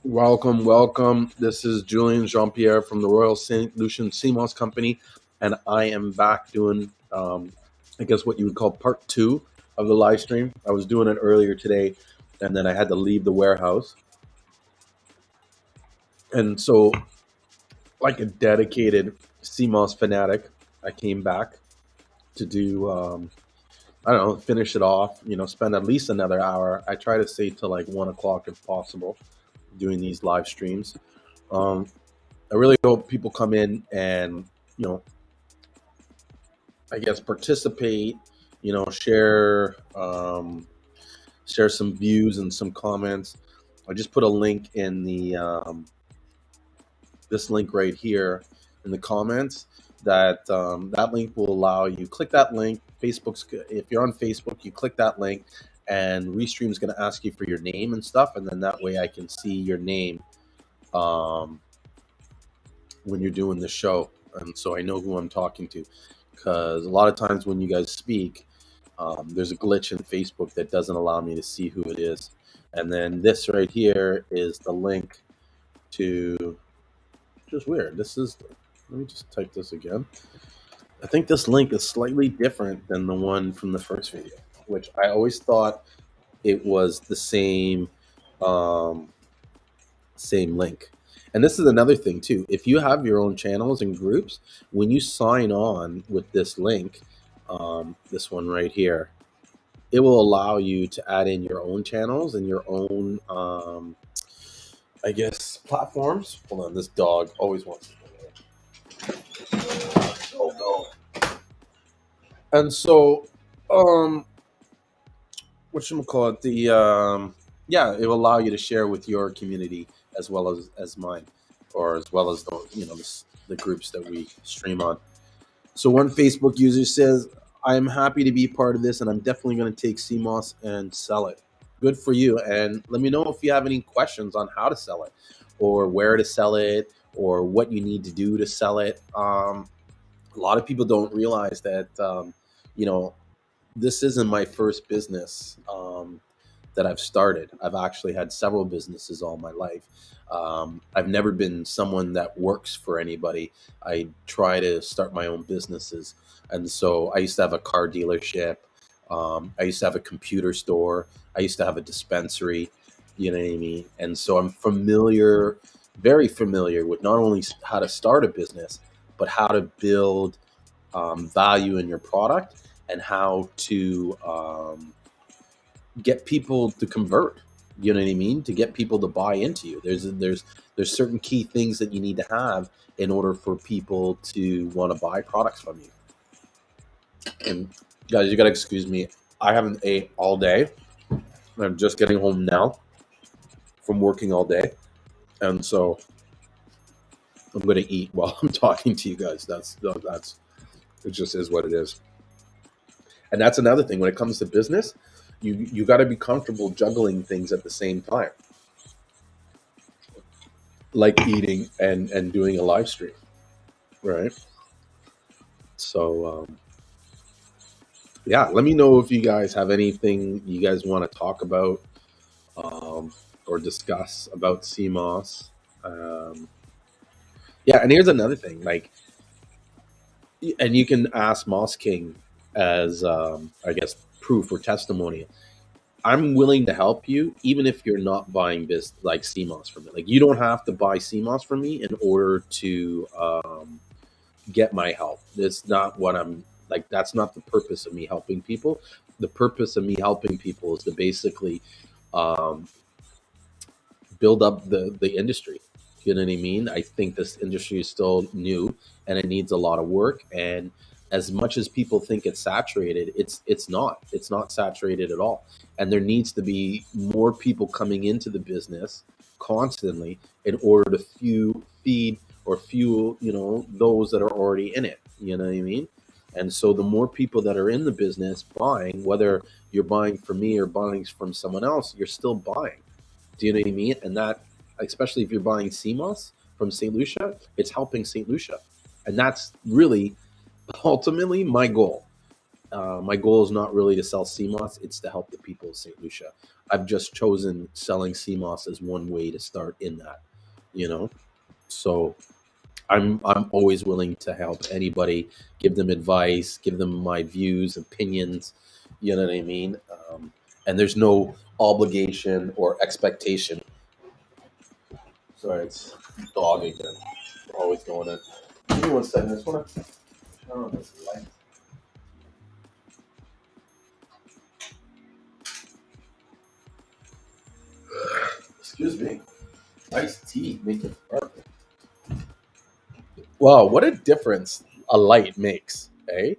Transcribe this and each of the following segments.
Welcome, welcome. This is Julien Jean-Pierre from the Royal St.Lucian Seamoss Company, and I am back doing, I guess, what you would call part two of the live stream. I was doing it earlier today, and then I had to leave the warehouse. And so, like a dedicated Seamoss fanatic, I came back to do, I don't know, finish it off, spend at least another hour. I try to stay till like 1 o'clock if possible, doing these live streams. I really hope people come in and, you know, I guess participate, share, share some views and some comments. I just put a link in the, this link right here in the comments that link will allow you, click that link. If you're on Facebook, you click that link and Restream is going to ask you for your name and stuff. And then that way I can see your name, when you're doing the show, and so I know who I'm talking to, because a lot of times when you guys speak, there's a glitch in Facebook that doesn't allow me to see who it is. And then this right here is the link to, just weird, let me just type this again. I think this link is slightly different than the one from the first video, which I always thought it was the same link. And this is another thing too. If you have your own channels and groups, when you sign on with this link, this one right here, it will allow you to add in your own channels and your own, I guess, platforms. Hold on, this dog always wants to go away. Oh no. And so, whatchamacallit, yeah, it will allow you to share with your community as well as mine, or as well as the groups that we stream on. So one Facebook user says, "I'm happy to be part of this, and I'm definitely going to take Seamoss and sell it." Good for you. And let me know if you have any questions on how to sell it, or where to sell it, or what you need to do to sell it. A lot of people don't realize that, this isn't my first business that I've started. I've actually had several businesses all my life. I've never been someone that works for anybody. I try to start my own businesses. And so I used to have a car dealership. I used to have a computer store. I used to have a dispensary, you know what I mean? And so I'm very familiar with not only how to start a business, but how to build value in your product, and how to get people to convert, you know what I mean? To get people to buy into you. There's certain key things that you need to have in order for people to want to buy products from you. And guys, you gotta excuse me. I haven't ate all day. I'm just getting home now from working all day. And so I'm gonna eat while I'm talking to you guys. It just is what it is. And that's another thing when it comes to business. You got to be comfortable juggling things at the same time, like eating and doing a live stream, right? So yeah, let me know if you guys have anything you guys want to talk about, or discuss about Seamoss. Yeah, and here's another thing, and you can ask Moss King as, I guess, proof or testimony. I'm willing to help you, even if you're not buying this like Seamoss from me. Like, you don't have to buy Seamoss from me in order to get my help. It's not what I'm like. That's not the purpose of me helping people. The purpose of me helping people is to basically build up the industry. You know what I mean? I think this industry is still new and it needs a lot of work. And as much as people think it's saturated, it's not. It's not saturated at all. And there needs to be more people coming into the business constantly in order to feed or fuel, those that are already in it. You know what I mean? And so the more people that are in the business buying, whether you're buying from me or buying from someone else, you're still buying. Do you know what I mean? And that, especially if you're buying Seamoss from St. Lucia, it's helping St. Lucia. And that's really ultimately my goal. My goal is not really to sell Seamoss, it's to help the people of St. Lucia. I've just chosen selling Seamoss as one way to start in that, you know? So I'm always willing to help anybody, give them advice, give them my views, opinions, you know what I mean? And there's no obligation or expectation. Sorry, it's dog again. Always going in. Give me 1 second. I just want to turn on this light. Excuse me. Iced tea make it perfect. Wow, what a difference a light makes, eh?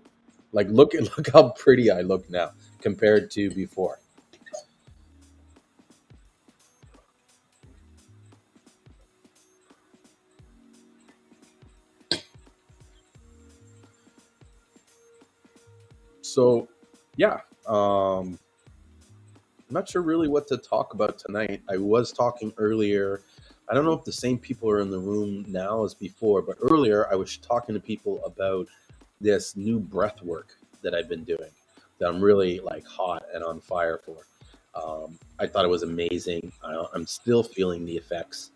Like look how pretty I look now compared to before. So, yeah, I'm not sure really what to talk about tonight. I was talking earlier. I don't know if the same people are in the room now as before, but earlier I was talking to people about this new breath work that I've been doing that I'm really like hot and on fire for. I thought it was amazing. I'm still feeling the effects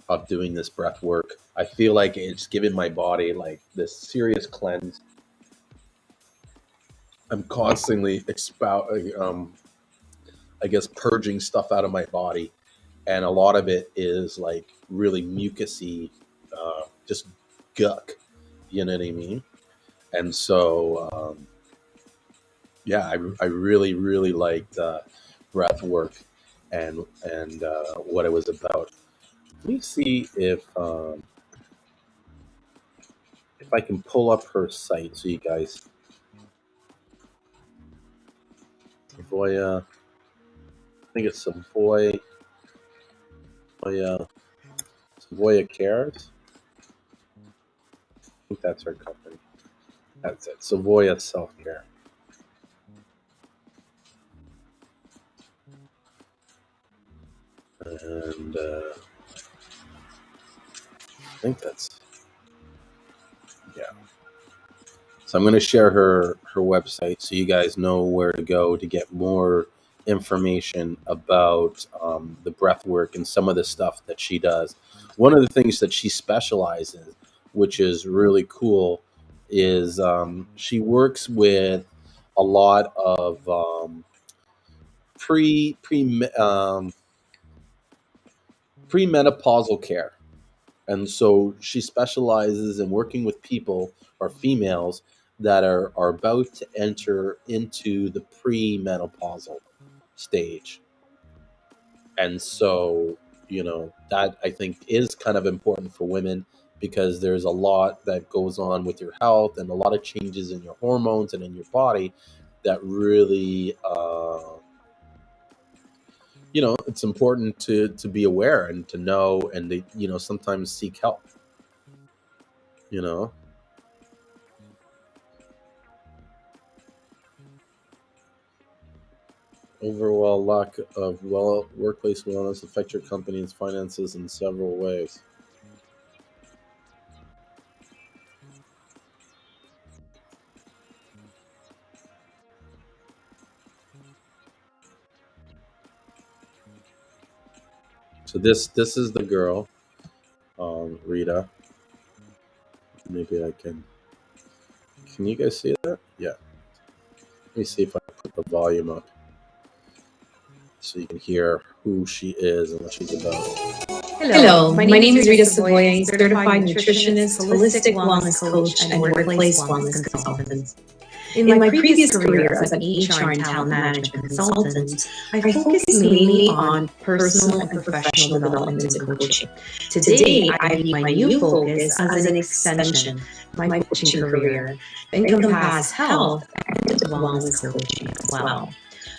of doing this breath work. I feel like it's given my body like this serious cleanse. I'm constantly I guess, purging stuff out of my body, and a lot of it is like really mucusy, just guck. You know what I mean? And so, yeah, I really really liked breath work and what it was about. Let me see if I can pull up her site so you guys. Savoya, I think it's Savoya, Savoya Cares. I think that's her company. That's it. Savoya Self Care. And I think that's, yeah. So I'm going to share her website so you guys know where to go to get more information about the breath work and some of the stuff that she does. One of the things that she specializes, which is really cool, is she works with a lot of pre pre premenopausal care. And so she specializes in working with people or females that are about to enter into the premenopausal stage. And so, that I think is kind of important for women because there's a lot that goes on with your health and a lot of changes in your hormones and in your body that really, it's important to be aware and to know and to, sometimes seek help, you know. Overall lack of workplace wellness affect your company's finances in several ways. So this is the girl, Rita. Maybe I can. Can you guys see that? Yeah. Let me see if I put the volume up so you can hear who she is and what she's about. Hello, my name is Rita Savoy, certified nutritionist, holistic wellness coach, and workplace wellness consultant. In my previous career as an HR and talent management consultant, I focused mainly on personal and professional development and coaching. Today, I view my new focus as an extension of my coaching career, encompass health and wellness coaching as well.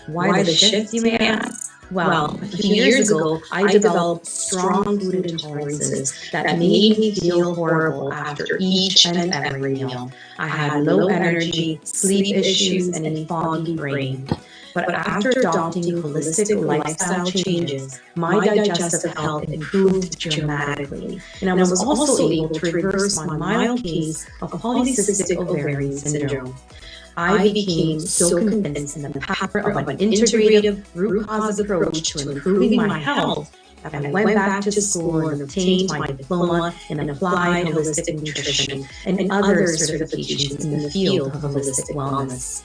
Why the shift, you may ask? Well, a few years ago, I developed strong food intolerances that made me feel horrible after each and every meal. I had low energy, sleep issues, and a foggy brain. But after adopting holistic lifestyle changes, my digestive health improved dramatically. And I was also able to reverse my mild case of polycystic ovarian syndrome. I became so convinced in the power of an integrative root cause approach to improving my health that I went back to school and obtained my diploma in applied holistic nutrition and other certifications in the field of holistic wellness.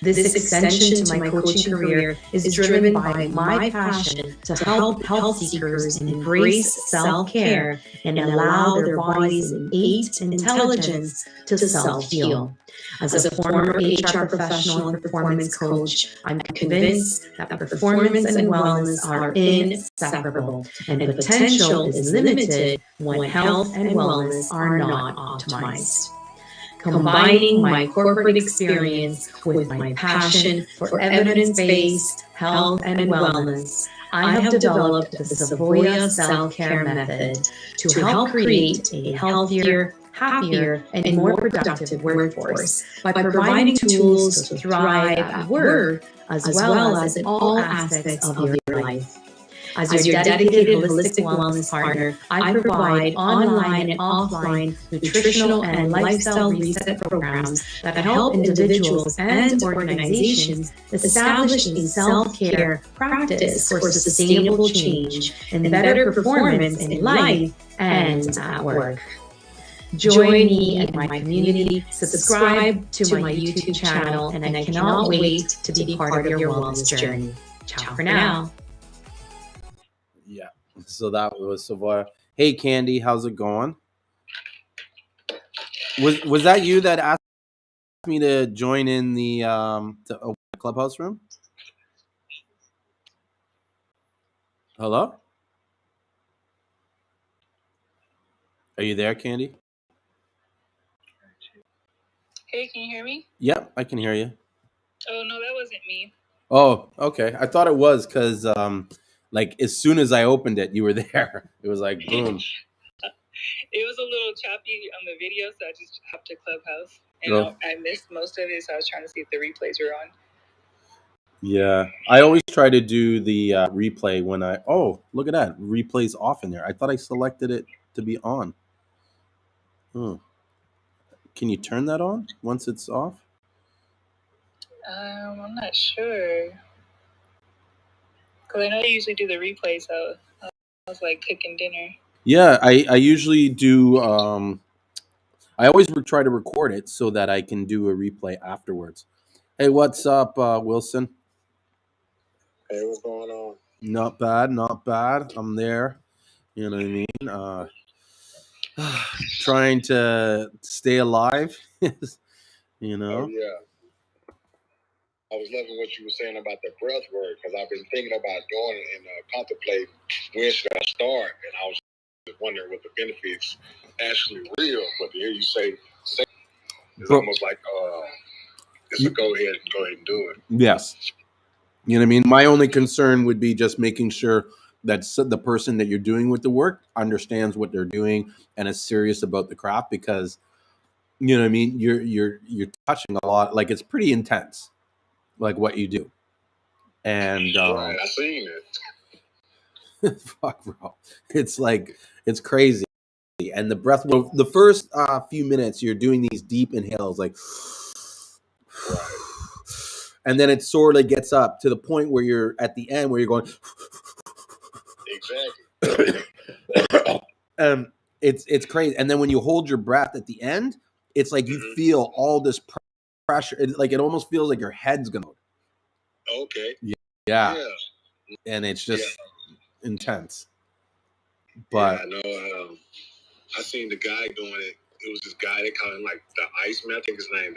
This extension to my coaching career is driven by my passion to help health seekers embrace self-care and allow their body's innate intelligence to self-heal. As a former HR professional and performance coach, I'm convinced that performance and wellness are inseparable, and the potential is limited when health and wellness are not optimized. Combining my corporate experience with my passion for evidence-based health and wellness, I have developed the Savoya self-care method to help create a healthier, happier, and more productive workforce by providing tools to thrive at work as well as in all aspects of your life. As your dedicated holistic wellness partner, I provide online and offline nutritional and lifestyle reset programs that help individuals and organizations establish a self-care practice for sustainable change and better performance in life and at work. Join me and my community, subscribe to my YouTube channel, and I cannot wait to be part of your wellness journey. Ciao for now. Yeah. So that was Savoya. Hey, Candy, how's it going? Was that you that asked me to join in the clubhouse room? Hello? Are you there, Candy? Hey, can you hear me? Yep, I can hear you. Oh, no, that wasn't me. Oh, okay. I thought it was because, like, as soon as I opened it, you were there. It was like, boom. It was a little choppy on the video, so I just hopped to Clubhouse. And I missed most of it, so I was trying to see if the replays were on. Yeah. I always try to do the replay when oh, look at that. Replay's off in there. I thought I selected it to be on. Hmm. Can you turn that on once it's off? I'm not sure. Because I know you usually do the replay, so I was like cooking dinner. Yeah, I usually do. I always try to record it so that I can do a replay afterwards. Hey, what's up, Wilson? Hey, what's going on? Not bad, not bad. I'm there. You know what I mean? Trying to stay alive. You know? Oh, yeah. I was loving what you were saying about the breath work because I've been thinking about doing it and contemplating when should I start. And I was just wondering what the benefits actually real. But to hear you say it's almost like it's a go ahead and do it. Yes. You know what I mean? My only concern would be just making sure that the person that you're doing with the work understands what they're doing and is serious about the craft, because you know what I mean, you're touching a lot. Like, it's pretty intense, like what you do. And right, I seen it. Fuck, bro, it's like, it's crazy. And the breath, the first few minutes you're doing these deep inhales, like, and then it sort of gets up to the point where you're at the end where you're going exactly. It's crazy. And then when you hold your breath at the end, it's like you feel all this pressure. It almost feels like your head's gonna. Okay. Yeah. And it's just intense. But yeah, I know. I seen the guy doing it. It was this guy, they call him like the Iceman. I think his name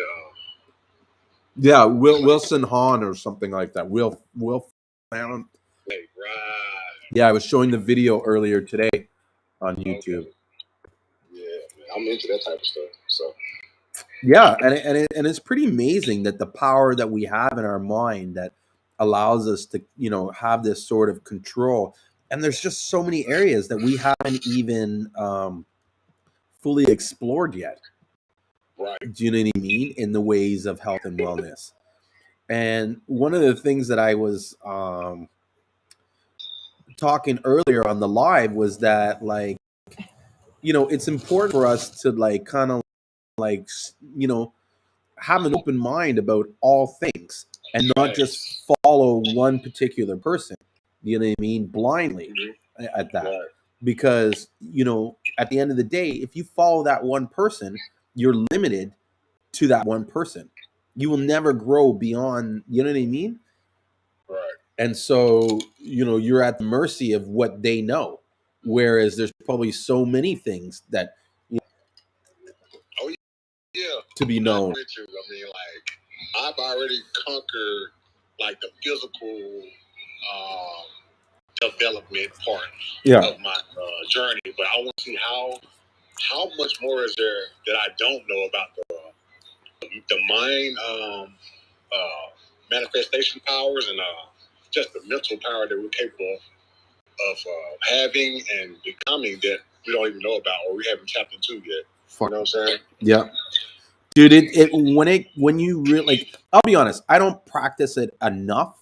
yeah, Wilson Hahn or something like that. Will Fallon. Right. Yeah, I was showing the video earlier today on YouTube. Okay. Yeah, man, I'm into that type of stuff. So yeah, and it's pretty amazing that the power that we have in our mind, that allows us to, you know, have this sort of control. And there's just so many areas that we haven't even fully explored yet. Right. Do you know what I mean? In the ways of health and wellness. And one of the things that I was talking earlier on the live was that, like, you know, it's important for us to, like, kind of like, you know, have an open mind about all things and not just follow one particular person. You know what I mean? Blindly at that. Right. Because, you know, at the end of the day, if you follow that one person, you're limited to that one person. You will never grow beyond, you know what I mean? Right. And so, you know, you're at the mercy of what they know. Whereas there's probably so many things that, you know, Yeah. to be known. With you. I mean, like, I've already conquered, like, the physical development part of my journey, but I want to see how much more is there that I don't know about the mind manifestation powers and just the mental power that we're capable of having and becoming that we don't even know about or we haven't tapped into yet. You know what I'm saying? Yeah. Dude, when you really, like, I'll be honest, I don't practice it enough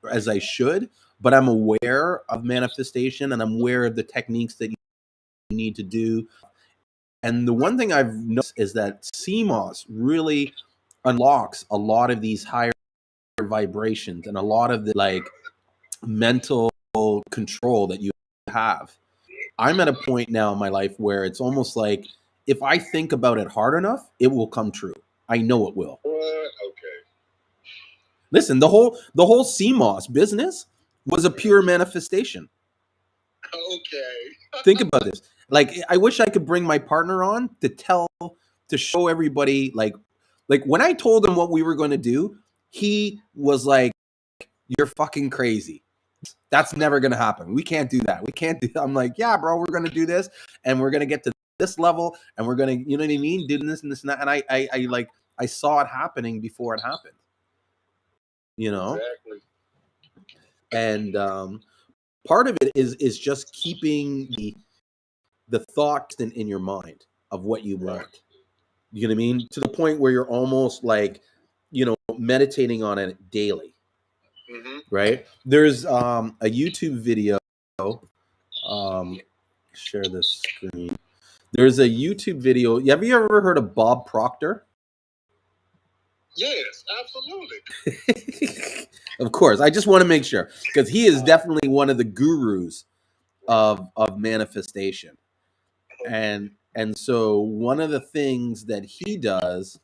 as I should, but I'm aware of manifestation and I'm aware of the techniques that you need to do. And the one thing I've noticed is that Seamoss really unlocks a lot of these higher vibrations and a lot of the, like, mental control that you have. I'm at a point now in my life where it's almost like if I think about it hard enough, it will come true. I know it will. What? Okay. Listen, the whole Seamoss business was a pure manifestation. Okay. Think about this. Like, I wish I could bring my partner on to show everybody, like when I told him what we were going to do, he was like, "You're fucking crazy. That's never going to happen. We can't do that. We can't do." I'm like, "Yeah, bro, we're going to do this, and we're going to get to this level, and we're going to, you know what I mean, doing this and this and that." And I saw it happening before it happened. You know, Exactly. and part of it is just keeping the thought in your mind of what you want. You know what I mean? To the point where you're almost like, you know, meditating on it daily. Mm-hmm. Right? There's a YouTube video. Share this screen. There's a YouTube video. Have you ever heard of Bob Proctor? Yes, absolutely. Of course. I just want to make sure because he is definitely one of the gurus of manifestation. And so one of the things that he does,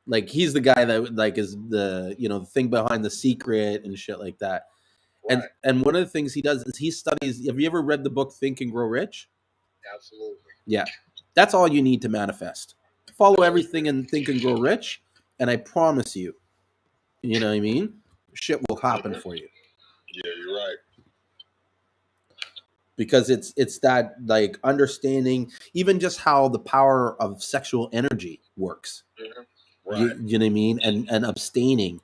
like, he's the guy that, like, is the, you know, the thing behind The Secret and shit like that. Right. And one of the things he does is he studies. Have you ever read the book Think and Grow Rich? Absolutely. Yeah, that's all you need to manifest. Follow everything and Think and Grow Rich, and I promise you, you know what I mean, shit will happen for you. Yeah, you're right. Because it's that, like, understanding even just how the power of sexual energy works. Mm-hmm. Right. You know what I mean, and abstaining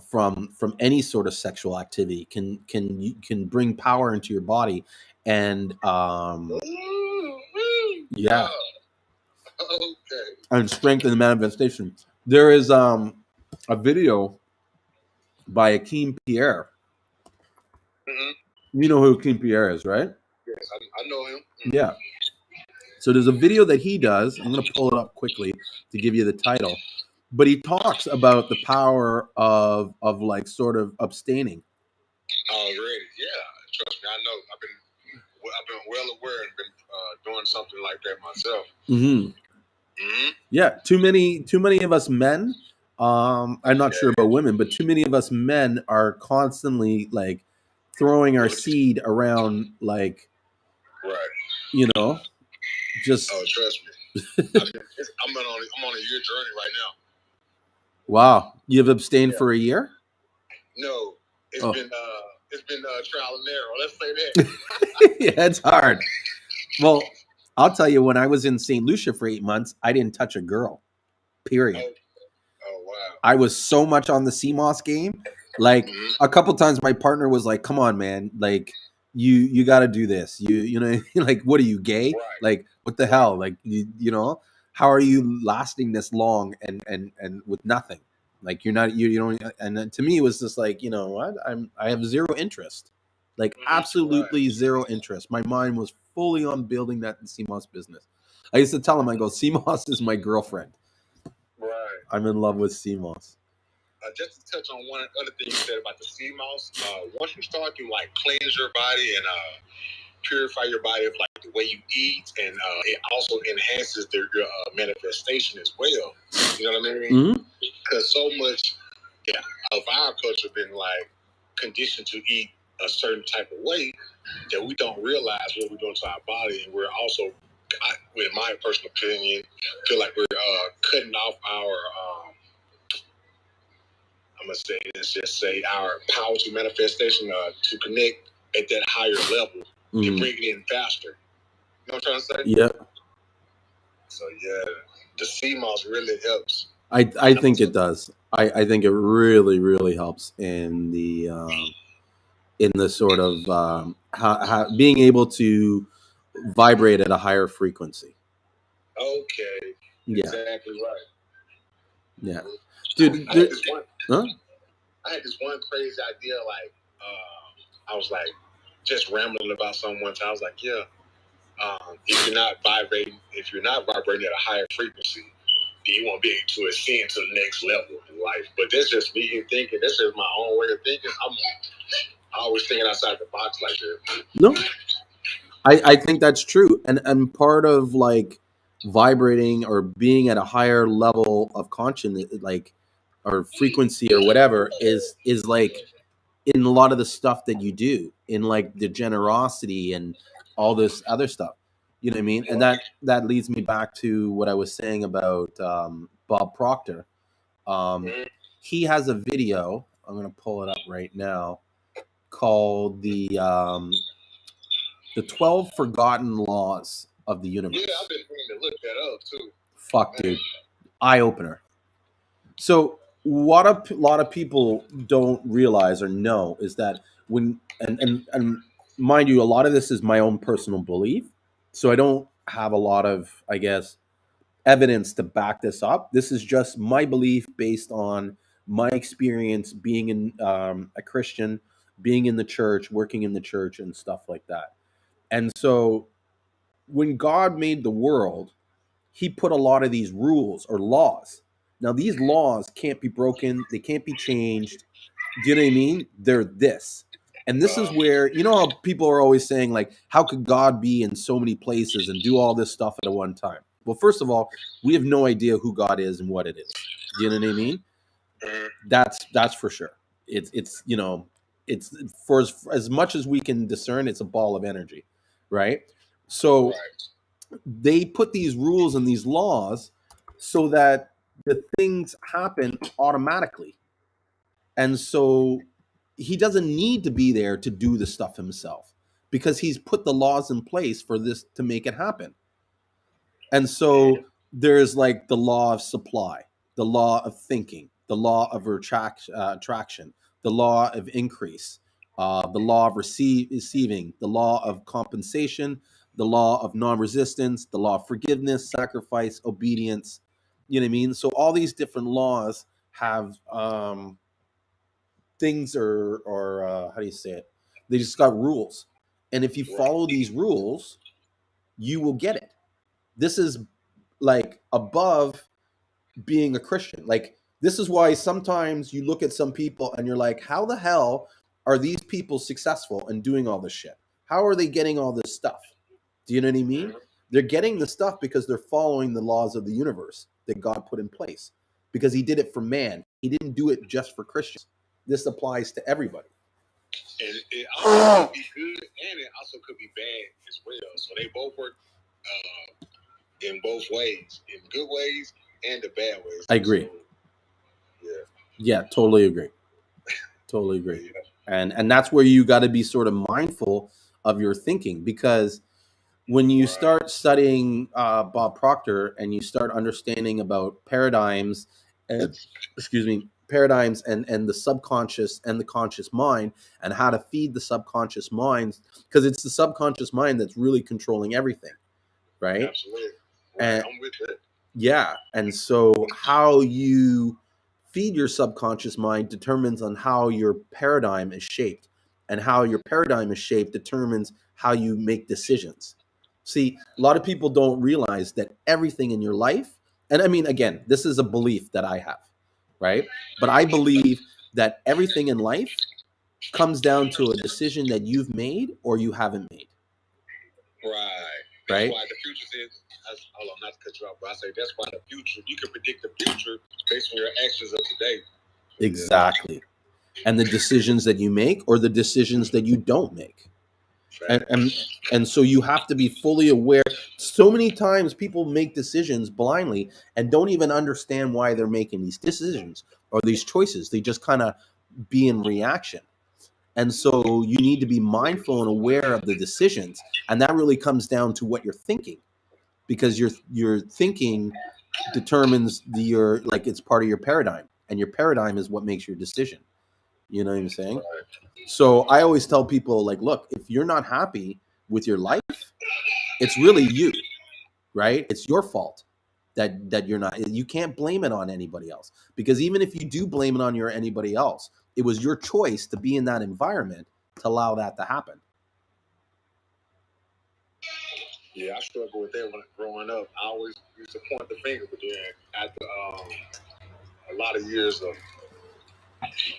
from any sort of sexual activity can bring power into your body, and yeah, okay, and strengthen the manifestation. There is a video by Akeem Pierre. Mm-hmm. You know who Akeem Pierre is, right? Yes, I know him. Yeah. So there's a video that he does. I'm going to pull it up quickly to give you the title. But he talks about the power of like sort of abstaining. Already, yeah. Trust me, I know. I've been well aware and been doing something like that myself. Mm-hmm. Mm-hmm. Yeah, too many of us men. I'm not sure about women, but too many of us men are constantly, like, throwing our seed around, like, right. You know, just. Oh, trust me. I'm on a year journey right now. Wow, you've abstained for a year? No, it's been trial and error. Let's say that. Yeah, it's hard. Well, I'll tell you, when I was in St. Lucia for 8 months, I didn't touch a girl. Period. Oh I was so much on the Seamoss game. Like a couple times my partner was like, come on, man, like you got to do this. You know, like, what are you, gay? Like, what the hell? Like, you know, how are you lasting this long and with nothing? Like, you're not, you don't. And then to me, it was just like, you know what? I have zero interest, like absolutely zero interest. My mind was fully on building that Seamoss business. I used to tell him, I go, Seamoss is my girlfriend. Right. I'm in love with Seamoss. Just to touch on one other thing you said about the Seamoss, once you start to like cleanse your body and purify your body of like the way you eat, and it also enhances your manifestation as well. You know what I mean? Because so much of our culture been like conditioned to eat a certain type of way that we don't realize what we're doing to our body, and we're also, in my personal opinion, feel like we're cutting off our. I'm gonna say, let's just say, our power to manifestation to connect at that higher level to bring it in faster. You know what I'm trying to say? Yeah. So yeah, the Seamoss really helps. I think it does. I think it really helps in the sort of how being able to vibrate at a higher frequency. Okay. Yeah. Exactly right. Yeah. Dude, I had this one crazy idea, like I was like just rambling about something one time. I was like, yeah, if you're not vibrating at a higher frequency, you won't be able to ascend to the next level in life. But that's just me thinking. That's just my own way of thinking. I'm always thinking outside the box like that. No, I think that's true, and part of like vibrating or being at a higher level of consciousness, like, or frequency or whatever, is like in a lot of the stuff that you do, in like the generosity and all this other stuff. You know what I mean? And that leads me back to what I was saying about Bob Proctor. He has a video. I'm going to pull it up right now, called the 12 Forgotten Laws of the Universe. Yeah, I've been meaning to look that up too. Fuck, dude, eye opener. So what a lot of people don't realize or know is that when and mind you, a lot of this is my own personal belief, so I don't have a lot of, I guess, evidence to back this up. This is just my belief based on my experience being in a Christian, being in the church, working in the church, and stuff like that. And so when God made the world, he put a lot of these rules or laws. Now, these laws can't be broken, they can't be changed. Do you know what I mean? They're this. And this is where, you know, how people are always saying, like, how could God be in so many places and do all this stuff at one time? Well, first of all, we have no idea who God is and what it is. Do you know what I mean? That's for sure. It's you know, it's for as much as we can discern, it's a ball of energy, right? So they put these rules and these laws so that the things happen automatically. And so he doesn't need to be there to do the stuff himself, because he's put the laws in place for this to make it happen. And so there's like the law of supply, the law of thinking, the law of attraction, the law of increase, the law of receiving, the law of compensation, the law of non-resistance, the law of forgiveness, sacrifice, obedience. You know what I mean? So all these different laws have things, or how do you say it? They just got rules. And if you follow these rules, you will get it. This is like above being a Christian. Like, this is why sometimes you look at some people and you're like, how the hell are these people successful and doing all this shit? How are they getting all this stuff? Do you know what I mean? They're getting the stuff because they're following the laws of the universe that God put in place, because he did it for man. He didn't do it just for Christians. This applies to everybody. And it also could be good, and it also could be bad as well. So they both work in both ways, in good ways and the bad ways. I agree. So, yeah, totally agree. Totally agree. And that's where you got to be sort of mindful of your thinking, because when you start studying Bob Proctor and you start understanding about paradigms and excuse me, paradigms and the subconscious and the conscious mind, and how to feed the subconscious mind, because it's the subconscious mind that's really controlling everything, right? Absolutely. Right. And I'm with that. yeah, and so how you feed your subconscious mind determines on how your paradigm is shaped, and how your paradigm is shaped determines how you make decisions. See, a lot of people don't realize that everything in your life, and I mean, again, this is a belief that I have, right? But I believe that everything in life comes down to a decision that you've made or you haven't made. Right. That's why the future is. Hold on, not to cut you off, but I say that's why the future. You can predict the future based on your actions of today. Exactly. And the decisions that you make or the decisions that you don't make. And so you have to be fully aware. So many times people make decisions blindly and don't even understand why they're making these decisions or these choices. They just kind of be in reaction. And so you need to be mindful and aware of the decisions. And that really comes down to what you're thinking, because your thinking determines your, like, it's part of your paradigm, and your paradigm is what makes your decision. You know what I'm saying? So I always tell people, like, look, if you're not happy with your life, it's really you, right? It's your fault that you're not. You can't blame it on anybody else, because even if you do blame it on anybody else, it was your choice to be in that environment to allow that to happen. Yeah, I struggled with that when growing up. I always used to point the finger, but then after a lot of years of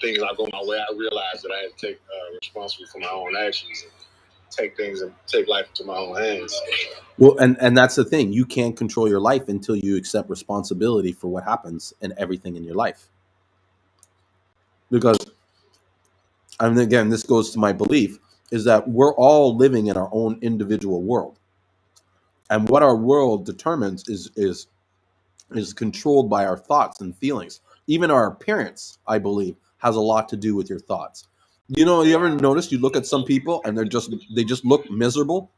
things not going my way, I realized that I had to take responsibility for my own actions and take life into my own hands. Well, and that's the thing. You can't control your life until you accept responsibility for what happens and everything in your life. Because, and again, this goes to my belief, is that we're all living in our own individual world. And what our world determines is controlled by our thoughts and feelings. Even our appearance, I believe, has a lot to do with your thoughts. You know, you ever notice you look at some people and they just look miserable?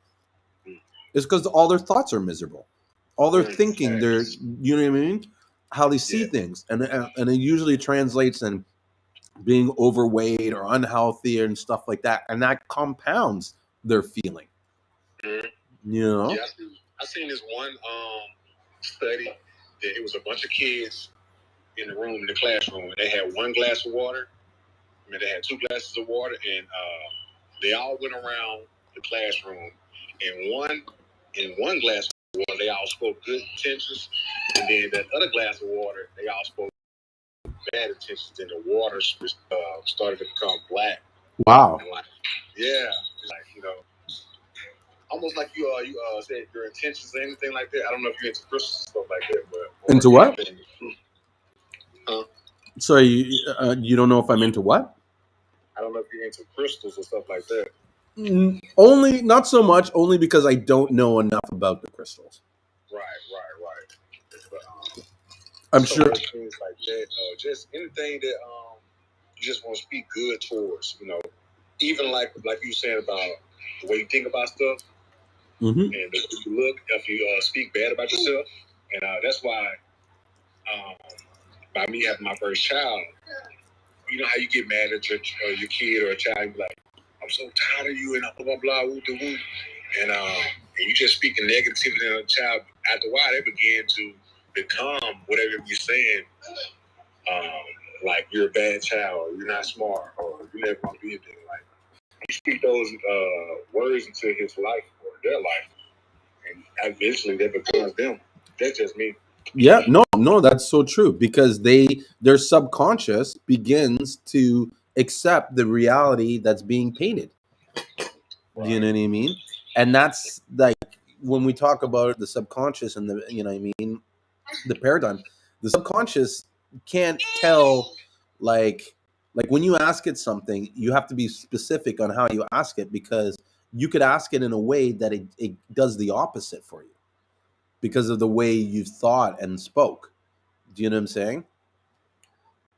It's because all their thoughts are miserable. All they're thinking, you know what I mean? How they see things, and it usually translates in being overweight or unhealthy and stuff like that, and that compounds their feeling. You know? Yeah, I seen this one study that it was a bunch of kids in the classroom, and they had one glass of water. I mean, they had two glasses of water, and they all went around the classroom. In one glass of water, they all spoke good intentions, and then that other glass of water, they all spoke bad intentions. Then the water started to become black. Wow. And yeah, like almost like you said your intentions or anything like that. I don't know if you're into crystals and stuff like that, but into what? So you don't know if I'm into what? I don't know if you're into crystals or stuff like that. Only not so much. Only because I don't know enough about the crystals. Right. But, I'm sure things like that. Just anything that you just want to speak good towards. Even like you were saying about the way you think about stuff, and the way you look. If you speak bad about yourself, and that's why by me having my first child, you know how you get mad at your kid or a child, you be like, I'm so tired of you, and blah blah blah, woo woo, and you just speaking negativity on a child. After a while, they begin to become whatever you're saying. Like you're a bad child, or you're not smart, or you never want to be anything. Like you speak those words into his life or their life, and eventually that becomes them. That's just me. Yeah, no, that's so true, because their subconscious begins to accept the reality that's being painted. Right. You know what I mean? And that's like when we talk about the subconscious and the paradigm, the subconscious can't tell, like when you ask it something, you have to be specific on how you ask it, because you could ask it in a way that it does the opposite for you, because of the way you've thought and spoke. Do you know what I'm saying?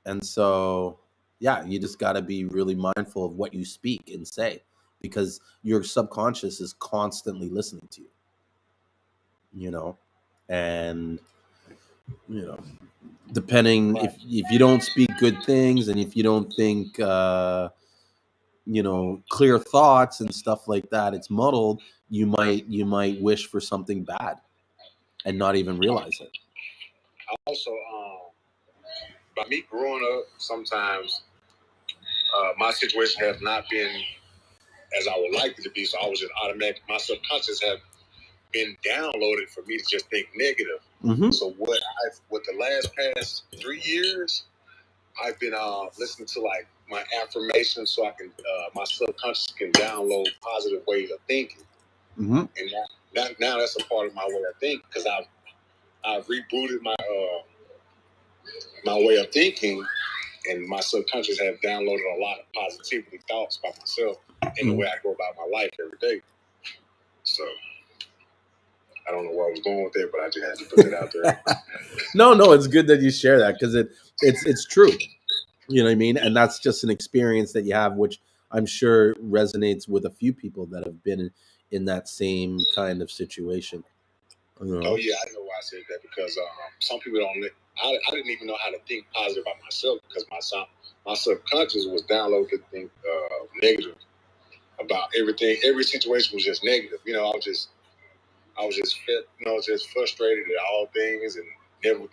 And so, yeah, you just got to be really mindful of what you speak and say, because your subconscious is constantly listening to you, and you know, depending if you don't speak good things and if you don't think clear thoughts and stuff like that, it's muddled. You might wish for something bad and not even realize it. Also, by me growing up, sometimes my situation has not been as I would like it to be. So I was just automatic. My subconscious have been downloaded for me to just think negative. Mm-hmm. So with the last past 3 years, I've been listening to like my affirmations, so I can my subconscious can download positive ways of thinking. Mm-hmm. And now that's a part of my way of thinking, because I've rebooted my way of thinking, and my subconscious have downloaded a lot of positivity thoughts about myself and the way I go about my life every day. So I don't know where I was going with that, but I just had to put that out there. No, it's good that you share that, because it's true. You know what I mean? And that's just an experience that you have, which I'm sure resonates with a few people that have been in that same kind of situation. Oh yeah, I know why I said that, because some people don't. I didn't even know how to think positive about myself, because my subconscious was downloaded to think negative about everything. Every situation was just negative. I was just just frustrated at all things, and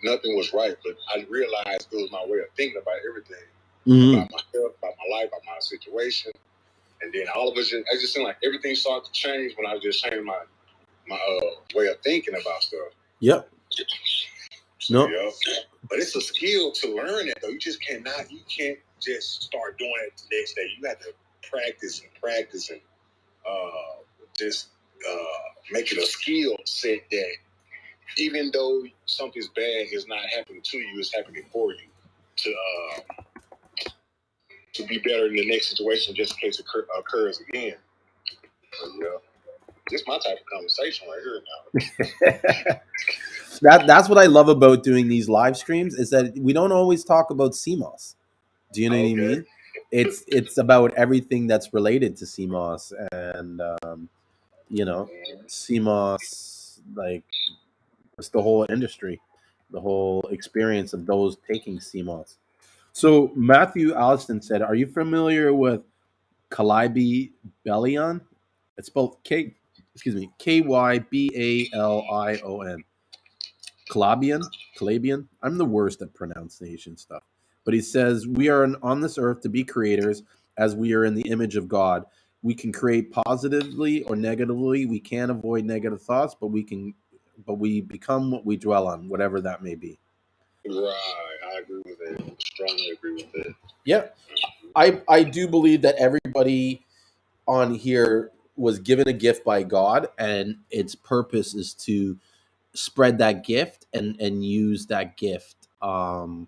nothing was right. But I realized it was my way of thinking about everything, about myself, about my life, about my situation. And then all of it just seemed like everything started to change when I was just changing my way of thinking about stuff. Yep. So, no. But it's a skill to learn it, though. You can't just start doing it the next day. You have to practice and just make it a skill set that even though something's bad is not happening to you, it's happening for you to be better in the next situation, just in case it occurs again. So, yeah. This is my type of conversation right here now. That's what I love about doing these live streams, is that we don't always talk about Seamoss. Do you know what I mean? It's about everything that's related to Seamoss, and Seamoss, like, it's the whole industry, the whole experience of those taking Seamoss. So Matthew Alliston said, "Are you familiar with Calibi Bellion? It's spelled Kybalion. Calabian. I'm the worst at pronunciation stuff. But he says, we are on this earth to be creators, as we are in the image of God. We can create positively or negatively. We can't avoid negative thoughts, but we become what we dwell on, whatever that may be." Right. I agree with that. Strongly agree with that. Yeah. I do believe that everybody on here was given a gift by God, and its purpose is to spread that gift and use that gift out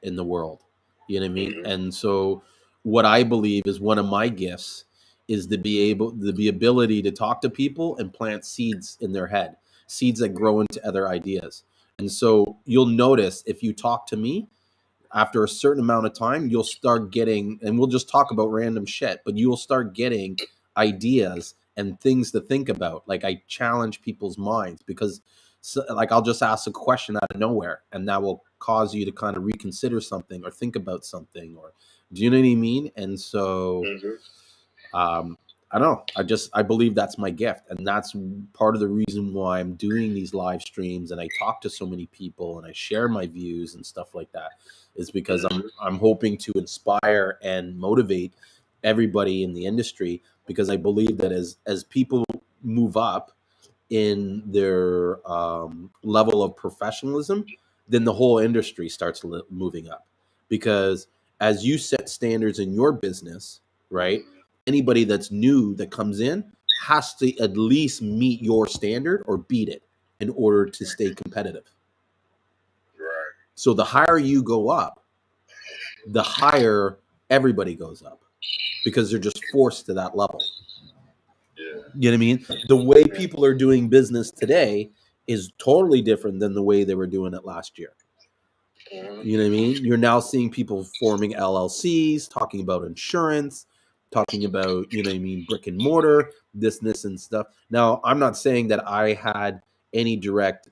in the world. You know what I mean? And so what I believe is one of my gifts is the ability to talk to people and plant seeds in their head, seeds that grow into other ideas. And so you'll notice, if you talk to me, after a certain amount of time, you'll start getting, and we'll just talk about random shit, but you'll start getting ideas and things to think about. Like, I challenge people's minds, because like, I'll just ask a question out of nowhere, and that will cause you to kind of reconsider something or think about something, or, do you know what I mean? And so, I don't know. I believe that's my gift, and that's part of the reason why I'm doing these live streams and I talk to so many people and I share my views and stuff like that, is because I'm hoping to inspire and motivate everybody in the industry, because I believe that as people move up in their level of professionalism, then the whole industry starts moving up. Because as you set standards in your business, right? Anybody that's new that comes in has to at least meet your standard or beat it in order to stay competitive. Right. So the higher you go up, the higher everybody goes up, because they're just forced to that level. Yeah. You know what I mean? The way people are doing business today is totally different than the way they were doing it last year. You know what I mean? You're now seeing people forming LLCs, talking about insurance, talking about, you know what I mean, brick and mortar, this and stuff. Now, I'm not saying that I had any direct,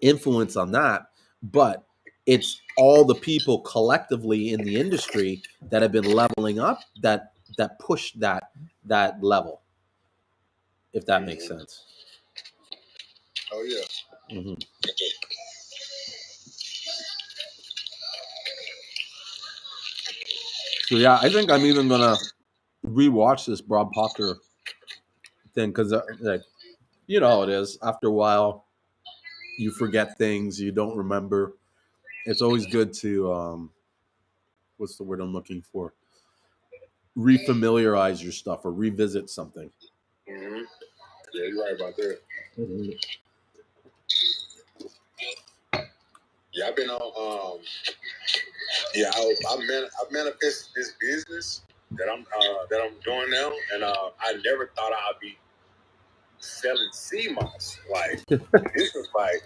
influence on that, but it's all the people collectively in the industry that have been leveling up that push that level, if that makes sense. Oh yeah. Mm-hmm. So yeah, I think I'm even gonna rewatch this Bob Proctor thing because, like, you know how it is. After a while, you forget things, you don't remember. It's always good to what's the word I'm looking for? Refamiliarize your stuff or revisit something. Mm-hmm. Yeah, you're right about that. Mm-hmm. Yeah, I've been on. Yeah, I manifested this business that I'm doing now, and I never thought I'd be selling Seamoss. Like this was like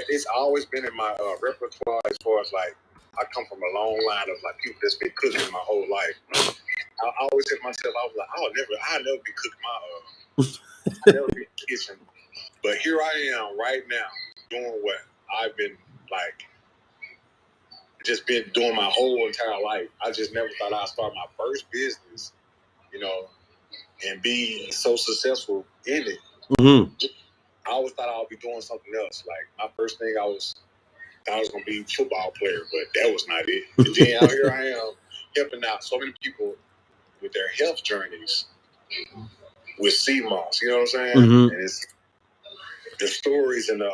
it's always been in my repertoire as far as like I come from a long line of like people that's been cooking my whole life. I always said to myself, I was like, I'll never be cooking I'll never be in the kitchen. But here I am right now doing what I've been like just been doing my whole entire life. I just never thought I'd start my first business, you know, and be so successful in it. Mm-hmm. I always thought I would be doing something else. Like my first thing I was gonna be a football player, but that was not it. And then out here I am helping out so many people with their health journeys with Seamoss. You know what I'm saying? Mm-hmm. And it's the stories and the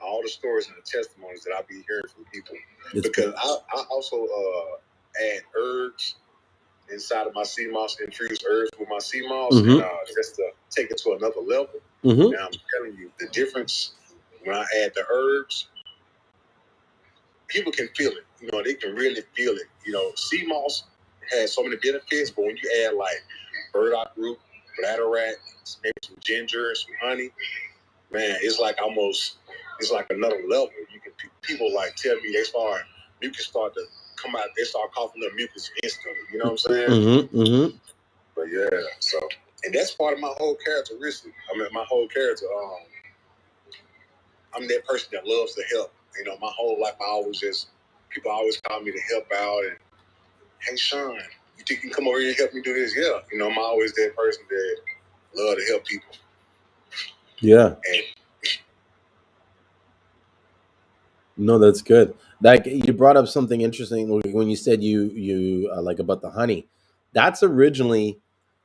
all the stories and the testimonies that I be hearing from people. Because I also add herbs inside of my Seamoss, infuse herbs with my Seamoss, mm-hmm. and just to take it to another level. Mm-hmm. And I'm telling you, the difference when I add the herbs, people can feel it. You know, they can really feel it. You know, Seamoss has so many benefits, but when you add like burdock root, bladderwrack, maybe some ginger, some honey, man, it's like another level. You can people like tell me mucus start to come out. They start coughing up mucus instantly. You know what I'm saying? Mm-hmm. Mm-hmm. But yeah, so and that's part of my whole characteristic. I mean, my whole character. I'm that person that loves to help. You know, my whole life people always call me to help out and hey Sean, you think you can come over here and help me do this? Yeah, you know, I'm always that person that love to help people. Yeah. And no, that's good. Like you brought up something interesting when you said you like about the honey. That's originally,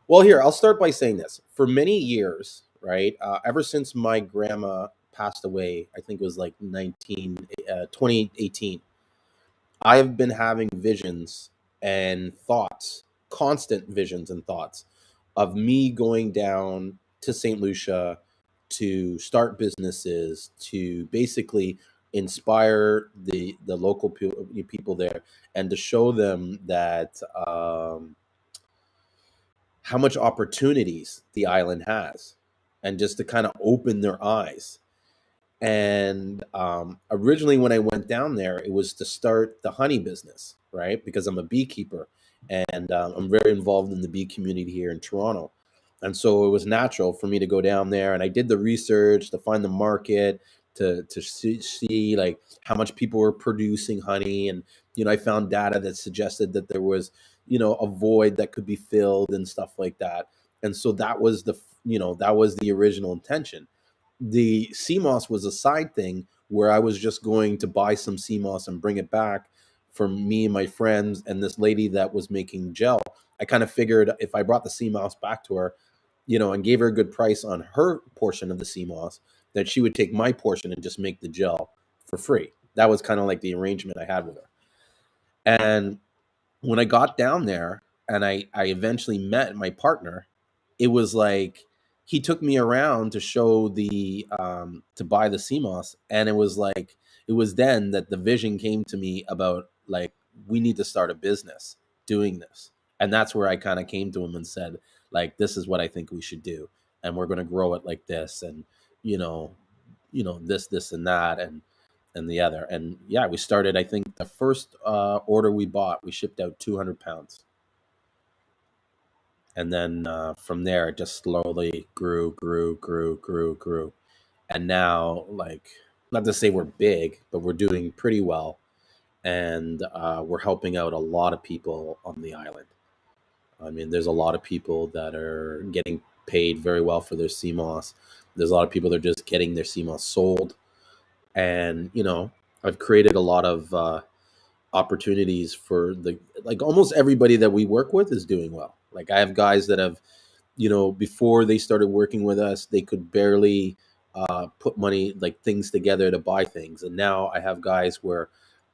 well, here I'll start by saying this. For many years, right, ever since my grandma passed away, I think it was like 2018. I've been having visions and thoughts, constant visions and thoughts of me going down to St. Lucia to start businesses, to basically inspire the local people there and to show them that how much opportunities the island has and just to kind of open their eyes. And originally, when I went down there, it was to start the honey business, right? Because I'm a beekeeper and I'm very involved in the bee community here in Toronto. And so it was natural for me to go down there. And I did the research to find the market, to see like how much people were producing honey. And, you know, I found data that suggested that there was, you know, a void that could be filled and stuff like that. And so that was that was the original intention. The Seamoss was a side thing where I was just going to buy some Seamoss and bring it back for me and my friends and this lady that was making gel. I kind of figured if I brought the Seamoss back to her, you know, and gave her a good price on her portion of the Seamoss, that she would take my portion and just make the gel for free. That was kind of like the arrangement I had with her. And when I got down there and I eventually met my partner, it was like he took me around to show to buy the CMOS, and it was like it was then that the vision came to me about like we need to start a business doing this, and that's where I kind of came to him and said like this is what I think we should do, and we're going to grow it like this, and you know, this and that, and the other. And yeah, we started, I think the first order we bought, we shipped out 200 pounds. And then from there, it just slowly grew. And now, like, not to say we're big, but we're doing pretty well, and we're helping out a lot of people on the island. I mean, there's a lot of people that are getting paid very well for their CMOS. There's a lot of people that are just getting their CMOS sold, and I've created a lot of opportunities for like almost everybody that we work with is doing well. Like, I have guys that have, before they started working with us, they could barely put money, like things together to buy things, and now I have guys where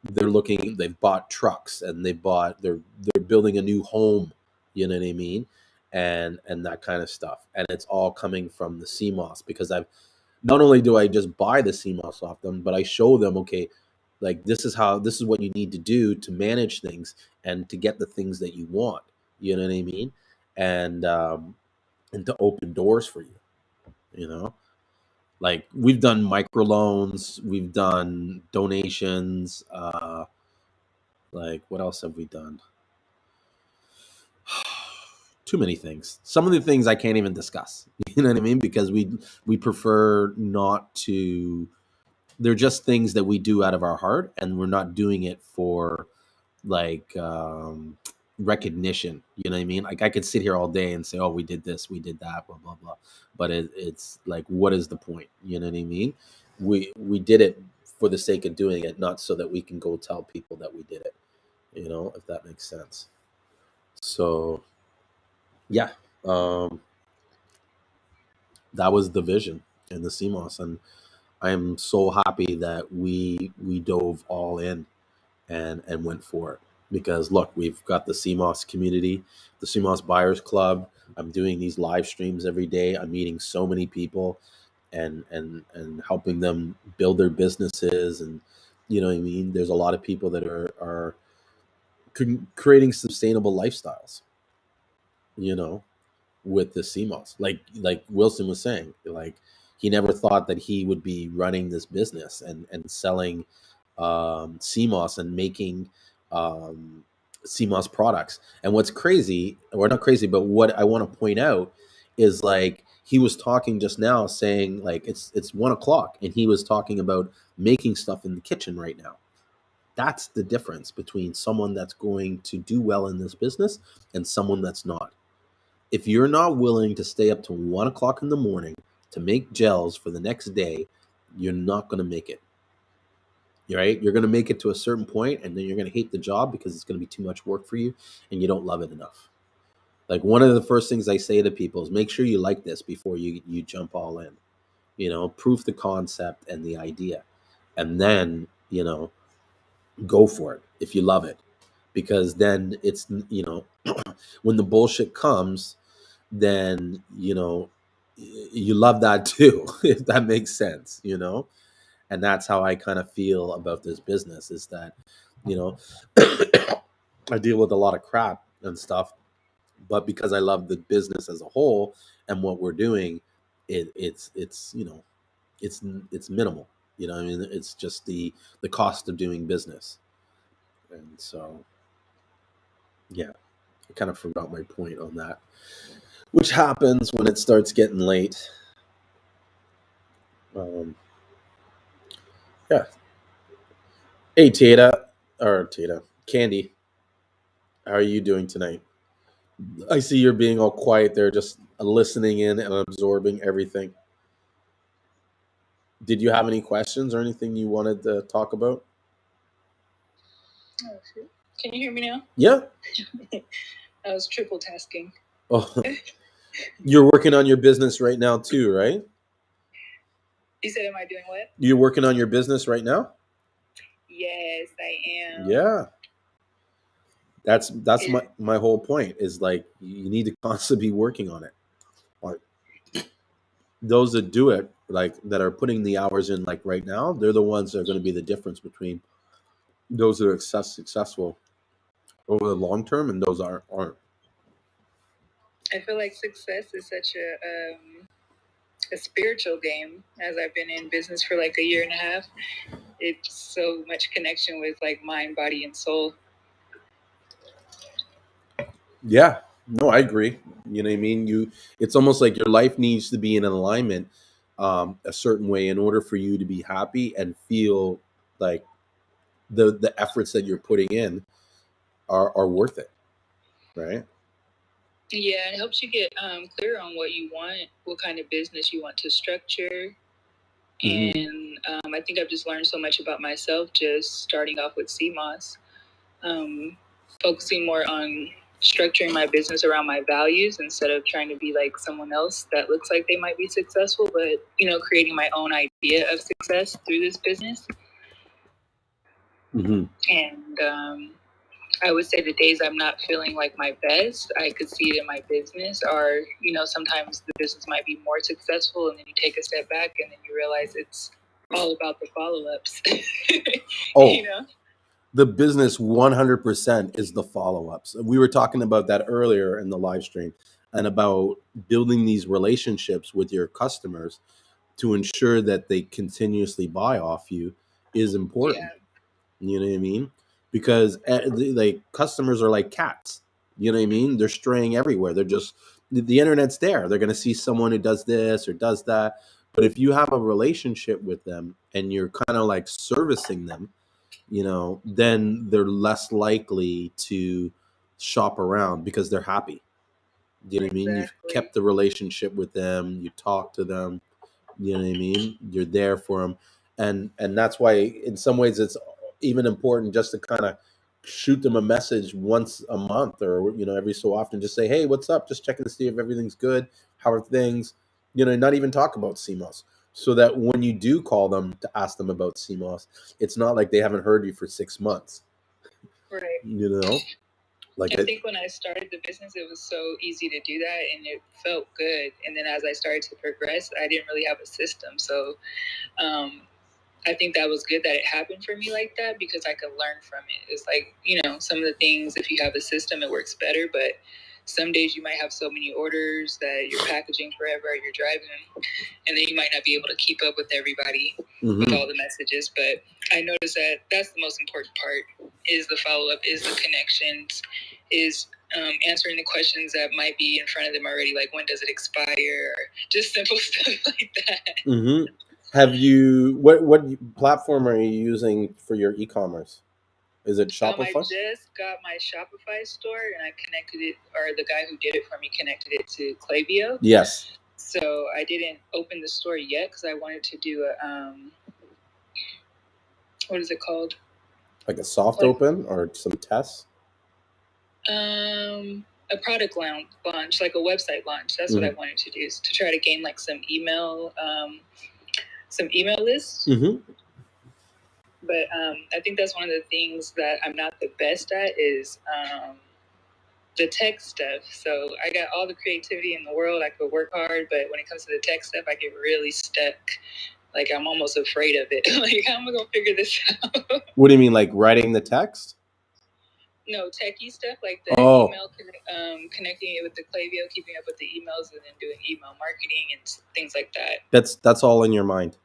they've bought trucks, and they're building a new home, you know what I mean, and that kind of stuff, and it's all coming from the CMOS, because I've not only do I just buy the CMOS off them, but I show them, okay, like, this is what you need to do to manage things and to get the things that you want, you know what I mean, and to open doors for you, you know like, we've done microloans, we've done donations, like, what else have we done? Too many things. Some of the things I can't even discuss, you know what I mean, because we prefer not to. They're just things that we do out of our heart, and we're not doing it for, like, recognition, you know what I mean. Like, I could sit here all day and say, oh, we did this, we did that, blah blah blah, but it's like, what is the point, you know what I mean? We did it for the sake of doing it, not so that we can go tell people that we did it, if that makes sense. So yeah, um that was the vision in the CMOS, and I am so happy that we dove all in and went for it, because look, we've got the CMOS community, the CMOS Buyers Club. I'm doing these live streams every day. I'm meeting so many people, and helping them build their businesses, and you know what I mean. There's a lot of people that are creating sustainable lifestyles, you know, with the CMOS. Like Wilson was saying, like, he never thought that he would be running this business and selling CMOS and making CMOS products. And what's crazy, or not crazy, but what I want to point out is, like, he was talking just now, saying, like, it's 1 o'clock, and he was talking about making stuff in the kitchen right now. That's the difference between someone that's going to do well in this business and someone that's not. If you're not willing to stay up to 1 o'clock in the morning to make gels for the next day, you're not going to make it. Right? You're going to make it to a certain point, and then you're going to hate the job because it's going to be too much work for you, and you don't love it enough. Like, one of the first things I say to people is, make sure you like this before you jump all in. Proof the concept and the idea, and then go for it if you love it, because then it's when the bullshit comes, then you love that too, if that makes sense. And that's how I kind of feel about this business, is that you know I deal with a lot of crap and stuff, but because I love the business as a whole and what we're doing, it's it's minimal. I mean, it's just the cost of doing business. And so, yeah, I kind of forgot my point on that, which happens when it starts getting late. Yeah. Hey, Tata, Candy, how are you doing tonight? I see you're being all quiet there, just listening in and absorbing everything. Did you have any questions or anything you wanted to talk about? Oh, shoot. Can you hear me now? Yeah. I was triple tasking. Oh, you're working on your business right now too, right? You said, am I doing what? You're working on your business right now? Yes, I am. Yeah. That's my whole point, is like, you need to constantly be working on it. Like, those that do it, like, that are putting the hours in, like, right now, they're the ones that are going to be the difference between those that are successful over the long term and those aren't. I feel like success is such a spiritual game, as I've been in business for like a year and a half. It's so much connection with, like, mind, body, and soul. Yeah, no, I agree. You know what I mean? It's almost like your life needs to be in alignment a certain way in order for you to be happy and feel like the efforts that you're putting in are worth it, right? Yeah, it helps you get clear on what you want, what kind of business you want to structure. Mm-hmm. And I think I've just learned so much about myself just starting off with Seamoss, focusing more on structuring my business around my values instead of trying to be like someone else that looks like they might be successful, but, you know, creating my own idea of success through this business. Mm-hmm. And I would say the days I'm not feeling like my best, I could see it in my business, or, you know, sometimes the business might be more successful and then you take a step back and then you realize it's all about the follow-ups. Oh, you know? the business 100% is the follow-ups. We were talking about that earlier in the live stream, and about building these relationships with your customers to ensure that they continuously buy off you is important. Yeah. You know what I mean? Because like customers are like cats. You know what I mean? They're straying everywhere. They're just the internet's there. They're going to see someone who does this or does that. But if you have a relationship with them and you're kind of like servicing them, you know, then they're less likely to shop around because they're happy. You know what I mean? You've Exactly. kept the relationship with them. You talk to them. You know what I mean? You're there for them, and that's why in some ways it's even important just to kind of shoot them a message once a month, or you know, every so often, just say, hey, what's up? Just checking to see if everything's good. How are things? You know, not even talk about Seamoss, so that when you do call them to ask them about Seamoss, it's not like they haven't heard you for 6 months. Right. You know, like I think when I started the business, it was so easy to do that and it felt good. And then as I started to progress, I didn't really have a system. So I think that was good that it happened for me like that because I could learn from it. It's like, you know, some of the things, if you have a system, it works better. But some days you might have so many orders that you're packaging forever, you're driving, and then you might not be able to keep up with everybody with all the messages. But I noticed that that's the most important part is the follow-up, is the connections, is answering the questions that might be in front of them already, like when does it expire, or just simple stuff like that. Mm-hmm. Have you what platform are you using for your e-commerce? Is it Shopify? I just got my Shopify store and I connected it, or the guy who did it for me connected it to Klaviyo. Yes. So I didn't open the store yet because I wanted to do a what is it called? Like a soft open or some tests? A product launch, like a website launch. That's what I wanted to do, is to try to gain like some email lists. But I think that's one of the things that I'm not the best at is the tech stuff. So I got all the creativity in the world. I could work hard, but when it comes to the tech stuff, I get really stuck. Like I'm almost afraid of it. Like, how am I gonna figure this out? What do you mean, like writing the text? No, techie stuff like the email, connecting it with the Klaviyo, keeping up with the emails, and then doing email marketing and things like that. That's all in your mind.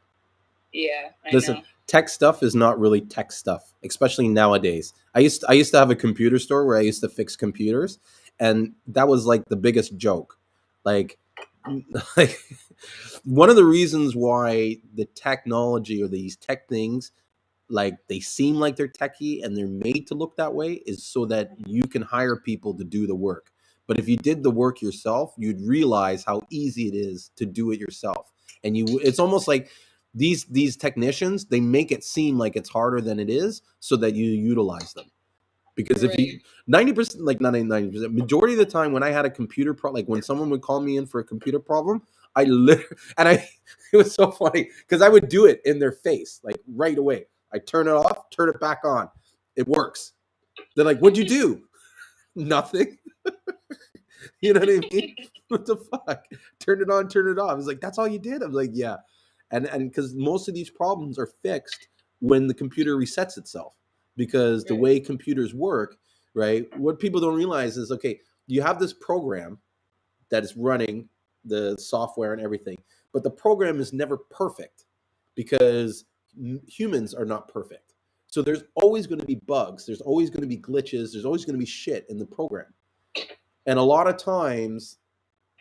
Yeah, Listen, I know. Tech stuff is not really tech stuff, especially nowadays. I used to have a computer store where I used to fix computers, and that was like the biggest joke. Like, like one of the reasons why the technology or these tech things, like they seem like they're techie and they're made to look that way, is so that you can hire people to do the work. But if you did the work yourself, you'd realize how easy it is to do it yourself. And it's almost like these technicians, they make it seem like it's harder than it is so that you utilize them. Because if you 90%, like not 90%, majority of the time when I had a computer like when someone would call me in for a computer problem, I literally, and I, it was so funny because I would do it in their face, like right away. I turn it off, turn it back on. It works. They're like, what'd you do? Nothing. You know what I mean? What the fuck? Turn it on, turn it off. It's like, that's all you did? I'm like, yeah. And because most of these problems are fixed when the computer resets itself. Because the way computers work, right? What people don't realize is, okay, you have this program that is running the software and everything, but the program is never perfect because humans are not perfect. So there's always going to be bugs. There's always going to be glitches. There's always going to be shit in the program. And a lot of times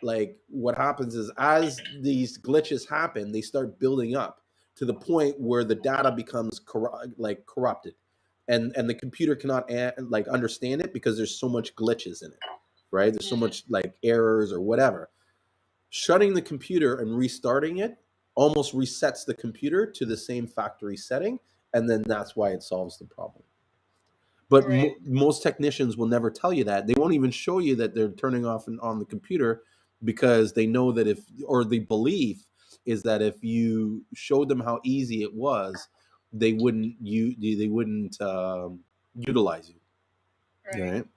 like what happens is as these glitches happen, they start building up to the point where the data becomes corrupted, and the computer cannot like understand it because there's so much glitches in it, right? There's so much like errors or whatever. Shutting the computer and restarting it almost resets the computer to the same factory setting, and then that's why it solves the problem. But Right. most technicians will never tell you that. They won't even show you that they're turning off and on the computer, because they know that if, or the belief is that if you showed them how easy it was, they wouldn't utilize you, Right. right?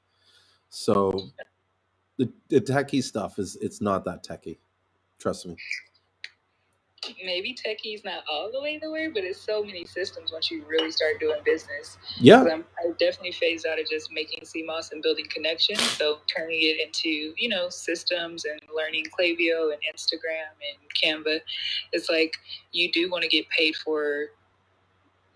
So the techie stuff it's not that techie. Trust me. Maybe techie's not all the way there, but it's so many systems once you really start doing business. Yeah. I definitely phased out of just making Seamoss and building connections. So turning it into, systems and learning Klaviyo and Instagram and Canva. It's like you do want to get paid for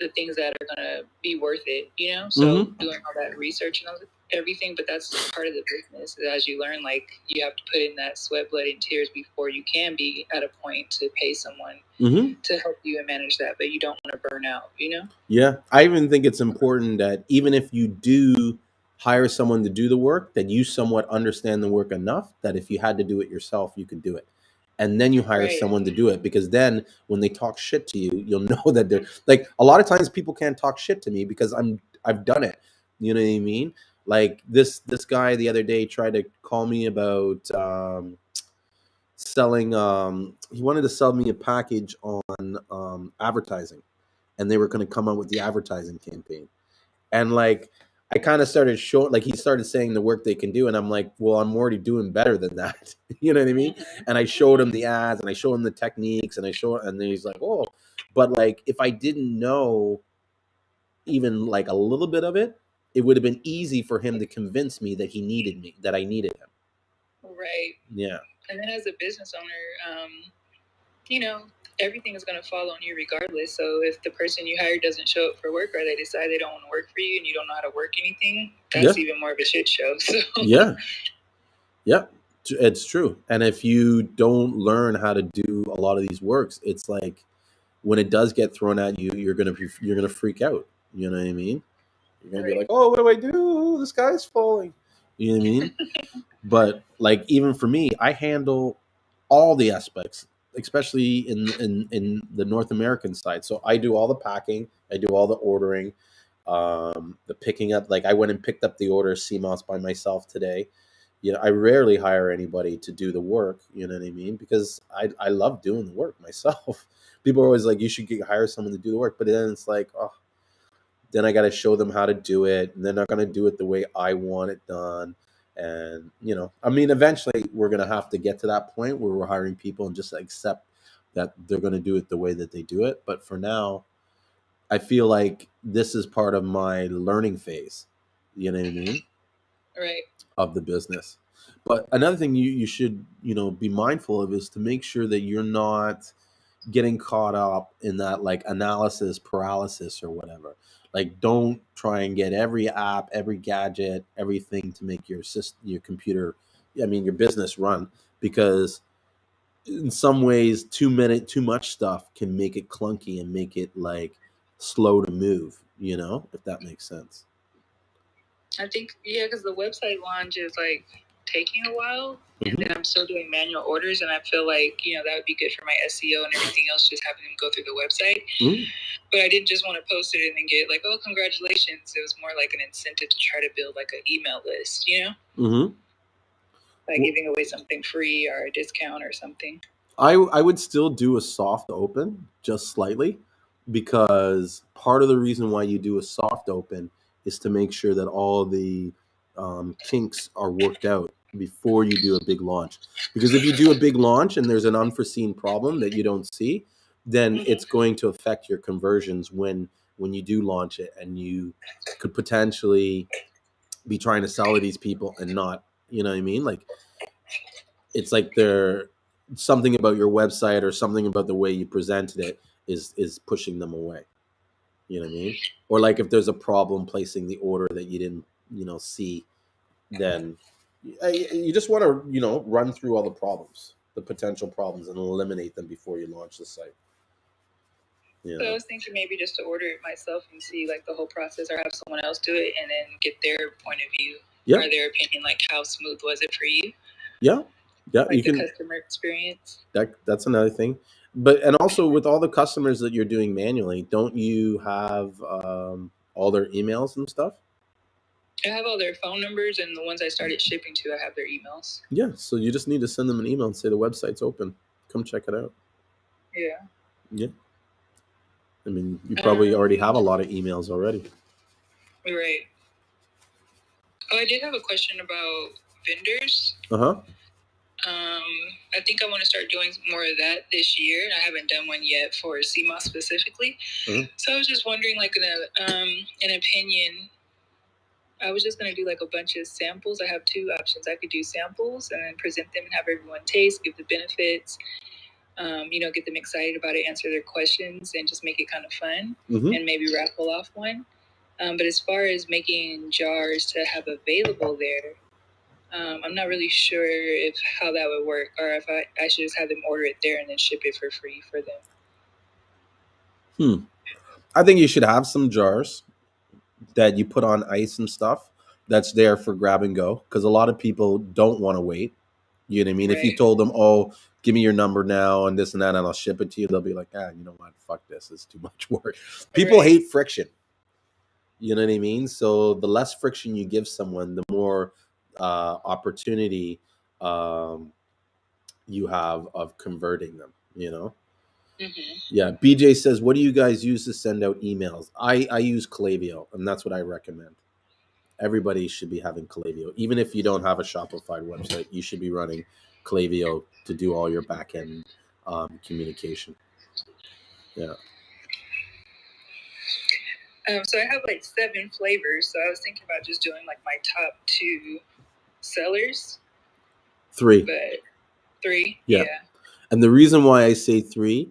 the things that are going to be worth it, So doing all that research and everything, but that's part of the business. As you learn, like you have to put in that sweat, blood, and tears before you can be at a point to pay someone to help you and manage that, but you don't want to burn out, Yeah, I even think it's important that even if you do hire someone to do the work, that you somewhat understand the work enough that if you had to do it yourself, you can do it. And then you hire someone to do it, because then when they talk shit to you, you'll know that they're like, a lot of times people can't talk shit to me because I've done it. You know what I mean? Like this guy the other day tried to call me about selling he wanted to sell me a package on advertising, and they were going to come out with the advertising campaign. And like, I kind of started showing, like, he started saying the work they can do, and I'm like, well, I'm already doing better than that. You know what I mean? And I showed him the ads, and I showed him the techniques, and and then he's like, oh, but like, if I didn't know even like a little bit of it, it would have been easy for him to convince me that he needed me, that I needed him. Right. Yeah. And then as a business owner, everything is going to fall on you regardless. So if the person you hire doesn't show up for work, or they decide they don't want to work for you and you don't know how to work anything, that's even more of a shit show. So. Yeah. It's true. And if you don't learn how to do a lot of these works, it's like when it does get thrown at you, you're gonna freak out. You know what I mean? You're gonna be like, oh, what do I do? The sky's falling. You know what I mean? But like, even for me, I handle all the aspects, especially in the North American side. So I do all the packing, I do all the ordering, the picking up. Like, I went and picked up the order of Seamoss by myself today. I rarely hire anybody to do the work. You know what I mean? Because I love doing the work myself. People are always like, you should hire someone to do the work, but then it's like, oh, then I got to show them how to do it, and they're not going to do it the way I want it done. And I mean, eventually we're going to have to get to that point where we're hiring people and just accept that they're going to do it the way that they do it. But for now, I feel like this is part of my learning phase. You know what I mean? Right. Of the business. But another thing you should be mindful of is to make sure that you're not getting caught up in that like analysis paralysis or whatever. Like, don't try and get every app, every gadget, everything to make your your computer, I mean your business run, because in some ways too much stuff can make it clunky and make it like slow to move, if that makes sense. I think, because the website launch is like taking a while, and then I'm still doing manual orders, and I feel like that would be good for my SEO and everything else, just having them go through the website. But I didn't just want to post it and then get like, oh, congratulations. It was more like an incentive to try to build like an email list, like giving away something free or a discount or something. I would still do a soft open, just slightly, because part of the reason why you do a soft open is to make sure that all the kinks are worked out before you do a big launch. Because if you do a big launch and there's an unforeseen problem that you don't see, then it's going to affect your conversions when you do launch it, and you could potentially be trying to sell to these people and not, you know what I mean? Like, it's like they're something about your website or something about the way you presented it is pushing them away. You know what I mean? Or like if there's a problem placing the order that you didn't see, then You just want to, run through all the problems, the potential problems, and eliminate them before you launch the site. So I was thinking maybe just to order it myself and see like the whole process, or have someone else do it and then get their point of view or their opinion, like how smooth was it for you? Yeah, like you the can. Customer experience. That's another thing, and also with all the customers that you're doing manually, don't you have all their emails and stuff? I have all their phone numbers, and the ones I started shipping to, I have their emails. Yeah, so you just need to send them an email and say the website's open. Come check it out. Yeah. Yeah. I mean, you probably already have a lot of emails already. Right. Oh, I did have a question about vendors. Uh-huh. I think I want to start doing more of that this year. I haven't done one yet for Seamoss specifically. So I was just wondering, like, an opinion. I was just going to do like a bunch of samples. I have two options. I could do samples and then present them and have everyone taste, give the benefits, get them excited about it, answer their questions, and just make it kind of fun, and maybe raffle off one. But as far as making jars to have available there, I'm not really sure how that would work, or if I should just have them order it there and then ship it for free for them. I think you should have some jars that you put on ice and stuff that's there for grab and go, because a lot of people don't want to wait. You know what I mean? Right. If you told them, oh, give me your number now and this and that, and I'll ship it to you, they'll be like, you know what? Fuck this. It's too much work. People hate friction. You know what I mean? So the less friction you give someone, the more opportunity you have of converting them, Yeah. BJ says, what do you guys use to send out emails? I use Klaviyo, and that's what I recommend. Everybody should be having Klaviyo. Even if you don't have a Shopify website, you should be running Klaviyo to do all your back-end communication. Yeah. So I have like 7 flavors. So I was thinking about just doing like my top 2 sellers. 3. But 3? Yeah. And the reason why I say 3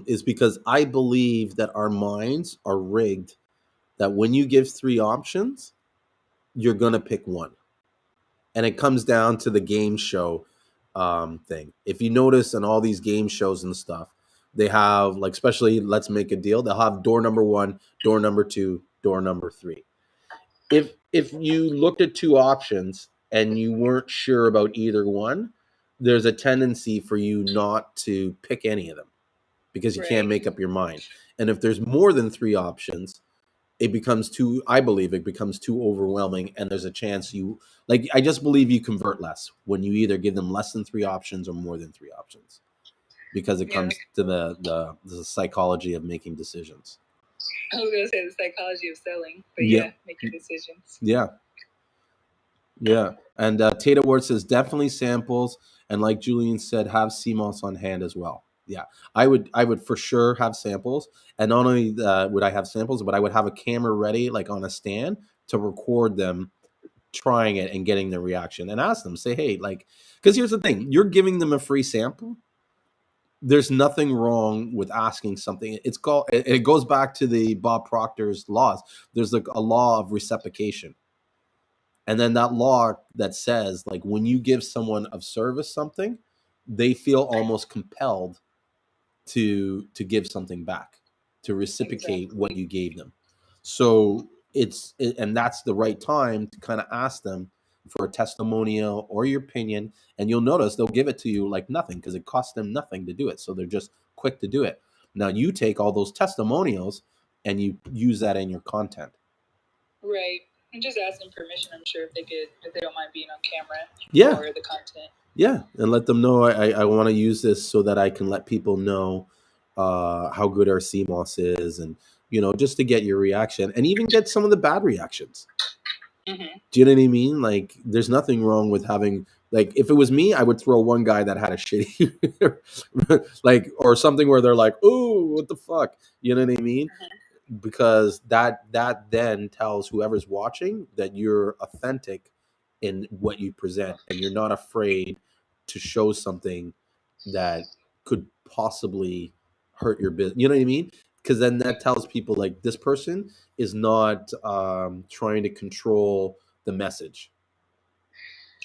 is because I believe that our minds are rigged that when you give 3 options, you're going to pick one. And it comes down to the game show thing. If you notice in all these game shows and stuff, they have, like, especially Let's Make a Deal, they'll have door number 1, door number 2, door number 3. If you looked at 2 options and you weren't sure about either one, there's a tendency for you not to pick any of them because you can't make up your mind. And if there's more than 3 options, I believe it becomes too overwhelming, and there's a chance I just believe you convert less when you either give them less than 3 options or more than 3 options, because it comes to the psychology of making decisions. I was going to say the psychology of selling, but making decisions. Yeah. And Tata Ward says definitely samples, and like Julien said, have Seamoss on hand as well. Yeah, I would for sure have samples, and not only would I have samples, but I would have a camera ready, like on a stand, to record them trying it and getting their reaction, and ask them, say, hey, because here's the thing, you're giving them a free sample. There's nothing wrong with asking something. It goes back to the Bob Proctor's laws. There's a law of reciprocation. And then that law that says, when you give someone of service something, they feel almost compelled to give something back, to reciprocate what you gave them. So and that's the right time to kind of ask them for a testimonial or your opinion. And you'll notice they'll give it to you like nothing, because it costs them nothing to do it. So they're just quick to do it. Now you take all those testimonials and you use that in your content. Right. And just ask them permission, I'm sure, if they don't mind being on camera for the content. Yeah, and let them know I want to use this so that I can let people know how good our Seamoss is, and just to get your reaction, and even get some of the bad reactions. Mm-hmm. Do you know what I mean? There's nothing wrong with having, if it was me, I would throw one guy that had a shitty or something where they're like, "Oh, what the fuck?" You know what I mean? Mm-hmm. Because that then tells whoever's watching that you're authentic in what you present, and you're not afraid to show something that could possibly hurt your business. You know what I mean? Because then that tells people this person is not trying to control the message.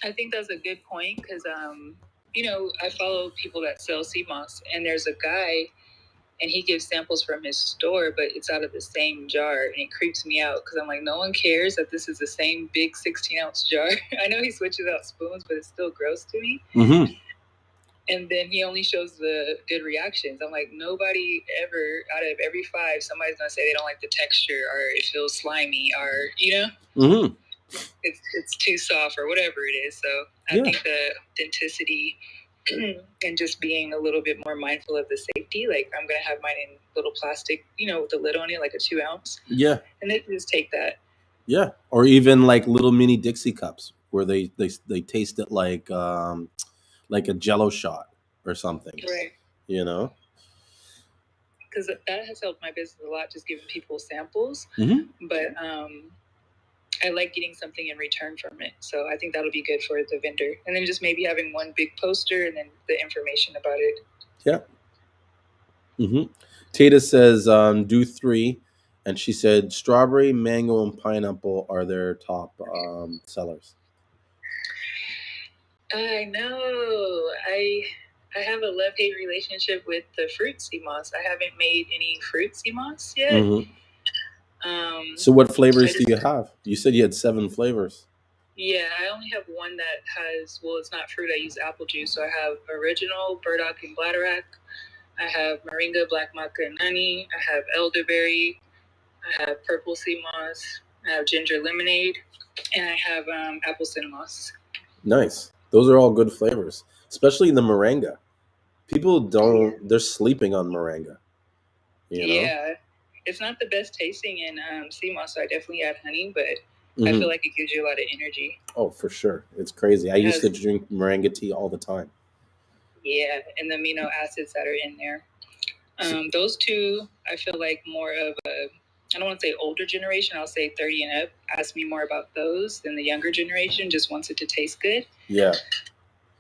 I think that's a good point because, I follow people that sell Seamoss, and there's a guy, and he gives samples from his store, but it's out of the same jar, and it creeps me out because I'm like, no one cares that this is the same big 16-ounce jar. I know he switches out spoons, but it's still gross to me. Mm-hmm. And then he only shows the good reactions. I'm like, nobody ever, out of every 5, somebody's going to say they don't like the texture or it feels slimy or, Mm-hmm. it's too soft or whatever it is. So I think the authenticity and just being a little bit more mindful of the safety. Like I'm going to have mine in little plastic, with the lid on it, like a 2-ounce. Yeah. And then just take that. Yeah. Or even like little mini Dixie cups where they taste it like a Jello shot or something. Right. Because that has helped my business a lot, just giving people samples. Mm-hmm. But I like getting something in return from it. So I think that'll be good for the vendor. And then just maybe having one big poster and then the information about it. Yeah. Mm-hmm. Tata says, do 3. And she said, strawberry, mango, and pineapple are their top sellers. I know. I have a love-hate relationship with the fruit Seamoss. I haven't made any fruit Seamoss yet. Mm-hmm. So what flavors do you have? You said you had 7 flavors. Yeah, I only have one that has, it's not fruit. I use apple juice. So I have original, burdock, and bladderwrack. I have moringa, black maca, and honey. I have elderberry. I have purple Seamoss. I have ginger lemonade. And I have apple Seamoss. Nice. Those are all good flavors, especially the moringa. People they're sleeping on moringa. Yeah. It's not the best tasting in Seamoss, so I definitely add honey, but I feel like it gives you a lot of energy. Oh, for sure. It's crazy. I used to drink moringa tea all the time. Yeah, and the amino acids that are in there. Those 2, I feel like more of a, I don't want to say older generation, I'll say 30 and up, ask me more about those than the younger generation just wants it to taste good. Yeah.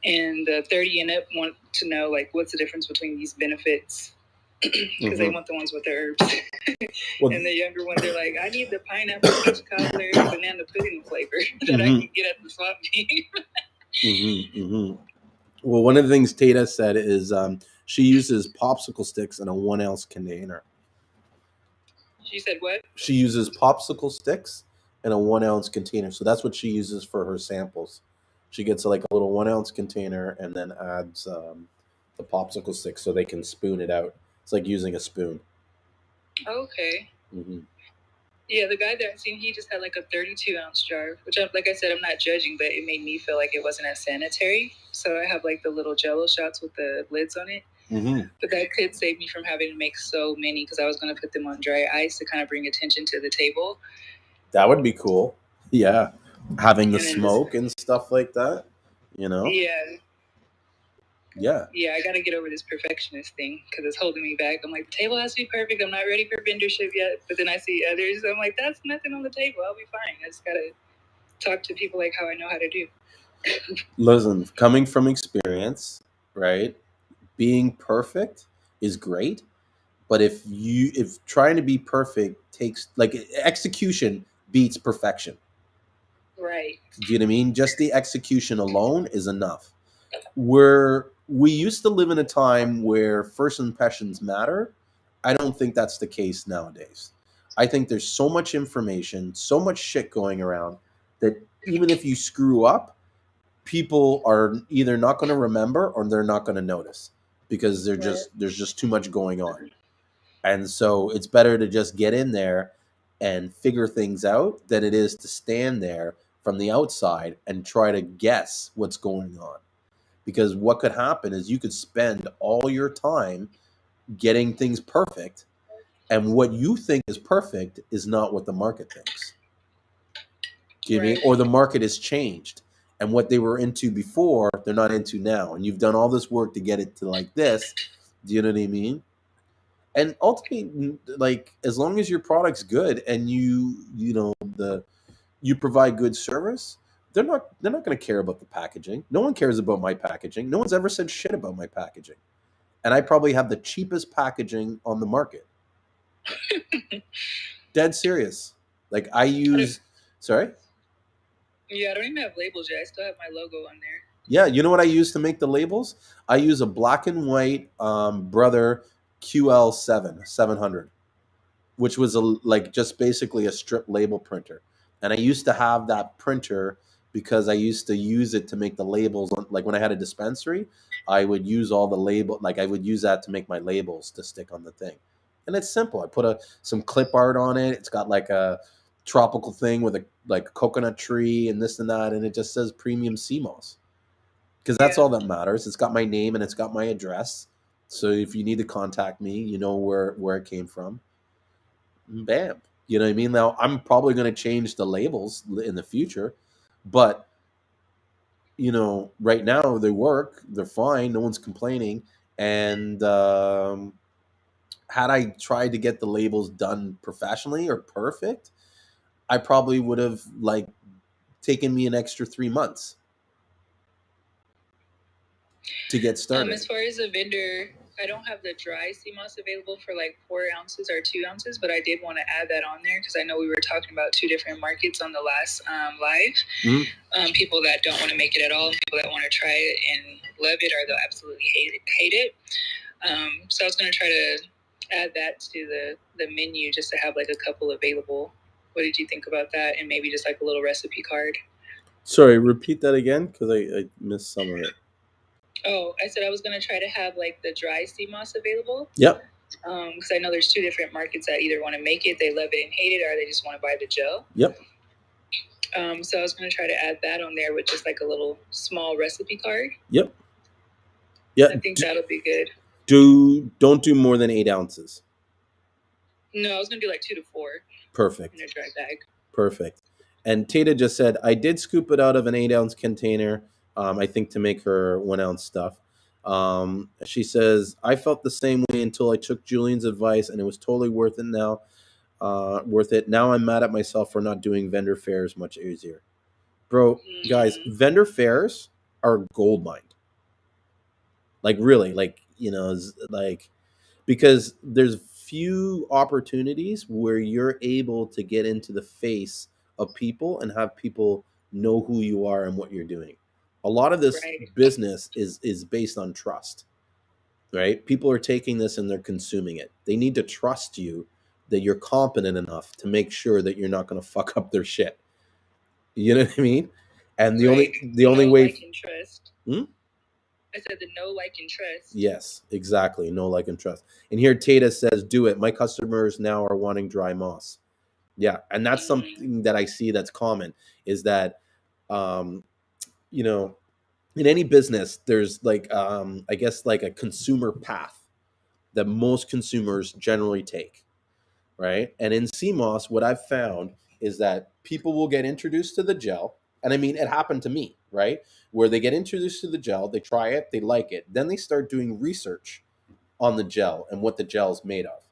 And the 30 and up want to know, like, what's the difference between these benefits? Because they want the ones with the herbs. And the younger ones, they're like, I need the pineapple, peach cobbler, banana pudding flavor that I can get at the swap meet. Well, one of the things Tata said is she uses popsicle sticks in a 1-ounce container. She said what? She uses popsicle sticks in a 1-ounce container. So that's what she uses for her samples. She gets like a little 1-ounce container and then adds the popsicle sticks so they can spoon it out. It's like using a spoon. Okay. Yeah, the guy that I've seen, he just had like a 32-ounce jar, which, like I said, I'm not judging, but it made me feel like it wasn't as sanitary. So I have like the little Jello shots with the lids on it. But that could save me from having to make so many because I was going to put them on dry ice to kind of bring attention to the table. That would be cool. Yeah. Having the smoke and stuff like that, Yeah. Yeah, I got to get over this perfectionist thing because it's holding me back. I'm like, the table has to be perfect. I'm not ready for vendorship yet. But then I see others. I'm like, that's nothing on the table. I'll be fine. I just got to talk to people like how I know how to do. Listen, coming from experience, right? Being perfect is great. But if trying to be perfect takes, like, execution beats perfection. Right. Do you know what I mean? Just the execution alone is enough. We used to live in a time where first impressions matter. I don't think that's the case nowadays. I think there's so much information, so much shit going around that even if you screw up, people are either not going to remember or they're not going to notice because there's just too much going on. And so it's better to just get in there and figure things out than it is to stand there from the outside and try to guess what's going on. Because what could happen is you could spend all your time getting things perfect, and what you think is perfect is not what the market thinks. Do you mean? Or the market has changed, and what they were into before, they're not into now. And you've done all this work to get it to like this. Do you know what I mean? And ultimately, like, as long as your product's good and you provide good service, they're not going to care about the packaging. No one cares about my packaging. No one's ever said shit about my packaging. And I probably have the cheapest packaging on the market. Dead serious. Like, I use... Sorry? Yeah, I don't even have labels yet. I still have my logo on there. Yeah, you know what I use to make the labels? I use a black and white Brother QL7 700, which was like just basically a strip label printer. And I used to have that printer because I used to use it to make the labels. Like when I had a dispensary, I would use all the label, like I would use that to make my labels to stick on the thing. And it's simple. I put some clip art on it. It's got like a tropical thing with a like coconut tree and this and that, and it just says Premium Seamoss because that's all that matters. It's got my name and it's got my address. So if you need to contact me, you know where it came from. Bam. You know what I mean? Now I'm probably going to change the labels in the future, but you know, right now they work. They're fine. No one's complaining. And had I tried to get the labels done professionally or perfect, I probably would have like taken me an extra 3 months to get started. As far as a vendor, I don't have the dry Seamoss available for like 4 ounces or 2 ounces, but I did want to add that on there because I know we were talking about 2 different markets on the last live. Mm-hmm. People that don't want to make it at all, and people that want to try it and love it, or they'll absolutely hate it. So I was going to try to add that to the menu just to have like a couple available. What did you think about that? And maybe just like a little recipe card. Sorry, repeat that again because I missed some of it. Oh, I said I was going to try to have like the dry Seamoss available. Yep. Because I know there's 2 different markets that either want to make it, they love it and hate it, or they just want to buy the gel. Yep. So I was going to try to add that on there with just like a little small recipe card. Yep. Yeah. I think that'll be good. Don't do more than 8 ounces. No, I was going to do like 2 to 4. Perfect. In a dry bag. Perfect. And Tata just said, I did scoop it out of an 8-ounce container, I think to make her 1-ounce stuff. She says, I felt the same way until I took Julian's advice, and it was totally worth it now. Now I'm mad at myself for not doing vendor fairs much easier. Bro, guys, vendor fairs are gold mine. Like, really, like, you know, like, because there's few opportunities where you're able to get into the face of people and have people know who you are and what you're doing. A lot of this business is based on trust, right? People are taking this and they're consuming it. They need to trust you that you're competent enough to make sure that you're not going to fuck up their shit. You know what I mean? And the only way. Like and trust. I said the know, like, and trust. Yes, exactly. Know, like, and trust. And here Tata says, do it. My customers now are wanting dry moss. Yeah. And that's something that I see that's common is that, you know, in any business, there's like, I guess like a consumer path that most consumers generally take. Right. And in Seamoss, what I've found is that people will get introduced to the gel. And I mean, it happened to me, right? Where they get introduced to the gel, they try it, they like it. Then they start doing research on the gel and what the gel is made of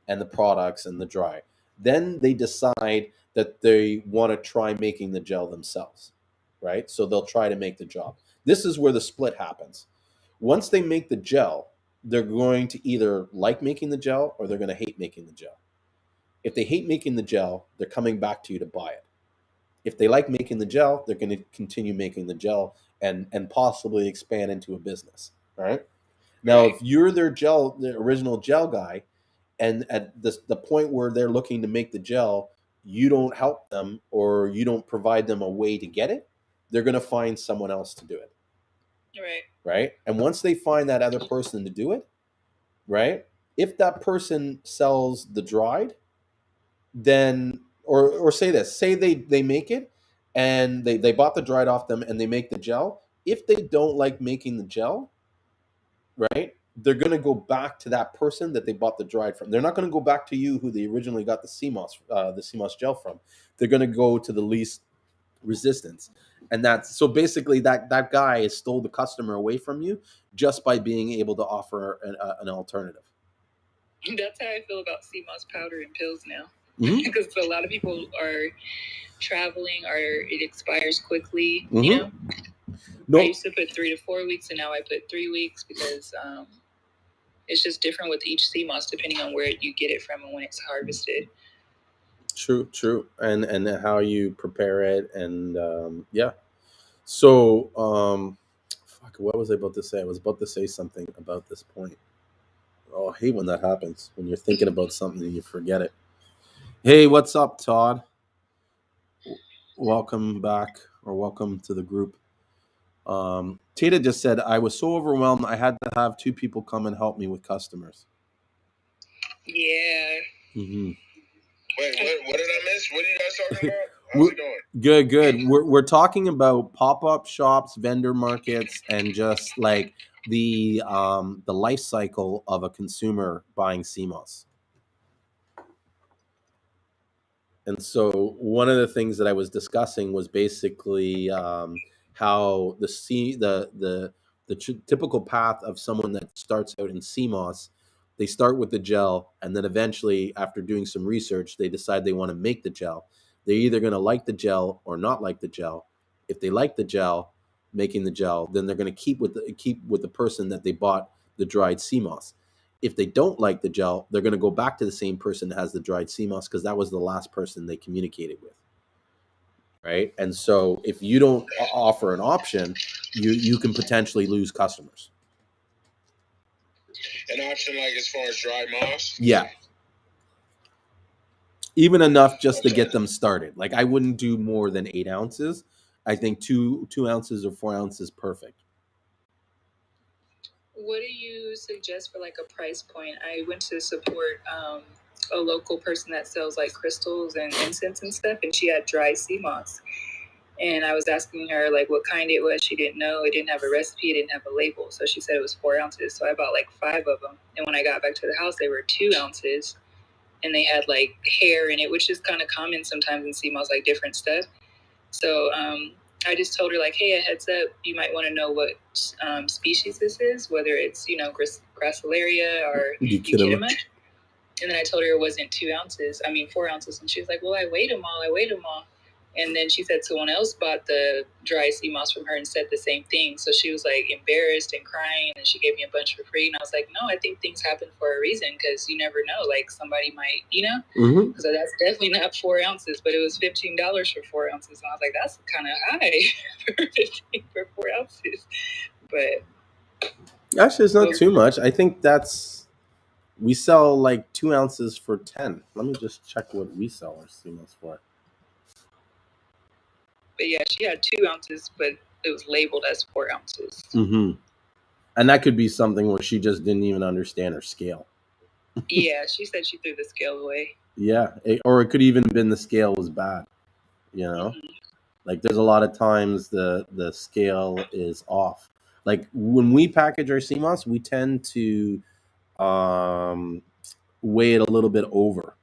and the products and the dry. Then they decide that they want to try making the gel themselves, right? So they'll try to make the gel. This is where the split happens. Once they make the gel, they're going to either like making the gel or they're going to hate making the gel. If they hate making the gel, they're coming back to you to buy it. If they like making the gel, they're going to continue making the gel and possibly expand into a business. Right? Now, if you're their original gel guy, and at the point where they're looking to make the gel, you don't help them or you don't provide them a way to get it, they're going to find someone else to do it. Right? And once they find that other person to do it, right? If that person sells the dried, then or say they make it and they bought the dried off them and they make the gel. If they don't like making the gel, right, they're going to go back to that person that they bought the dried from. They're not going to go back to you who they originally got the Seamoss gel from. They're going to go to the least resistance. And that's so basically that guy has stole the customer away from you just by being able to offer an alternative. That's how I feel about Seamoss powder and pills now. Because a lot of people are traveling or it expires quickly, you know? Nope. I used to put 3 to 4 weeks and now I put 3 weeks because it's just different with each Seamoss depending on where you get it from and when it's harvested. True, and how you prepare it, and yeah. So, fuck, what was I about to say? I was about to say something about this point. Oh, I hate when that happens. When you're thinking about something and you forget it. Hey, what's up, Todd? Welcome back, or welcome to the group. Tata just said, I was so overwhelmed, I had to have two people come and help me with customers. Yeah. Mm-hmm. Wait, what did I miss? What are you guys talking about? How's it going? Good. We're talking about pop-up shops, vendor markets, and just like the life cycle of a consumer buying Seamoss. And so one of the things that I was discussing was basically how the typical path of someone that starts out in Seamoss, they start with the gel, and then eventually, after doing some research, they decide they want to make the gel. They're either going to like the gel or not like the gel. If they like the gel, making the gel, then they're going to keep with the person that they bought the dried Seamoss. If they don't like the gel, they're going to go back to the same person that has the dried Seamoss because that was the last person they communicated with. Right. And so if you don't offer an option, you can potentially lose customers. An option like as far as dry moss? Yeah. Even enough just to get them started. Like I wouldn't do more than 8 ounces. I think 2 ounces or 4 ounces perfect. What do you suggest for like a price point? I went to support a local person that sells like crystals and incense and stuff, and she had dry sea moss. And I was asking her like what kind it was. She didn't know. It didn't have a recipe. It didn't have a label. So she said it was 4 ounces. So I bought like 5 of them. And when I got back to the house, they were 2 ounces. And they had like hair in it, which is kind of common sometimes in sea moss, like different stuff. So I just told her like, hey, a heads up, you might want to know what species this is, whether it's, Gracilaria or Euchaetema. And then I told her it wasn't 4 ounces. And she was like, well, I weighed them all. And then she said someone else bought the dry sea moss from her and said the same thing. So she was like embarrassed and crying, and she gave me a bunch for free. And I was like, no, I think things happen for a reason, because you never know. Like somebody might, Mm-hmm. So that's definitely not 4 ounces, but it was $15 for 4 ounces. And I was like, that's kind of high for 15 for 4 ounces. But actually, it's not too much. I think we sell like 2 ounces for 10. Let me just check what we sell our Seamoss for. But yeah, she had 2 ounces, but it was labeled as 4 ounces. Mm-hmm. And that could be something where she just didn't even understand her scale. Yeah, she said she threw the scale away. Yeah, or it could even been the scale was bad. Mm-hmm. Like there's a lot of times the scale is off. Like when we package our Seamoss, we tend to weigh it a little bit over,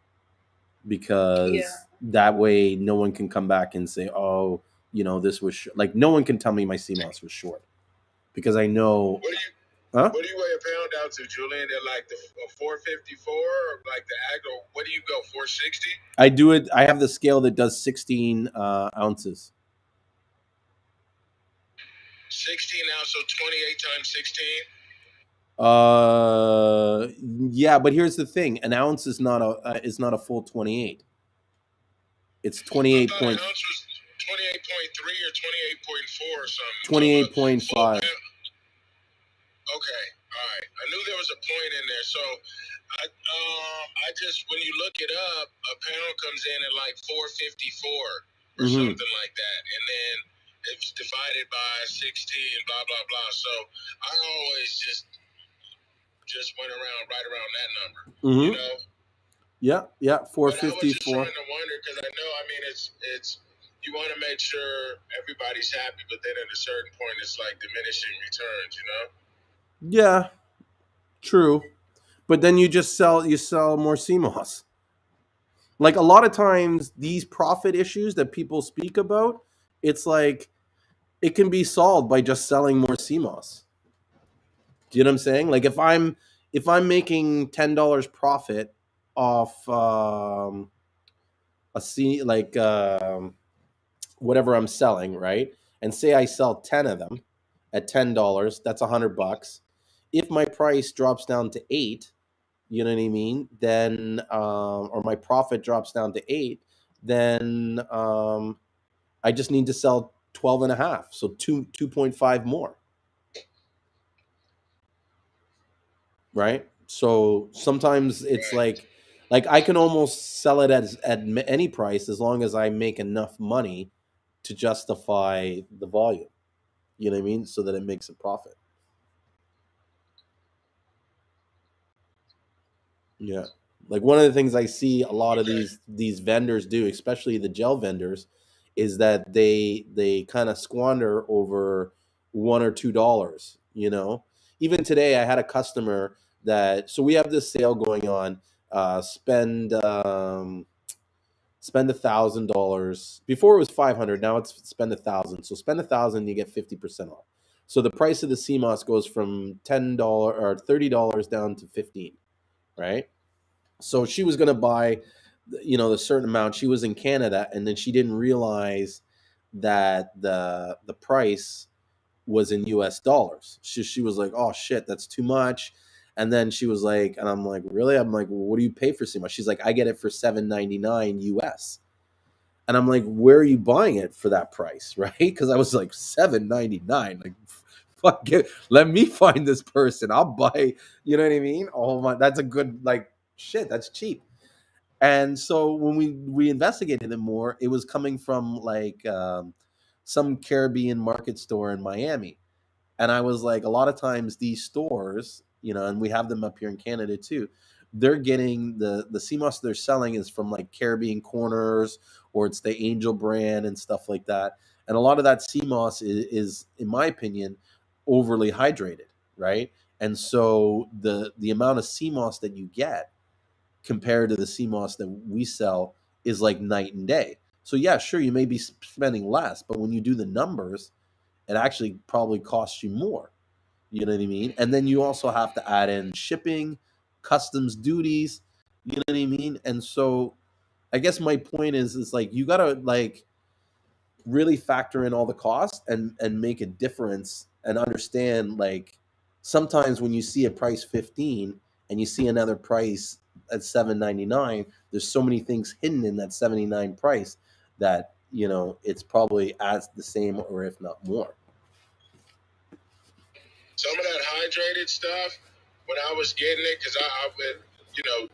because that way no one can come back and say, oh, this was like no one can tell me my Seamoss was short, because I know. What do you weigh a pound out to, Julien? They're like the 454, or like the Agro? What do you go, 460? I do it. I have the scale that does 16 ounces. 16 ounces, so 28 times 16. Yeah, but here's the thing: an ounce is not a full 28. It's 28 point. An ounce was 28.3 or 28.4 or something. 28.5. Okay, all right. I knew there was a point in there. So, I just, when you look it up, a pound comes in at like 454 or something like that, and then it's divided by 16, blah blah blah. So I always just went right around that number, Yeah, 454. But I was just trying to wonder, because I know, it's you want to make sure everybody's happy, but then at a certain point, it's like diminishing returns, Yeah, true. But then you sell more Seamoss. Like a lot of times, these profit issues that people speak about, it's like it can be solved by just selling more Seamoss. Do you know what I'm saying? Like if I'm making $10 profit off whatever I'm selling, right? And say I sell 10 of them at $10, that's $100. If my price drops down to 8, you know what I mean, then or my profit drops down to 8, then I just need to sell 12 and a half, so 2.5 more, right? So sometimes it's like I can almost sell it at any price as long as I make enough money to justify the volume. You know what I mean? So that it makes a profit. Yeah. Like one of the things I see a lot of these vendors do, especially the gel vendors, is that they kind of squander over $1 or $2, you know. Even today I had a customer that, so we have this sale going on, spend $1,000. Before it was 500, now it's spend 1,000. So spend 1,000, you get 50% off. So the price of the CMOS goes from $10 or $30 down to 15, right? So she was going to buy, you know, the certain amount. She was in Canada, and then she didn't realize that the price was in US dollars. She was like, oh shit, that's too much. And then she was like, and I'm like, really? I'm like, well, what do you pay for CMOS? She's like, I get it for $7.99 US. And I'm like, where are you buying it for that price, right? Because I was like, $7.99, like, fuck it, let me find this person. I'll buy. You know what I mean? Oh my, that's a good, like, shit. That's cheap. And so when we investigated it more, it was coming from like some Caribbean market store in Miami. And I was like, a lot of times these stores, you know, and we have them up here in Canada too, they're getting the CMOS they're selling is from like Caribbean Corners, or it's the Angel brand and stuff like that. And a lot of that CMOS is in my opinion, overly hydrated, right? And so the amount of CMOS that you get compared to the CMOS that we sell is like night and day. So yeah, sure, you may be spending less, but when you do the numbers, it actually probably costs you more. You know what I mean? And then you also have to add in shipping, customs duties. You know what I mean? And so I guess my point is like you gotta like really factor in all the costs and make a difference and understand like sometimes when you see a price 15 and you see another price at 7.99, there's so many things hidden in that 79 price that you know it's probably as the same or if not more. Some of that hydrated stuff, when I was getting it, because I've been,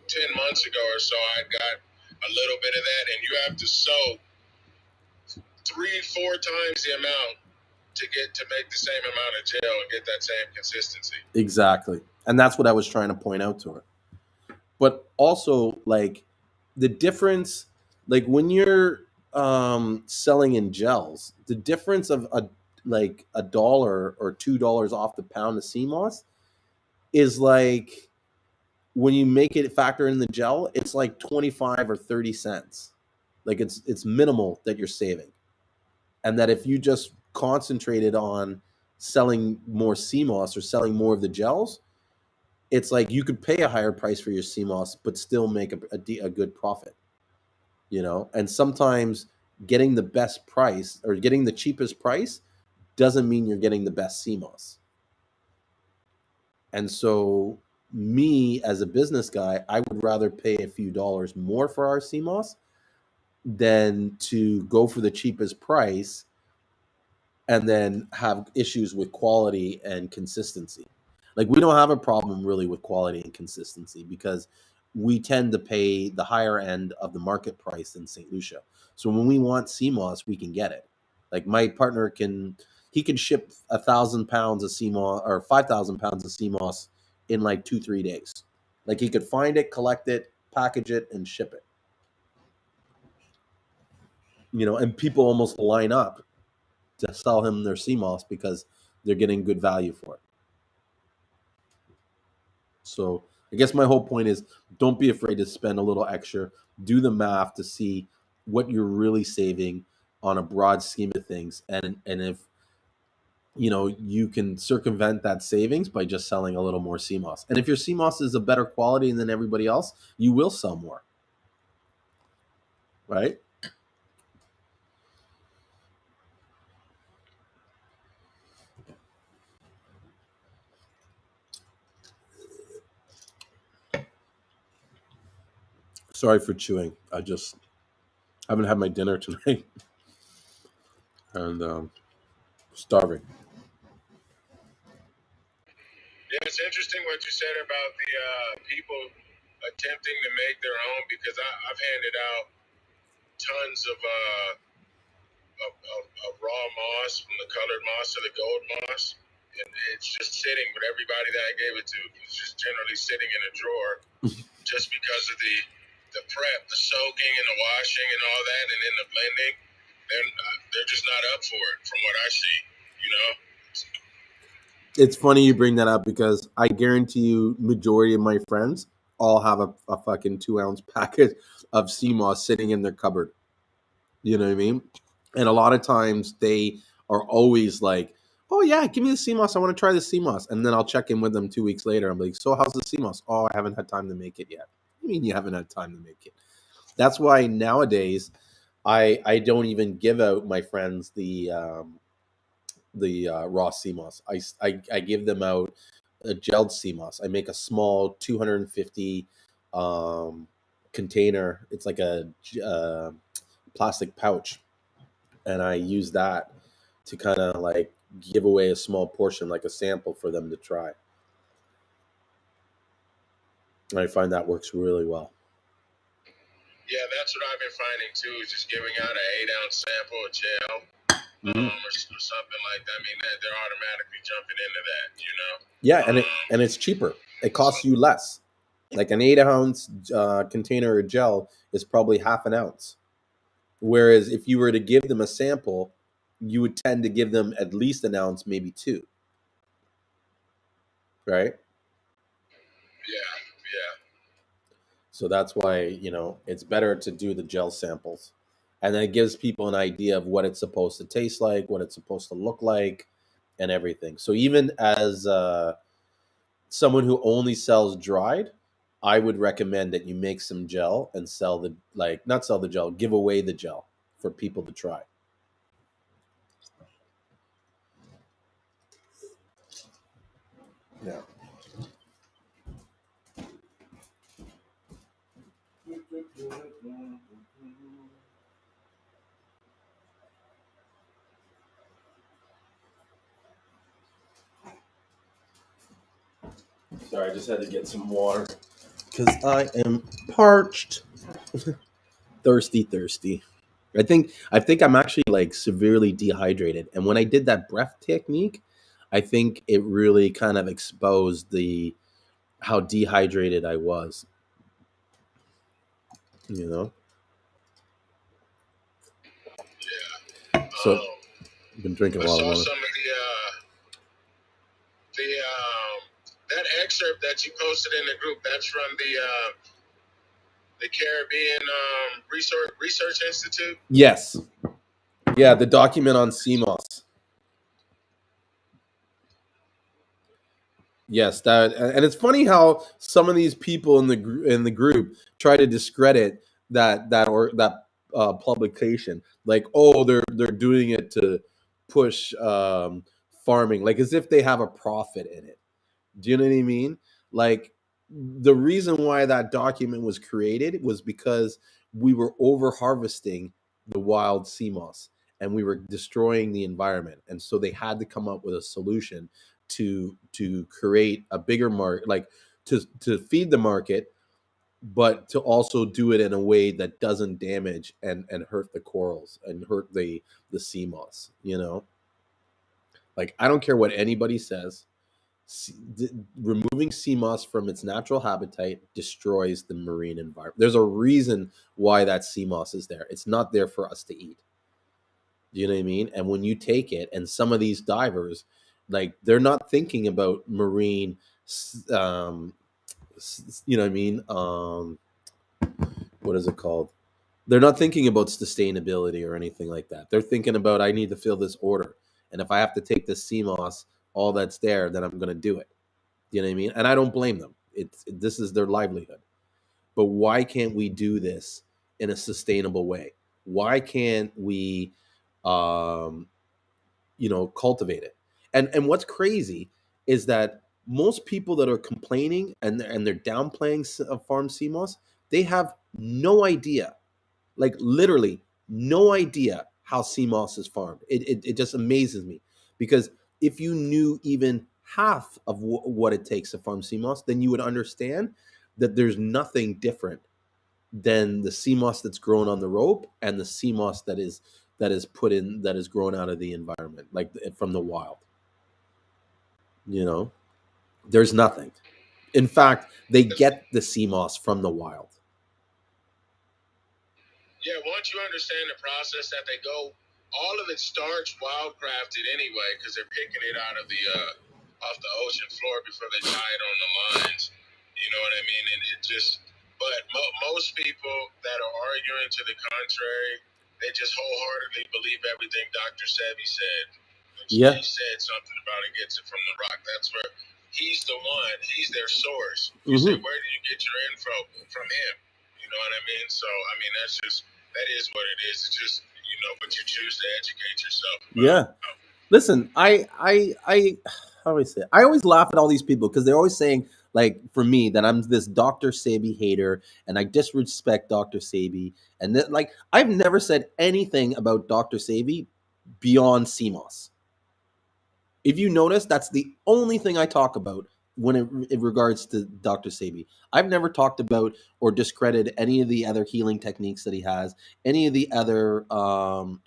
10 months ago or so, I got a little bit of that, and you have to sow 3-4 times the amount to make the same amount of gel and get that same consistency. Exactly. And that's what I was trying to point out to her. But also like the difference, like when you're selling in gels, the difference of a dollar or $2 off the pound of CMOS is like when you make it factor in the gel, it's like 25 or 30 cents. Like it's minimal that you're saving. And that if you just concentrated on selling more CMOS or selling more of the gels, it's like you could pay a higher price for your CMOS, but still make a good profit, you know? And sometimes getting the best price or getting the cheapest price doesn't mean you're getting the best CMOS. And so, me as a business guy, I would rather pay a few dollars more for our CMOS than to go for the cheapest price and then have issues with quality and consistency. Like we don't have a problem really with quality and consistency because we tend to pay the higher end of the market price in St. Lucia. So when we want CMOS, we can get it. Like my partner he can ship 1,000 pounds of CMOS or 5,000 pounds of CMOS in like 2-3 days. Like he could find it, collect it, package it, and ship it. You know, and people almost line up to sell him their CMOS because they're getting good value for it. So I guess my whole point is don't be afraid to spend a little extra. Do the math to see what you're really saving on a broad scheme of things. And if you know you can circumvent that savings by just selling a little more CMOS. And if your CMOS is a better quality than everybody else, you will sell more. Right? Sorry for chewing. I just haven't had my dinner tonight, and starving. Yeah, it's interesting what you said about the people attempting to make their own, because I've handed out tons of raw moss, from the colored moss to the gold moss, and it's just sitting with everybody that I gave it to. It's just generally sitting in a drawer, just because of the prep, the soaking, and the washing, and all that, and then the blending. They're just not up for it, from what I see. You know. It's funny you bring that up because I guarantee you, majority of my friends all have a fucking 2 ounce packet of Seamoss sitting in their cupboard. You know what I mean? And a lot of times they are always like, "Oh yeah, give me the Seamoss. I want to try the Seamoss." And then I'll check in with them 2 weeks later. I'm like, "So how's the Seamoss?" "Oh, I haven't had time to make it yet." What do you mean you haven't had time to make it? That's why nowadays I don't even give out my friends the raw Seamoss. I give them out a gelled Seamoss. I make a small 250 um, container. It's like a plastic pouch, and I use that to kind of like give away a small portion, like a sample for them to try. And I find that works really well. Yeah, that's what I've been finding too. Is just giving out an 8 ounce sample of gel, or something like that. I mean, they're automatically jumping into that, you know. Yeah, and it's cheaper. It costs you less. Like an 8 ounce container of gel is probably half an ounce. Whereas if you were to give them a sample, you would tend to give them at least an ounce, maybe two. Right? Yeah, yeah. So that's why, it's better to do the gel samples. And then it gives people an idea of what it's supposed to taste like, what it's supposed to look like, and everything. So even as someone who only sells dried, I would recommend that you make some gel and sell not sell the gel, give away the gel for people to try. Yeah. Sorry, I just had to get some water because I am parched. thirsty. I think I'm actually like severely dehydrated. And when I did that breath technique, I think it really kind of exposed the how dehydrated I was. You know. So I've been drinking a I lot of saw water. some of that excerpt that you posted in the group. That's from the Caribbean Research Institute. Yes. Yeah, the document on Seamoss. Yes, that, and it's funny how some of these people in the group try to discredit that publication. Like, oh, they're doing it to push farming, like as if they have a profit in it. Do you know what I mean? Like, the reason why that document was created was because we were over harvesting the wild sea moss and we were destroying the environment, and so they had to come up with a solution to create a bigger market, like to feed the market, but to also do it in a way that doesn't damage and hurt the corals and hurt the sea moss. Like, I don't care what anybody says. Removing sea moss from its natural habitat destroys the marine environment. There's a reason why that sea moss is there. It's not there for us to eat. Do you know what I mean? And when you take it, and some of these divers, like, they're not thinking about marine, you know what I mean? What is it called? They're not thinking about sustainability or anything like that. They're thinking about, I need to fill this order, and if I have to take this sea moss, all that's there, then I'm going to do it. You know what I mean? And I don't blame them. This is their livelihood. But why can't we do this in a sustainable way? Why can't we, um, cultivate it? And what's crazy is that most people that are complaining and they're downplaying farm sea moss, they have no idea, like literally no idea how sea moss is farmed. It just amazes me, because if you knew even half of what it takes to farm sea moss, then you would understand that there's nothing different than the sea moss that's grown on the rope and the sea moss that is grown out of the environment, like from the wild. You know, there's nothing. In fact, they get the sea moss from the wild. Yeah, once you understand the process that they go, all of it starts wildcrafted anyway, because they're picking it out of the off the ocean floor before they tie it on the lines. You know what I mean? And it just, but most people that are arguing to the contrary, they just wholeheartedly believe everything Dr. Sebi said. Yeah. He said something about it gets it from the rock. That's where he's the one. He's their source. You say, where did you get your info? From him. You know what I mean? So I mean, that is what it is. It's just, but you choose to educate yourself. Yeah. Listen, I how do I say it? I always laugh at all these people because they're always saying, like, for me, that I'm this Dr. Sebi hater and I disrespect Dr. Sebi. And that, like, I've never said anything about Dr. Sebi beyond Seamoss. If you notice, that's the only thing I talk about when it regards to Dr. Sebi. I've never talked about or discredited any of the other healing techniques that he has, any of the other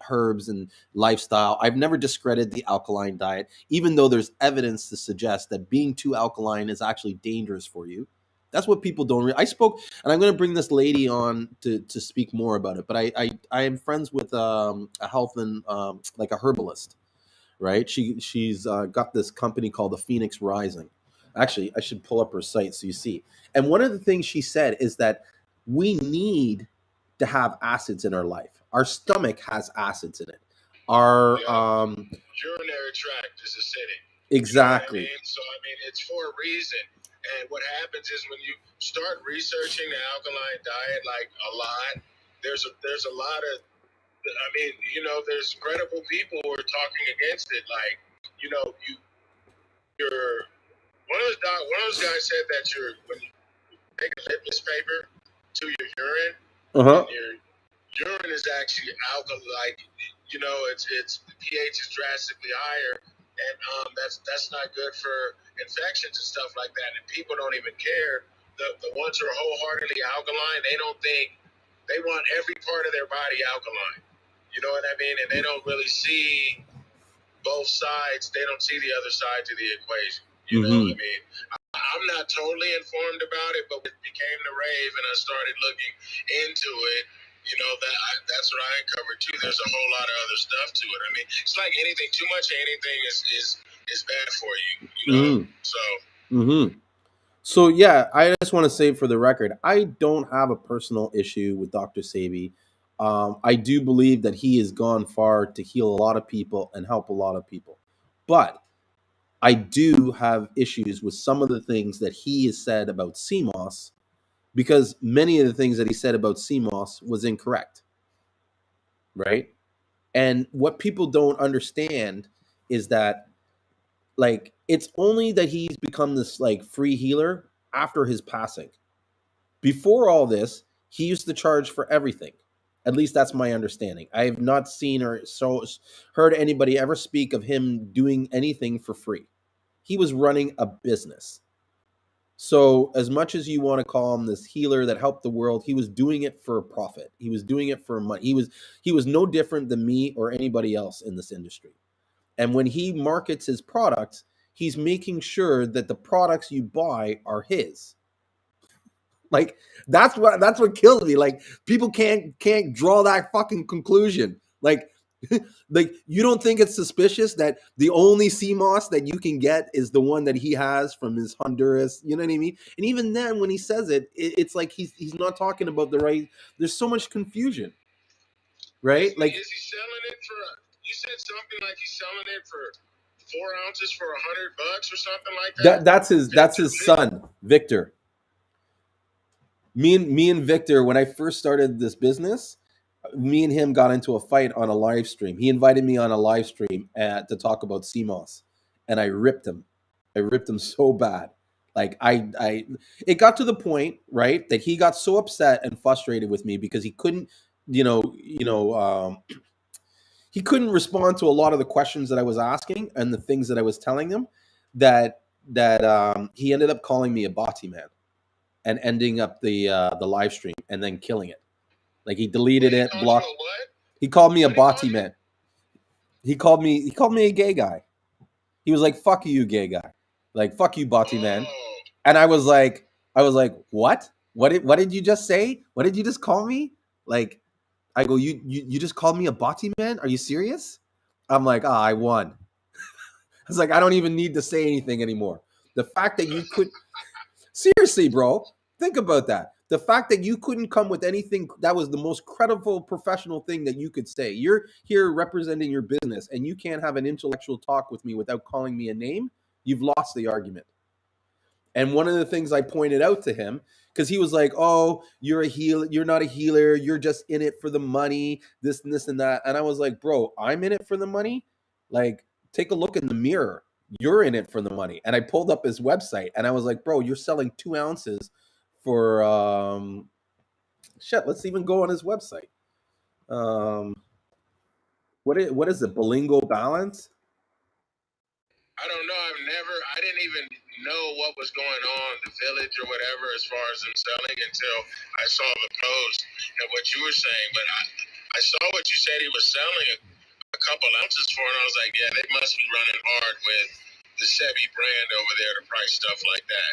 herbs and lifestyle. I've never discredited the alkaline diet, even though there's evidence to suggest that being too alkaline is actually dangerous for you. That's what people don't I spoke, and I'm going to bring this lady on to speak more about it. But I am friends with a health and like a herbalist, right? She's got this company called the Phoenix Rising. Actually, I should pull up her site so you see. And one of the things she said is that we need to have acids in our life. Our stomach has acids in it. Our urinary tract is acidic. Exactly. You know what I mean? So I mean, it's for a reason. And what happens is when you start researching the alkaline diet, like a lot, there's a lot of, I mean, there's credible people who are talking against it. Like, you're one of those guys said that when you take a litmus paper to your urine, and your urine is actually alkaline. It's the pH is drastically higher, and that's not good for infections and stuff like that. And people don't even care. The ones who are wholeheartedly alkaline, they don't think, they want every part of their body alkaline. You know what I mean? And they don't really see both sides. They don't see the other side to the equation. You know what I mean? I'm not totally informed about it, but it became the rave, and I started looking into it. That's what I uncovered too. There's a whole lot of other stuff to it. I mean, it's like anything. Too much of anything is bad for you. So yeah, I just want to say for the record, I don't have a personal issue with Dr. Sebi. I do believe that he has gone far to heal a lot of people and help a lot of people. But I do have issues with some of the things that he has said about Seamoss, because many of the things that he said about Seamoss was incorrect. Right? And what people don't understand is that, like, it's only that he's become this like free healer after his passing. Before all this, he used to charge for everything. At least that's my understanding. I have not seen or heard anybody ever speak of him doing anything for free. He was running a business. So as much as you want to call him this healer that helped the world, he was doing it for a profit. He was doing it for money. He was no different than me or anybody else in this industry. And when he markets his products, he's making sure that the products you buy are his. Like, that's what kills me. Like, people can't draw that fucking conclusion. Like, like, you don't think it's suspicious that the only sea moss that you can get is the one that he has from his Honduras? You know what I mean? And even then, when he says it's like he's not talking about the right. There's so much confusion, right? Like, is he selling it for? You said something like he's selling it for 4 ounces for $100 or something like that. That's his son, Victor. Me and Victor, when I first started this business, me and him got into a fight on a live stream. He invited me on a live stream to talk about Seamoss, and I ripped him. I ripped him so bad. Like it got to the point, right, that he got so upset and frustrated with me because he couldn't, he couldn't respond to a lot of the questions that I was asking and the things that I was telling him, that he ended up calling me a boti man and ending up the live stream and then killing it. Like he deleted it, blocked. He called me a boti man. He called me a gay guy. He was like, "Fuck you, gay guy." Like, "Fuck you, boti man." And I was like, "What? What did you just say? What did you just call me?" Like, I go, "You just called me a boti man? Are you serious?" I'm like, "Ah, I won." I was like, "I don't even need to say anything anymore." The fact that you could seriously, bro, think about that. The fact that you couldn't come with anything that was the most credible professional thing that you could say. You're here representing your business and you can't have an intellectual talk with me without calling me a name. You've lost the argument. And one of the things I pointed out to him, because he was like, "Oh, you're a healer. You're not a healer. You're just in it for the money, this and this and that." And I was like, "Bro, I'm in it for the money. Like, take a look in the mirror. You're in it for the money." And I pulled up his website and I was like, "Bro, you're selling 2 ounces for shit." Let's even go on his website. Um, what is it? Bilingual balance? I don't know. I didn't even know what was going on, the village or whatever, as far as them selling until I saw the post and what you were saying. But I saw what you said he was selling a couple ounces for, and I was like, yeah, they must be running hard with the Sebi brand over there to price stuff like that.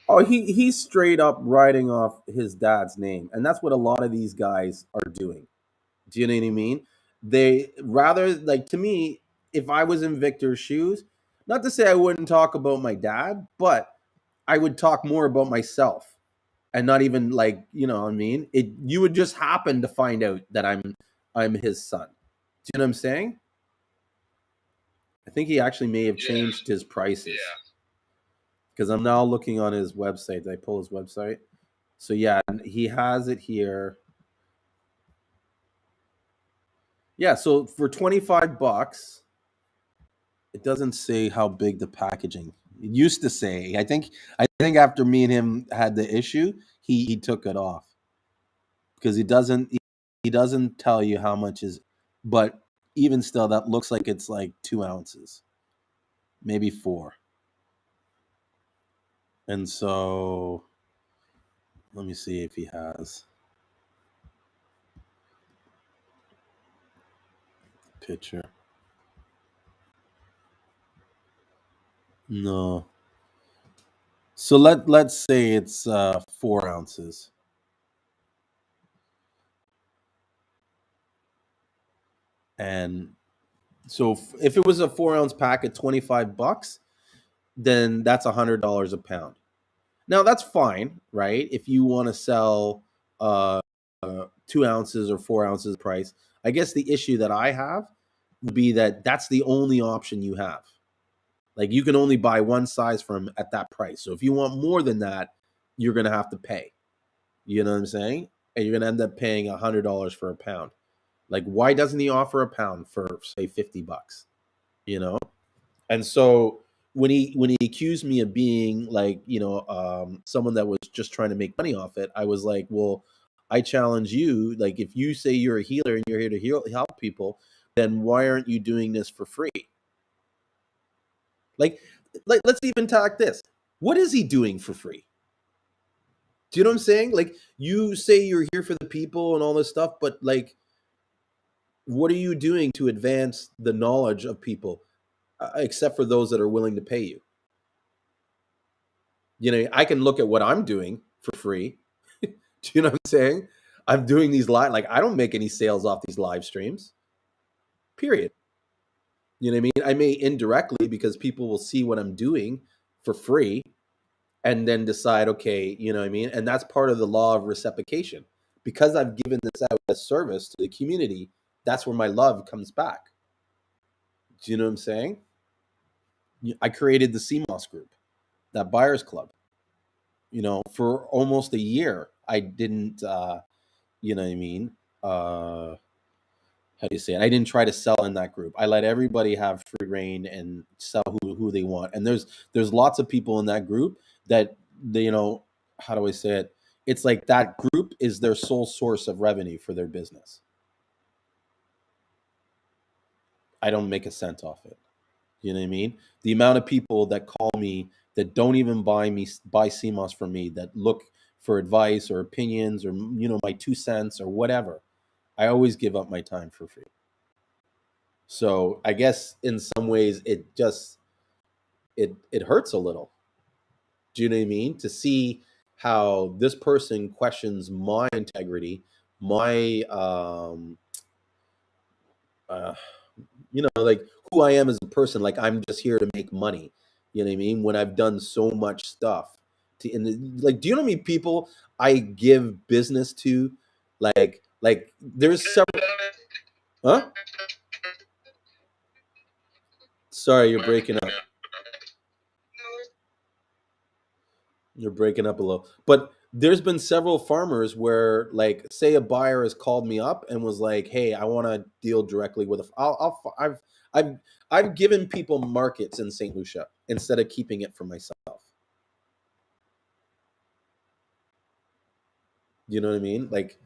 Oh, he's straight up writing off his dad's name, and that's what a lot of these guys are doing. Do you know what I mean? They rather, like, to me, if I was in Victor's shoes, not to say I wouldn't talk about my dad, but I would talk more about myself and not even, like, you know what I mean? You would just happen to find out that I'm his son. Do you know what I'm saying? I think he actually may have changed his prices. Yeah. Because I'm now looking on his website. Did I pull his website? So yeah, he has it here. Yeah, so for $25, it doesn't say how big the packaging. It used to say. I think after me and him had the issue, he took it off because he doesn't tell you how much is. But even still, that looks like it's like 2 ounces, maybe 4. And so, let me see if he has a picture. No. So let's say it's 4 ounces. And so if it was a 4 ounce pack at $25, then that's $100 a pound. Now that's fine, right? If you want to sell 2 ounces or 4 ounces price, I guess the issue that I have would be that that's the only option you have. Like you can only buy one size from at that price. So if you want more than that, you're gonna have to pay. You know what I'm saying? And you're gonna end up paying $100 for a pound. Like, why doesn't he offer a pound for say $50? You know? And so when he accused me of being like, someone that was just trying to make money off it, I was like, well, I challenge you. Like, if you say you're a healer and you're here to help people, then why aren't you doing this for free? Like, let's even talk this. What is he doing for free? Do you know what I'm saying? Like, you say you're here for the people and all this stuff, but like, what are you doing to advance the knowledge of people, except for those that are willing to pay you? I can look at what I'm doing for free. Do you know what I'm saying? I'm doing these live, like, I don't make any sales off these live streams. Period. You know what I mean? I may indirectly because people will see what I'm doing for free and then decide, okay, you know what I mean? And that's part of the law of reciprocation. Because I've given this out as service to the community, that's where my love comes back. Do you know what I'm saying? I created the Seamoss group, that buyers club. For almost a year, I didn't, you know what I mean? How do you say it? I didn't try to sell in that group. I let everybody have free reign and sell who they want. And there's lots of people in that group that they, how do I say it? It's like that group is their sole source of revenue for their business. I don't make a cent off it. You know what I mean? The amount of people that call me that don't even buy Seamoss from me, that look for advice or opinions or my 2 cents or whatever, I always give up my time for free. So I guess in some ways it just it hurts a little. Do you know what I mean? To see how this person questions my integrity, my uh, like who I am as a person. Like I'm just here to make money. You know what I mean? When I've done so much stuff, like, do you know how many people I give business to? Like there's several. Huh? Sorry, you're breaking up. You're breaking up a little. But there's been several farmers where, like, say a buyer has called me up and was like, "Hey, I want to deal directly with a." I've I've given people markets in St. Lucia instead of keeping it for myself. You know what I mean? Like,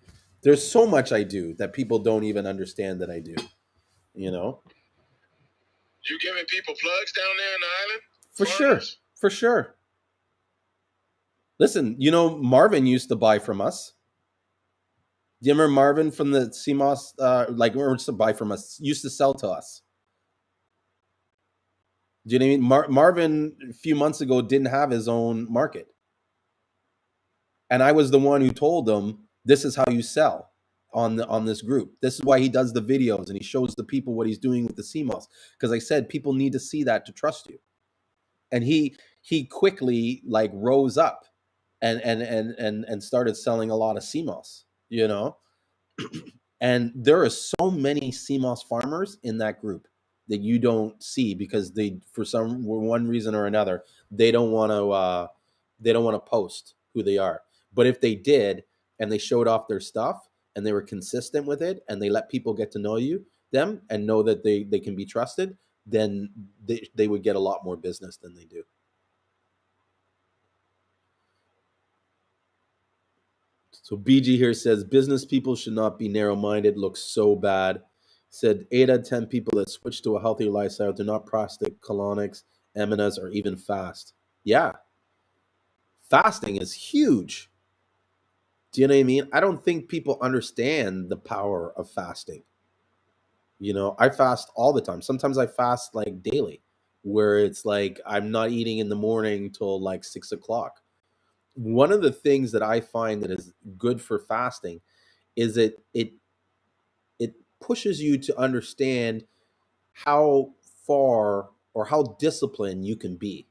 there's so much I do that people don't even understand that I do. You know? You giving people plugs down there in the island? For sure. For sure. Listen, Marvin used to buy from us. Do you remember Marvin from the Seamoss? Or used to buy from us, used to sell to us. Do you know what I mean? Marvin a few months ago didn't have his own market, and I was the one who told him this is how you sell on this group. This is why he does the videos and he shows the people what he's doing with the Seamoss, because I said people need to see that to trust you. And he quickly like rose up and started selling a lot of Seamoss. And there are so many Seamoss farmers in that group that you don't see because they, for one reason or another, they don't want to post who they are. But if they did and they showed off their stuff and they were consistent with it and they let people get to know them and know that they can be trusted, then they would get a lot more business than they do. So BG here says business people should not be narrow-minded. Looks so bad. Said 8 out of 10 people that switch to a healthier lifestyle do not prostate, colonics, eminas, or even fast. Yeah, fasting is huge. Do you know what I mean? I don't think people understand the power of fasting. I fast all the time. Sometimes I fast like daily, where it's like I'm not eating in the morning till like 6 o'clock. One of the things that I find that is good for fasting is it pushes you to understand how far or how disciplined you can be.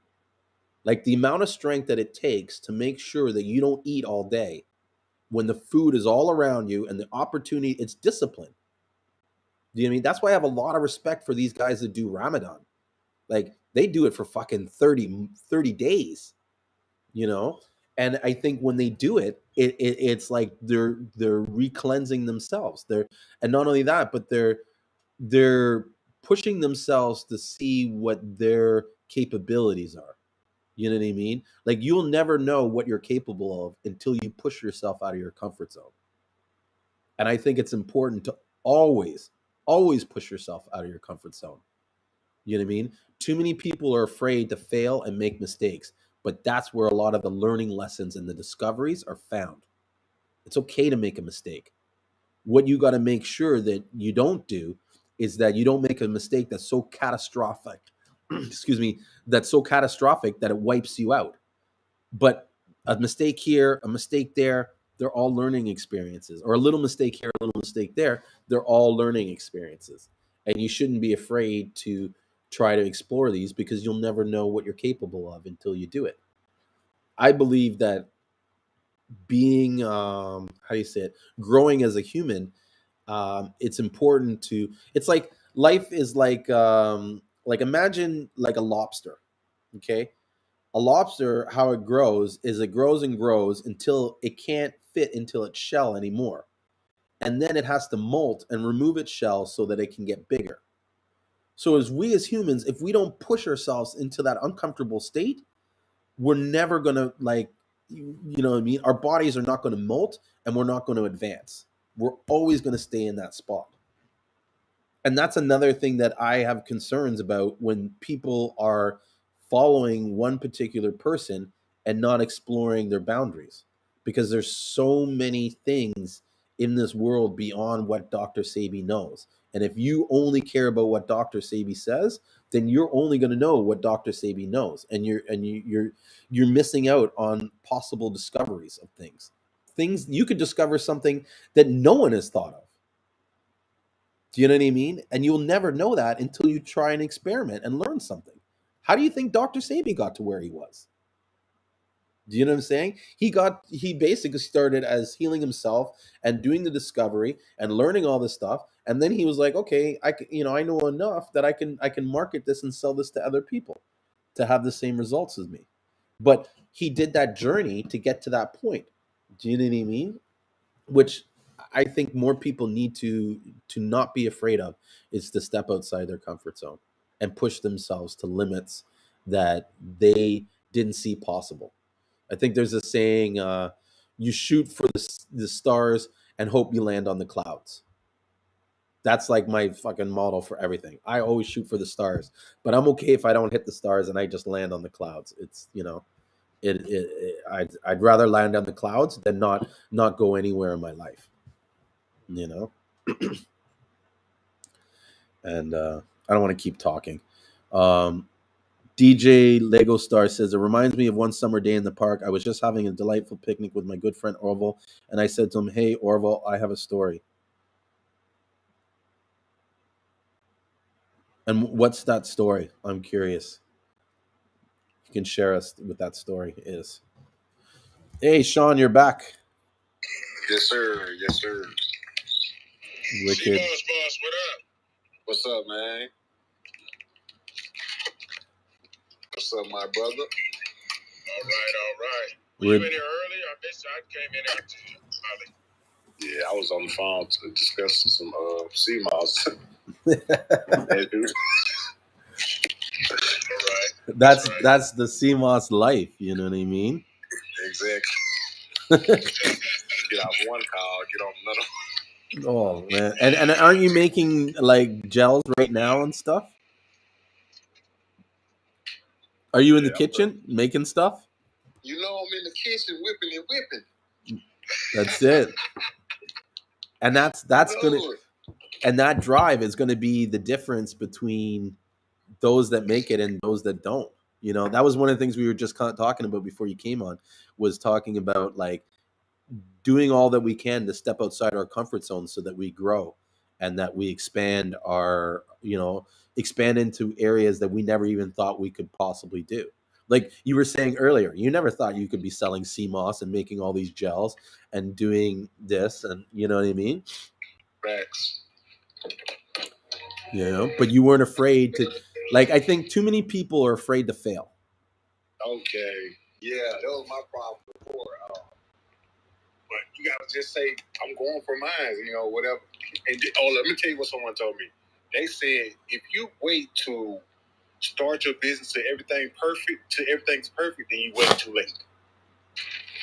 Like the amount of strength that it takes to make sure that you don't eat all day when the food is all around you and the opportunity, it's discipline. Do you know what I mean? That's why I have a lot of respect for these guys that do Ramadan. Like they do it for fucking 30 days, you know? And I think when they do it's like they're re-cleansing themselves. And not only that, but they're pushing themselves to see what their capabilities are. You know what I mean? Like you'll never know what you're capable of until you push yourself out of your comfort zone. And I think it's important to always push yourself out of your comfort zone. You know what I mean? Too many people are afraid to fail and make mistakes, but that's where a lot of the learning lessons and the discoveries are found. It's okay to make a mistake. What you got to make sure that you don't do is that you don't make a mistake that's so catastrophic, excuse me, that's so catastrophic that it wipes you out. But a mistake here, a mistake there, they're all learning experiences. Or a little mistake here, a little mistake there, they're all learning experiences. And you shouldn't be afraid to try to explore these because you'll never know what you're capable of until you do it. I believe that being, how do you say it, growing as a human, it's important to, it's like life is like imagine like a lobster. Okay, a lobster, how it grows is it grows and grows until it can't fit into its shell anymore, and then it has to molt and remove its shell so that it can get bigger. So as humans, if we don't push ourselves into that uncomfortable state, we're never going to, like, you know what I mean? Our bodies are not going to molt, and we're not going to advance. We're always going to stay in that spot. And that's another thing that I have concerns about when people are following one particular person and not exploring their boundaries, because there's so many things in this world beyond what Dr. Sebi knows. And if you only care about what Dr. Sebi says, then you're only going to know what Dr. Sebi knows, and you're missing out on possible discoveries of things. Things you could discover something that no one has thought of. Do you know what I mean? And you'll never know that until you try and experiment and learn something. How do you think Dr. Sebi got to where he was? Do you know what I'm saying? He basically started as healing himself and doing the discovery and learning all this stuff, and then he was like, okay, I know enough that I can market this and sell this to other people to have the same results as me. But he did that journey to get to that point. Do you know what I mean? Which I think more people need to not be afraid of, is to step outside their comfort zone and push themselves to limits that they didn't see possible. I think there's a saying, you shoot for the stars and hope you land on the clouds. That's like my fucking model for everything. I always shoot for the stars, but I'm okay if I don't hit the stars and I just land on the clouds. It's, I'd rather land on the clouds than not go anywhere in my life, you know. And I don't want to keep talking. DJ Lego Star says, it reminds me of one summer day in the park. I was just having a delightful picnic with my good friend Orville, and I said to him, hey Orville, I have a story. And what's that story? I'm curious. You can share us what that story is. Hey Sean, you're back. Yes, sir. Yes, sir. Wicked. Seamoss boss, what up? What's up, man? What's up, my brother? All right. Were you in here early? I came in after you. Yeah, I was on the phone to discuss some Seamoss. That's the Seamoss life, you know what I mean? Exactly. Get off one call, get on another. Oh man. And aren't you making like gels right now and stuff? Are you in the kitchen making stuff? You know, I'm in the kitchen whipping and whipping. That's it. And that's gonna, and that drive is gonna be the difference between those that make it and those that don't. You know, that was one of the things we were just talking about before you came on, was talking about like doing all that we can to step outside our comfort zone so that we grow and that we expand expand into areas that we never even thought we could possibly do. Like you were saying earlier, you never thought you could be selling Seamoss and making all these gels and doing this, and you know what I mean? Facts. You know, but you weren't afraid to, like, I think too many people are afraid to fail. Okay. Yeah, that was my problem before. But you gotta just say, I'm going for mine, whatever. And let me tell you what someone told me. They said, if you wait to start your business to everything's perfect, then you wait too late.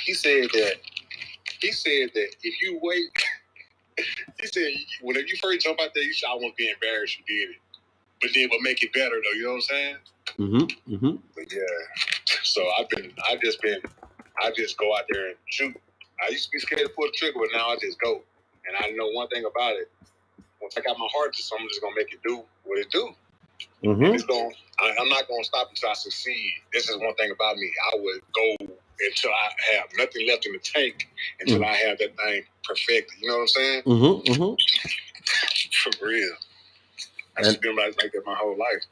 He said that if you wait, he said, whenever you first jump out there, you should almost be embarrassed you did it. But then we'll make it better though, you know what I'm saying? Mm-hmm. Mm-hmm. But yeah. So I just go out there and shoot. I used to be scared to pull the trigger, but now I just go. And I know one thing about it. Once I got my heart to something, I'm just gonna make it do what it do. Mm-hmm. And I'm not gonna stop until I succeed. This is one thing about me. I would go until I have nothing left in the tank, until I have that thing perfected. You know what I'm saying? Mm-hmm. Mm-hmm. For real. I just been like that my whole life.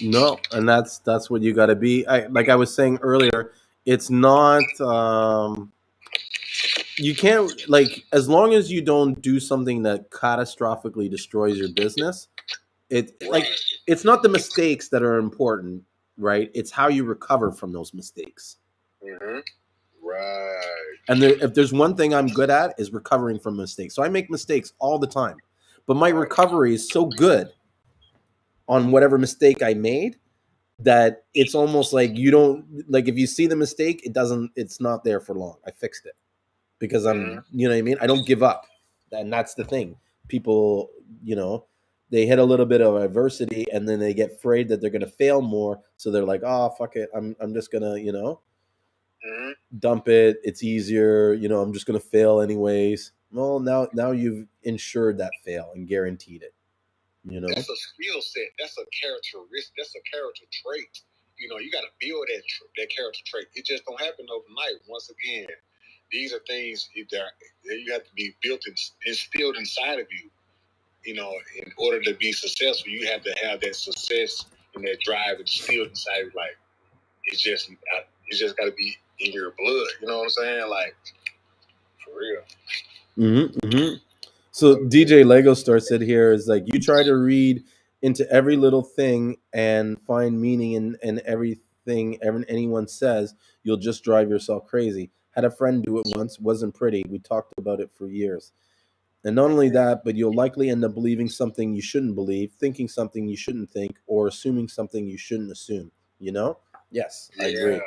No, and that's what you got to be. Like I was saying earlier, it's not. You can't, like, as long as you don't do something that catastrophically destroys your business. It's not the mistakes that are important, right? It's how you recover from those mistakes. Mm-hmm. Right. And if there's one thing I'm good at, is recovering from mistakes. So I make mistakes all the time, but my recovery is so good on whatever mistake I made that it's almost like you don't like if you see the mistake, it's not there for long. I fixed it because you know what I mean? I don't give up. And that's the thing. People, they hit a little bit of adversity and then they get afraid that they're going to fail more. So they're like, oh, fuck it. I'm just going to, dump it. It's easier. I'm just going to fail anyways. Well, now you've insured that fail and guaranteed it. That's a skill set. That's a characteristic. That's a character trait. You got to build that character trait. It just don't happen overnight. Once again, these are things that you have to be built and instilled inside of you. In order to be successful, you have to have that success and that drive instilled inside of you. Like it's just got to be in your blood. You know what I'm saying? Like for real. So DJ Lego Store said here is like you try to read into every little thing and find meaning in everything anyone says, you'll just drive yourself crazy. Had a friend do it once, wasn't pretty. We talked about it for years. And not only that, but you'll likely end up believing something you shouldn't believe, thinking something you shouldn't think, or assuming something you shouldn't assume. Yes, I agree.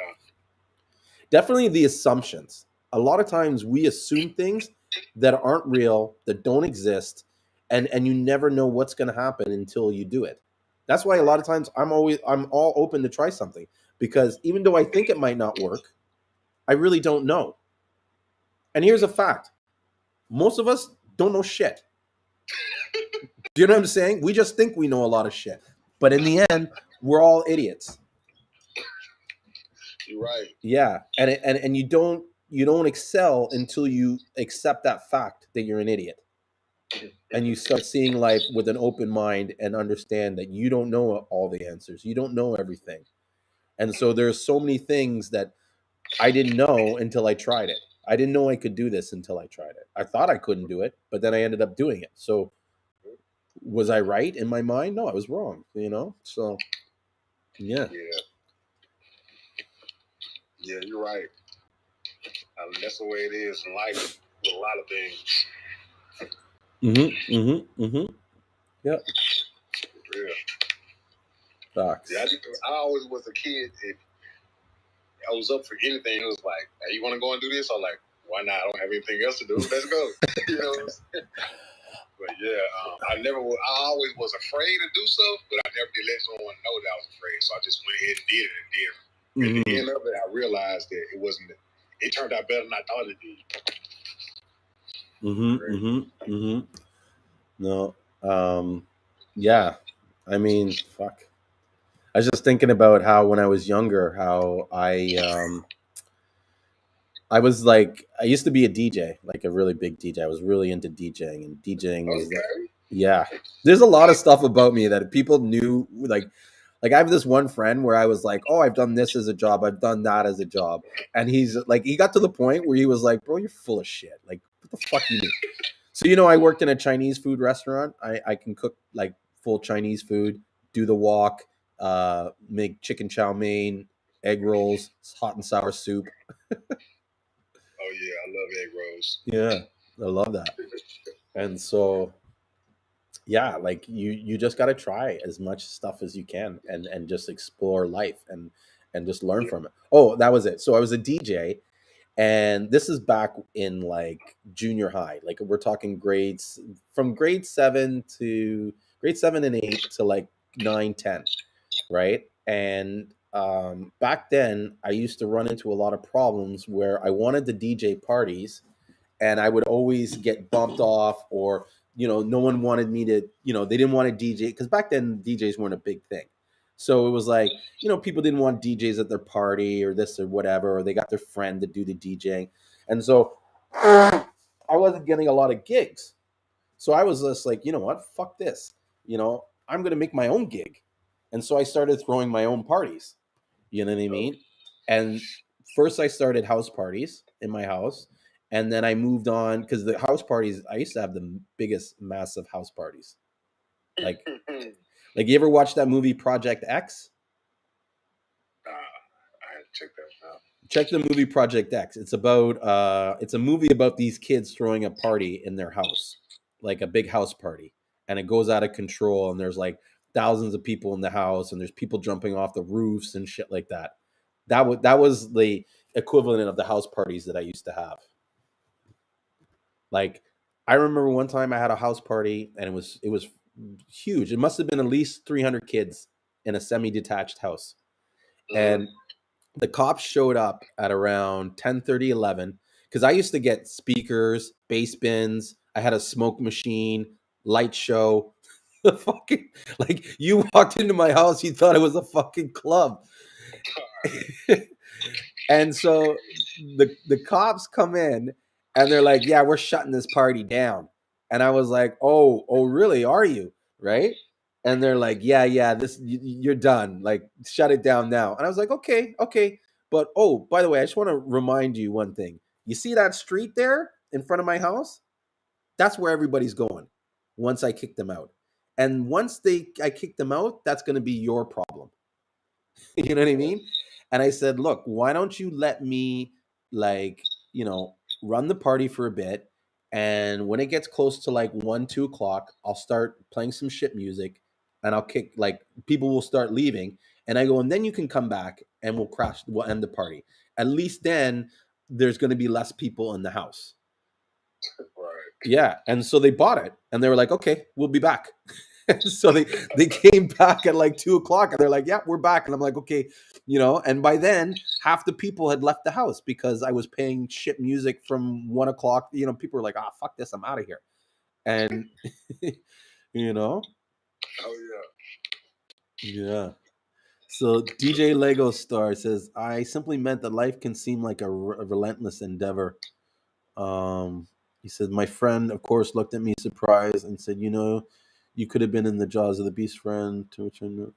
Definitely the assumptions. A lot of times we assume things that aren't real, that don't exist, and you never know what's going to happen until you do it. That's why a lot of times I'm all open to try something, because even though I think it might not work, I really don't know. And here's a fact. Most of us don't know shit. Do you know what I'm saying? We just think we know a lot of shit. But in the end, we're all idiots. You're right. Yeah. And you don't excel until you accept that fact that you're an idiot. And you start seeing life with an open mind and understand that you don't know all the answers. You don't know everything. And so there's so many things that I didn't know until I tried it. I didn't know I could do this until I tried it. I thought I couldn't do it, but then I ended up doing it. So was I right in my mind? No, I was wrong, So yeah. Yeah, you're right. That's the way it is in life with a lot of things. Yeah. Yeah. Facts. Yeah, I always was a kid. If I was up for anything, it was like, hey, you want to go and do this? I'm like, why not? I don't have anything else to do. Let's go. You know what I'm saying? But yeah, I always was afraid to do stuff, but I never did let someone know that I was afraid. So I just went ahead and did it. At the end of it, I realized that it wasn't. It turned out better than I thought it did. No. Yeah. I mean, fuck. I was just thinking about how when I was younger, how I was like, I used to be a DJ, like a really big DJ. I was really into DJing, and DJing was yeah. There's a lot of stuff about me that people knew, like I have this one friend where I was like, oh, I've done this as a job, I've done that as a job, and he's like, he got to the point where he was like, bro, you're full of shit. Like, what the fuck you mean? So I worked in a Chinese food restaurant. I can cook like full Chinese food, do the wok, make chicken chow mein, egg rolls, hot and sour soup. Oh yeah, I love egg rolls. Yeah, I love that. And so, yeah, like you just got to try as much stuff as you can and just explore life and just learn from it. Oh, that was it. So I was a DJ, and this is back in like junior high. Like we're talking grades from grade 7 and 8 to like 9, 10, right? And back then I used to run into a lot of problems where I wanted to DJ parties and I would always get bumped off, or no one wanted me to, they didn't want to DJ, because back then DJs weren't a big thing. So it was like, people didn't want DJs at their party or this or whatever, or they got their friend to do the DJing. And so I wasn't getting a lot of gigs. So I was just like, you know what, fuck this. I'm going to make my own gig. And so I started throwing my own parties. You know what I mean? And first I started house parties in my house. And then I moved on, because the house parties, I used to have the biggest, massive house parties. Like you ever watch that movie Project X? I had to check that out. Check the movie Project X. It's a movie about these kids throwing a party in their house, like a big house party, and it goes out of control. And there's like thousands of people in the house, and there's people jumping off the roofs and shit like that. That was the equivalent of the house parties that I used to have. Like, I remember one time I had a house party, and it was huge. It must have been at least 300 kids in a semi-detached house. And the cops showed up at around 10:30, 11, because I used to get speakers, bass bins. I had a smoke machine, light show. The fucking, like, you walked into my house, you thought it was a fucking club. And so the cops come in, and they're like, "Yeah, we're shutting this party down." And I was like, "Oh, really? Are you?" Right? And they're like, "Yeah, this you're done. Like, shut it down now." And I was like, "Okay." But oh, by the way, I just want to remind you one thing. You see that street there in front of my house? That's where everybody's going once I kick them out. And once I kick them out, that's going to be your problem. You know what I mean? And I said, look, why don't you let me, like, run the party for a bit, and when it gets close to like 1, 2 o'clock, I'll start playing some shit music, and I'll kick, like, people will start leaving, and I go, and then you can come back and we'll end the party. At least then there's going to be less people in the house. Right. Yeah. And so they bought it, and they were like, okay, we'll be back. So they came back at like 2 o'clock, and they're like, yeah, we're back. And I'm like, okay, and by then half the people had left the house because I was playing shit music from 1 o'clock. People were like, ah, fuck this, I'm out of here. And Oh yeah. So DJ Lego Star says, I simply meant that life can seem like a relentless endeavor. He said, my friend, of course, looked at me surprised and said, you could have been in the jaws of the beast, friend. To which I know.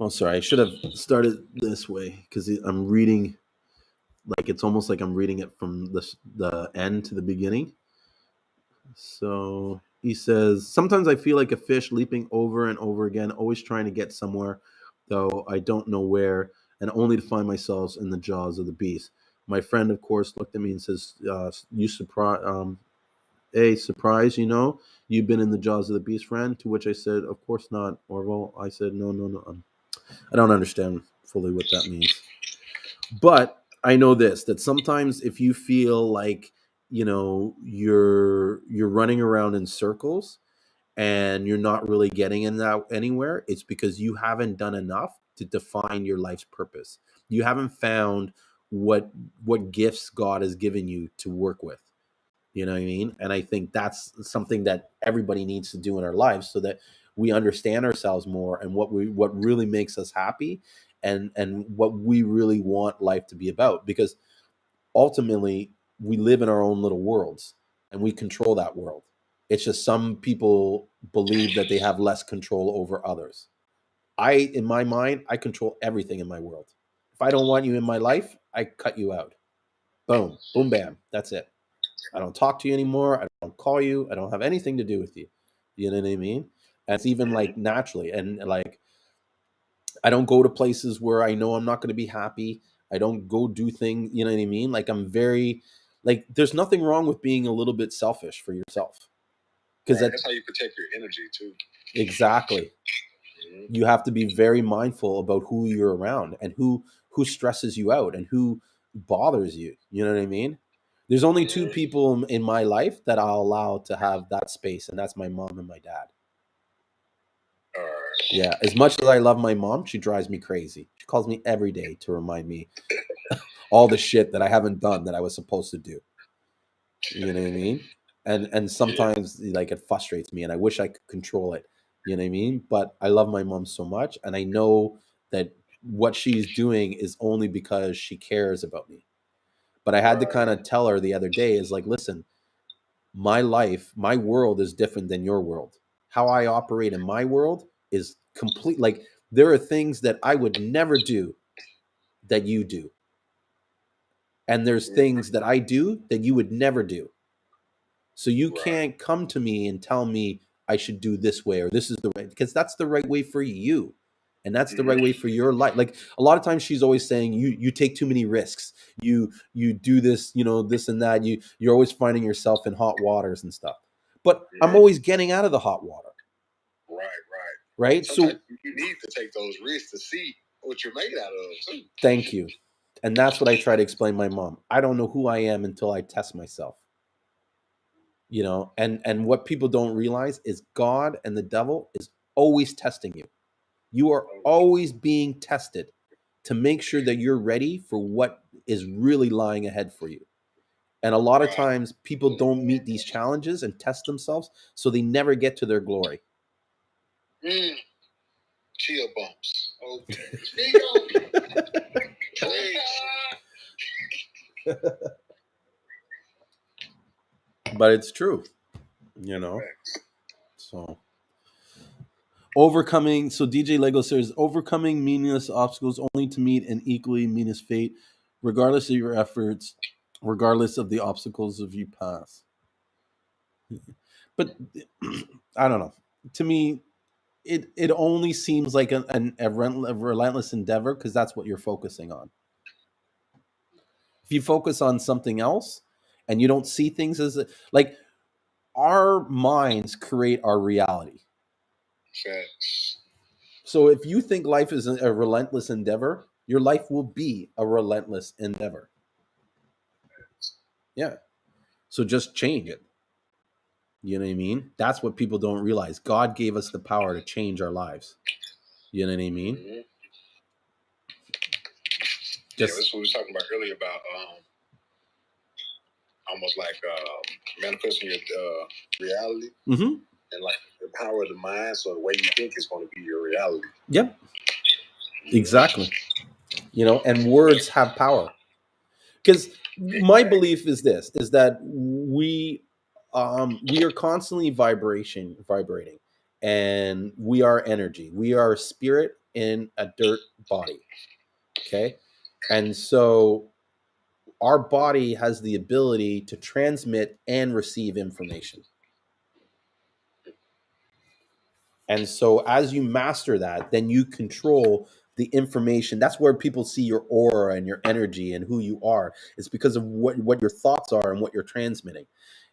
Oh, sorry. I should have started this way because I'm reading, like, it's almost like I'm reading it from the end to the beginning. So he says, sometimes I feel like a fish leaping over and over again, always trying to get somewhere, though I don't know where, and only to find myself in the jaws of the beast. My friend, of course, looked at me and says, you surprise, hey, surprise, you've been in the jaws of the beast, friend. To which I said, of course not, Orville. I said, no. I don't understand fully what that means. But I know this, that sometimes if you feel like, you're running around in circles and you're not really getting in that anywhere, it's because you haven't done enough to define your life's purpose. You haven't found what gifts God has given you to work with. You know what I mean? And I think that's something that everybody needs to do in our lives so that we understand ourselves more and what really makes us happy, and what we really want life to be about. Because ultimately, we live in our own little worlds, and we control that world. It's just some people believe that they have less control over others. In my mind, I control everything in my world. If I don't want you in my life, I cut you out. Boom, boom, bam. That's it. I don't talk to you anymore. I don't call you. I don't have anything to do with you. You know what I mean? And it's even like naturally. And like, I don't go to places where I know I'm not going to be happy. I don't go do things, you know what I mean? Like, I'm very, like, there's nothing wrong with being a little bit selfish for yourself. Because that's how you protect your energy too. Exactly. You have to be very mindful about who you're around and who stresses you out and who bothers you. You know what I mean? There's only two people in my life that I'll allow to have that space, and that's my mom and my dad. Yeah, as much as I love my mom, she drives me crazy. She calls me every day to remind me all the shit that I haven't done that I was supposed to do. You know what I mean? And sometimes like it frustrates me, and I wish I could control it. You know what I mean? But I love my mom so much, and I know that what she's doing is only because she cares about me. But I had to kind of tell her the other day is like, listen, my life, my world is different than your world. How I operate in my world is complete. Like, there are things that I would never do that you do. And there's things that I do that you would never do. So you can't come to me and tell me I should do this way or this is the right, because that's the right way for you. And that's the right way for your life. Like, a lot of times she's always saying you take too many risks. You do this, this and that. You're always finding yourself in hot waters and stuff. But I'm always getting out of the hot water. right? Sometimes you need to take those risks to see what you're made out of too. Thank you. And that's what I try to explain my mom. I don't know who I am until I test myself. You know, and what people don't realize is God and the devil is always testing you. You are always being tested to make sure that you're ready for what is really lying ahead for you. And a lot of times people don't meet these challenges and test themselves, so they never get to their glory. Chill bumps. But it's true, you know. So overcoming. So DJ Lego says overcoming meaningless obstacles only to meet an equally meaningless fate, regardless of your efforts, regardless of the obstacles of you pass. But I don't know. To me, it only seems like a relentless endeavor because that's what you're focusing on. If you focus on something else and you don't see things as like our minds create our reality. Facts. So if you think life is a relentless endeavor, your life will be a relentless endeavor. Yeah. So just change it. You know what I mean? That's what people don't realize. God gave us the power to change our lives. You know what I mean? Mm-hmm. That's what we were talking about earlier about almost like manifesting your reality. Mm-hmm. And like the power of the mind, so the way you think is going to be your reality. Yep. Exactly. You know, and words have power. Because my belief is this: is that we are constantly vibrating, and we are energy. We are spirit in a dirt body. Okay, and so our body has the ability to transmit and receive information. And so as you master that, then you control the information. That's where people see your aura and your energy and who you are. It's because of what your thoughts are and what you're transmitting.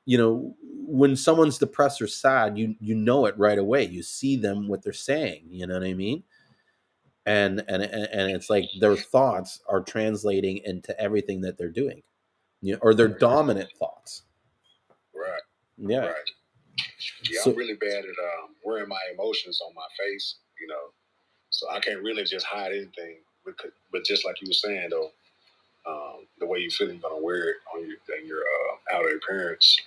You know, when someone's depressed or sad, you know it right away. You see them what they're saying, you know what I mean? And it's like their thoughts are translating into everything that they're doing. You know, or their dominant thoughts. Right. Yeah. Right. Yeah, I'm really bad at wearing my emotions on my face, you know. So I can't really just hide anything. But just like you were saying, though, the way you feel, you're gonna wear it on your outer appearance.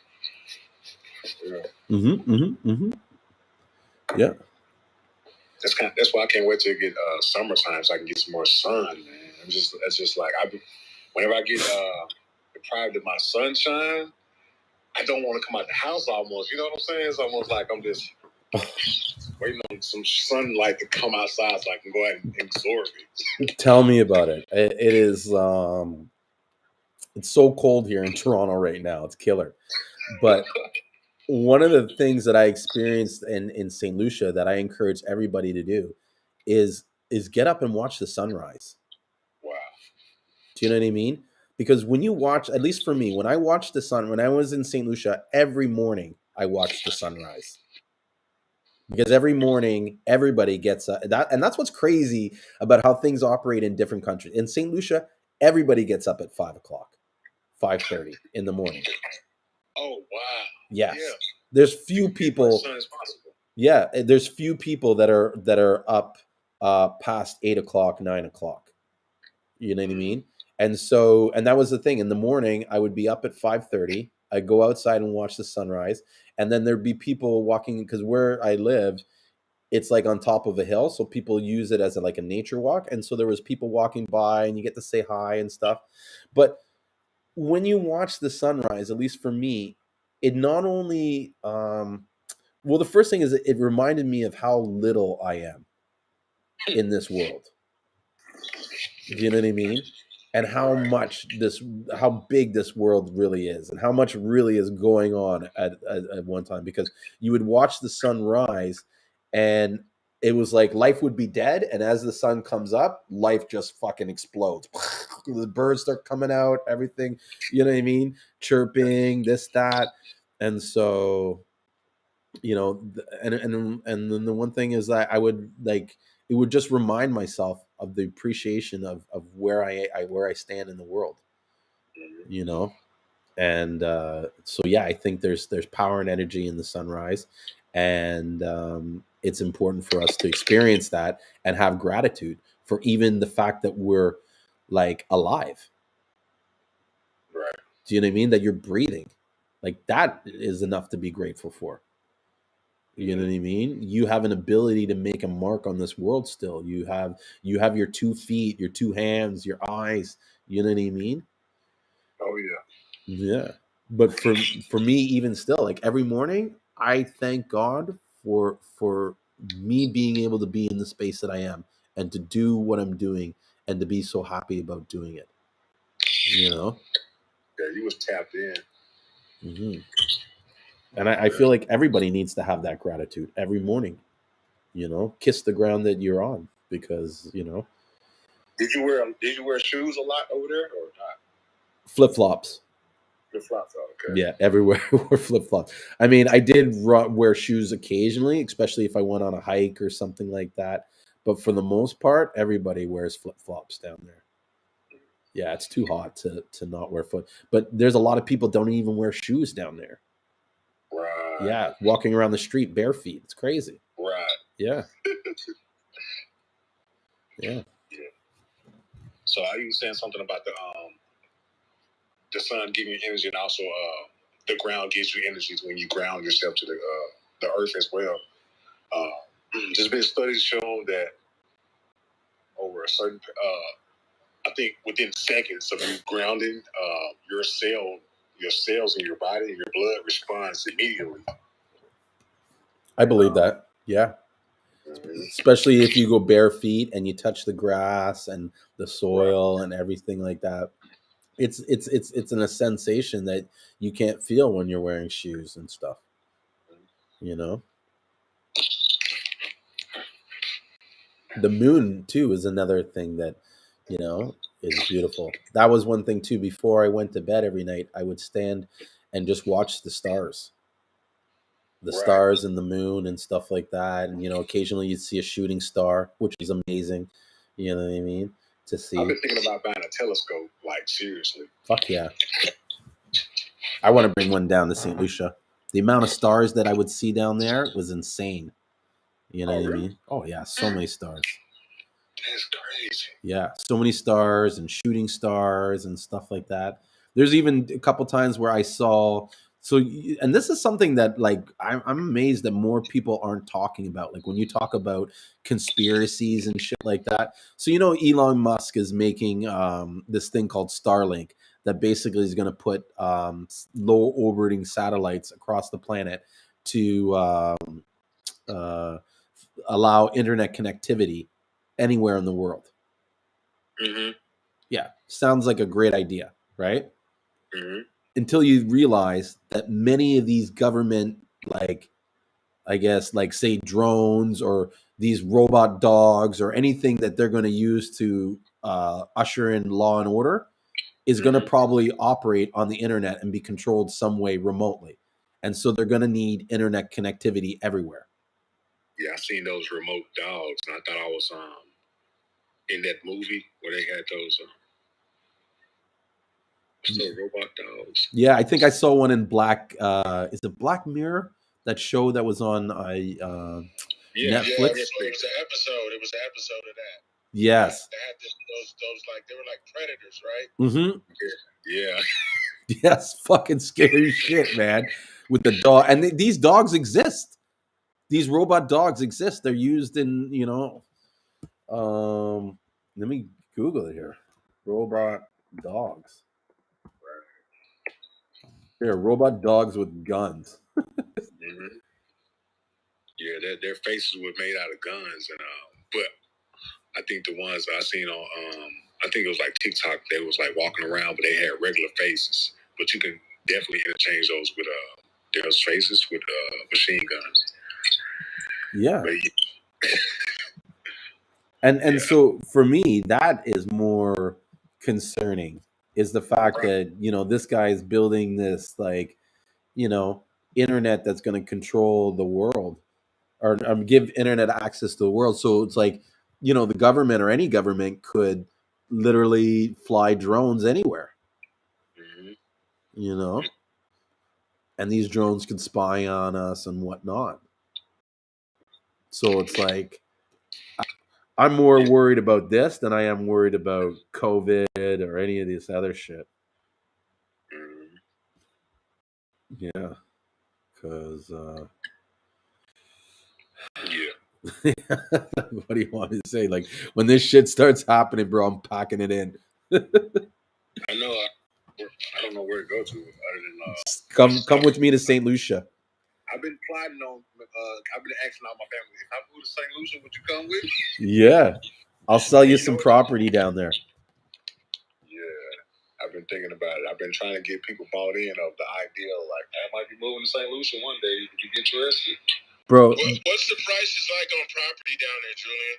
Yeah. Mm-hmm. Mm-hmm. Mm-hmm. Yeah. That's why I can't wait till it get summertime so I can get some more sun, man. It's just like whenever I get deprived of my sunshine, I don't want to come out the house almost. You know what I'm saying? It's almost like I'm just waiting on some sunlight to come outside so I can go ahead and absorb it. Tell me about it. It is it's so cold here in Toronto right now. It's killer. But one of the things that I experienced in St. Lucia that I encourage everybody to do is get up and watch the sunrise. Wow. Do you know what I mean? Because when you watch, at least for me, when I watched the sun, when I was in St. Lucia, every morning I watched the sunrise. Because every morning everybody gets that, and that's what's crazy about how things operate in different countries. In St. Lucia, everybody gets up at 5:00, 5:30 in the morning. Oh wow! Yes, yeah. There's few people. Yeah, there's few people that are up past 8:00, 9:00. You know what I mean? And so, and that was the thing. In the morning, I would be up at 5:30. I'd go outside and watch the sunrise, and then there'd be people walking because where I live, it's like on top of a hill, so people use it as like a nature walk. And so there was people walking by, and you get to say hi and stuff. But when you watch the sunrise, at least for me, it not only well, the first thing is it reminded me of how little I am in this world. Do you know what I mean? And how how big this world really is, and how much really is going on at one time. Because you would watch the sun rise, and it was like life would be dead, and as the sun comes up, life just fucking explodes. The birds start coming out, everything, you know what I mean? Chirping, this, that. And so And then the one thing is that I would like it would just remind myself of the appreciation of where where I stand in the world, you know. And so yeah, I think there's power and energy in the sunrise, and it's important for us to experience that and have gratitude for even the fact that we're like alive. Right. Do you know what I mean? That you're breathing, like that is enough to be grateful for. You know what I mean? You have an ability to make a mark on this world still. You have your 2 feet, your 2 hands, your eyes. You know what I mean? Oh yeah. Yeah. But for me, even still, like every morning, I thank God for me being able to be in the space that I am and to do what I'm doing and to be so happy about doing it. You know? Yeah, you was tapped in. Hmm. And I feel like everybody needs to have that gratitude every morning. You know, kiss the ground that you're on because, Did you wear shoes a lot over there or not? flip flops. Flip flops. Oh, okay. Yeah, everywhere were flip flops. I mean, I did wear shoes occasionally, especially if I went on a hike or something like that. But for the most part, everybody wears flip flops down there. Yeah, it's too hot to not wear foot. But there's a lot of people don't even wear shoes down there. Right. Yeah, walking around the street bare feet. It's crazy. Right. Yeah. Yeah. Yeah. So are you saying something about the sun giving you energy, and also the ground gives you energy when you ground yourself to the earth as well. There's been studies shown that over a certain, I think within seconds of you grounding, your cells in your body, your blood responds immediately. I believe that. Yeah. Especially if you go bare feet and you touch the grass and the soil and everything like that. It's a sensation that you can't feel when you're wearing shoes and stuff. You know, the moon too is another thing that is beautiful. That was one thing too. Before I went to bed every night, I would stand and just watch the stars and the moon and stuff like that. And occasionally you'd see a shooting star, which is amazing. You know what I mean? To see. I've been thinking about buying a telescope, like seriously. Fuck yeah. I want to bring one down to St. Lucia. The amount of stars that I would see down there was insane. You know what I mean? Oh yeah, so many stars. That's crazy. Yeah, so many stars and shooting stars and stuff like that. There's even a couple times where I saw and this is something that like I'm amazed that more people aren't talking about. Like when you talk about conspiracies and shit like that. So Elon Musk is making this thing called Starlink that basically is going to put low orbiting satellites across the planet to uh, allow internet connectivity anywhere in the world. Mm-hmm. Yeah, sounds like a great idea, right? Mm-hmm. Until you realize that many of these government, like, I guess, like say drones or these robot dogs or anything that they're going to use to usher in law and order is going to probably operate on the internet and be controlled some way remotely. And so they're going to need internet connectivity everywhere. Yeah, I seen those remote dogs, and I thought I was in that movie where they had those robot dogs. Yeah, I think I saw one in Black. Is it Black Mirror? That show that was on Netflix. Yeah, it was an episode. It was an episode of that. Yes. They had those like they were like predators, right? Mm-hmm. Yeah. Yes, fucking scary shit, man. With the dog, and these dogs exist. These robot dogs exist. They're used in Let me Google it here. Robot dogs. Here, robot dogs with guns. Mm-hmm. Yeah, their faces were made out of guns, and but I think the ones I seen on I think it was like TikTok, they was like walking around, but they had regular faces. But you can definitely interchange those with those faces with machine guns. Yeah. And so for me, that is more concerning is the fact that this guy is building this like internet that's going to control the world, or give internet access to the world. So it's like, the government or any government could literally fly drones anywhere, Mm-hmm. And these drones could spy on us and whatnot. So it's like, I'm more worried about this than I am worried about COVID or any of this other shit. Mm-hmm. Yeah, because yeah. what do you want me to say? Like, when this shit starts happening, bro, I'm packing it in. I know. I don't know where to go to other than come with me to St. Lucia. I've been plotting on. I've been asking all my family, if I move to St. Lucia, would you come with me? Yeah, I'll sell you some property down there. Yeah, I've been thinking about it. I've been trying to get people bought in of the idea, like, I might be moving to St. Lucia one day. Would you get interested? Bro, what's the prices like on property down there, Julien?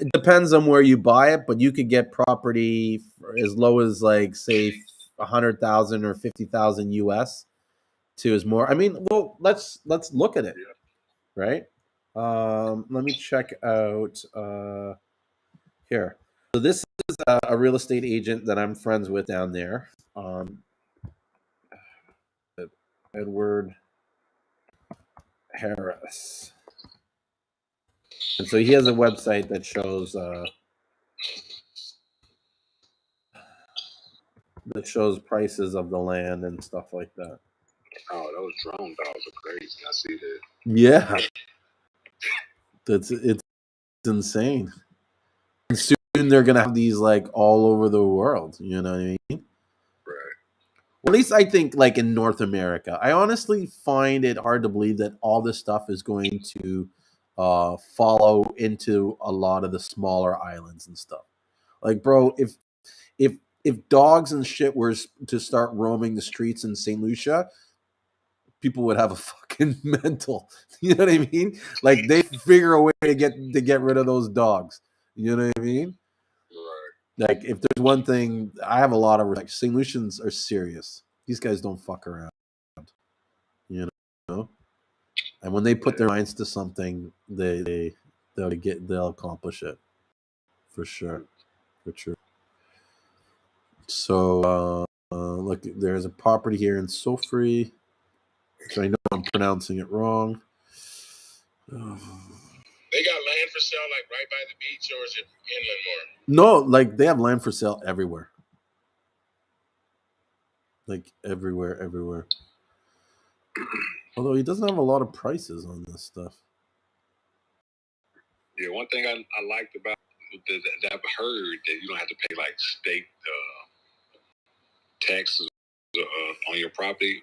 It depends on where you buy it, but you could get property for as low as, like, say, 100,000 or 50,000 US to as more. I mean, well, let's look at it, right? Let me check out here. So this is a real estate agent that I'm friends with down there. Edward Harris. And so he has a website that shows prices of the land and stuff like that. Oh, those drone dogs are crazy. I see that. Yeah. It's insane. And soon they're gonna have these, like, all over the world. You know what I mean? Right. Well, at least I think, like, in North America. I honestly find it hard to believe that all this stuff is going to follow into a lot of the smaller islands and stuff. Like, bro, if dogs and shit were to start roaming the streets in St. Lucia, people would have a fucking mental. You know what I mean? Like, they figure a way to get rid of those dogs. You know what I mean? Right. Like, if there's one thing, I have a lot of respect. St. Lucians are serious. These guys don't fuck around. You know? And when they put their minds to something, they'll accomplish it. For sure. For sure. So look, there's a property here in Sofri. So I know I'm pronouncing it wrong. They got land for sale, like, right by the beach, or is it inland No, more? like, they have land for sale everywhere. Like, everywhere. Although he doesn't have a lot of prices on this stuff. Yeah, one thing I liked about that I've heard, that you don't have to pay, like, state taxes on your property.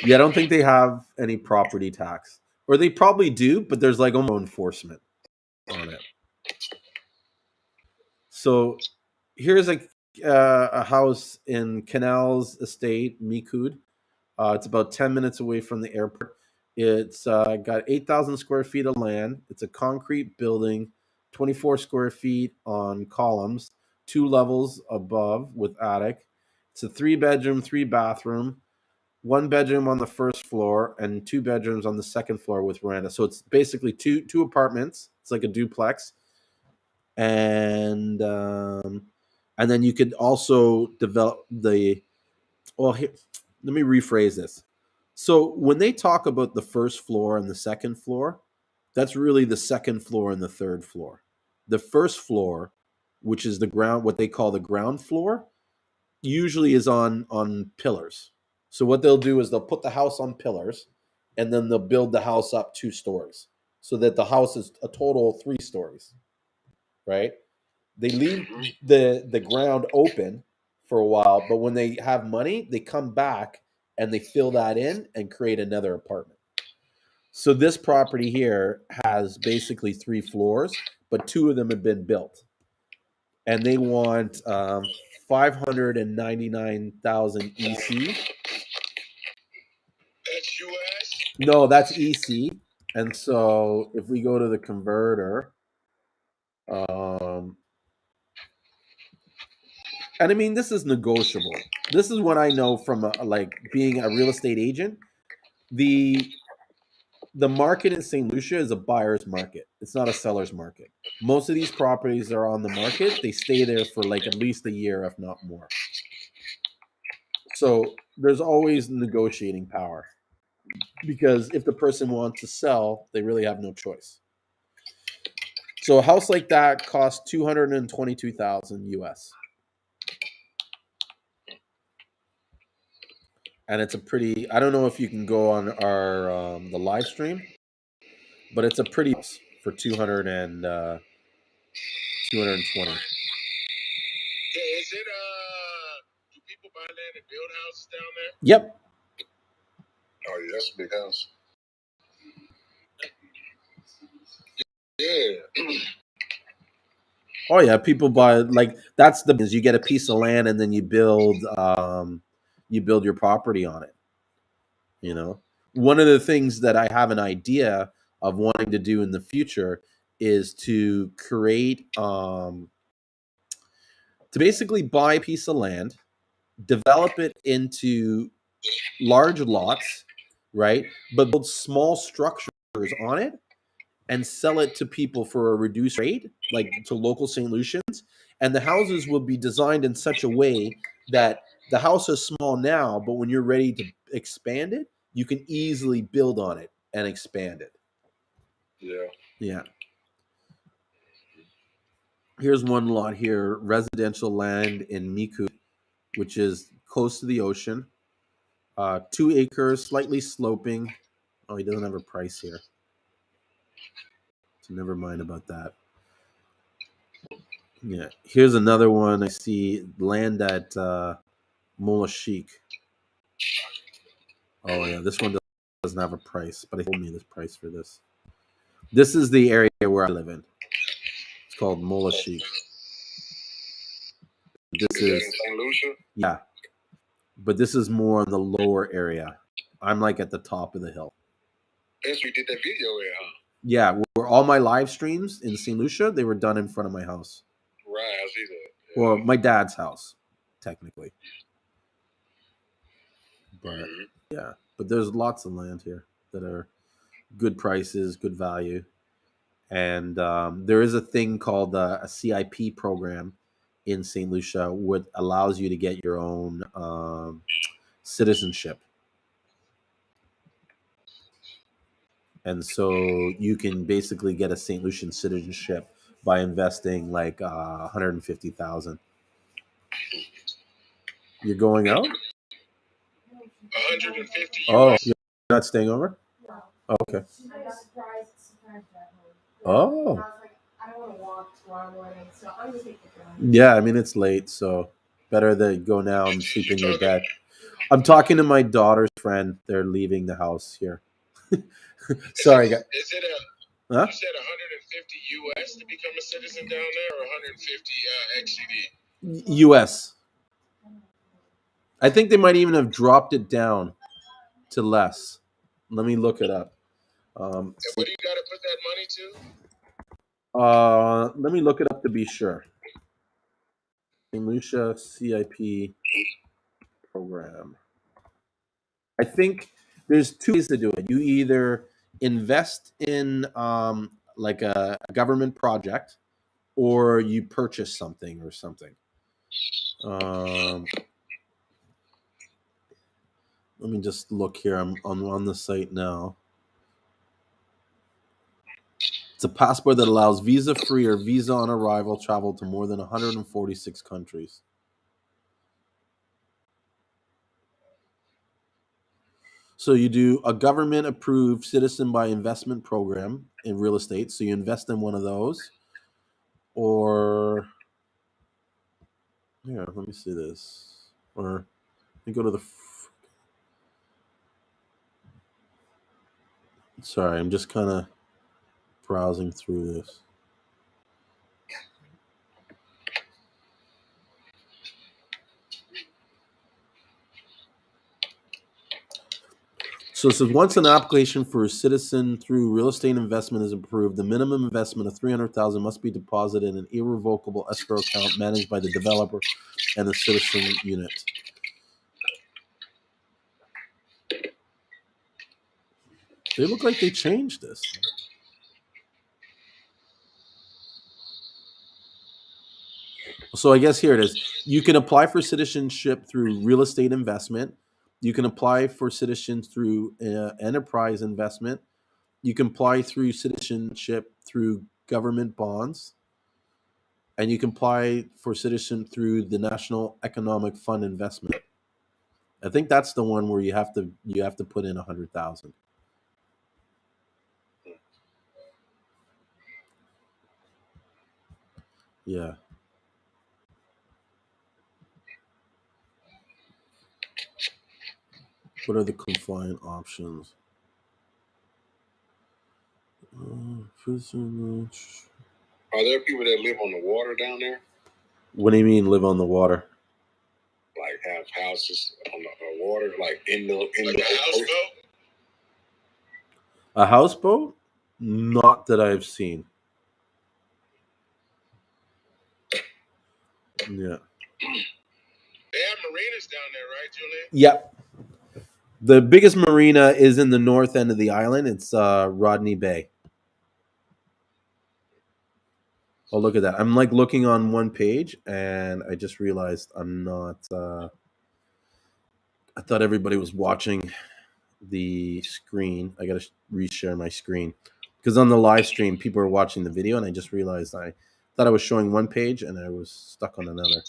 Yeah, I don't think they have any property tax. Or they probably do, but there's, like, no enforcement on it. So here's a house in Canals Estate, Mikud. It's about 10 minutes away from the airport. It's got 8,000 square feet of land. It's a concrete building, 24 square feet on columns, 2 levels above with attic. It's a 3-bedroom, 3-bathroom, 1 bedroom on the first floor, and 2 bedrooms on the second floor with veranda. So it's basically two apartments. It's like a duplex, and then you could also develop the. Well, here, let me rephrase this. So when they talk about the first floor and the second floor, that's really the second floor and the third floor. The first floor, which is the ground, what they call the ground floor, usually is on pillars. So what they'll do is they'll put the house on pillars, and then they'll build the house up 2 stories, so that the house is a total of 3 stories, right? They leave the ground open for a while, but when they have money, they come back and they fill that in and create another apartment. So this property here has basically 3 floors, but 2 of them have been built, and they want 599,000 EC. That's US? No, that's EC. And so if we go to the converter, and I mean, this is negotiable. This is what I know from like being a real estate agent. the market in St. Lucia is a buyer's market. It's not a seller's market. Most of these properties are on the market. They stay there for like at least a year, if not more. So there's always negotiating power, because if the person wants to sell, they really have no choice. So a house like that costs $222,000 US. And it's a pretty, I don't know if you can go on our the live stream, but it's a pretty house for 220. Yeah, is it do people buy land and build houses down there? Yep. Oh yeah, that's a big house. Yeah. Oh yeah, people buy, like, that's the business. You get a piece of land and then you build your property on it. You know, one of the things that I have an idea of wanting to do in the future is to create to basically buy a piece of land, develop it into large lots, right? But build small structures on it and sell it to people for a reduced rate, like to local St. Lucians. And the houses will be designed in such a way that the house is small now, but when you're ready to expand it, you can easily build on it and expand it. Yeah. Yeah. Here's one lot here, residential land in Miku, which is close to the ocean. 2 acres, slightly sloping. Oh, he doesn't have a price here. So never mind about that. Yeah. Here's another one. I see land at Mola Sheik. Oh, yeah. This one doesn't have a price, but he told me this price for this. This is the area where I live in. It's called Mola Sheik. This is in St. Lucia? Yeah. But this is more in the lower area. I'm like at the top of the hill. Yes, you did that video there, huh? Yeah, where all my live streams in St. Lucia, they were done in front of my house. Right, I see that. Yeah. Well, my dad's house, technically. But yeah, but there's lots of land here that are good prices, good value. And there is a thing called a CIP program in St. Lucia, which allows you to get your own citizenship. And so you can basically get a St. Lucian citizenship by investing like 150,000. You're going out? 150 Oh, US. you're not staying over? Oh, okay. Oh. Yeah, I mean, it's late, so better to go now and sleep in your bed. I'm talking to my daughter's friend. They're leaving the house here. Sorry, guys. Is it Huh? You said 150 US to become a citizen down there, or 150 XCD? US. I think they might even have dropped it down to less. Let me look it up. And what do you got to put that money to? Let me look it up to be sure. St. Lucia CIP program. I think there's 2 ways to do it. You either invest in like a government project, or you purchase something or something. Let me just look here. I'm on the site now. It's a passport that allows visa-free or visa on arrival travel to more than 146 countries. So you do a government-approved citizen by investment program in real estate. So you invest in one of those, or yeah, let me see this. Or let me go to the. Sorry, I'm just kind of browsing through this. So it says once an application for a citizen through real estate investment is approved, the minimum investment of $300,000 must be deposited in an irrevocable escrow account managed by the developer and the citizen unit. They look like they changed this. So I guess here it is. You can apply for citizenship through real estate investment. You can apply for citizenship through enterprise investment. You can apply through citizenship through government bonds, and you can apply for citizenship through the National Economic Fund investment. I think that's the one where you have to put in 100,000. Yeah. What are the compliant options? Are there people that live on the water down there? What do you mean live on the water? Like have houses on the water, like in the houseboat? A houseboat? Not that I've seen. Yeah. They have marinas down there, right, Julien? Yep. The biggest marina is in the north end of the island. It's Rodney Bay. Oh, look at that. I'm like looking on one page and I just realized I'm not I thought everybody was watching the screen. I got to reshare my screen because on the live stream people are watching the video and I just realized I thought I was showing one page and I was stuck on another.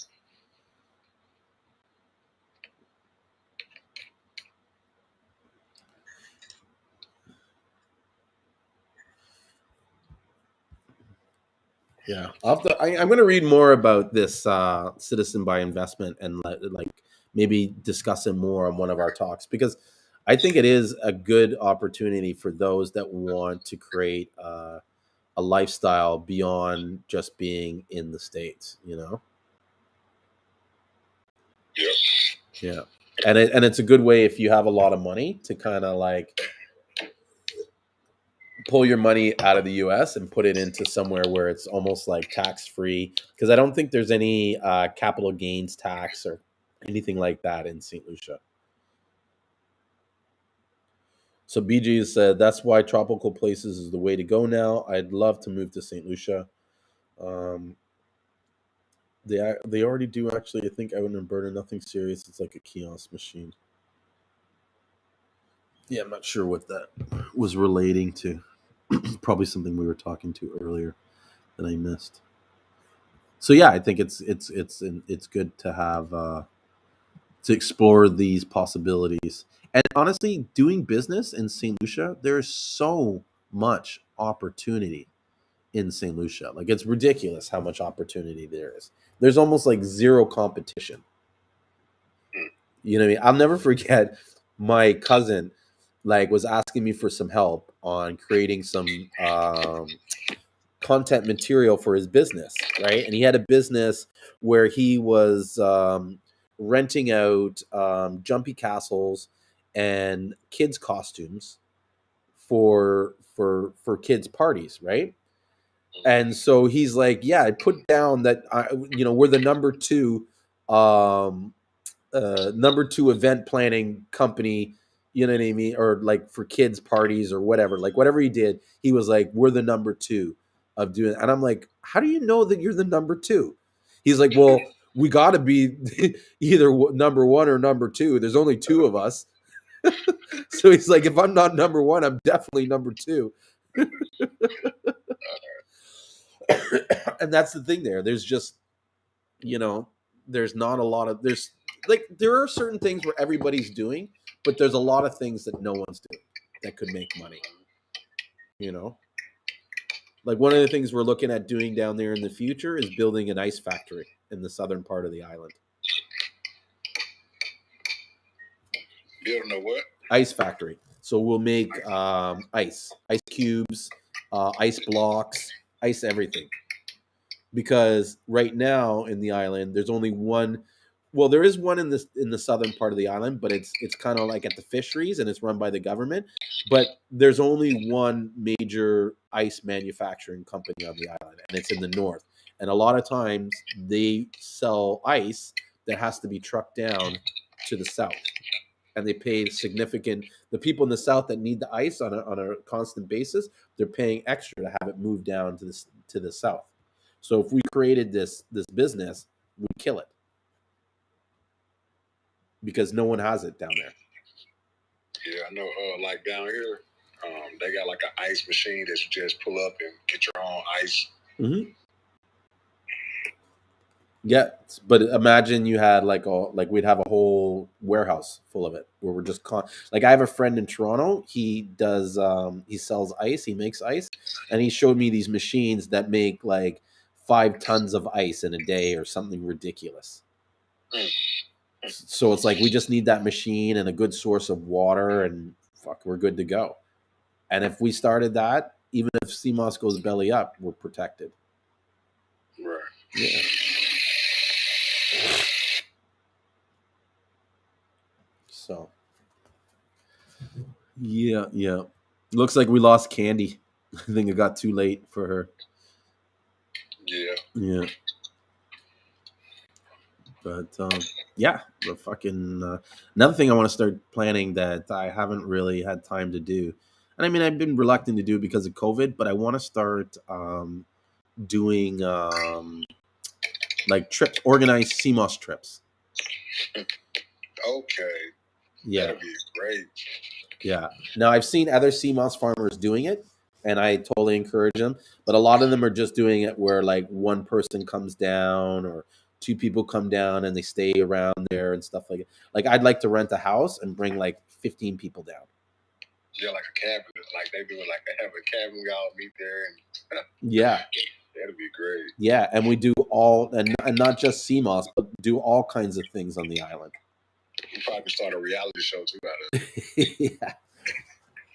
Yeah, I'm going to read more about this citizen by investment and like maybe discuss it more on one of our talks because I think it is a good opportunity for those that want to create a lifestyle beyond just being in the States. You know. Yeah. Yeah, and it's a good way if you have a lot of money to kind of like pull your money out of the US and put it into somewhere where it's almost like tax free because I don't think there's any capital gains tax or anything like that in St. Lucia. So BG said that's why tropical places is the way to go now. I'd love to move to St. Lucia. Um, they already do actually. I think I wouldn't burn nothing serious. It's like a kiosk machine. Yeah, I'm not sure what that was relating to. Probably something we were talking to earlier that I missed. So yeah, I think it's good to have to explore these possibilities. And honestly, doing business in St. Lucia, there's so much opportunity in St. Lucia. Like it's ridiculous how much opportunity there is. There's almost like zero competition. You know what I mean? I'll never forget my cousin like was asking me for some help on creating some content material for his business, right? And he had a business where he was renting out jumpy castles and kids costumes for kids parties, right? And so he's like, yeah, I put down that we're the um, number two event planning company, you know what I mean, or like for kids parties or whatever, like whatever he did, he was like, we're the number two of doing. And I'm like, how do you know that you're the number two? He's like, well, we got to be either number one or number two. There's only two of us. So he's like, if I'm not number one, I'm definitely number two. And that's the thing there. There's just, there's not a lot of, there are certain things where everybody's doing, but there's a lot of things that no one's doing that could make money. Like one of the things we're looking at doing down there in the future is building an ice factory in the southern part of the island. Building a what? Ice factory. So we'll make ice cubes, ice blocks, ice everything. Because right now in the island, there's only one. Well, there is one in the southern part of the island, but it's kind of like at the fisheries and it's run by the government. But there's only one major ice manufacturing company on the island, and it's in the north. And a lot of times they sell ice that has to be trucked down to the south. and they pay significant. The people in the South that need the ice on a constant basis, they're paying extra to have it moved down to the South. So if we created this business, we'd kill it because no one has it down there. Yeah, I know. Like down here, they got like an ice machine that you just pull up and get your own ice. Mm-hmm. Yeah, but imagine you had like we'd have a whole warehouse full of it where we're just like I have a friend in Toronto. He does he sells ice. He makes ice, and he showed me these machines that make like 5 tons of ice in a day or something ridiculous. So it's like we just need that machine and a good source of water, and fuck, we're good to go. And if we started that, even if Seamoss goes belly up, we're protected. Right. Yeah. So, yeah. Looks like we lost Candy. I think it got too late for her. Yeah. But yeah, the fucking another thing I want to start planning that I haven't really had time to do, and I mean I've been reluctant to do because of COVID, but I want to start doing like trips, organized Seamoss trips. Okay. Yeah. That'd be great. Yeah. Now I've seen other Seamoss farmers doing it, and I totally encourage them. But a lot of them are just doing it where like one person comes down or 2 people come down and they stay around there and stuff like it. Like I'd like to rent a house and bring like 15 people down. Yeah, like a cabin. Like they do it like they have a cabin, we all meet there and yeah. That'd be great. Yeah, and we do all and not just Seamoss, but do all kinds of things on the island. You probably start a reality show too about it. Yeah.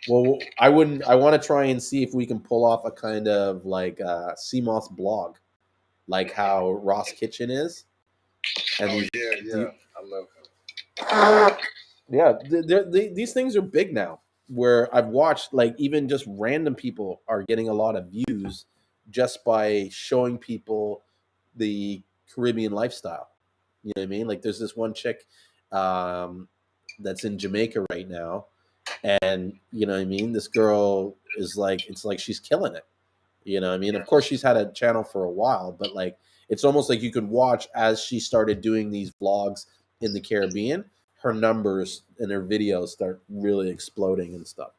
Well, I want to try and see if we can pull off a kind of like Seamoss blog, like how Ross Kitchen is. And I love him. Yeah, these things are big now. Where I've watched, like even just random people are getting a lot of views just by showing people the Caribbean lifestyle. You know what I mean? Like there's this one chick that's in Jamaica right now. And you know what I mean? This girl is like, it's like she's killing it. You know what I mean? Of course, she's had a channel for a while, but like it's almost like you could watch as she started doing these vlogs in the Caribbean, her numbers and her videos start really exploding and stuff.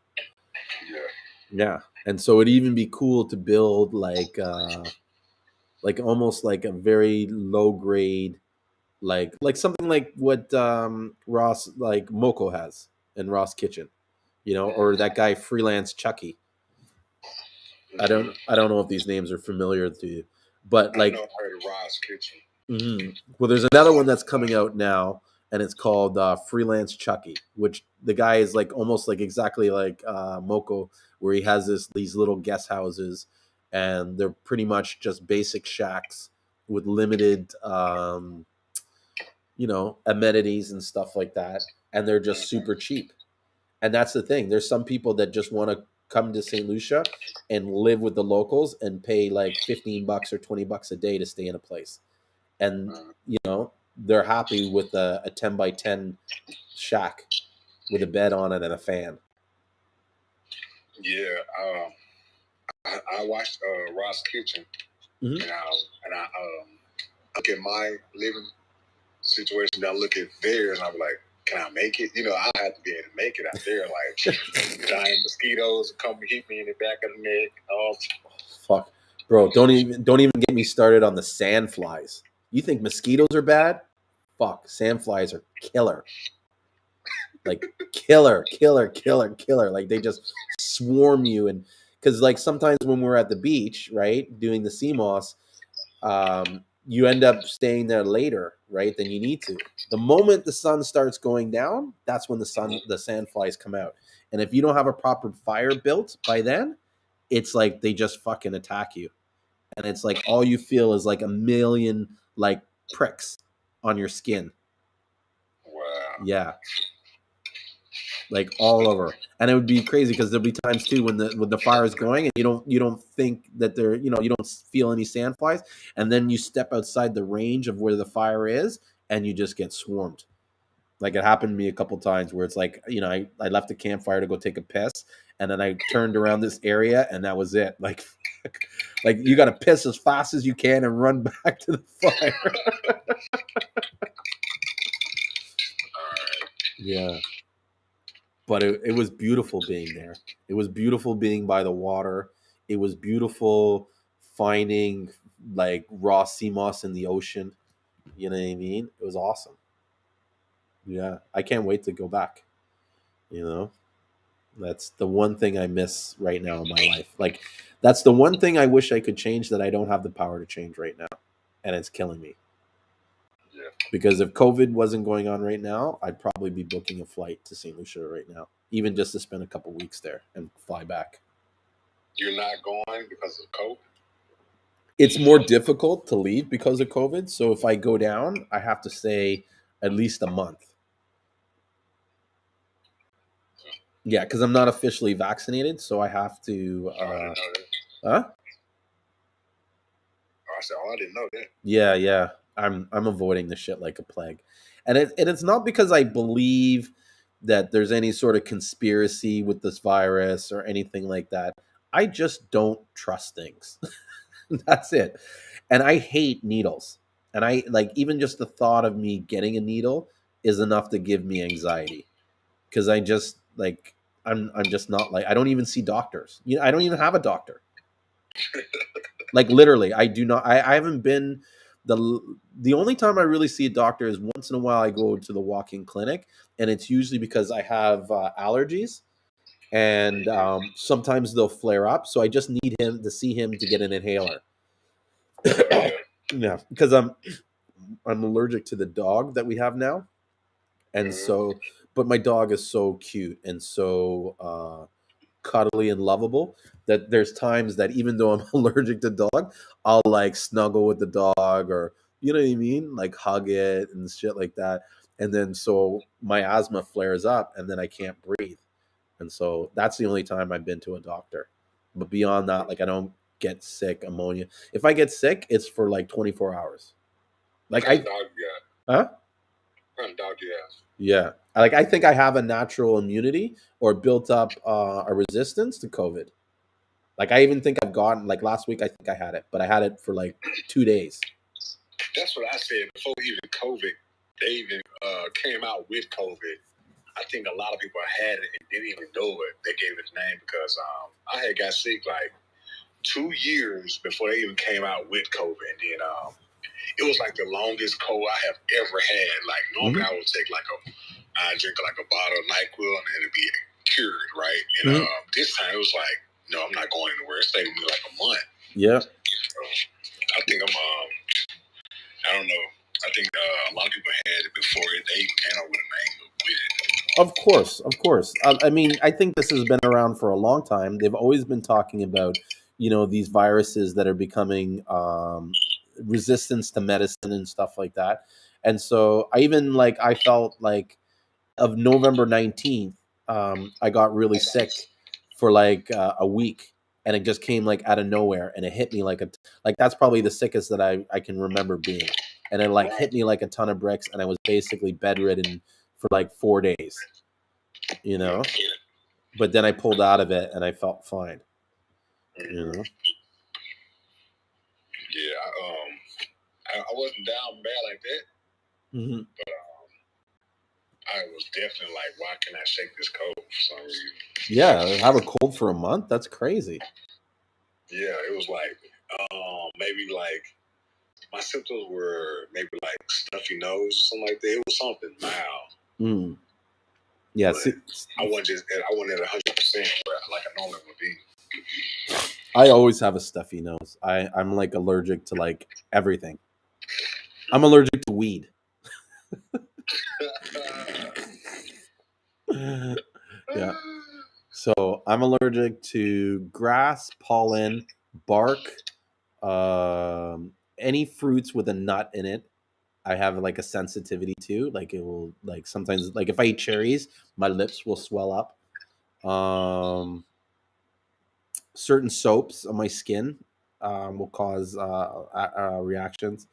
Yeah. And so it'd even be cool to build like almost like a very low grade, like something like what Ross, like Moko has in Ross Kitchen. You know, or that guy Freelance Chucky. I don't know if these names are familiar to you, but like I know, I heard of Ross Kitchen. Mm-hmm. Well, there's another one that's coming out now, and it's called Freelance Chucky, which the guy is like almost like exactly like Moko, where he has these little guest houses, and they're pretty much just basic shacks with limited, amenities and stuff like that, and they're just super cheap. And that's the thing. There's some people that just want to come to St. Lucia and live with the locals and pay like $15 or $20 a day to stay in a place. And, they're happy with a 10 by 10 shack with a bed on it and a fan. Yeah. I watched Ross Kitchen, mm-hmm. and I look at my living situation. I look at theirs, and I'm like, can I make it? I have to be able to make it out there. Like giant mosquitoes come hit me in the back of the neck. Oh, fuck, bro! Don't even get me started on the sand flies. You think mosquitoes are bad? Fuck, sand flies are killer. Like killer. Like they just swarm you, and because like sometimes when we're at the beach, right, doing the Seamoss, you end up staying there later, right, than you need to. The moment the sun starts going down, that's when the sand flies come out. And if you don't have a proper fire built by then, it's like they just fucking attack you. And it's like all you feel is like a million like pricks on your skin. Wow. Yeah. Like all over. And it would be crazy because there'll be times too when the fire is going and you don't think that there, you don't feel any sand flies, and then you step outside the range of where the fire is and you just get swarmed. Like it happened to me a couple times where it's like, I left the campfire to go take a piss, and then I turned around this area and that was it. Like, like you got to piss as fast as you can and run back to the fire. Yeah. But it was beautiful being there. It was beautiful being by the water. It was beautiful finding like raw sea moss in the ocean. You know what I mean? It was awesome. Yeah. I can't wait to go back. You know? That's the one thing I miss right now in my life. Like that's the one thing I wish I could change that I don't have the power to change right now. And it's killing me. Yeah. Because if COVID wasn't going on right now, I'd probably be booking a flight to St. Lucia right now, even just to spend a couple weeks there and fly back. You're not going because of COVID? It's more difficult to leave because of COVID. So if I go down, I have to stay at least a month. Yeah, because I'm not officially vaccinated, so I have to. I didn't know that. Huh? I said, I didn't know that. Yeah. I'm avoiding the shit like a plague, and it's not because I believe that there's any sort of conspiracy with this virus or anything like that. I just don't trust things. That's it. And I hate needles. And I like even just the thought of me getting a needle is enough to give me anxiety. Cause I just like I'm just not like I don't even see doctors. I don't even have a doctor. Like literally, I do not I haven't been the only time I really see a doctor is once in a while I go to the walk-in clinic, and it's usually because I have allergies, and sometimes they'll flare up, so I just need him to see him to get an inhaler. Yeah, because I'm allergic to the dog that we have now, and so but my dog is so cute and so cuddly and lovable that there's times that even though I'm allergic to dog, I'll like snuggle with the dog, or you know what I mean, like hug it and shit like that. And then so my asthma flares up and then I can't breathe. And so that's the only time I've been to a doctor. But beyond that, like I don't get sick, ammonia. If I get sick, it's for like 24 hours. Like What kind of dog you got? Huh? What kind of dog you have? Yeah. Like I think I have a natural immunity or built up a resistance to COVID. Like I even think I've gotten like last week I think I had it, but I had it for like 2 days. That's what I said before even COVID. They even came out with COVID. I think a lot of people had it and didn't even know it. They gave it a name because I had got sick like 2 years before they even came out with COVID. And then it was like the longest cold I have ever had. Like normally I would take I drink like a bottle of NyQuil and it'd be cured, right? And this time it was like, no, I'm not going anywhere. It stayed with me like a month. Yeah. So I think I don't know. I think a lot of people had it before they even came out with a name with it. Of course. I mean, I think this has been around for a long time. They've always been talking about, these viruses that are becoming resistance to medicine and stuff like that. And so I felt like of November 19th, I got really sick for like a week, and it just came like out of nowhere, and it hit me like that's probably the sickest that I can remember being. And it like hit me like a ton of bricks, and I was basically bedridden for like 4 days, but then I pulled out of it and I felt fine, Yeah, I wasn't down bad like that, Mm-hmm. but I was definitely like, why can I shake this cold for some reason? Yeah, have a cold for a month? That's crazy. Yeah, it was like maybe like my symptoms were maybe like stuffy nose or something like that. It was something mild. Yeah, I wasn't at 100%, like I normally would be. I always have a stuffy nose. I'm like allergic to like everything. I'm allergic to weed. Yeah. So I'm allergic to grass, pollen, bark, any fruits with a nut in it. I have like a sensitivity to. Like it will like sometimes like if I eat cherries, my lips will swell up. Certain soaps on my skin will cause reactions.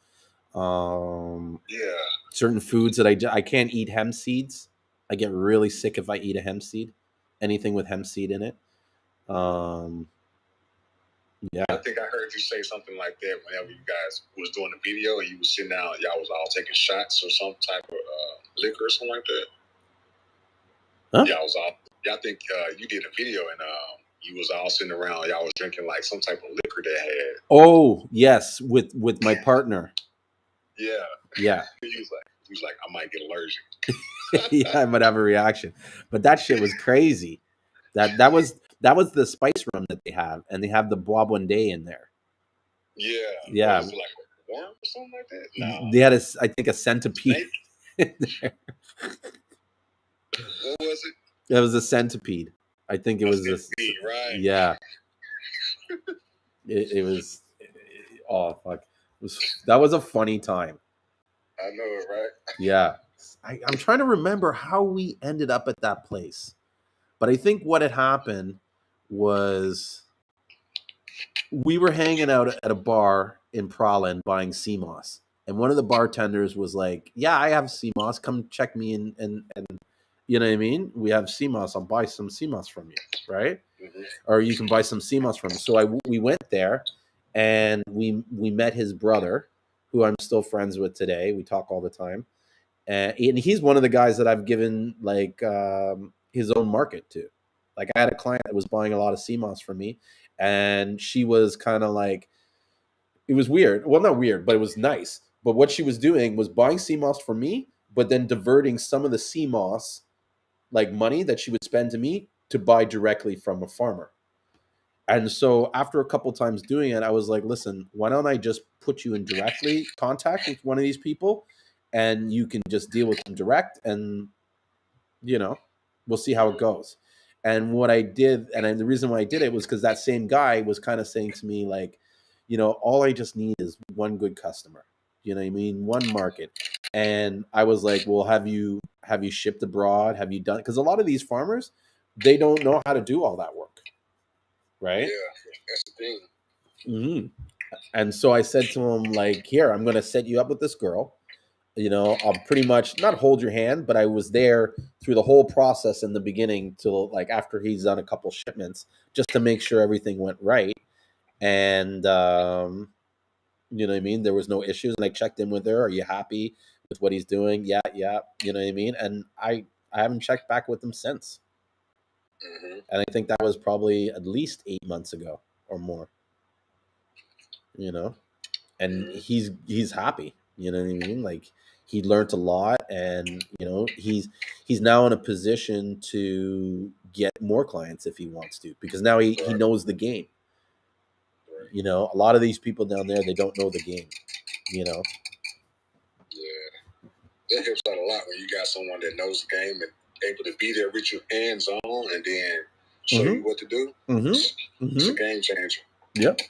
Certain foods that I can't eat hemp seeds. I get really sick if I eat a hemp seed. Anything with hemp seed in it. Yeah. I think I heard you say something like that whenever you guys was doing a video and you was sitting down, y'all was all taking shots or some type of liquor or something like that. Huh? Y'all think you did a video and you was all sitting around, y'all was drinking like some type of liquor that had. Oh yes, with my partner. Yeah. Yeah. He was like, I might get allergic. Yeah, I might have a reaction. But that shit was crazy. That was the spice rum that they have, and they have the Bois Day in there. Yeah. Yeah. Was it like a worm or something like that? No. They had I think a centipede in there. What was it? It was a centipede. I think it was a centipede, right? Yeah. It was. Oh fuck! That was a funny time. I know it, right? Yeah, I'm trying to remember how we ended up at that place, but I think what had happened was we were hanging out at a bar in Prahlen buying Seamoss, and one of the bartenders was like, "Yeah, I have Seamoss. Come check me in, and you know what I mean? We have Seamoss. I'll buy some Seamoss from you, right? Mm-hmm. Or you can buy some Seamoss from me." So we went there, and we met his brother, who I'm still friends with today. We talk all the time, and he's one of the guys that I've given like his own market to. Like I had a client that was buying a lot of Seamoss from me, and she was kind of like, it was weird. Well, not weird, but it was nice. But what she was doing was buying Seamoss for me, but then diverting some of the Seamoss like money that she would spend to me to buy directly from a farmer. And so after a couple times doing it, I was like, listen, why don't I just put you in directly contact with one of these people, and you can just deal with them direct, and we'll see how it goes. And what I did, and the reason why I did it was because that same guy was kind of saying to me, like, all I just need is one good customer. You know what I mean? One market. And I was like, well, have you shipped abroad? Have you done? Because a lot of these farmers, they don't know how to do all that work, right? Yeah, that's the thing. Mm-hmm. And so I said to him, like, here, I'm going to set you up with this girl. I'll pretty much not hold your hand, but I was there through the whole process in the beginning till like after he's done a couple shipments, just to make sure everything went right. And you know what I mean? There was no issues. And I checked in with her. Are you happy with what he's doing? Yeah, yeah. You know what I mean? And I haven't checked back with him since. Mm-hmm. And I think that was probably at least 8 months ago or more. And Mm-hmm. he's happy. You know what I mean? Like he learned a lot, and he's now in a position to get more clients if he wants to, because now he knows the game. Right. A lot of these people down there, they don't know the game. Yeah, that helps out a lot when you got someone that knows the game and able to be there with you hands on, and then show you what to do. It's a game changer. Yep,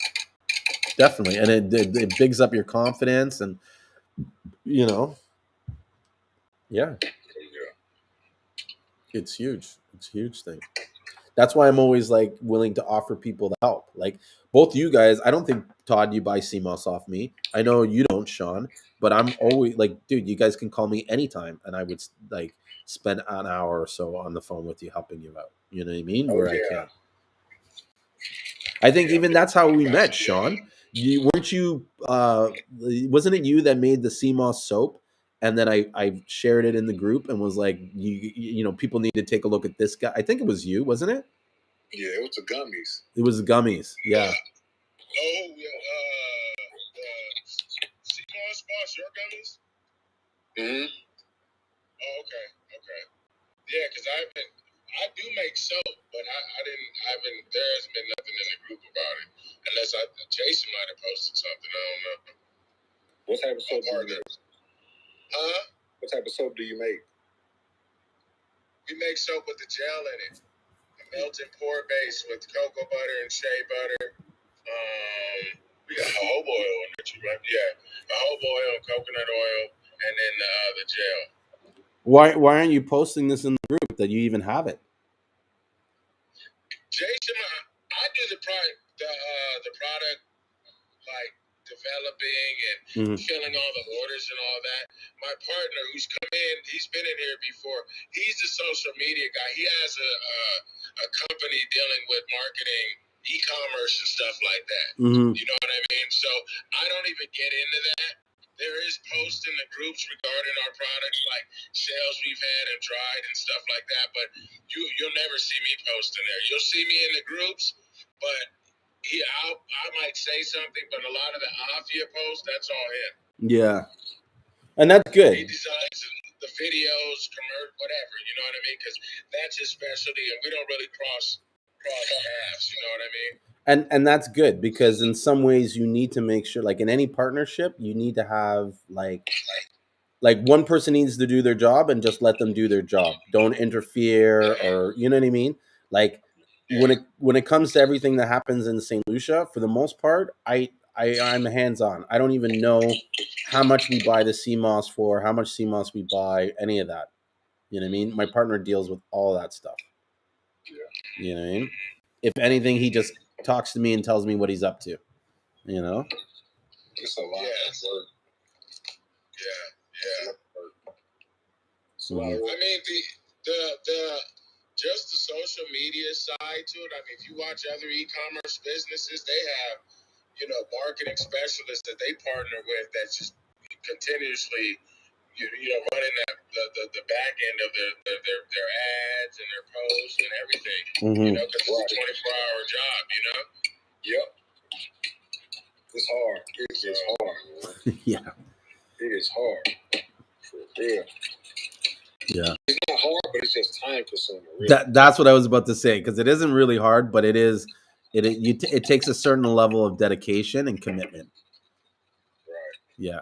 definitely, and it bigs up your confidence, and yeah, it's huge. It's a huge thing. That's why I'm always like willing to offer people the help. Like both you guys, I don't think, Todd, you buy Seamoss off me. I know you don't, Sean, but I'm always like, dude, you guys can call me anytime, and I would like spend an hour or so on the phone with you, helping you out. You know what I mean? Where I can. I think even that's how we met, Sean. Weren't you? Wasn't it you that made the Seamoss soap? And then I shared it in the group and was like, people need to take a look at this guy. I think it was you, wasn't it? Yeah, it was the gummies. It was the gummies. Yeah. Oh, Seamoss bought your gummies? Mm-hmm. Oh, okay. Yeah, because I do make soap, but there hasn't been nothing in the group about it. Unless Jason might have posted something, I don't know. What type of soap do you make? Huh? What type of soap do you make? We make soap with the gel in it. A melted pour base with cocoa butter and shea butter. We got jojoba oil in it, right? Yeah, jojoba oil, coconut oil, and then the gel. Why aren't you posting this in the group that you even have it? Jason, I do the product like developing and filling all the orders and all that. My partner, who's come in, he's been in here before. He's the social media guy. He has a company dealing with marketing, e-commerce and stuff like that. You know what I mean? So I don't even get into that. There is posts in the groups regarding our products, like sales we've had and tried and stuff like that. But you'll never see me posting there. You'll see me in the groups, but I might say something. But a lot of the Afia posts, that's all him. Yeah, and that's good. He designs the videos, whatever. You know what I mean? Because that's his specialty, and we don't really cross paths. You know what I mean? And that's good, because in some ways you need to make sure, like in any partnership, you need to have like one person needs to do their job and just let them do their job. Don't interfere, or you know what I mean? Like when it comes to everything that happens in St. Lucia, for the most part, I'm hands on. I don't even know how much we buy the Seamoss for, how much Seamoss we buy, any of that. You know what I mean? My partner deals with all that stuff. You know what I mean? If anything, he just talks to me and tells me what he's up to. You know? It's a lot of work. Yeah. I mean, the just the social media side to it. I mean, if you watch other e-commerce businesses, they have, marketing specialists that they partner with that's just continuously, running the back end of their ads and their posts and everything. Because it's a 24-hour job. Yep. It's hard. It is hard. Yeah. It is hard. For real. Yeah. It's not hard, but it's just time consuming. Really. That's what I was about to say, because it isn't really hard, but it takes a certain level of dedication and commitment. Right. Yeah.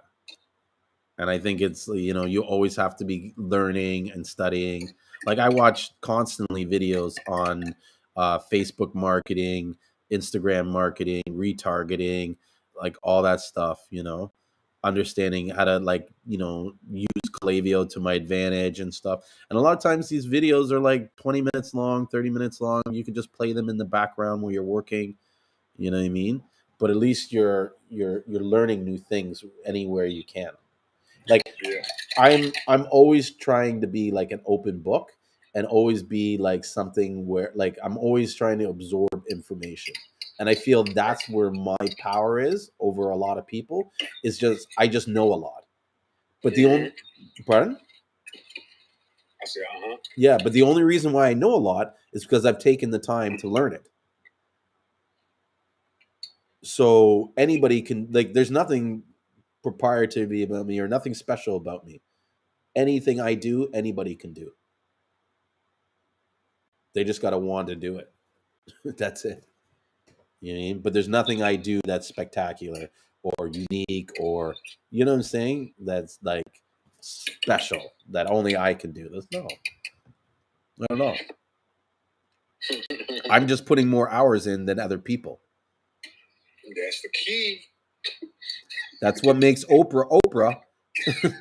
And I think it's, you always have to be learning and studying. Like I watch constantly videos on Facebook marketing, Instagram marketing, retargeting, like all that stuff, understanding how to use Klaviyo to my advantage and stuff. And a lot of times these videos are like 20 minutes long, 30 minutes long. You can just play them in the background while you're working, you know what I mean? But at least you're learning new things anywhere you can. Like I'm always trying to be like an open book, and always be like something where like I'm always trying to absorb information. And I feel that's where my power is over a lot of people, is just I just know a lot. But the only pardon? I said, Yeah, but the only reason why I know a lot is because I've taken the time to learn it. So anybody can, like, there's nothing proprietary about me or nothing special about me. Anything I do, anybody can do. They just got to want to do it. That's it. You know what I mean? But there's nothing I do that's spectacular or unique, or, you know what I'm saying? That's like special that only I can do. This no. I don't know. I'm just putting more hours in than other people. That's the key. That's what makes Oprah Oprah. Gotta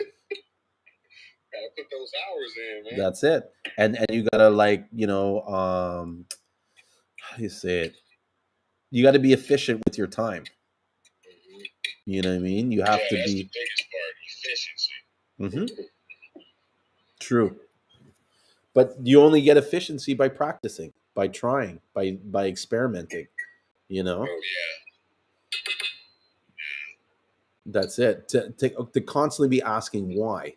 put those hours in, man. That's it. And you gotta how do you say it? You got to be efficient with your time. You know what I mean? You have to that's be the biggest part, efficiency. True. But you only get efficiency by practicing, by trying, by experimenting. Oh yeah. That's it. To constantly be asking why.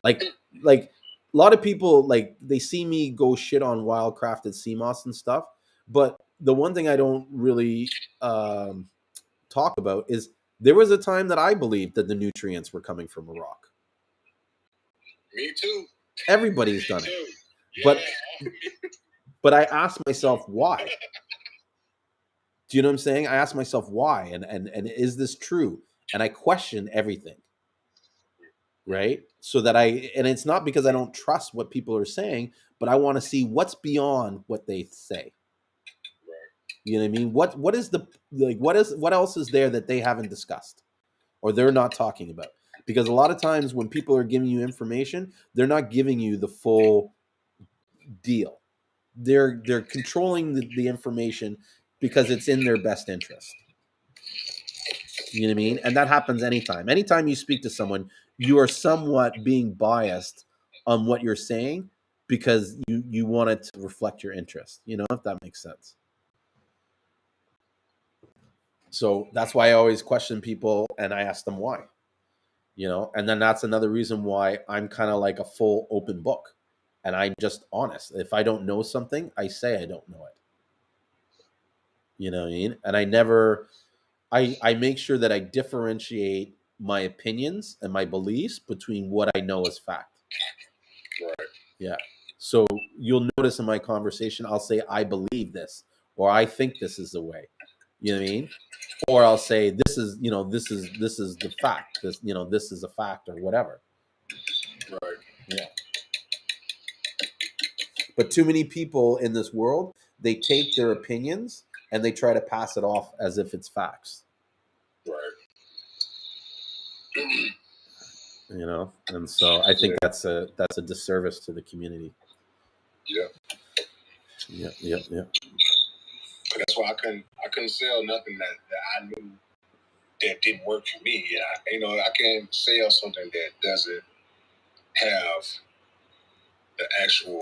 Like a lot of people, like, they see me go shit on Wildcrafted Seamoss and stuff, but the one thing I don't really talk about is there was a time that I believed that the nutrients were coming from a rock. Me too. Everybody's done it. Yeah. But I asked myself why. Do you know what I'm saying? I asked myself why, and is this true? And I question everything. Right? So that and it's not because I don't trust what people are saying, but I want to see what's beyond what they say. You know what I mean? What is what else is there that they haven't discussed or they're not talking about? Because a lot of times when people are giving you information, they're not giving you the full deal. They're controlling the information because it's in their best interest. You know what I mean? And that happens anytime. Anytime you speak to someone, you are somewhat being biased on what you're saying because you want it to reflect your interest. You know, if that makes sense. So that's why I always question people and I ask them why. You know, and then that's another reason why I'm kind of like a full open book. And I'm just honest. If I don't know something, I say I don't know it. You know what I mean? And I make sure that I differentiate my opinions and my beliefs between what I know as fact. Right. Yeah. So you'll notice in my conversation, I'll say I believe this, or I think this is the way. You know what I mean? Or I'll say this is, you know, this is the fact. This, you know, this is a fact or whatever. Right. Yeah. But too many people in this world, they take their opinions and they try to pass it off as if it's facts. Right. You know, and so I think that's a disservice to the community. Yeah. Yeah. That's why I couldn't sell nothing that I knew that didn't work for me. Yeah, I can't sell something that doesn't have the actual,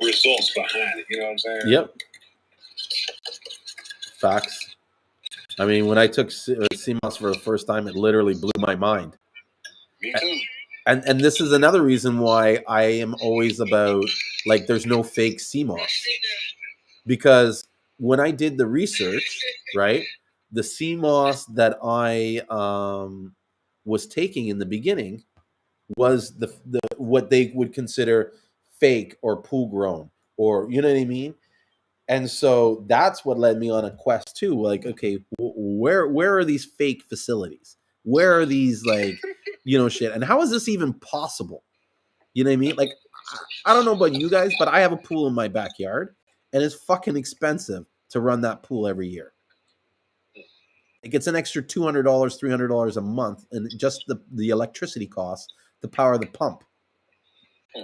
results behind it. You know what I'm saying? Yep. Facts. I mean, when I took Seamoss for the first time, it literally blew my mind. Me too. And this is another reason why I am always about, like, there's no fake Seamoss. Because when I did the research, right, the Seamoss that I was taking in the beginning was the what they would consider fake or pool grown, or you know what I mean. And so that's what led me on a quest too. Like, okay, where are these fake facilities? Where are these, like, you know, shit? And how is this even possible? You know what I mean? Like, I don't know about you guys, but I have a pool in my backyard, and it's fucking expensive to run that pool every year. It gets an extra $200, $300 a month, and just the electricity costs to power the pump. I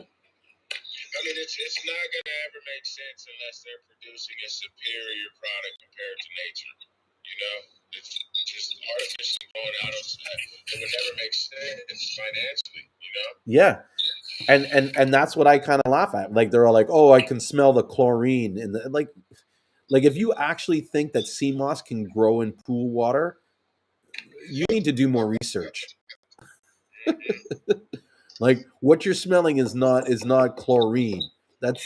mean, it's not going to ever make sense unless they're producing a superior product compared to nature. You know, it's just artificially going out of sight. It would never make sense financially. You know. Yeah. And that's what I kind of laugh at. Like, they're all like, "Oh, I can smell the chlorine," and like if you actually think that sea moss can grow in pool water, you need to do more research. Like, what you're smelling is not chlorine. That's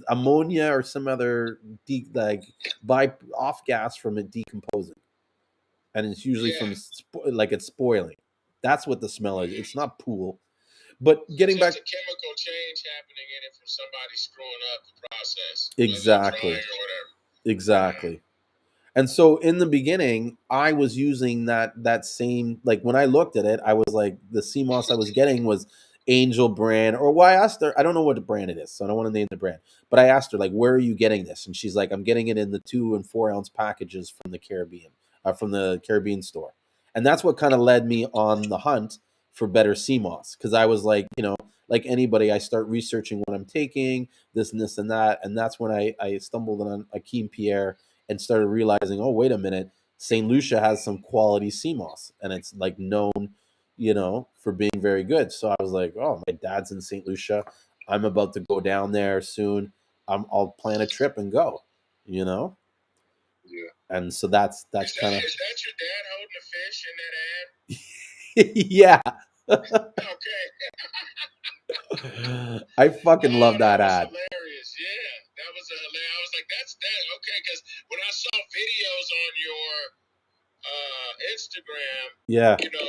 ammonia or some other by off gas from it decomposing, and it's usually from like it's spoiling. That's what the smell is. It's not pool. But getting back, a chemical change happening in it from somebody screwing up the process. Exactly. Or whatever. Exactly. And so in the beginning, I was using that same, like, when I looked at it, I was like, the Seamoss I was getting was Angel brand, or why I asked her, I don't know what brand it is, so I don't want to name the brand, but I asked her, like, where are you getting this? And she's like, I'm getting it in the 2 and 4 ounce packages from the Caribbean store. And that's what kind of led me on the hunt for better Seamoss, because I was like, you know, like anybody, I start researching what I'm taking, this and this and that, and that's when I stumbled on Akeem Pierre and started realizing, oh, wait a minute, St. Lucia has some quality Seamoss, and it's like known, you know, for being very good. So I was like, oh, my dad's in St. Lucia. I'm about to go down there soon. I'll plan a trip and go, you know? Yeah. And so that's kind of. Is that your dad holding a fish in that ad? Yeah. Okay. I fucking love that ad. Hilarious. Yeah, that was hilarious. I was like, that's that. Okay, because when I saw videos on your Instagram, Yeah, you know,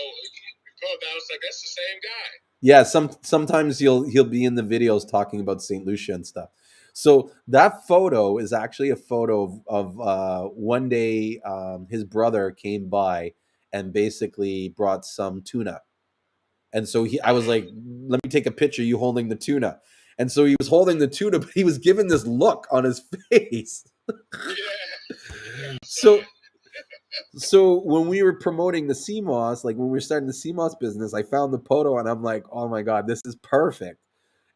I was like, that's the same guy. Yeah, sometimes he'll be in the videos talking about St. Lucia and stuff. So that photo is actually a photo of one day his brother came by and basically brought some tuna. And so I was like, let me take a picture of you holding the tuna. And so he was holding the tuna, but he was given this look on his face. Yeah. So when we were promoting the Seamoss, like when we were starting the Seamoss business, I found the photo and I'm like, oh my God, this is perfect.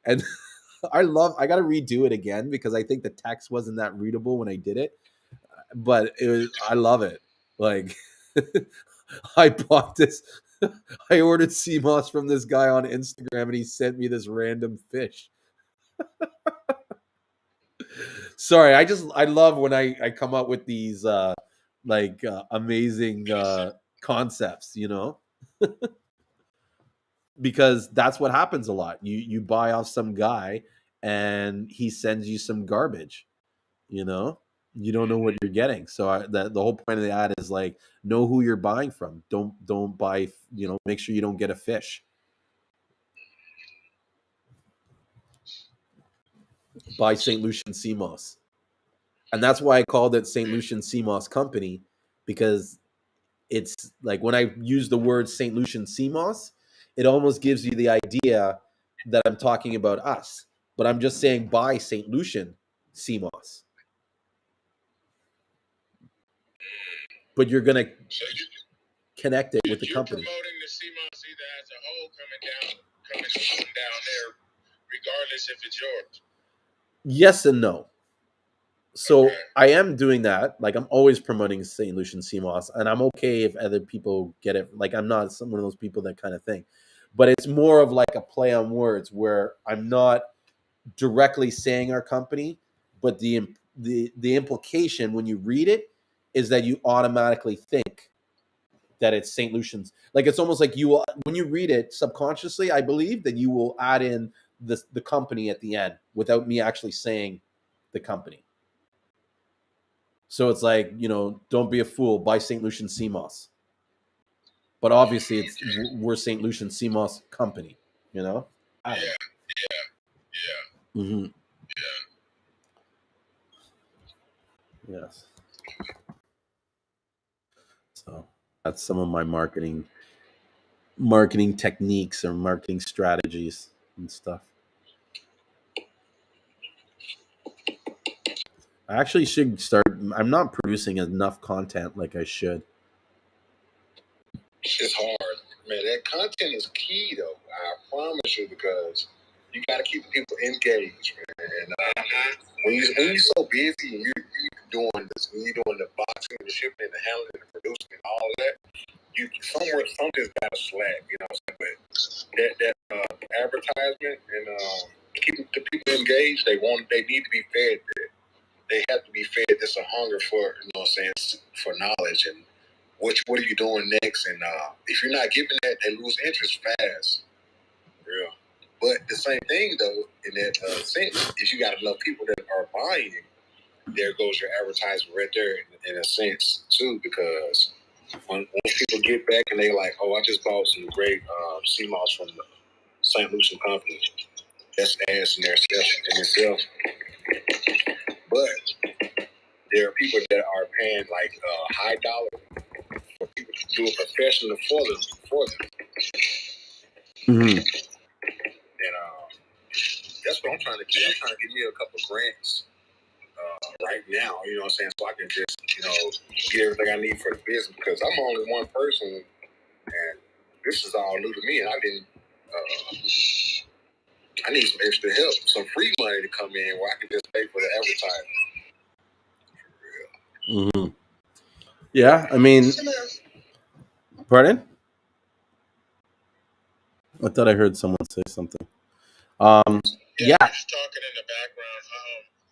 And I got to redo it again because I think the text wasn't that readable when I did it, but I love it. Like, I bought this. I ordered Seamoss from this guy on Instagram, and he sent me this random fish. Sorry, I love when I come up with these amazing concepts, because that's what happens a lot. You buy off some guy, and he sends you some garbage. You know, you don't know what you're getting. So the whole point of the ad is like, know who you're buying from. Don't buy. Make sure you don't get a fish. Buy St. Lucian Seamoss. And that's why I called it St. Lucian Seamoss Company, because it's like when I use the word St. Lucian Seamoss, it almost gives you the idea that I'm talking about us. But I'm just saying buy St. Lucian Seamoss. But you're gonna connect it with the company. You're promoting the Seamoss either as a whole coming down there, regardless if it's yours. Yes and no. So I am doing that. Like, I'm always promoting St. Lucian Seamoss, and I'm okay if other people get it. Like, I'm not one of those people that kind of thing. But it's more of like a play on words where I'm not directly saying our company, but the implication when you read it is that you automatically think that it's St. Lucian's. Like, it's almost like you will, when you read it subconsciously, I believe that you will add in the company at the end without me actually saying the company. So it's like, don't be a fool, buy St. Lucian Seamoss. But obviously we're St. Lucian Seamoss Company, I don't know. Yeah. Mm-hmm. Yes. So that's some of my marketing techniques or marketing strategies and stuff. I actually should start. I'm not producing enough content like I should. It's hard, man. That content is key, though. I promise you, because you got to keep people engaged, man. And when you're so busy and you're doing this, when you're doing the boxing, the shipping, and the handling, and the producing, and all that, something's got to slack. You know what I'm saying? But that advertisement and keeping the people engaged, they need to be fed. They have to be fed this a hunger for, for knowledge and what are you doing next? And if you're not giving that, they lose interest fast. Real. But the same thing, though, in that sense, if you got enough people that are buying, there goes your advertisement right there in a sense, too, because once people get back and they like, oh, I just bought some great Seamoss from the St. Lucian Company, that's ads in itself. But there are people that are paying like high dollar for people to do it professionally for them. Mm-hmm. And that's what I'm trying to do. I'm trying to get me a couple grants right now, you know what I'm saying, so I can just, get everything I need for the business, because I'm only one person, and this is all new to me, and I need some extra help, some free money to come in where I can just pay for the advertising. Mm-hmm. Yeah, I mean, pardon? I thought I heard someone say something. Yeah, just talking in the background.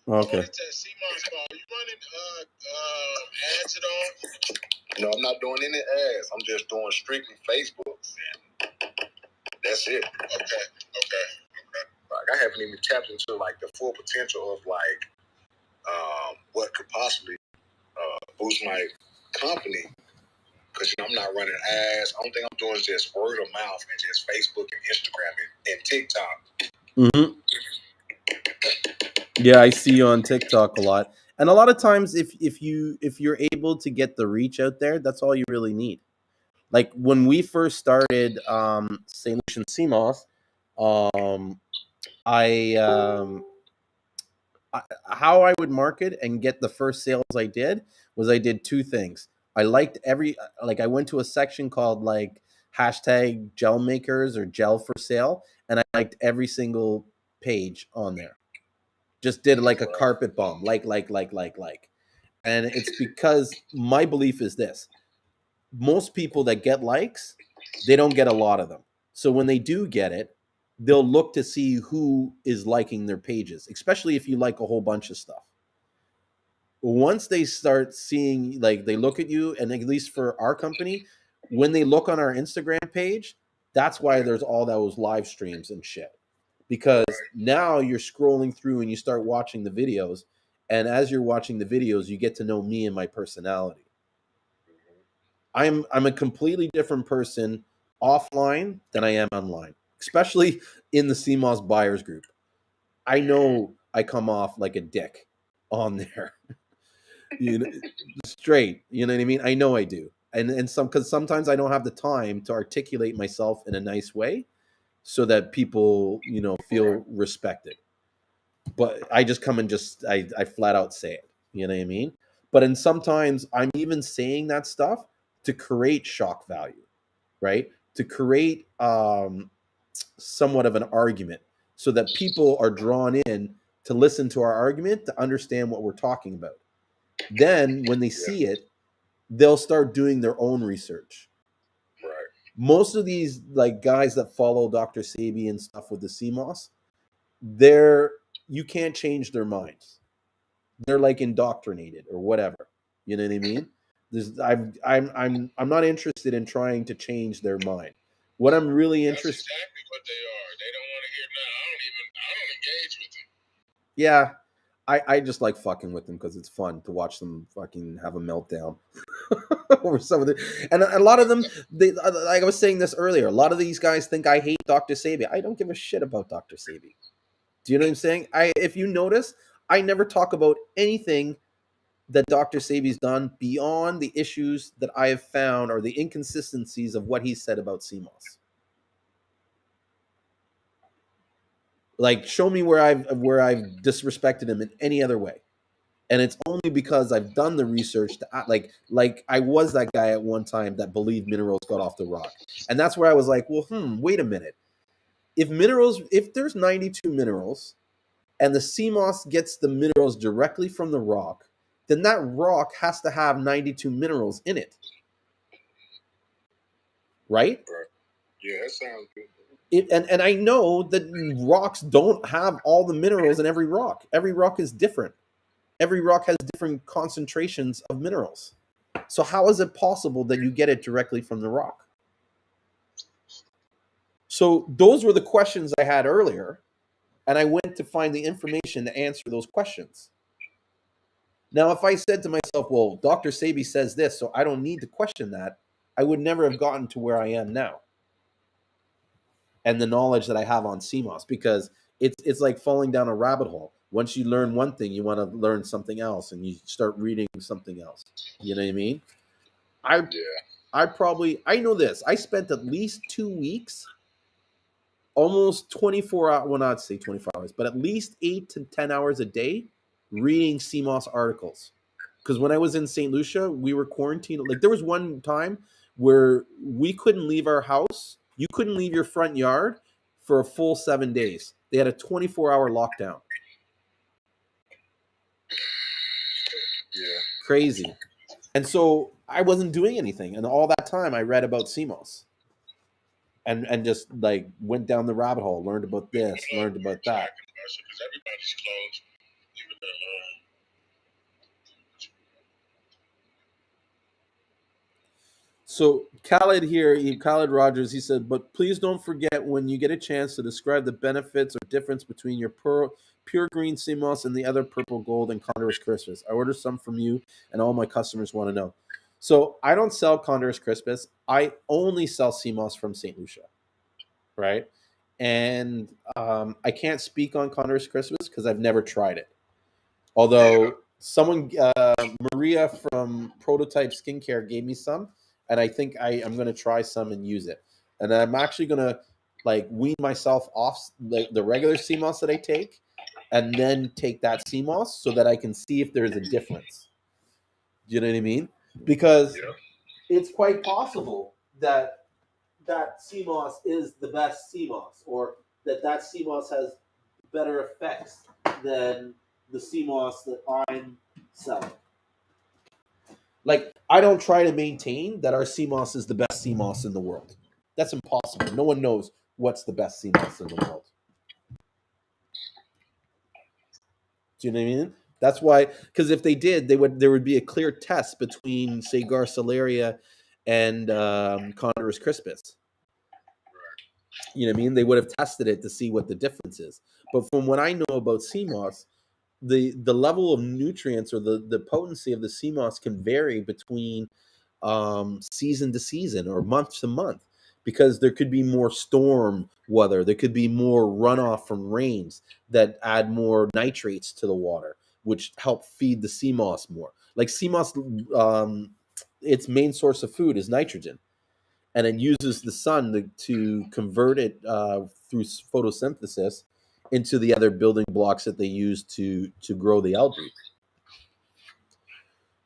Okay. I wanted to see you running ads at all? No, I'm not doing any ads. I'm just doing strictly Facebook, and that's it. Okay. Like, I haven't even tapped into like the full potential of like what could possibly boost my company, because I'm not running ads. The only thing I'm doing is just word of mouth and just Facebook and Instagram and TikTok. Mm-hmm. Yeah, I see you on TikTok a lot, and a lot of times, if you're able to get the reach out there, that's all you really need. Like when we first started St. Lucian Seamoss, um, how I would market and get the first sales I did was I did two things. I liked I went to a section called like hashtag gel makers or gel for sale, and I liked every single page on there. Just did like a carpet bomb, like. And it's because my belief is this: most people that get likes, they don't get a lot of them. So when they do get it, they'll look to see who is liking their pages, especially if you like a whole bunch of stuff. Once they start seeing, like, they look at you, and at least for our company, when they look on our Instagram page, that's why there's all those live streams and shit. Because now you're scrolling through and you start watching the videos, and as you're watching the videos, you get to know me and my personality. I'm a completely different person offline than I am online, especially in the Seamoss buyers group. I know I come off like a dick on there. You know, straight. You know what I mean? I know I do. And some, because sometimes I don't have the time to articulate myself in a nice way so that people, you know, feel respected. But I just come and just I flat out say it. You know what I mean? But and sometimes I'm even saying that stuff to create shock value, right? To create somewhat of an argument so that people are drawn in to listen to our argument, to understand what we're talking about. Then when they see it, they'll start doing their own research. Right. Most of these, like, guys that follow Dr. Sabi and stuff with the Seamoss, you can't change their minds. They're like indoctrinated or whatever. You know what I mean? I'm not interested in trying to change their mind. What I'm really That's interested. exactly what they are. They don't want to hear nothing. I don't engage with them. Yeah, I just like fucking with them because it's fun to watch them fucking have a meltdown over some of the. And a lot of them, like I was saying this earlier, a lot of these guys think I hate Dr. Sabi. I don't give a shit about Dr. Sabi. Do you know what I'm saying? If you notice, I never talk about anything that Dr. Sabi's done beyond the issues that I have found or the inconsistencies of what he said about Seamoss. Like, show me where I've disrespected him in any other way. And it's only because I've done the research to like I was that guy at one time that believed minerals got off the rock. And that's where I was like, well, wait a minute. If there's 92 minerals and the Seamoss gets the minerals directly from the rock, then that rock has to have 92 minerals in it. Right? Yeah, that sounds good. And I know that rocks don't have all the minerals in every rock. Every rock is different. Every rock has different concentrations of minerals. So how is it possible that you get it directly from the rock? So those were the questions I had earlier, and I went to find the information to answer those questions. Now, if I said to myself, well, Dr. Sabi says this, so I don't need to question that, I would never have gotten to where I am now. And the knowledge that I have on Seamoss, because it's like falling down a rabbit hole. Once you learn one thing, you want to learn something else, and you start reading something else. You know what I mean? I know this. I spent at least 2 weeks, almost 24 hours. Well, not say 24 hours, but at least 8 to 10 hours a day reading Seamoss articles. Because when I was in St. Lucia, we were quarantined. Like, there was one time where we couldn't leave our house. You couldn't leave your front yard for a full 7 days. They had a 24-hour lockdown. Yeah. Crazy. And so I wasn't doing anything. And all that time I read about Seamoss. And just like went down the rabbit hole, learned about this, learned about that. Because everybody's closed. Even the So Khaled Rogers, he said, but please don't forget when you get a chance to describe the benefits or difference between your pure green Seamoss and the other purple gold and Condorus Crispus. I ordered some from you, and all my customers want to know. So I don't sell Condorus Crispus. I only sell Seamoss from St. Lucia, right? And I can't speak on Condorus Crispus because I've never tried it. Although someone, Maria from Prototype Skincare, gave me some, and I think I'm going to try some and use it. And I'm actually going to like wean myself off the regular Seamoss that I take, and then take that Seamoss so that I can see if there's a difference. Do you know what I mean? Because it's quite possible that Seamoss is the best Seamoss, or that Seamoss has better effects than the Seamoss that I'm selling. Like, I don't try to maintain that our sea moss is the best sea moss in the world. That's impossible. No one knows what's the best sea moss in the world. Do you know what I mean? That's why, because if they did, there would be a clear test between, say, Garcilaria and Condorus crispus. You know what I mean? They would have tested it to see what the difference is. But from what I know about sea moss, the level of nutrients or the potency of the sea moss can vary between season to season or month to month, because there could be more storm weather, there could be more runoff from rains that add more nitrates to the water, which help feed the sea moss more. Like sea moss, its main source of food is nitrogen, and it uses the sun to convert it through photosynthesis into the other building blocks that they use to grow the algae.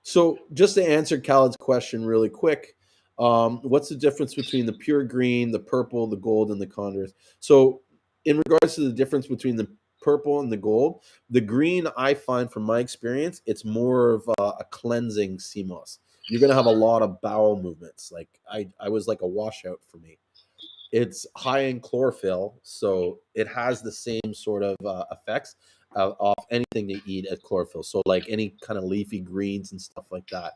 So, just to answer Khaled's question really quick, what's the difference between the pure green, the purple, the gold, and the condors? So, in regards to the difference between the purple and the gold, the green, I find from my experience, it's more of a cleansing sea moss. You're going to have a lot of bowel movements. Like, I was like a washout for me. It's high in chlorophyll, so it has the same sort of effects off anything they eat as chlorophyll. So, like any kind of leafy greens and stuff like that,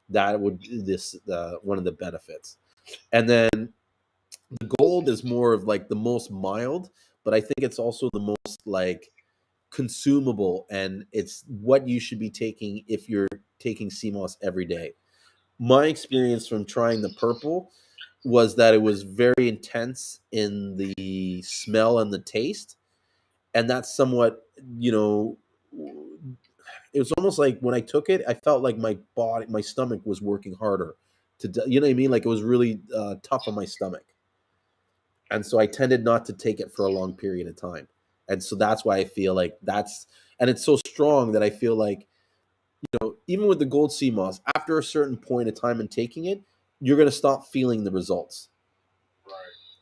that would this one of the benefits. And then the gold is more of like the most mild, but I think it's also the most like consumable, and it's what you should be taking if you're taking sea moss every day. My experience from trying the purple was that it was very intense in the smell and the taste, and that's somewhat, you know, it was almost like when I took it, I felt like my stomach was working harder you know what I mean, like it was really tough on my stomach, and so I tended not to take it for a long period of time, and so that's why I feel like and it's so strong that I feel like, even with the gold sea moss, after a certain point of time in taking it, you're going to stop feeling the results. Right.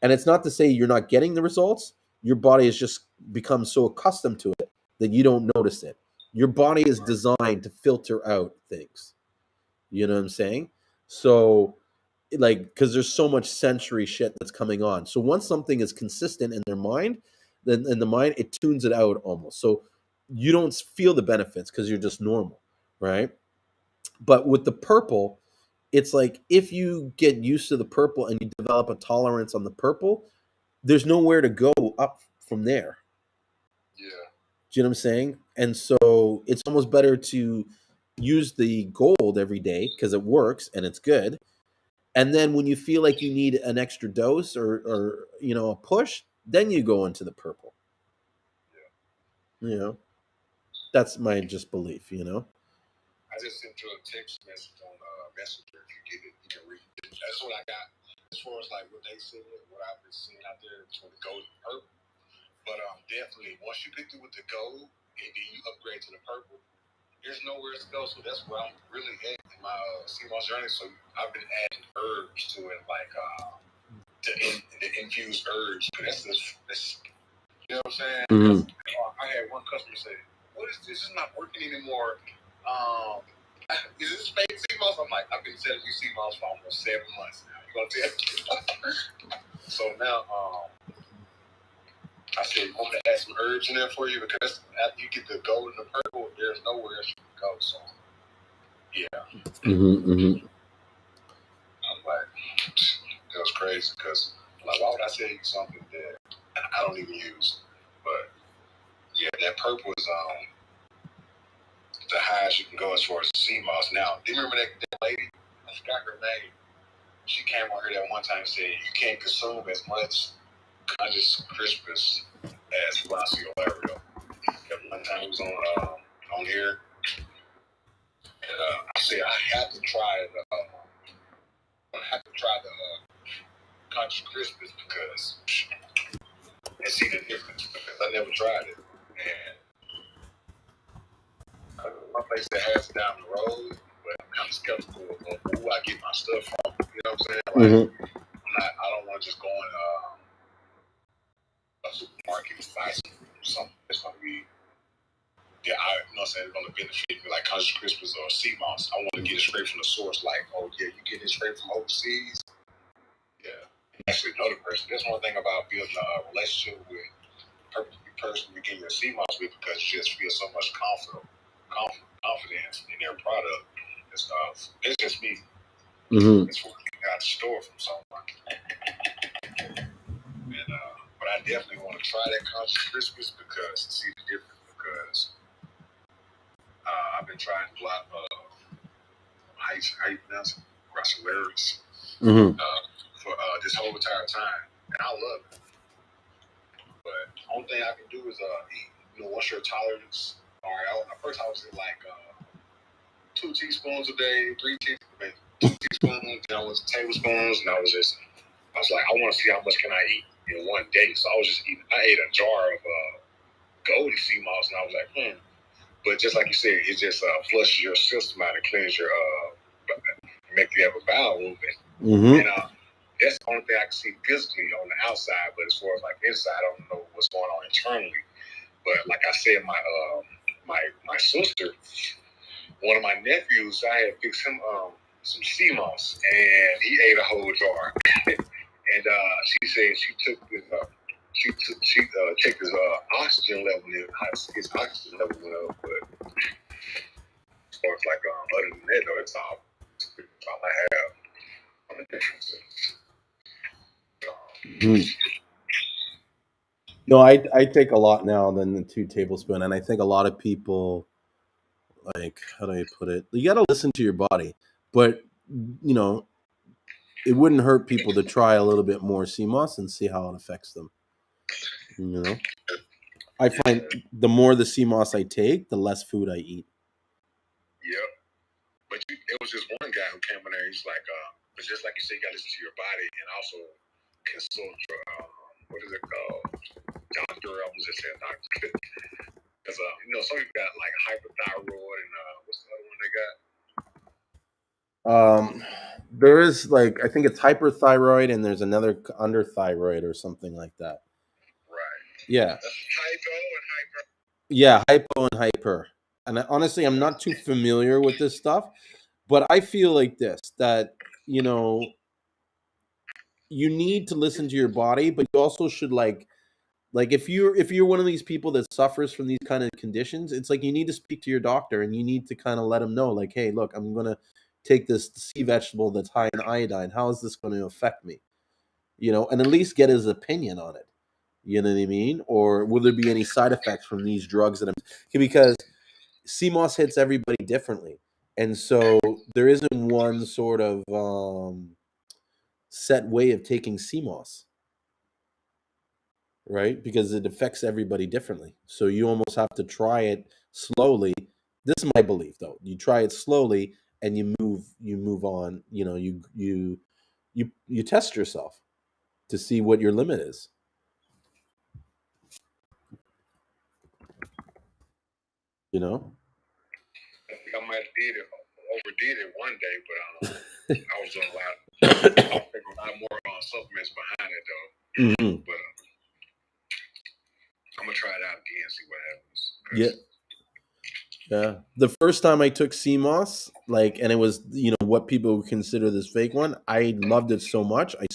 And it's not to say you're not getting the results. Your body has just become so accustomed to it that you don't notice it. Your body is designed to filter out things. You know what I'm saying? So, like, because there's so much sensory shit that's coming on. So once something is consistent in their mind, then in the mind, it tunes it out almost. So you don't feel the benefits because you're just normal, right? But with the purple, it's like if you get used to the purple and you develop a tolerance on the purple, there's nowhere to go up from there. Yeah. Do you know what I'm saying? And so it's almost better to use the gold every day because it works and it's good. And then when you feel like you need an extra dose or a push, then you go into the purple. You know, that's my just belief. I just sent you a text message on Messenger. If you get it, you can read it. That's what I got as far as like what they said, what I've been seeing out there between the gold and the purple. But definitely, once you get through with the gold and then you upgrade to the purple, there's nowhere to go. So that's where I'm really at in my sea moss journey. So I've been adding herbs to it, like the infused herbs. That's you know what I'm saying? Mm-hmm. I had one customer say, "What is this? It's not working anymore. Is this fake sea moss?" I'm like, "I've been selling you sea moss for almost 7 months now. You gonna tell me?" So now, I said, "I'm gonna add some herbs in there for you because after you get the gold and the purple, there's nowhere else you can go." So, yeah. Mm-hmm. I'm like, it was crazy because, like, why would I sell you something that I don't even use? But yeah, that purple is the highest you can go as far as sea moss. Now, do you remember that lady? I forgot her name. She came on here that one time and said you can't consume as much Condis crispus as Glacio Lario. That one time he was on here, and I said I have to try it. I have to try the Condis crispus because and see the difference because I never tried it. And my place that has it down the road, but I'm kind of skeptical of who I get my stuff from. You know what I'm saying? Like, I don't want to just go in a supermarket and buy something. It's going to be Yeah, you know what I'm saying, it's going to benefit me like Country Crispers or Seamoss. I want to get it straight from the source. Like, oh, yeah, you get it straight from overseas. Yeah. Actually know the person. That's one thing about building a relationship with the person you get your Seamoss with, because you just feel so much confidence in their product and stuff. It's just me. Mm-hmm. It's what you got to store from someone. And, but I definitely want to try that Country Crispers because see the difference, because I've been trying a lot of how you pronounce it? Grassolaris for this whole entire time, and I love it. But the only thing I can do is eat. You know, what's your tolerance? All right, at first I was in like 2 teaspoons a day, 3 teaspoons, 2 teaspoons, then I was tablespoons, and I was like, I want to see how much can I eat in one day. So I was just eating. I ate a jar of golden sea moss, and I was like, But just like you said, it just flushes your system out and cleans your make you have a bowel movement. And that's the only thing I can see physically on the outside. But as far as like inside, I don't know what's going on internally. But like I said, my sister, one of my nephews, I had fixed him some sea moss, and he ate a whole jar. And she said she took his checked his oxygen level, his oxygen level went up. But as far as like other than that, though, that's all I have on the differences. No, I take a lot now than the 2 tablespoons, and I think a lot of people, like, how do I put it? You got to listen to your body, but you know, it wouldn't hurt people to try a little bit more CMOS and see how it affects them. You know, I find the more the CMOS I take, the less food I eat. Yep. But it was just one guy who came in there. He's like, but just like you said, you got to listen to your body and also consult your, what is it called? Doctor. I was just saying doctor. Because, you know, some people got like hyperthyroid and what's the other one they got? There is, like, I think it's hyperthyroid, and there's another underthyroid or something like that. Right. Yeah. That's hypo and hyper. Yeah, hypo and hyper. And honestly, I'm not too familiar with this stuff, but I feel like this, that, you know, you need to listen to your body, but you also should like if you're one of these people that suffers from these kind of conditions, it's like you need to speak to your doctor, and you need to kind of let him know, like, hey, look, I'm going to take this sea vegetable that's high in iodine. How is this going to affect me? You know, and at least get his opinion on it. You know what I mean? Or will there be any side effects from these drugs that I'm, because CMOS hits everybody differently. And so there isn't one sort of set way of taking CMOS, right? Because it affects everybody differently. So you almost have to try it slowly. This is my belief, though. You try it slowly, and you move on. You know, you test yourself to see what your limit is. You know. I think I might have overdid it one day, but I was doing a lot. I think a lot more supplements behind it though. Mm-hmm. But I'm gonna try it out again, see what happens. Yeah. Yeah. The first time I took CMOS, like, and it was, you know, what people would consider this fake one, I loved it so much. I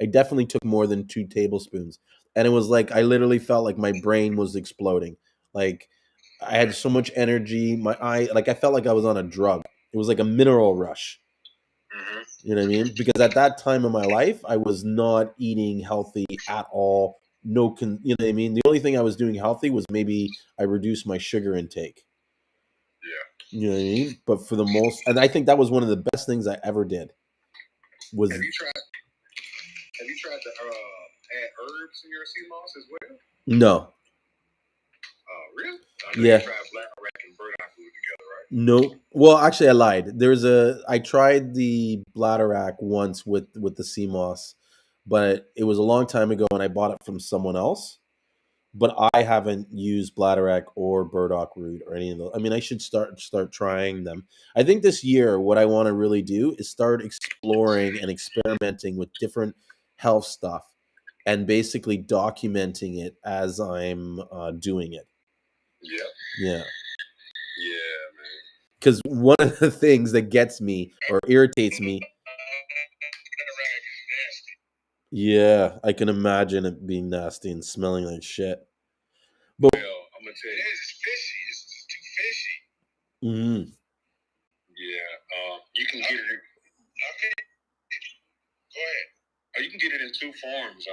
definitely took more than 2 tablespoons. And it was like, I literally felt like my brain was exploding. Like, I had so much energy. I felt like I was on a drug. It was like a mineral rush. Mm-hmm. You know what I mean? Because at that time in my life, I was not eating healthy at all. You know what I mean? The only thing I was doing healthy was maybe I reduced my sugar intake. Yeah. You know what I mean? But for the most, and I think that was one of the best things I ever did. Was Have you tried to add herbs in your sea moss as well? no. Really? Yeah. You tried black rack and burdock root together, right? No. Well, actually, I lied. I tried the bladderwrack once with the sea moss, but it was a long time ago, and I bought it from someone else. But I haven't used bladderwrack or burdock root or any of those. I mean, I should start trying them. I think this year, what I want to really do is start exploring and experimenting with different health stuff, and basically documenting it as I'm doing it. Yeah. Yeah. Yeah, man. Because one of the things that gets me or irritates me. Yeah, I can imagine it being nasty and smelling like shit. But well, I'm gonna tell you, it's fishy. It's just too fishy. Mm-hmm. Yeah, you can get it. Okay, go ahead. You can get it in two forms.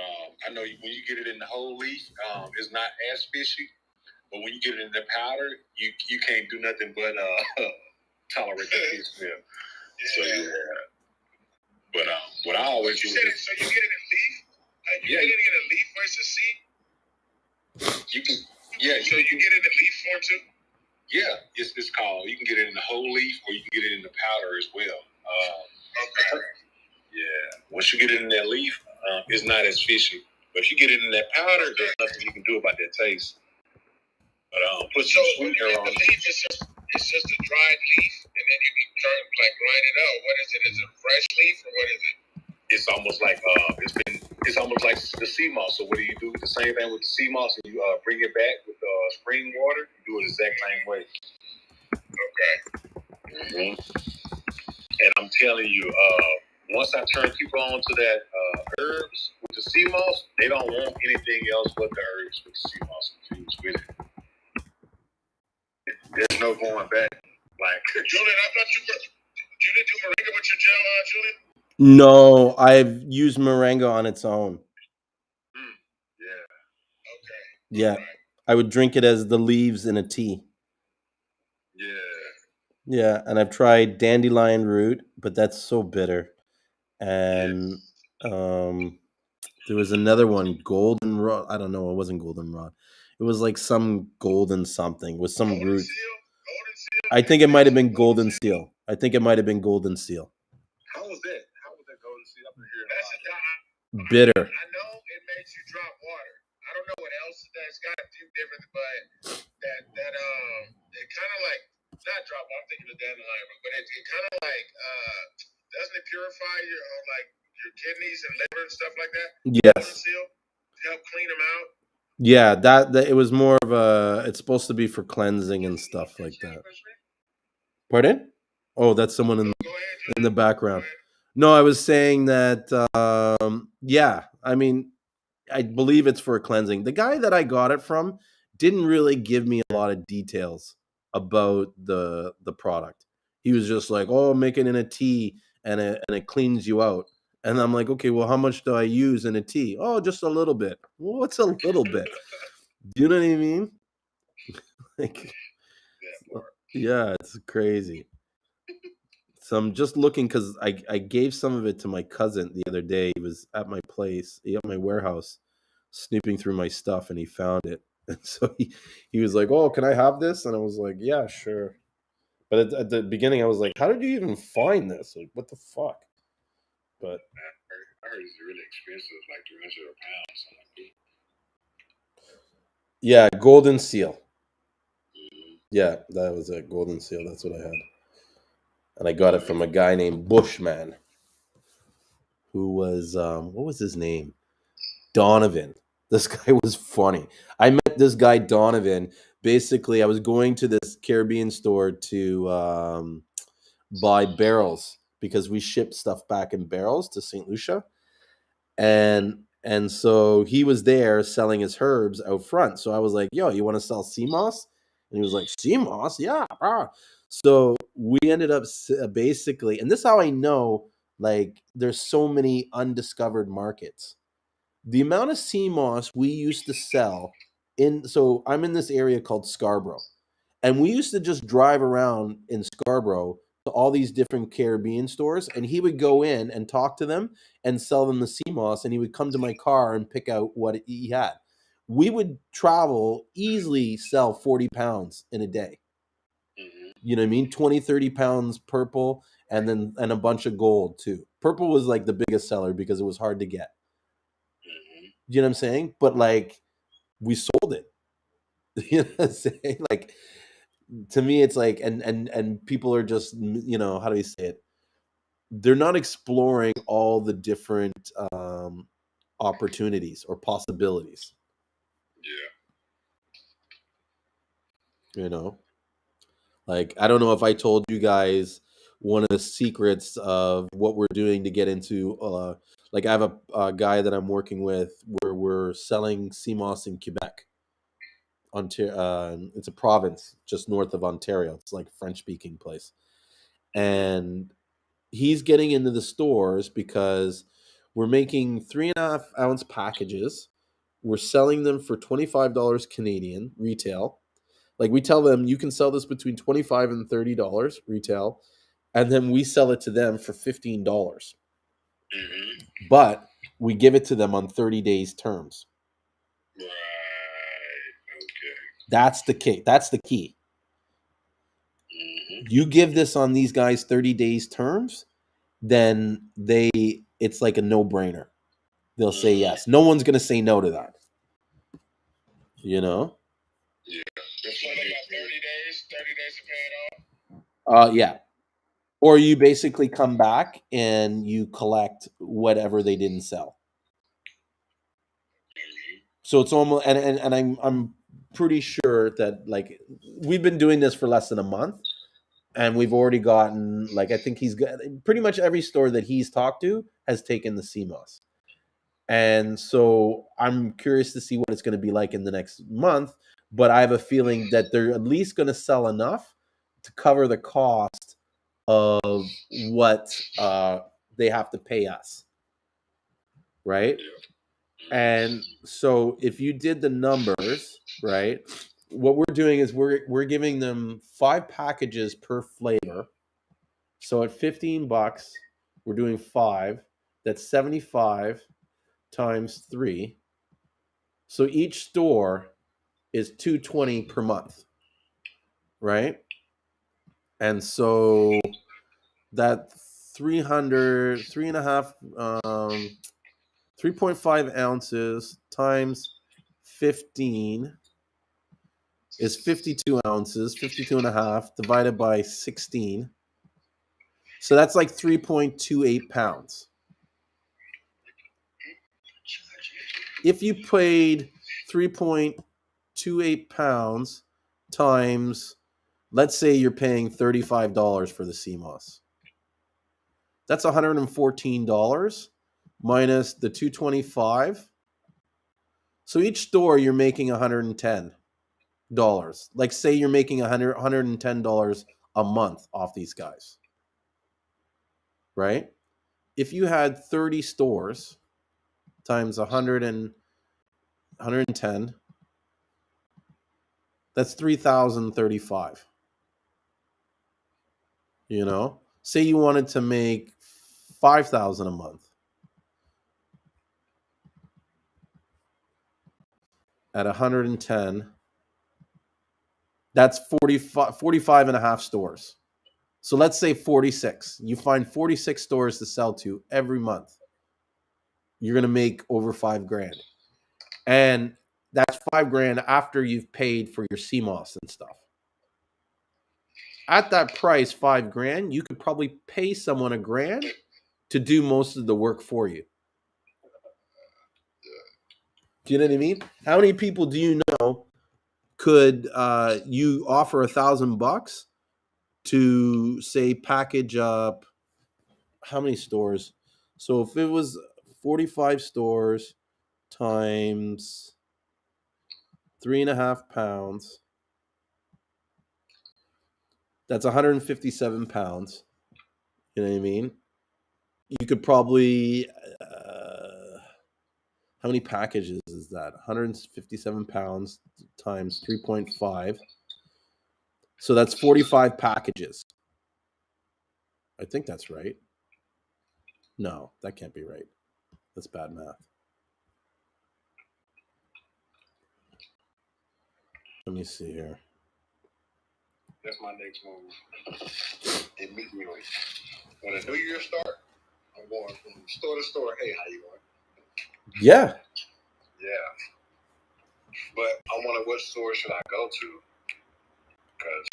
I know when you get it in the whole leaf, it's not as fishy. But when you get it in the powder, you can't do nothing but tolerate the fish smell. So yeah. But what I always do is so you get it in leaf. You get it in a leaf versus seed. You can, yeah. So you get it in leaf form too. Yeah, it's called. You can get it in the whole leaf, or you can get it in the powder as well. Okay. Yeah. Once you get it in that leaf, it's not as fishy. But if you get it in that powder, there's nothing you can do about that taste. But put some sweetener on. The leaf is just a dried leaf, and then you can grind it out. What is it? Is it a fresh leaf or what is it? It's almost like it's almost like the sea moss. So what do? The same thing with the sea moss, and you bring it back with spring water. You do it the exact same way. Okay. Mm-hmm. And I'm telling you, once I turn people on to that herbs with the sea moss, they don't want anything else but the herbs with the sea moss infused with it. There's no going back. Like Julian, I thought you didn't do moringa with your gel, Julian? No, I've used moringa on its own. Yeah. Okay. Yeah. Right. I would drink it as the leaves in a tea. Yeah. Yeah, and I've tried dandelion root, but that's so bitter. And there was another one, goldenrod. I don't know, it wasn't goldenrod. It was like some golden something with some Golden root. seal? Golden seal? I think it might have been golden seal. I think it might have been golden seal. How was that? How was that golden seal? I've been hearing Bitter. I know it makes you drop water. I don't know what else that's got a few different, but that it kind of like not drop. I'm thinking of dandelion, but it kind of like doesn't it purify your kidneys and liver and stuff like that? Yes. Golden seal to help clean them out. Yeah, that it was more of a. It's supposed to be for cleansing and stuff like that. Pardon? Oh, that's someone in the background. No, I was saying that. Yeah, I mean, I believe it's for cleansing. The guy that I got it from didn't really give me a lot of details about the product. He was just like, "Oh, make it in a tea, and it cleans you out." And I'm like, "Okay, well, how much do I use in a tea?" "Oh, just a little bit." Well, what's a little bit? Do you know what I mean? Like, yeah, it's crazy. So I'm just looking because I gave some of it to my cousin the other day. He was at my place, at my warehouse, snooping through my stuff, and he found it. And so he was like, "Oh, can I have this?" And I was like, "Yeah, sure." But at the beginning, I was like, "How did you even find this? Like, what the fuck?" But I heard it's really expensive, like £300 something. yeah, golden seal. Yeah, that was a golden seal. That's what I had, and I got it from a guy named Bushman, who was what was his name? Donovan. This guy was funny. I met this guy Donovan. Basically, I was going to this Caribbean store to buy barrels because we shipped stuff back in barrels to St. Lucia, and so he was there selling his herbs out front. So I was like, "Yo, you want to sell sea moss?" And he was like, "Sea moss, yeah." So we ended up basically, and this is how I know like there's so many undiscovered markets. The amount of sea moss we used to sell in, so I'm in this area called Scarborough, and we used to just drive around in Scarborough to all these different Caribbean stores, and he would go in and talk to them and sell them the sea moss, and he would come to my car and pick out what he had. We would travel, easily sell 40 pounds in a day. You know what I mean? 20, 30 pounds purple, and then a bunch of gold too. Purple was like the biggest seller because it was hard to get. You know what I'm saying? But like we sold it. You know what I'm saying? Like to me it's like and people are just, how do we say it? They're not exploring all the different opportunities or possibilities. Yeah. You know, like I don't know if I told you guys one of the secrets of what we're doing to get into. Like I have a guy that I'm working with where we're selling Seamoss in Quebec. Ontario, it's a province just north of Ontario. It's like a French-speaking place, and he's getting into the stores because we're making 3.5 ounce packages. We're selling them for $25 Canadian retail. Like we tell them you can sell this between $25 and $30 retail, and then we sell it to them for $15. But we give it to them on 30 days terms. Right. Okay. That's the key. That's the key. You give this on these guys 30 days terms, then it's like a no-brainer. They'll say yes. No one's going to say no to that. You know? Yeah. It's like about 30 days. 30 days to pay it off. Yeah. Or you basically come back and you collect whatever they didn't sell. So it's almost and I'm pretty sure that like we've been doing this for less than a month, and we've already gotten like I think he's got pretty much every store that he's talked to has taken the Seamoss. And so I'm curious to see what it's going to be like in the next month, but I have a feeling that they're at least going to sell enough to cover the cost of what they have to pay us, right? And so if you did the numbers, right, what we're doing is we're giving them 5 packages per flavor. So at $15, we're doing 5. That's 75 times 3. So each store is $220 per month, right? And so that 3.5 ounces times 15 is 52 ounces, 52 and a half divided by 16. So that's like 3.28 pounds. If you paid 3.28 pounds times, let's say you're paying $35 for the Seamoss. That's $114 minus the $225. So each store you're making $110. Like say you're making $110 a month off these guys. Right? If you had 30 stores times 110, that's 3,035. You know? Say you wanted to make 5,000 a month. At 110, that's 45 and a half stores. So let's say 46. You find 46 stores to sell to every month. You're going to make over $5,000. And that's $5,000 after you've paid for your Seamoss and stuff. At that price, $5,000, you could probably pay someone $1,000 to do most of the work for you. Do you know what I mean? How many people do you know could you offer $1,000 to say package up how many stores? So if it was 45 stores times 3.5 pounds, that's 157 pounds. You know what I mean? You could probably how many packages is that? 157 pounds times 3.5. So that's 45 packages. I think that's right. No, that can't be right. That's bad math. Let me see here. That's my next move. Immediately. When the new year start, I'm going from store to store. Hey, how you going? Yeah. Yeah. But I wonder what store should I go to? Because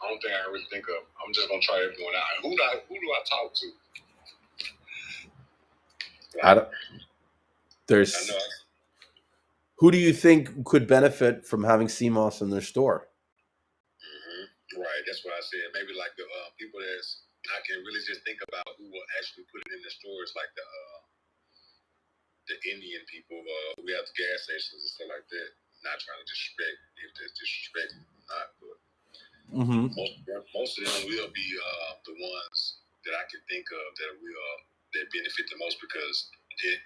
I don't think I can really think of. I'm just gonna try everyone out. Who do I talk to? I don't. There's. I know. Who do you think could benefit from having Seamoss in their store? Right, that's what I said. Maybe like the people that's I can really just think about who will actually put it in the stores, like the Indian people who have the gas stations and stuff like that. Not trying to disrespect if there's disrespect or not, but most of them will be the ones that I can think of that will that benefit the most, because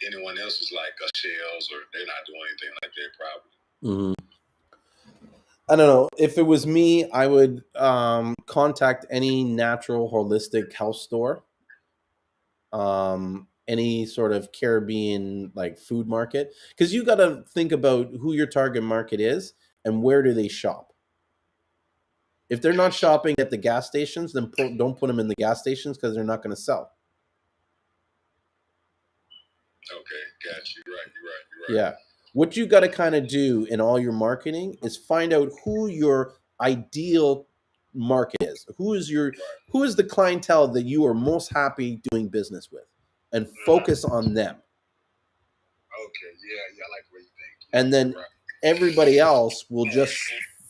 anyone else is like a shells or they're not doing anything like that probably. I don't know. If it was me, I would contact any natural holistic health store, any sort of Caribbean like food market, because you got to think about who your target market is and where do they shop. If they're not shopping at the gas stations, then don't put them in the gas stations because they're not going to sell. Okay, got you. Right, you're right. Yeah. What you got to kind of do in all your marketing is find out who your ideal market is. Who is the clientele that you are most happy doing business with, and focus on them. Okay, yeah, I like where you think. And then everybody else will just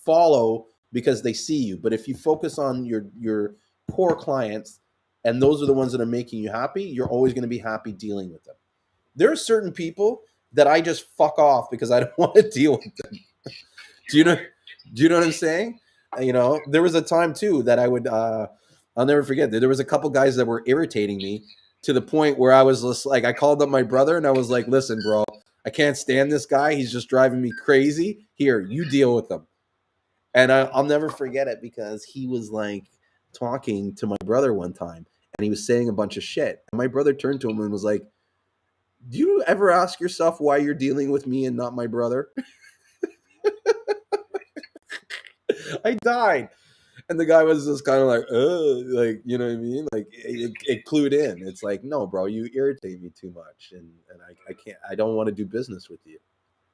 follow because they see you. But if you focus on your core clients, and those are the ones that are making you happy, you're always going to be happy dealing with them. There are certain people that I just fuck off because I don't want to deal with them. Do you know what I'm saying? You know, there was a time too that I would I'll never forget that there was a couple guys that were irritating me to the point where I was just like, I called up my brother and I was like, listen, bro, I can't stand this guy. He's just driving me crazy. Here, you deal with him. And I'll never forget it because he was like talking to my brother one time and he was saying a bunch of shit. And my brother turned to him and was like, do you ever ask yourself why you're dealing with me and not my brother? I died. And the guy was just kind of like, you know what I mean? Like it clued in. It's like, no, bro, you irritate me too much. And I can't, I don't want to do business with you.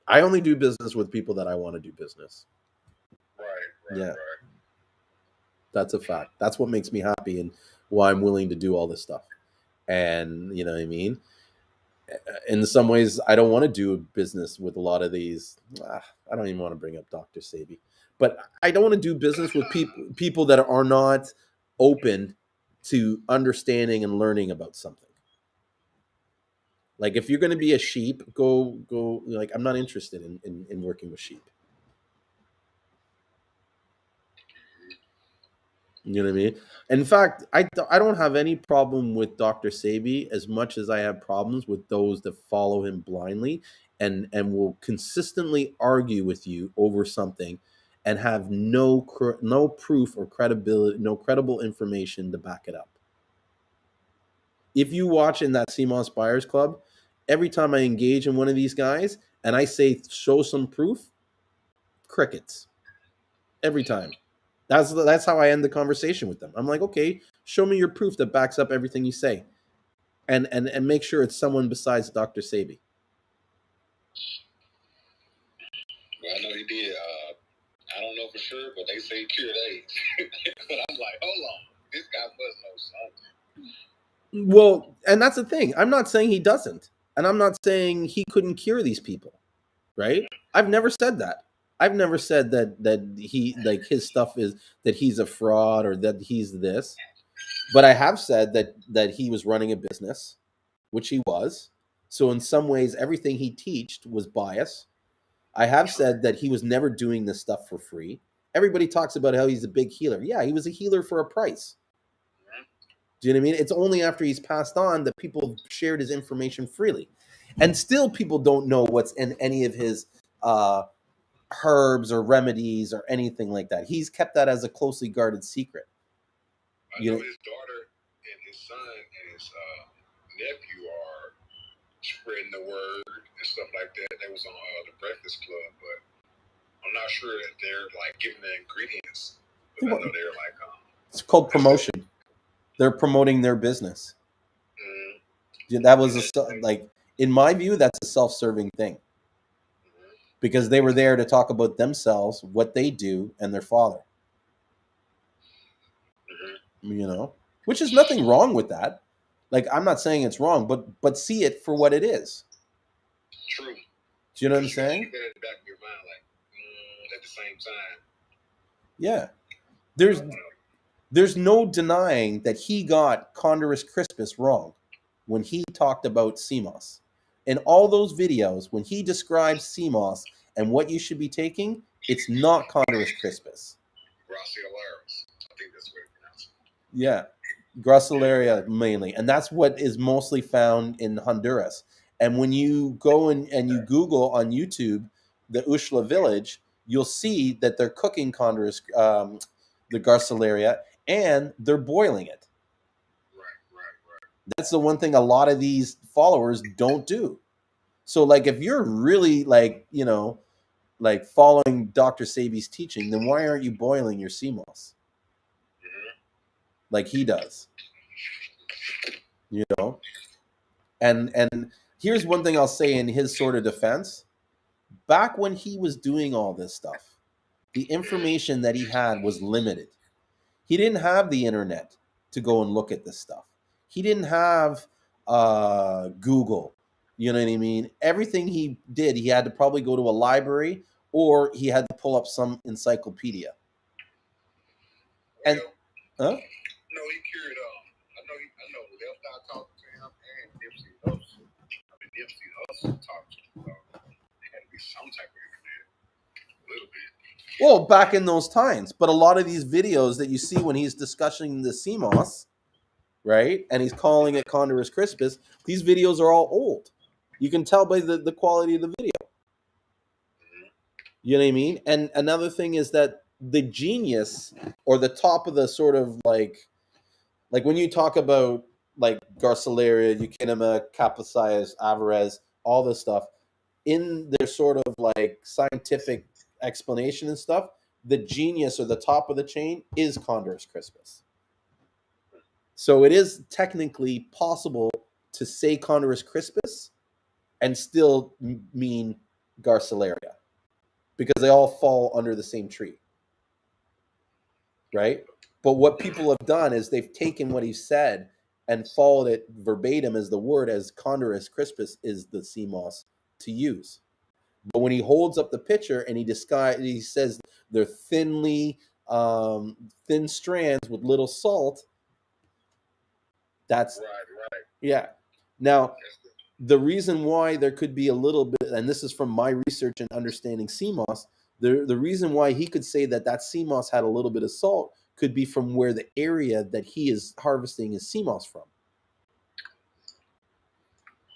I only do business with people that I want to do business. Right. That's a fact. That's what makes me happy and why I'm willing to do all this stuff. And you know what I mean? In some ways, I don't want to do business with a lot of these. I don't even want to bring up Dr. Sabi, but I don't want to do business with people that are not open to understanding and learning about something. Like if you're going to be a sheep, go. Like I'm not interested in working with sheep. You know what I mean? In fact, I don't have any problem with Dr. Sabi as much as I have problems with those that follow him blindly and will consistently argue with you over something and have no proof or credibility, no credible information to back it up. If you watch in that Seamoss Buyers Club, every time I engage in one of these guys and I say show some proof, crickets. Every time. That's how I end the conversation with them. I'm like, okay, show me your proof that backs up everything you say, and make sure it's someone besides Dr. Sabi. Well, I know he did. I don't know for sure, but they say he cured AIDS. But I'm like, hold on, this guy must know something. Well, and that's the thing. I'm not saying he doesn't, and I'm not saying he couldn't cure these people, right? I've never said that. I've never said that he like his stuff is that he's a fraud or that he's this. But I have said that he was running a business, which he was. So in some ways, everything he taught was bias. I have said that he was never doing this stuff for free. Everybody talks about how he's a big healer. Yeah, he was a healer for a price. Do you know what I mean? It's only after he's passed on that people shared his information freely. And still people don't know what's in any of his herbs or remedies or anything like that. He's kept that as a closely guarded secret. I know his daughter and his son and his nephew are spreading the word and stuff like that. They was on the Breakfast Club, but I'm not sure that they're like giving the ingredients. But I know they're like it's called promotion. They're promoting their business. That was like in my view, that's a self-serving thing. Because they were there to talk about themselves, what they do, and their father. You know, which is nothing wrong with that. Like I'm not saying it's wrong, but see it for what it is. True. Do you know what I'm saying? Keep that at the back of your mind, like at the same time. Yeah. There's no denying that he got Condorus crispus wrong when he talked about Seamoss. In all those videos, when he describes Seamoss and what you should be taking, it's not Condorus crispus. Graciolaris. I think that's what it's pronounced. Yeah. Gracilaria mainly. And that's what is mostly found in Honduras. And when you go and you Google on YouTube the Ushla village, you'll see that they're cooking Condorus, the Gracilaria, and they're boiling it. That's the one thing a lot of these followers don't do. So, like, if you're really, like, you know, like following Dr. Sabi's teaching, then why aren't you boiling your Seamoss like he does? You know? And here's one thing I'll say in his sort of defense. Back when he was doing all this stuff, the information that he had was limited. He didn't have the internet to go and look at this stuff. He didn't have Google. You know what I mean? Everything he did, he had to probably go to a library or he had to pull up some encyclopedia. And no, he cured. I know. They'll start talking to him and Nipsey Hussle. Nipsey Hussle talked to him. There had to be some type of internet, a little bit. Well, back in those times, but a lot of these videos that you see when he's discussing the Seamoss, right, and he's calling it Condorus crispus, these videos are all old. You can tell by the quality of the video. You know what I mean? And another thing is that the genius or the top of the sort of like when you talk about like Garcilaria, Eukinema, Capasias, Alvarez, all this stuff, in their sort of like scientific explanation and stuff, the genius or the top of the chain is Condorus crispus. So it is technically possible to say Condorus crispus and still mean Garcilaria because they all fall under the same tree, right? But what people have done is they've taken what he said and followed it verbatim as the word, as Condorus crispus is the Seamoss to use. But when he holds up the picture and he says they're thin strands with little salt, that's right. Yeah. Now, the reason why there could be a little bit, and this is from my research and understanding Seamoss, the reason why he could say that Seamoss had a little bit of salt could be from where the area that he is harvesting his Seamoss from.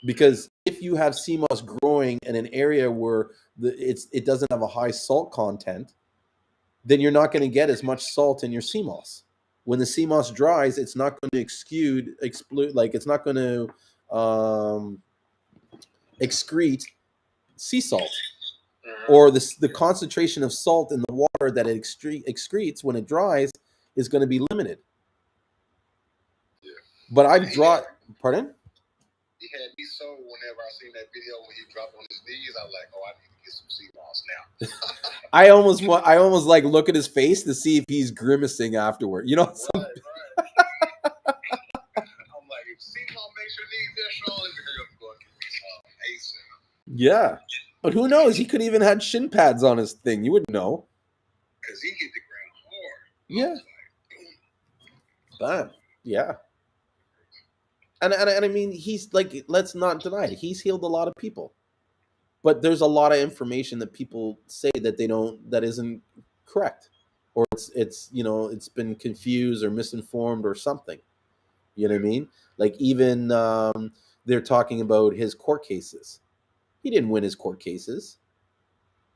Because if you have Seamoss growing in an area where it doesn't have a high salt content, then you're not going to get as much salt in your Seamoss. When the Seamoss dries, it's not going to it's not going to excrete sea salt, or the concentration of salt in the water that it excretes when it dries is going to be limited. Yeah. But I've drawn. Pardon? He had me so whenever I seen that video when he dropped on his knees, I was like, oh, I need to get some Seamoss now. I almost like look at his face to see if he's grimacing afterward. You know. Right. I'm like, if Seamoss makes your knees that strong, let me hurry up and go and get some ace in him. Yeah, but who knows? He could even had shin pads on his thing. You wouldn't know. Because he hit the ground hard. Yeah. Bam. Yeah. And I mean, he's like, let's not deny it. He's healed a lot of people. But there's a lot of information that people say that that isn't correct. Or it's been confused or misinformed or something. You know what I mean? Like even they're talking about his court cases. He didn't win his court cases.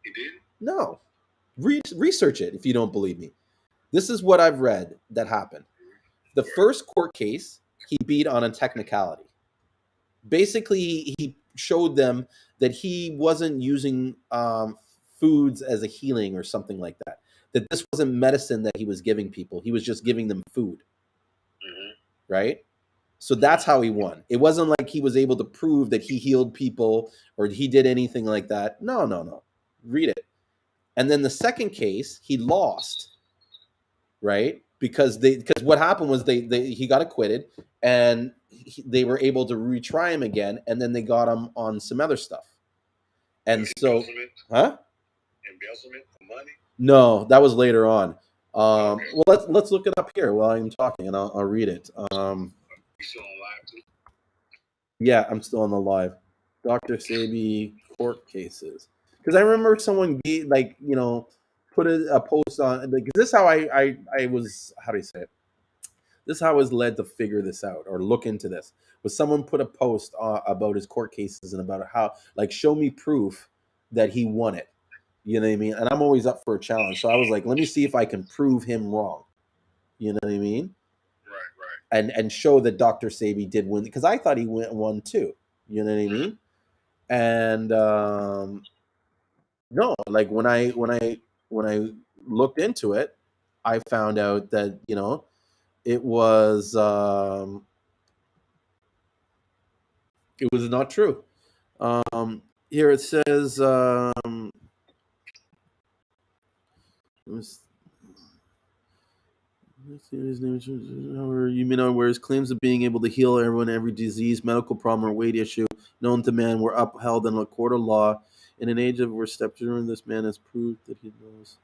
He did? No. Research it if you don't believe me. This is what I've read that happened. The first court case, he beat on a technicality. Basically, he showed them that he wasn't using foods as a healing or something like that. That this wasn't medicine that he was giving people. He was just giving them food. Right? So that's how he won. It wasn't like he was able to prove that he healed people or he did anything like that. No. Read it. And then the second case, he lost. Right? Because what happened was he got acquitted and they were able to retry him again, and then they got him on some other stuff. And so, embezzlement? huh? Embezzlement for money? No, that was later on. Okay. Well, let's look it up here while I'm talking, and I'll read it. You still on live too? Yeah, I'm still on the live. Dr. Sabi court cases. Because I remember someone like, put a post on, like, this is how I was, how do you say it? This is how I was led to figure this out or look into this. Was someone put a post about his court cases and about how, like, show me proof that he won it. You know what I mean? And I'm always up for a challenge. So I was like, let me see if I can prove him wrong. You know what I mean? Right. And show that Dr. Sabi did win, because I thought he won too. You know what I mean? And no, like when I looked into it, I found out that it was not true. Here it says where his claims of being able to heal everyone, every disease, medical problem, or weight issue known to man were upheld in a court of law. In an age of where stepchildren, this man has proved that he knows.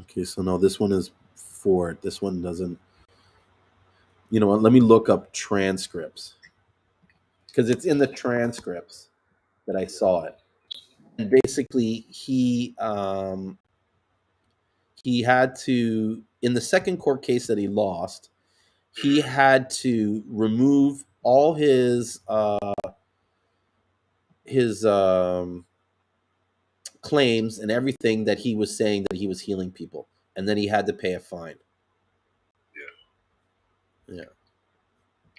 Okay, so no, this one is Ford. This one doesn't. You know what? Let me look up transcripts, because it's in the transcripts that I saw it. And basically, he had to, in the second court case that he lost, he had to remove all his claims and everything that he was saying that he was healing people, and then he had to pay a fine. Yeah.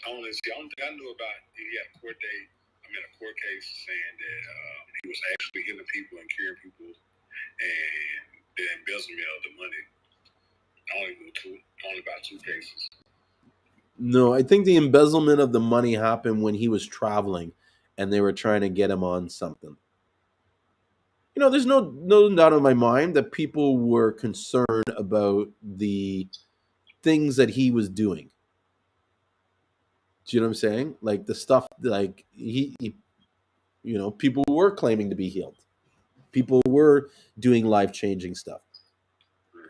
Only thing I knew about, he had a court date. A court case saying that he was actually healing people and curing people, and the embezzlement of the money. I only knew about two cases. No, I think the embezzlement of the money happened when he was traveling, and they were trying to get him on something. There's no doubt in my mind that people were concerned about the things that he was doing. Do you know what I'm saying? Like the stuff, like he people were claiming to be healed. People were doing life-changing stuff.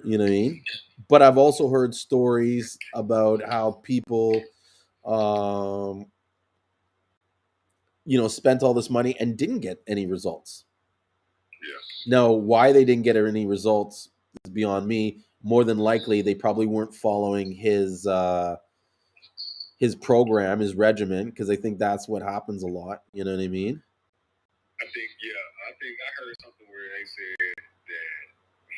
You know what I mean? But I've also heard stories about how people, spent all this money and didn't get any results. Yes. Now, why they didn't get any results is beyond me. More than likely, they probably weren't following his program, his regimen, because I think that's what happens a lot. You know what I mean? I think I heard something where they said that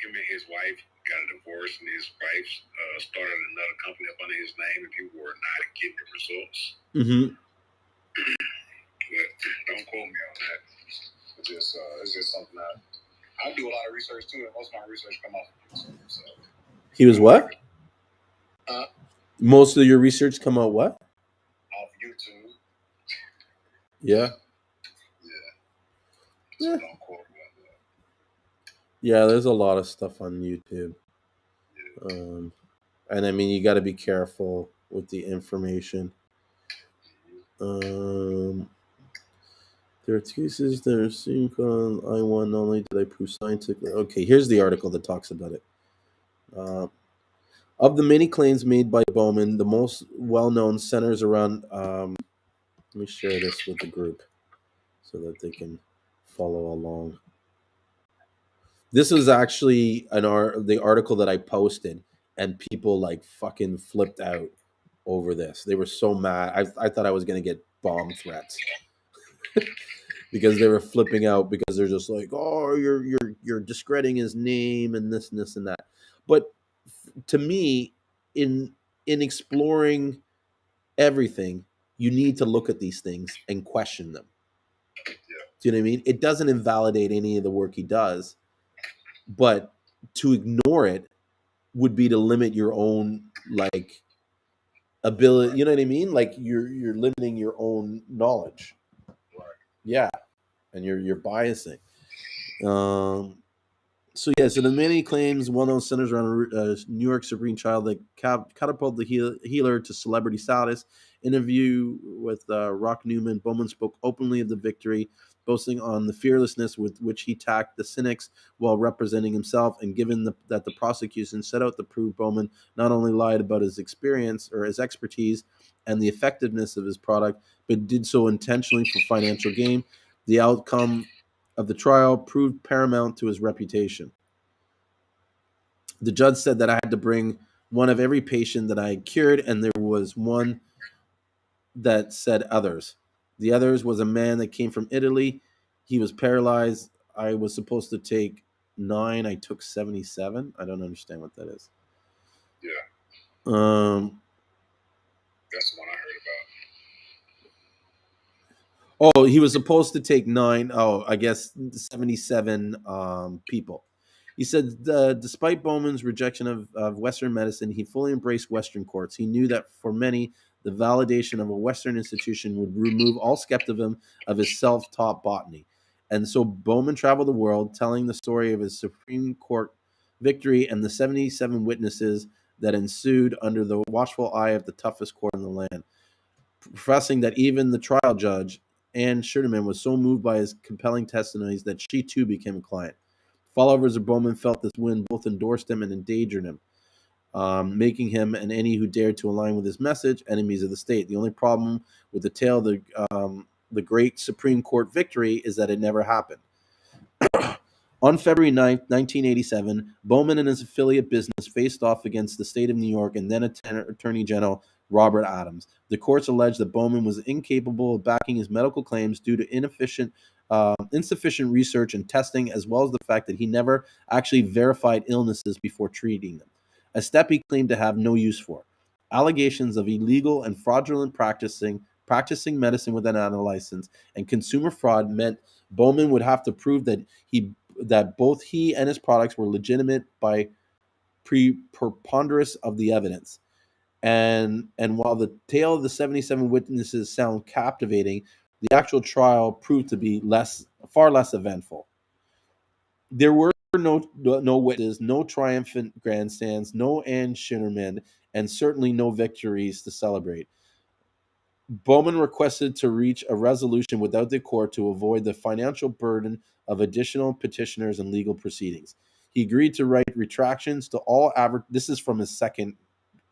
him and his wife got a divorce, and his wife started another company up under his name, and people were not getting the results. Mm-hmm. But don't quote me on that. It's just something I do a lot of research too, and most of my research come off of YouTube. So. He was what? Most of your research come out what? Off YouTube. Yeah. So don't quote me on that. Yeah, there's a lot of stuff on YouTube. And I mean, you got to be careful with the information. There are cases that are seen on I1 not only did I prove scientifically. Okay, here's the article that talks about it. Of the many claims made by Bowman, the most well-known centers around. Let me share this with the group so that they can follow along. This was actually the article that I posted, and people like fucking flipped out over this. They were so mad. I thought I was gonna get bomb threats because they were flipping out, because they're just like, oh, you're discrediting his name and this and this and that. But to me, in exploring everything, you need to look at these things and question them. Do you know what I mean? It doesn't invalidate any of the work he does, but to ignore it would be to limit your own ability. You know what I mean? Like you're limiting your own knowledge. Yeah, and you're biasing. So the many claims, well-known centers around New York Supreme Child that catapulted the healer to celebrity status. Interview with Rock Newman. Bowman spoke openly of the victory boasting on the fearlessness with which he attacked the cynics while representing himself. And given that the prosecution set out to prove Bowman not only lied about his experience or his expertise and the effectiveness of his product, but did so intentionally for financial gain, the outcome of the trial proved paramount to his reputation. The judge said that I had to bring one of every patient that I had cured, and there was one that said others. The others was a man that came from Italy. He was paralyzed. I was supposed to take 9. I took 77. I don't understand what that is. Yeah. That's the one I heard about. Oh, he was supposed to take 9. Oh, I guess 77 people. He said, despite Bowman's rejection of Western medicine, he fully embraced Western courts. He knew that for many, the validation of a Western institution would remove all skepticism of his self-taught botany. And so Bowman traveled the world telling the story of his Supreme Court victory and the 77 witnesses that ensued under the watchful eye of the toughest court in the land, professing that even the trial judge, Anne Schuderman, was so moved by his compelling testimonies that she too became a client. Followers of Bowman felt this win both endorsed him and endangered him, making him and any who dared to align with his message enemies of the state. The only problem with the tale of the great Supreme Court victory is that it never happened. On February 9th, 1987, Bowman and his affiliate business faced off against the state of New York and then Attorney General Robert Adams. The courts alleged that Bowman was incapable of backing his medical claims due to insufficient research and testing, as well as the fact that he never actually verified illnesses before treating them, a step he claimed to have no use for. Allegations of illegal and fraudulent practicing medicine without a license, and consumer fraud meant Bowman would have to prove that both he and his products were legitimate by preponderance of the evidence. And while the tale of the 77 witnesses sound captivating, the actual trial proved to be far less eventful. There were no witnesses, no triumphant grandstands, no Anne Schuderman, and certainly no victories to celebrate. Bowman requested to reach a resolution without the court to avoid the financial burden of additional petitioners and legal proceedings. He agreed to write retractions to all this is from his second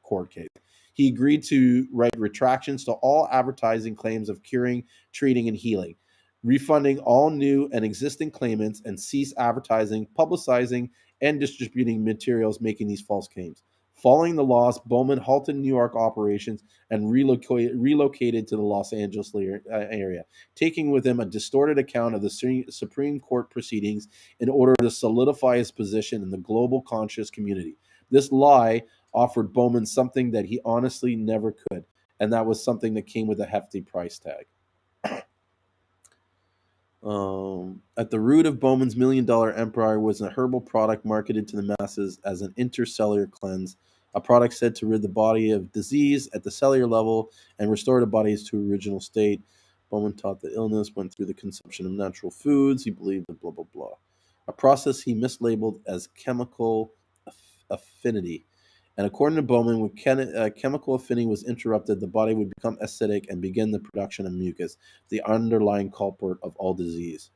court case. He agreed to write retractions to all advertising claims of curing, treating, and healing, refunding all new and existing claimants, and cease advertising, publicizing, and distributing materials making these false claims. Following the loss, Bowman halted New York operations and relocated to the Los Angeles area, taking with him a distorted account of the Supreme Court proceedings in order to solidify his position in the global conscious community. This lie offered Bowman something that he honestly never could, and that was something that came with a hefty price tag. At the root of Bowman's $1 million empire was a herbal product marketed to the masses as an intercellular cleanse, a product said to rid the body of disease at the cellular level and restore the body's to original state. Bowman taught that illness went through the consumption of natural foods. He believed that blah, blah, blah. A process he mislabeled as chemical affinity. And according to Bowman, when chemical affinity was interrupted, the body would become acidic and begin the production of mucus, the underlying culprit of all disease.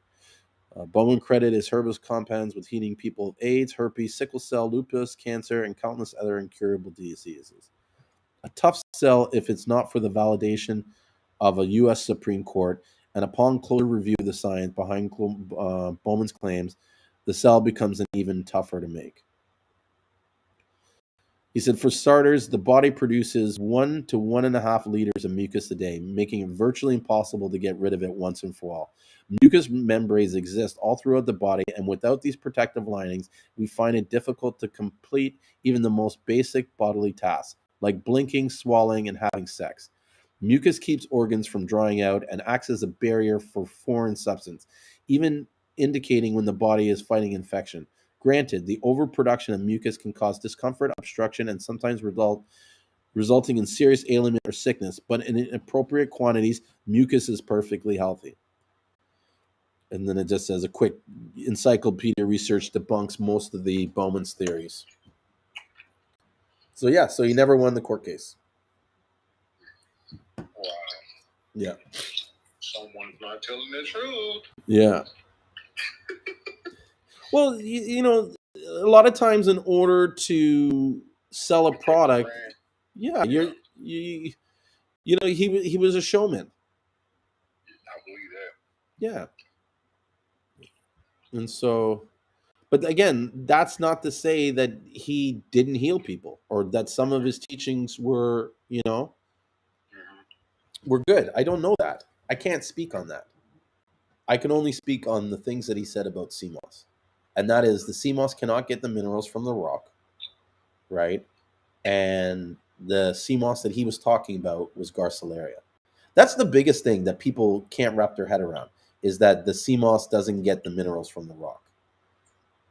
Bowman credited his herbal compounds with healing people of AIDS, herpes, sickle cell, lupus, cancer, and countless other incurable diseases. A tough sell if it's not for the validation of a U.S. Supreme Court, and upon closer review of the science behind Bowman's claims, the sell becomes even tougher to make. He said, for starters, the body produces 1 to 1.5 liters of mucus a day, making it virtually impossible to get rid of it once and for all. Mucous membranes exist all throughout the body, and without these protective linings, we find it difficult to complete even the most basic bodily tasks, like blinking, swallowing, and having sex. Mucus keeps organs from drying out and acts as a barrier for foreign substance, even indicating when the body is fighting infection. Granted, the overproduction of mucus can cause discomfort, obstruction, and sometimes resulting in serious ailment or sickness, but in appropriate quantities, mucus is perfectly healthy. And then it just says a quick encyclopedia research debunks most of the Bowman's theories. So yeah, so he never won the court case. Wow. Yeah. someone's not telling the truth. Yeah. Well, you know, a lot of times in order to sell a product, yeah, you know, he was a showman. I believe that. Yeah. And so, but again, that's not to say that he didn't heal people or that some of his teachings were, you know, were good. I don't know that. I can't speak on that. I can only speak on the things that he said about Seamoss. And that is the Seamoss cannot get the minerals from the rock, right? And the Seamoss that he was talking about was Garcilaria. That's the biggest thing that people can't wrap their head around is that the Seamoss doesn't get the minerals from the rock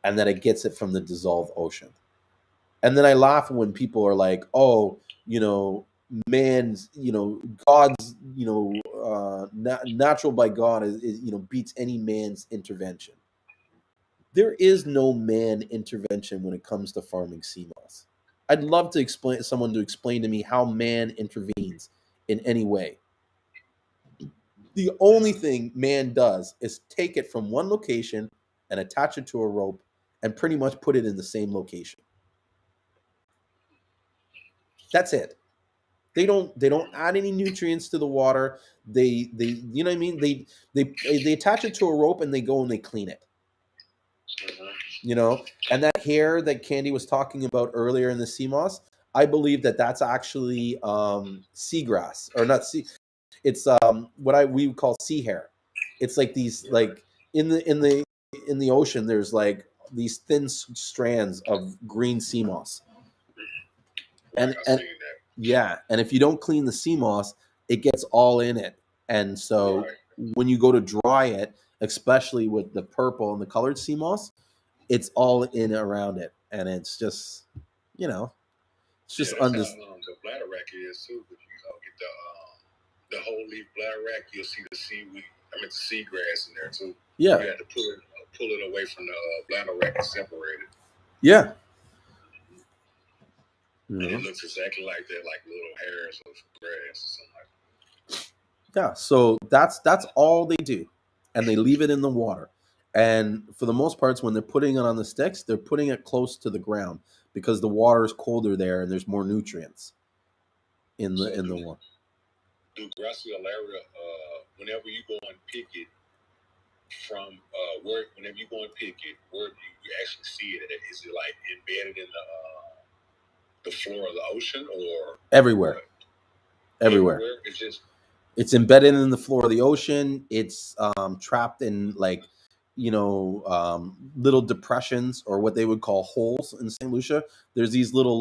and that it gets it from the dissolved ocean. And then I laugh when people are like, "Oh, you know, man's, you know, God's, you know, natural by God is, you know, beats any man's intervention." There is no man intervention when it comes to farming sea moss. I'd love to explain someone to explain to me how man intervenes in any way. The only thing man does is take it from one location and attach it to a rope and pretty much put it in the same location. That's it. They don't add any nutrients to the water. They you know what I mean? They attach it to a rope and they go and they clean it. You know, and that hair that Candy was talking about earlier in the sea moss, I believe that that's actually seagrass or not sea. It's what we would call sea hair. It's like these like in the ocean. There's like these thin strands of green sea moss, and yeah, and if you don't clean the sea moss, it gets all in it, and so when you go to dry it, especially with the purple and the colored sea moss, it's all in around it, and it's just, you know, it's just the bladder rack is too. If you get the whole leaf bladder rack, you'll see the seaweed. I mean, the seagrass in there too. Yeah, you have to pull it away from the bladder rack and separate it. Yeah. And it looks exactly like that, like little hairs of grass or something like that. Yeah, so that's all they do, and they leave it in the water. And for the most parts, when they're putting it on the sticks, they're putting it close to the ground because the water is colder there and there's more nutrients in the water. Do Gracilaria, whenever you go and pick it from whenever you go and pick it, where do you actually see it? Is it like embedded in the floor of the ocean or Everywhere? Everywhere. It's embedded in the floor of the ocean. It's trapped in like, you know, little depressions or what they would call holes in St. Lucia. There's these little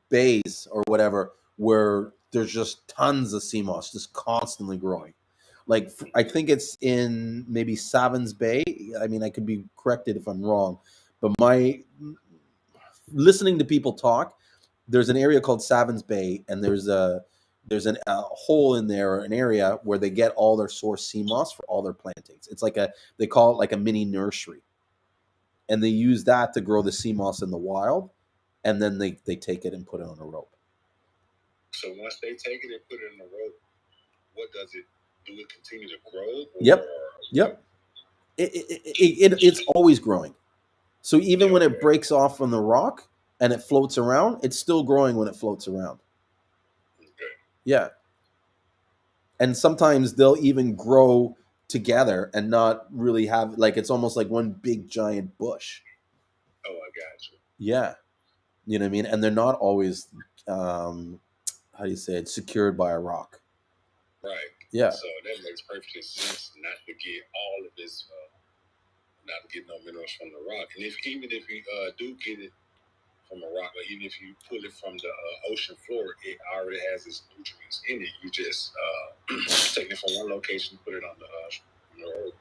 bays or whatever where there's just tons of sea moss just constantly growing. Like I think it's in maybe Savins Bay. I mean, I could be corrected if I'm wrong, but my listening to people talk, there's an area called Savins Bay, and there's a hole in there, an area where they get all their source sea moss for all their plantings. It's like they call it like a mini nursery, and they use that to grow the sea moss in the wild, and then they take it and put it on a rope. So once they take it and put it on a rope, what does it do? It continue to grow? Yep. It's always growing. So even when it breaks off from the rock and it floats around, it's still growing when it floats around. Okay. Yeah. And sometimes they'll even grow together and not really have, like, it's almost like one big giant bush. Oh, I got you. Yeah. You know what I mean? And they're not always, how do you say it, secured by a rock. Right. Yeah. So that makes perfect sense not to get all of this, not to get no minerals from the rock. And even if you do get it from a rock, or even if you pull it from the ocean floor, it already has its nutrients in it. You just take it from one location, put it on the road.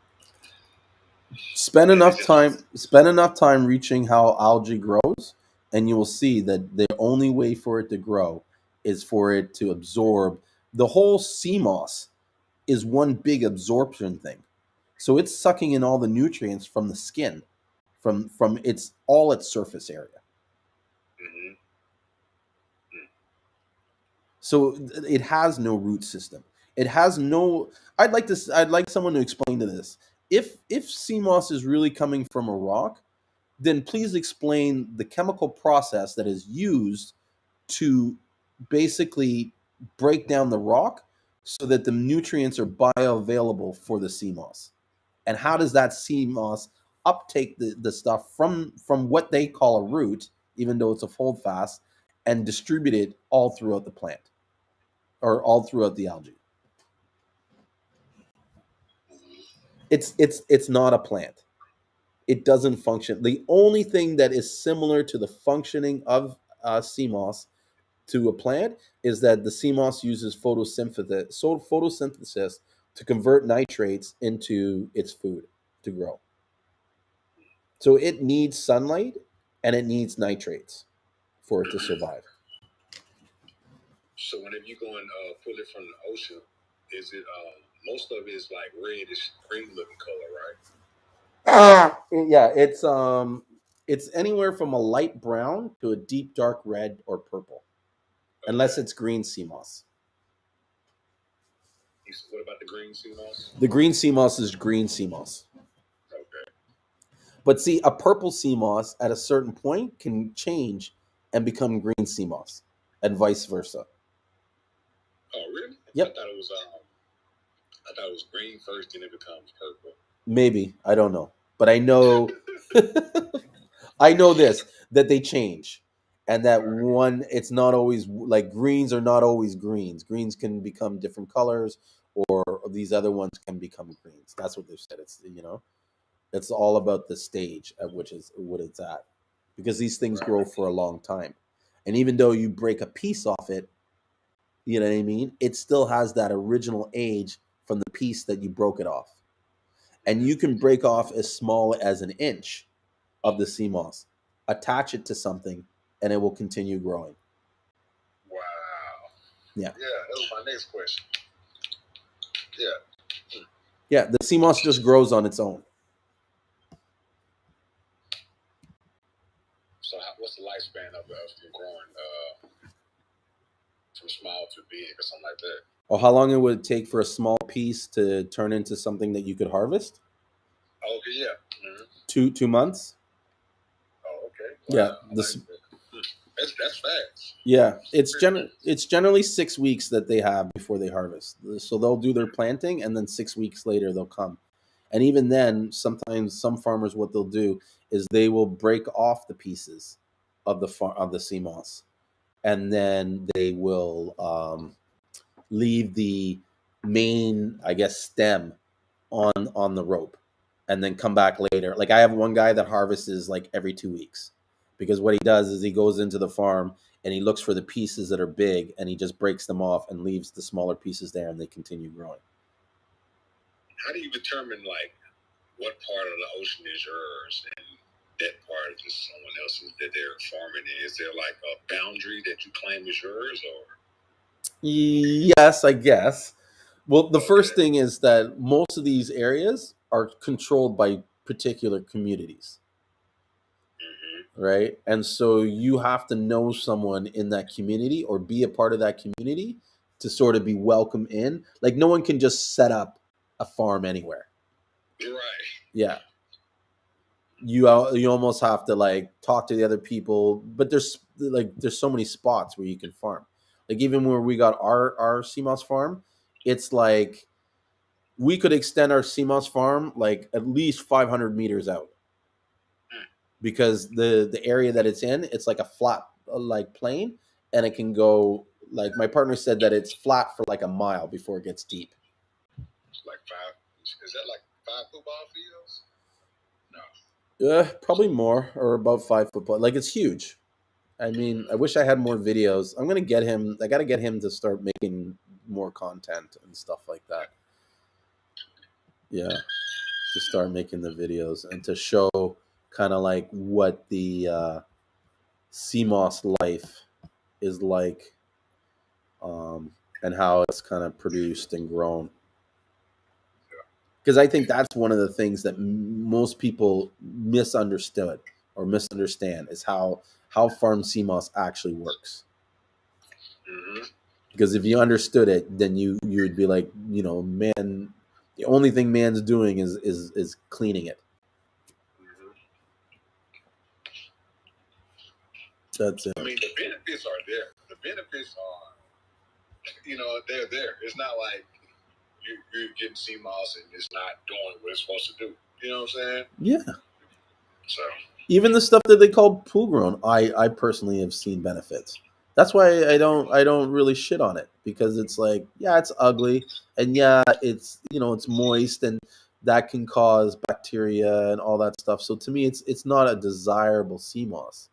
Spend enough time reaching how algae grows, and you will see that the only way for it to grow is for it to absorb. The whole sea moss is one big absorption thing, so it's sucking in all the nutrients from the skin, from its surface area. So it has no root system. It has no. I'd like someone to explain to this. If sea moss is really coming from a rock, then please explain the chemical process that is used to basically break down the rock so that the nutrients are bioavailable for the sea moss. And how does that sea moss uptake the stuff from what they call a root, even though it's a holdfast, and distribute it all throughout the plant or all throughout the algae? It's not a plant. It doesn't function. The only thing that is similar to the functioning of sea moss to a plant is that the sea moss uses photosynthesis to convert nitrates into its food to grow. So it needs sunlight and it needs nitrates for it to survive. So whenever you go and pull it from the ocean, is it most of it is like reddish green looking color, right? Yeah, it's anywhere from a light brown to a deep dark red or purple, unless it's green sea moss. What about the green sea moss? The green sea moss is green sea moss. Okay. But see, a purple sea moss at a certain point can change and become green sea moss, and vice versa. Oh, really? Yep. I thought it was green first, then it becomes purple. Maybe, I don't know, but I know I know this, that they change, and that one, it's not always like greens are not always greens. Greens can become different colors, or these other ones can become greens. That's what they've said. It's it's all about the stage at which is what it's at, because these things grow for a long time, and even though you break a piece off it, you know what I mean, it still has that original age from the piece that you broke it off, and you can break off as small as an inch of the sea moss, attach it to something, and it will continue growing. Wow. Yeah. Yeah, that was my next question. Yeah. Yeah, the sea moss just grows on its own. So what's the lifespan of them growing from small to big or something like that? Or how long it would take for a small piece to turn into something that you could harvest? Okay, yeah. Mm-hmm. 2 months. Oh, okay. Wow. Yeah, that's fast. Yeah, it's generally 6 weeks that they have before they harvest. So they'll do their planting, and then 6 weeks later they'll come. And even then, sometimes some farmers, what they'll do is they will break off the pieces of the sea moss, and then they will leave the main, I guess, stem on the rope, and then come back later. Like I have one guy that harvests like every 2 weeks, because what he does is he goes into the farm and he looks for the pieces that are big, and he just breaks them off and leaves the smaller pieces there, and they continue growing. How do you determine like what part of the ocean is yours and that part is someone else's that they're farming in? Is there like a boundary that you claim is yours, or? Yes, I guess. Well, the first thing is that most of these areas are controlled by particular communities, right? And so you have to know someone in that community or be a part of that community to sort of be welcome in. Like no one can just set up a farm anywhere. Right. Yeah. You almost have to like talk to the other people, but there's so many spots where you can farm. Like even where we got our Seamoss farm, it's like we could extend our Seamoss farm like at least 500 meters out, because the area that it's in, it's like a flat like plane, and it can go, like my partner said, that it's flat for like a mile before it gets deep. It's like five. Is that like 5 football fields? No. Probably more, or about 5 foot. Like it's huge. I mean, I wish I had more videos. I'm gonna get him. I gotta get him to start making more content and stuff like that. Yeah, to start making the videos and to show kind of like what the Seamoss life is like, and how it's kind of produced and grown. Because I think that's one of the things that most people misunderstood or misunderstand is how farm Seamoss actually works. Mm-hmm. Because if you understood it, then you would be like, man, the only thing man's doing is cleaning it. That's it. I mean, the benefits are there. The benefits are, they're there. It's not like you're getting Seamoss and it's not doing what it's supposed to do. You know what I'm saying? Yeah. So even the stuff that they call pool grown, I personally have seen benefits. That's why I don't really shit on it, because it's like, yeah, it's ugly, and yeah, it's it's moist, and that can cause bacteria and all that stuff. So to me, it's not a desirable sea moss.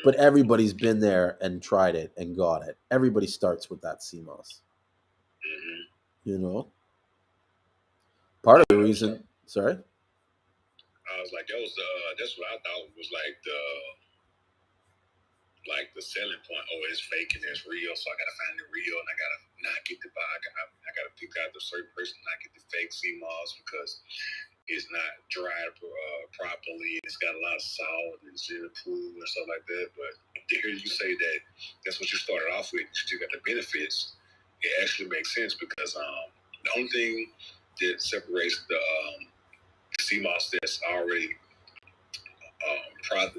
But everybody's been there and tried it and got it. Everybody starts with that sea moss. You know, part of the reason. Sorry. I was like, that's what I thought was like the selling point. Oh, it's fake and it's real, so I gotta find the real, and I gotta not get the I gotta pick out the certain person, not get the fake sea moss because it's not dried properly. It's got a lot of salt and it's in the pool and stuff like that. But to hear you say that that's what you started off with, you still got the benefits, it actually makes sense because the only thing that separates the sea moss that's already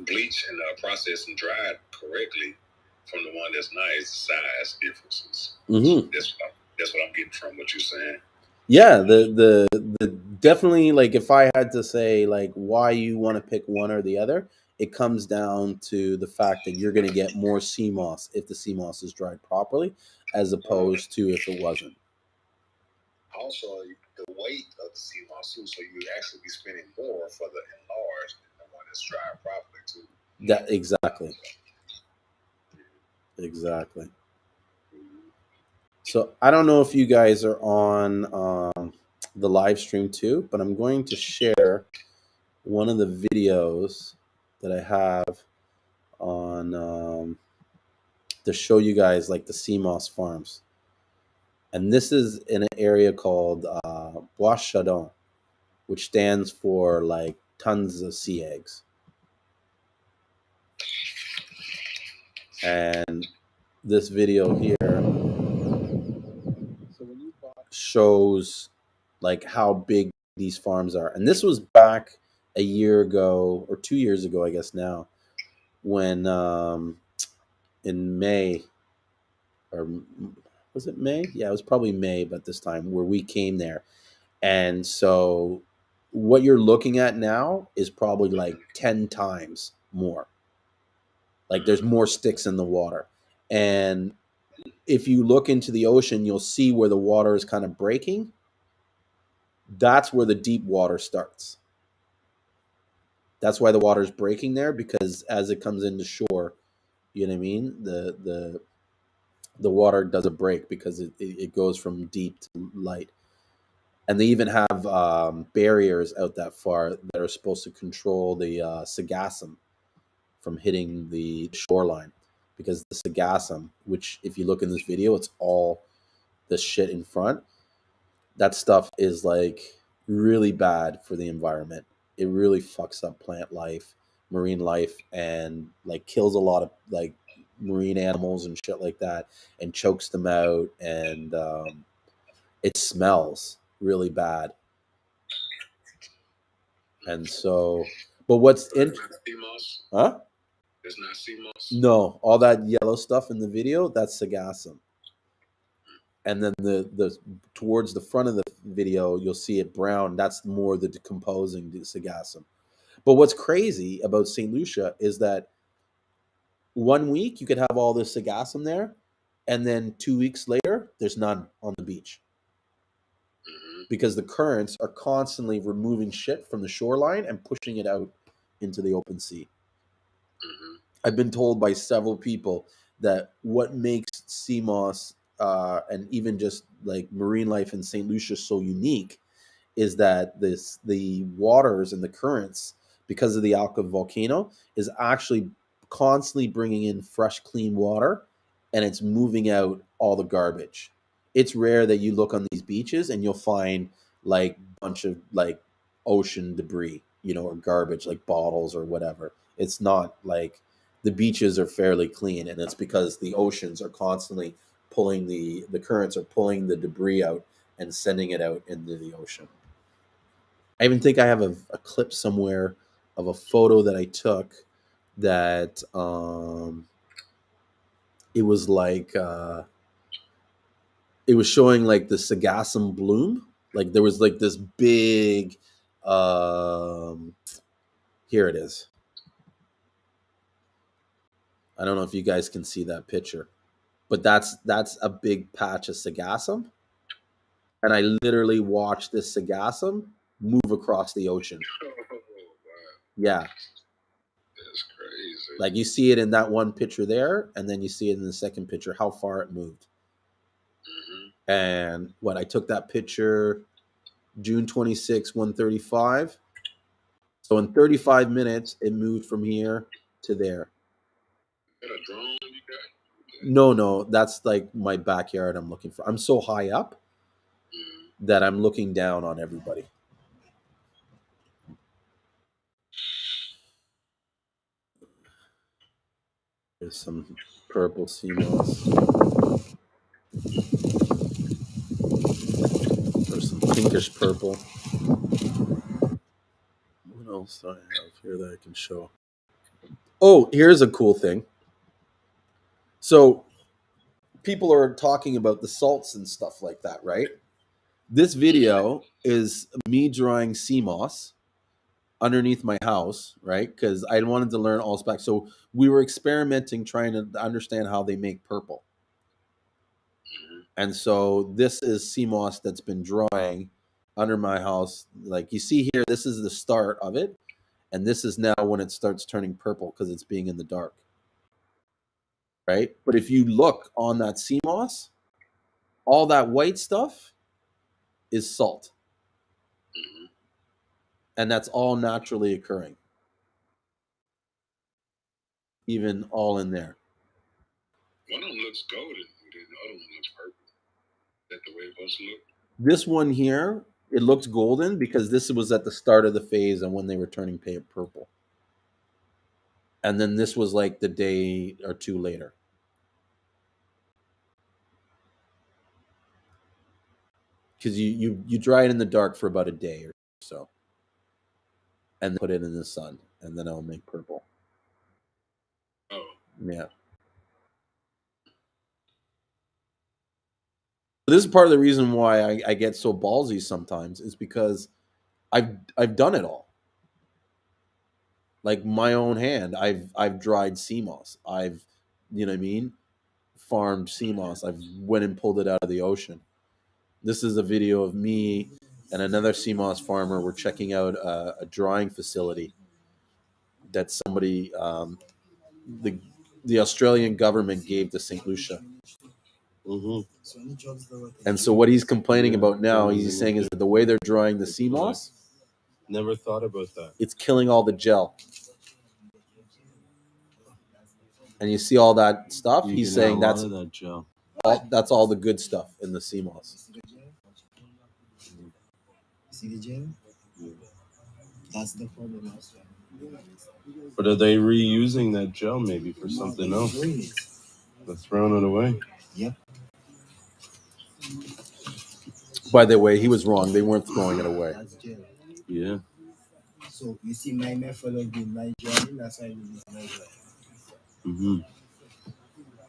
bleached and processed and dried correctly from the one that's not is the size differences. Mm-hmm. That's what I'm getting from what you're saying. Yeah, the definitely, like, if I had to say like why you want to pick one or the other, it comes down to the fact that you're going to get more sea moss if the sea moss is dried properly, as opposed to if it wasn't. Also, the weight of the sea moss too, so you actually be spending more for the enlarged than the one that's dried properly too. That exactly. So I don't know if you guys are on the live stream too, but I'm going to share one of the videos that I have on to show you guys like the Seamoss farms. And this is in an area called Bois Chardon, which stands for like tons of sea eggs. And this video here shows like how big these farms are. And this was back a year ago or 2 years ago, I guess now, when in May, or was it May? Yeah, it was probably May, but this time where we came there. And so what you're looking at now is probably like 10 times more. Like there's more sticks in the water. And if you look into the ocean, you'll see where the water is kind of breaking. That's where the deep water starts. That's why the water is breaking there, because as it comes into shore, you know what I mean? The water does a break because it goes from deep to light. And they even have barriers out that far that are supposed to control the sargassum from hitting the shoreline. Because the sargassum, which if you look in this video, it's all the shit in front. That stuff is like really bad for the environment. It really fucks up plant life, marine life, and like kills a lot of like marine animals and shit like that, and chokes them out, and it smells really bad. And so, but what's in? Huh? It's not Seamoss. No, all that yellow stuff in the video, that's sargassum. And then the towards the front of the video, you'll see it brown. That's more the decomposing sargassum. But what's crazy about St. Lucia is that 1 week you could have all this sargassum there, and then 2 weeks later, there's none on the beach. Because the currents are constantly removing shit from the shoreline and pushing it out into the open sea. I've been told by several people that what makes Seamoss and even just like marine life in St. Lucia so unique is that the waters and the currents, because of the Alca volcano, is actually constantly bringing in fresh, clean water, and it's moving out all the garbage. It's rare that you look on these beaches and you'll find like a bunch of like ocean debris, or garbage like bottles or whatever. It's not like the beaches are fairly clean, and it's because the oceans are constantly pulling the currents are pulling the debris out and sending it out into the ocean. I even think I have a clip somewhere of a photo that I took that it was like it was showing like the Sargassum bloom. Like there was like this big here it is. I don't know if you guys can see that picture, but that's a big patch of Sargassum, and I literally watched this Sargassum move across the ocean. Oh, wow. Yeah, That's crazy. like you see it in that one picture there, and then you see it in the second picture how far it moved. Mm-hmm. And what I took that picture June 26, 135. So in 35 minutes, it moved from here to there. Is that a drone you got? No, that's like my backyard I'm looking for. I'm so high up that I'm looking down on everybody. There's some purple sea moss. There's some pinkish purple. What else do I have here that I can show? Oh, here's a cool thing. So people are talking about the salts and stuff like that, right? This video is me drawing sea moss underneath my house, right? Because I wanted to learn all specs. So we were experimenting, trying to understand how they make purple. And so this is sea moss that's been drying under my house. Like you see here, this is the start of it. And this is now when it starts turning purple because it's being in the dark. Right? But if you look on that sea moss, all that white stuff is salt. And that's all naturally occurring. Even all in there. One of them looks golden, and then the other one looks purple. Is that the way it's supposed to look? This one here, it looks golden because this was at the start of the phase and when they were turning purple. And then this was like the day or two later. Because you dry it in the dark for about a day or so. And then put it in the sun. And then it'll make purple. Oh. Yeah. This is part of the reason why I get so ballsy sometimes is because I've done it all. Like my own hand, I've dried sea moss. I've, you know what I mean, farmed sea moss. I've went and pulled it out of the ocean. This is a video of me and another sea moss farmer. We're checking out a drying facility that somebody, the Australian government gave to St. Lucia. Mm-hmm. And so what he's complaining about now, he's saying is that the way they're drying the sea moss, never thought about that. It's killing all the gel. And you see all that stuff? He's saying that's that gel. That's all the good stuff in the sea moss. See the gel? That's the problem. But are they reusing that gel maybe for something else? They're throwing it away. Yep. By the way, he was wrong. They weren't throwing it away. That's gel. Yeah. So you see my method of doing my drawing, that's how I use my gel. Mm-hmm.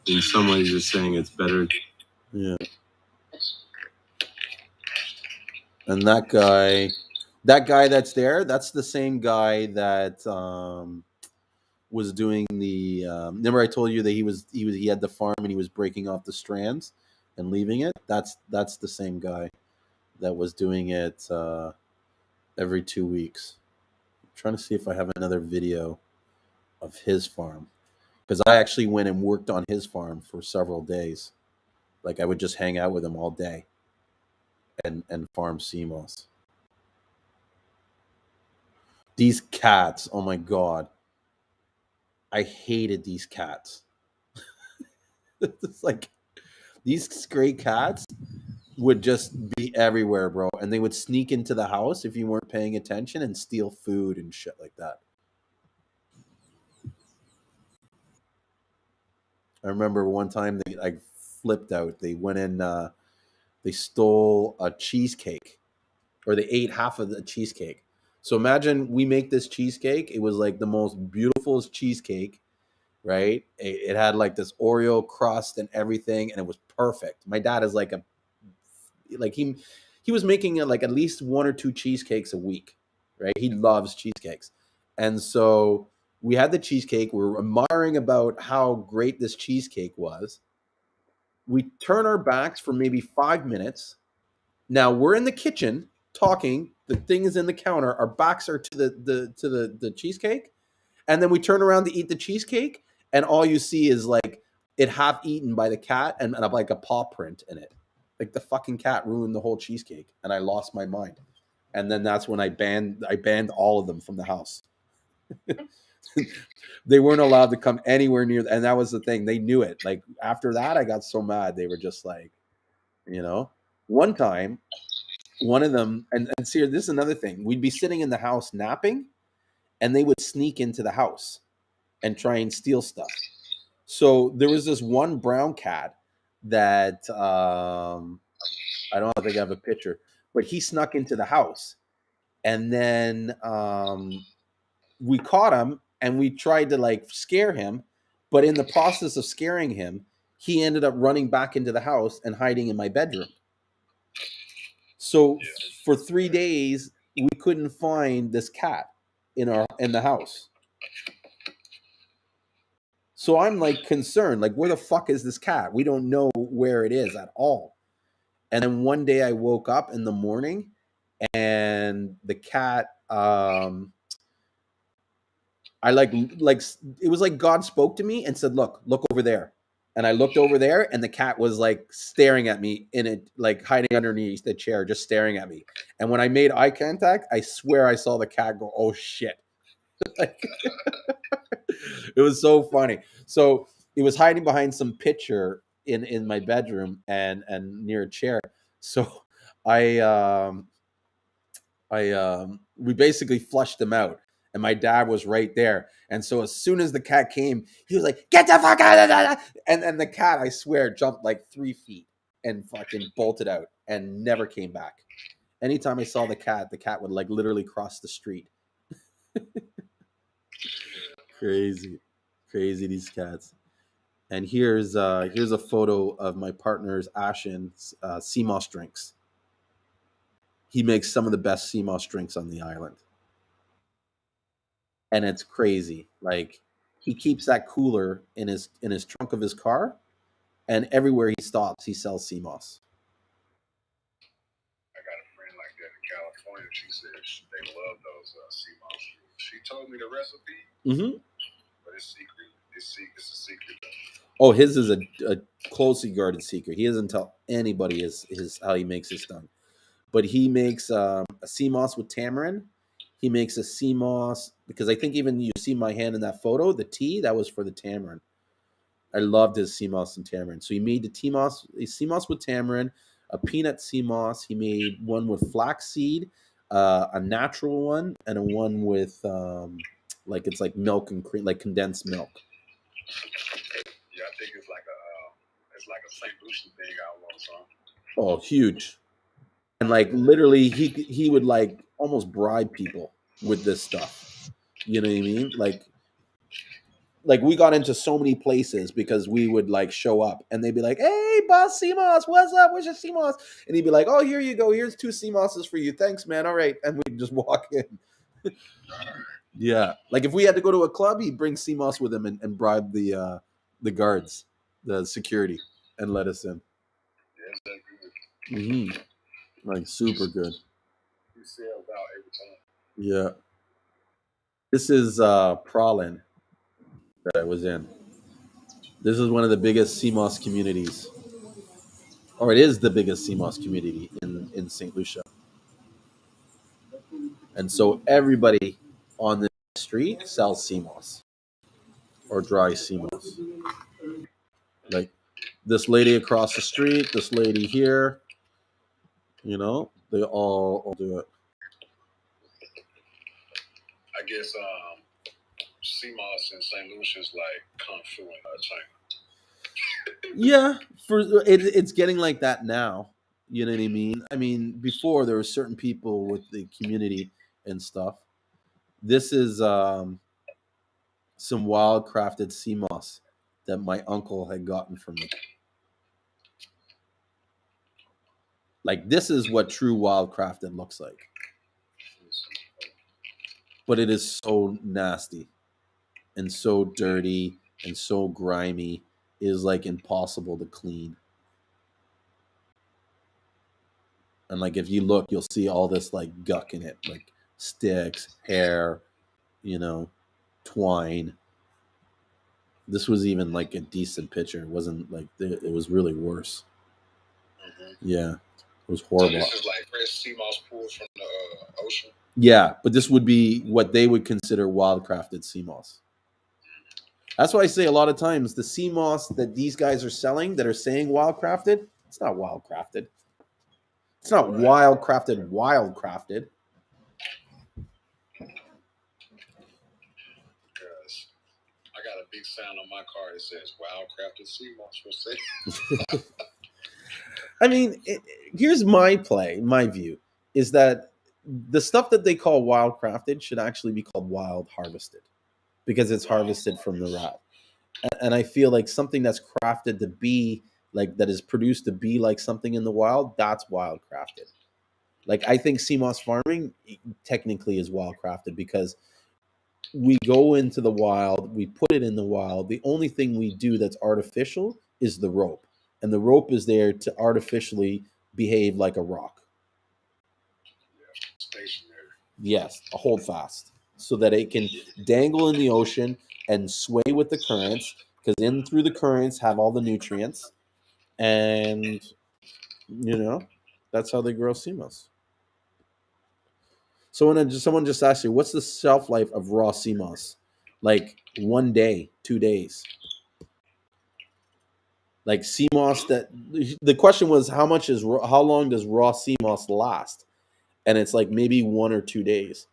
In some ways, you're saying it's better. Yeah. And that guy that's there, that's the same guy that was doing the. Remember, I told you that he had the farm and he was breaking off the strands and leaving it. That's the same guy that was doing it every 2 weeks. I'm trying to see if I have another video of his farm because I actually went and worked on his farm for several days. Like I would just hang out with him all day and farm sea moss. These cats, oh my god. I hated these cats. It's like these stray cats would just be everywhere, bro. And they would sneak into the house if you weren't paying attention and steal food and shit like that. I remember one time they like flipped out. They went in. They stole a cheesecake, or they ate half of the cheesecake. So imagine we make this cheesecake. It was like the most beautiful cheesecake, right? It had like this Oreo crust and everything, and it was perfect. My dad is like a like he was making like at least one or two cheesecakes a week, right? He loves cheesecakes, and so we had the cheesecake. We were admiring about how great this cheesecake was. We turn our backs for maybe 5 minutes. Now we're in the kitchen talking. The thing is in the counter. Our backs are to the cheesecake, and then we turn around to eat the cheesecake, and all you see is like it half eaten by the cat and like a paw print in it. Like the fucking cat ruined the whole cheesecake, and I lost my mind. And then that's when I banned all of them from the house. They weren't allowed to come anywhere near, and that was the thing. They knew it. Like after that, I got so mad. They were just like, you know. One time, one of them, and see, this is another thing. We'd be sitting in the house napping, and they would sneak into the house and try and steal stuff. So there was this one brown cat that I don't think I have a picture, but he snuck into the house, and then we caught him and we tried to like scare him, but in the process of scaring him, he ended up running back into the house and hiding in my bedroom. So for 3 days, we couldn't find this cat in the house. So I'm like concerned, like where the fuck is this cat? We don't know where it is at all. And then one day I woke up in the morning and the cat I like it was like God spoke to me and said, "Look over there." And I looked over there and the cat was like staring at me in it, like hiding underneath the chair, just staring at me. And when I made eye contact, I swear I saw the cat go, "Oh shit." Like, it was so funny. So it was hiding behind some picture in my bedroom and near a chair. So I we basically flushed him out, and my dad was right there. And so as soon as the cat came, he was like, "Get the fuck out of that!" And the cat, I swear, jumped like 3 feet and fucking bolted out and never came back. Anytime I saw the cat would like literally cross the street. Crazy, crazy these cats. And here's a photo of my partner's Ashen's Seamoss drinks. He makes some of the best Seamoss drinks on the island, and it's crazy. Like he keeps that cooler in his trunk of his car, and everywhere he stops, he sells Seamoss. I got a friend like that in California. She said they love those sea moss drinks. She told me the recipe, Mm-hmm. but it's secret. It's a secret. Oh, his is a closely guarded secret. He doesn't tell anybody his how he makes his stuff. But he makes a sea moss with tamarind. He makes a sea moss because I think even you see my hand in that photo, the tea that was for the tamarind. I loved his sea moss and tamarind. So he made a sea moss with tamarind, a peanut sea moss. He made one with flaxseed, a natural one, and a one with like it's like milk and cream, like condensed milk. Yeah, I think it's like a St. Lucian thing almost, huh? Oh, huge! And like literally, he would like almost bribe people with this stuff. You know what I mean? Like we got into so many places because we would like show up and they'd be like, "Hey, boss Seamoss, what's up? Where's your Seamoss?" And he'd be like, "Oh, here you go. Here's 2 Seamosses for you. Thanks, man. All right." And we'd just walk in. Yeah, like if we had to go to a club, he'd bring Seamoss with him and bribe the guards, the security, and let us in. Yes, that's good. Like super good. You sell about every time. Yeah. This is Pralin that I was in. This is one of the biggest Seamoss communities, or it is the biggest Seamoss community in St. Lucia. And so everybody on the street sells Seamoss or dry Seamoss. Like this lady across the street, this lady here, they all do it. I guess Seamoss in St. Lucia's like Kung Fu in China. Yeah, it's getting like that now. You know what I mean? I mean, before there were certain people with the community and stuff. This is some wild crafted sea moss that my uncle had gotten from me. Like this is what true wild crafted looks like. But it is so nasty and so dirty and so grimy. It is like impossible to clean. And like if you look, you'll see all this like guck in it, like sticks, hair, you know, twine. This was even like a decent picture. It wasn't like it was really worse. Yeah, it was horrible. So this is like fresh sea moss pulled from the ocean. Yeah, but this would be what they would consider wild crafted sea moss. That's why I say a lot of times the sea moss that these guys are selling that are saying wild crafted, it's not wild crafted. It's not wild crafted, wild crafted. Because I got a big sign on my car that says wild crafted sea moss for sale. I mean, here's my view is that the stuff that they call wild crafted should actually be called wild harvested because it's harvested from the rat. And I feel like something that's crafted to be like that is produced to be like something in the wild, that's wild crafted. Like I think Seamoss farming technically is wild crafted because we go into the wild, we put it in the wild. The only thing we do that's artificial is the rope. And the rope is there to artificially behave like a rock. Stationary. Yes, a hold fast. So that it can dangle in the ocean and sway with the currents, because in through the currents have all the nutrients. And that's how they grow sea moss. So when someone just asks you, what's the shelf life of raw sea moss? Like 1 day, 2 days. Like sea moss that the question was how long does raw sea moss last? And it's like maybe 1 or 2 days.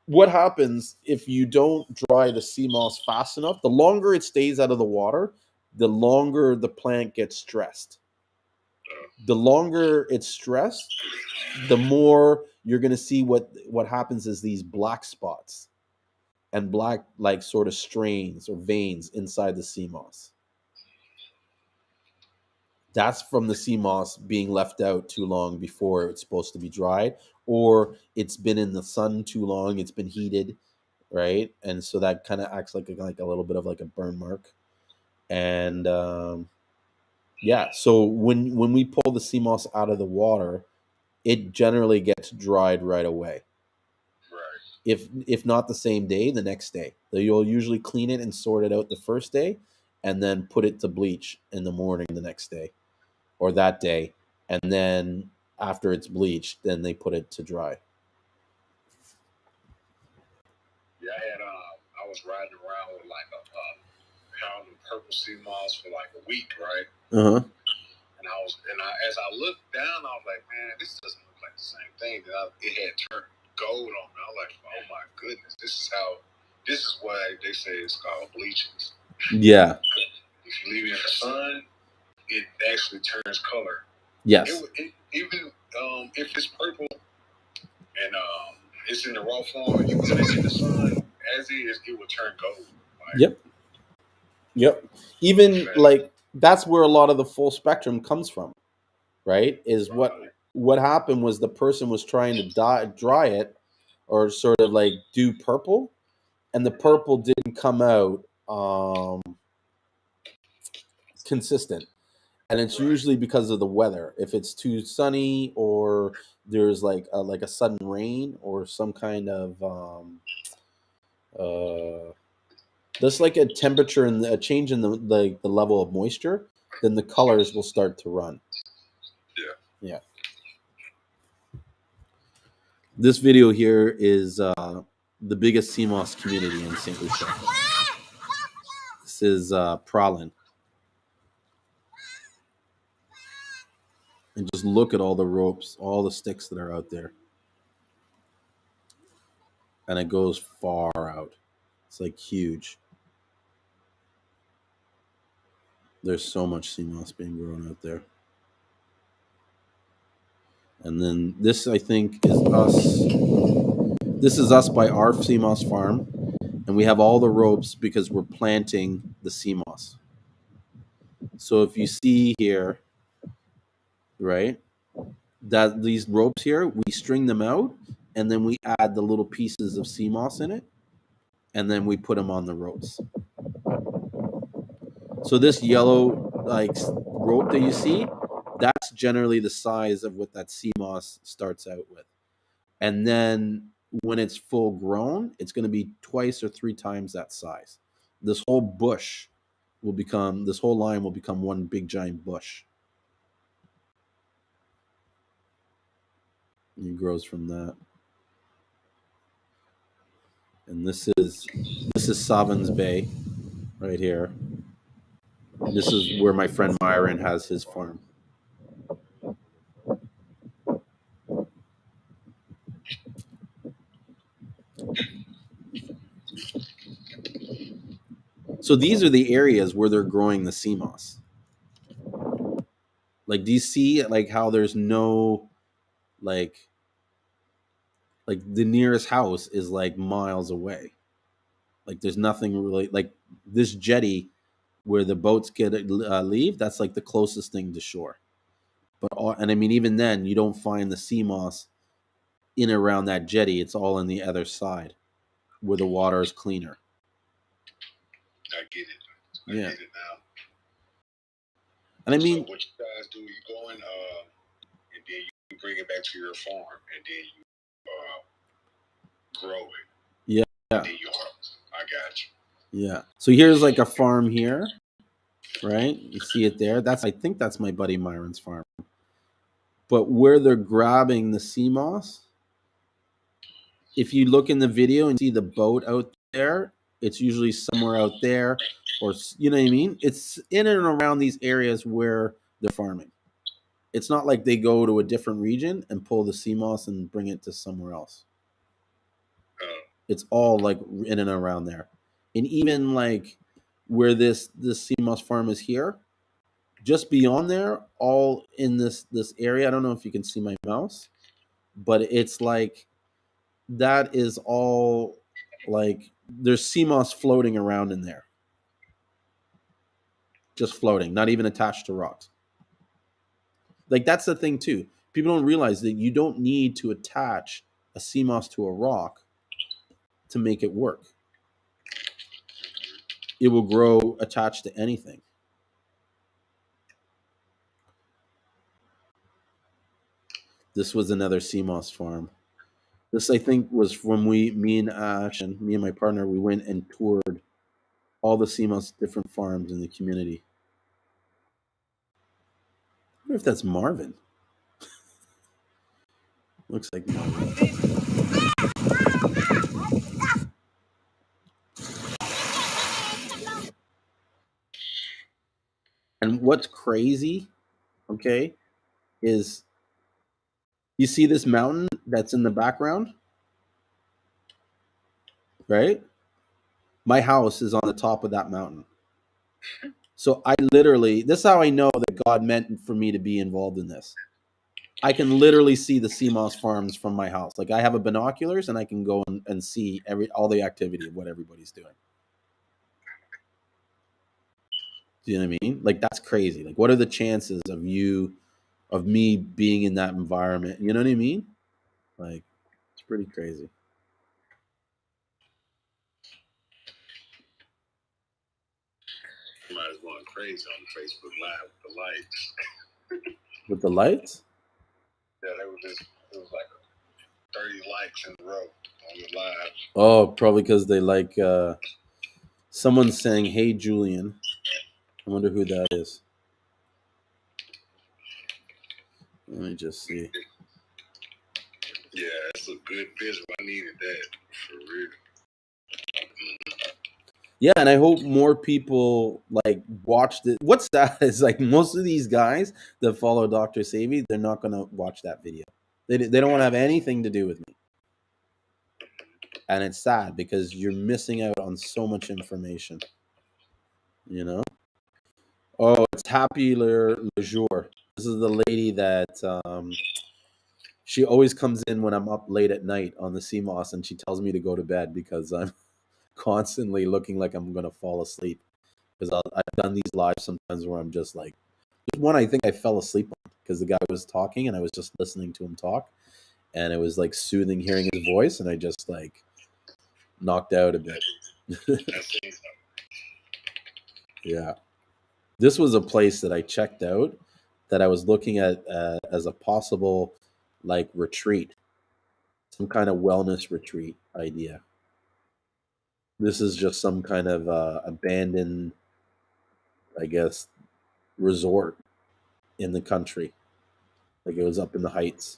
What happens if you don't dry the sea moss fast enough? The longer it stays out of the water, the longer the plant gets stressed. The longer it's stressed, the more you're going to see what happens is these black spots and black like sort of strains or veins inside the sea moss. That's from the sea moss being left out too long before it's supposed to be dried, or it's been in the sun too long, it's been heated, right? And so that kind of acts like a little bit of like a burn mark. And yeah, so when we pull the sea moss out of the water, it generally gets dried right away. Right. If not the same day, the next day. So you'll usually clean it and sort it out the first day, and then put it to bleach in the morning the next day, or that day, and then after it's bleached, then they put it to dry. Yeah, I was riding around with like a pound of purple sea moss for like a week, right? Uh huh. And as I looked down, I was like, man, this doesn't look like the same thing. It had turned gold on me. I was like, oh my goodness, this is why they say it's called bleaching. Yeah. If you leave it in the sun, it actually turns color. Yes. Even if it's purple and it's in the raw form, and you put it in the sun as is, it will turn gold. Right? Yep. Even like that's where a lot of the full spectrum comes from, right? Is what happened was the person was trying to dry it or sort of like do purple, and the purple didn't come out consistent. And it's usually because of the weather. If it's too sunny or there's like a sudden rain or some kind of just like a temperature and a change in the level of moisture, then the colors will start to run. Yeah. This video here is the biggest Seamoss community in St. Lucia. This is Pralin. And just look at all the ropes, all the sticks that are out there. And it goes far out. It's like huge. There's so much sea moss being grown out there. And then this, I think, is us. This is us by our sea moss farm. And we have all the ropes because we're planting the sea moss. So if you see here, right, that these ropes here, we string them out and then we add the little pieces of sea moss in it and then we put them on the ropes. So this yellow like rope that you see, that's generally the size of what that sea moss starts out with. And then when it's full grown, it's going to be twice or three times that size. This whole bush will become, this whole line will become one big giant bush. And it grows from that. And this is Savins Bay right here. And this is where my friend Myron has his farm. So these are the areas where they're growing the sea moss. Like, do you see like how there's no like the nearest house is like miles away. Like there's nothing really like this jetty where the boats get leave. That's like the closest thing to shore. But and I mean even then you don't find the sea moss in and around that jetty. It's all on the other side where the water is cleaner. I get it. I get it now. And I mean, so what you guys do, you go in, and then you bring it back to your farm, and then you grow it. Yeah. And then you harvest. I got you. Yeah. So here's like a farm here, right? You see it there. I think that's my buddy Myron's farm. But where they're grabbing the sea moss, if you look in the video and see the boat out there, it's usually somewhere out there, or you know what I mean? It's in and around these areas where they're farming. It's not like they go to a different region and pull the sea moss and bring it to somewhere else. It's all like in and around there. And even like where this sea moss farm is here, just beyond there, all in this area. I don't know if you can see my mouse, but it's like that is all like there's sea moss floating around in there, just floating, not even attached to rocks. Like that's the thing too. People don't realize that you don't need to attach a sea moss to a rock to make it work. It will grow attached to anything. This was another sea moss farm. This I think was when me and Ash and me and my partner, we went and toured all the sea moss different farms in the community. I wonder if that's Marvin. Looks like Marvin. And what's crazy, okay, is you see this mountain that's in the background, right? My house is on the top of that mountain. So I literally, this is how I know that God meant for me to be involved in this. I can literally see the sea moss farms from my house. Like I have a binoculars and I can go and see all the activity of what everybody's doing. Do you know what I mean? Like that's crazy. Like what are the chances of me being in that environment? You know what I mean? Like it's pretty crazy. Somebody's going crazy on the Facebook Live with the lights. With the lights? Yeah, it was like 30 likes in a row on the live. Oh, probably because they like someone's saying, "Hey, Julien." I wonder who that is. Let me just see. Yeah, it's a good visual. I needed that for real. Yeah, and I hope more people like watch it. What's that? Is like most of these guys that follow Dr. Savy, they're not gonna watch that video. They don't want to have anything to do with me, and it's sad because you're missing out on so much information. You know, Oh, it's Happy Le Jour. This is the lady that she always comes in when I'm up late at night on the Seamoss, and she tells me to go to bed because I'm constantly looking like I'm gonna fall asleep. Because I've done these lives sometimes where I'm just like, there's one I think I fell asleep on because the guy was talking and I was just listening to him talk, and it was like soothing hearing his voice, and I just like knocked out a bit. Yeah, this was a place that I checked out that I was looking at as a possible like retreat, some kind of wellness retreat idea. This is just some kind of abandoned, I guess, resort in the country. Like it was up in the heights.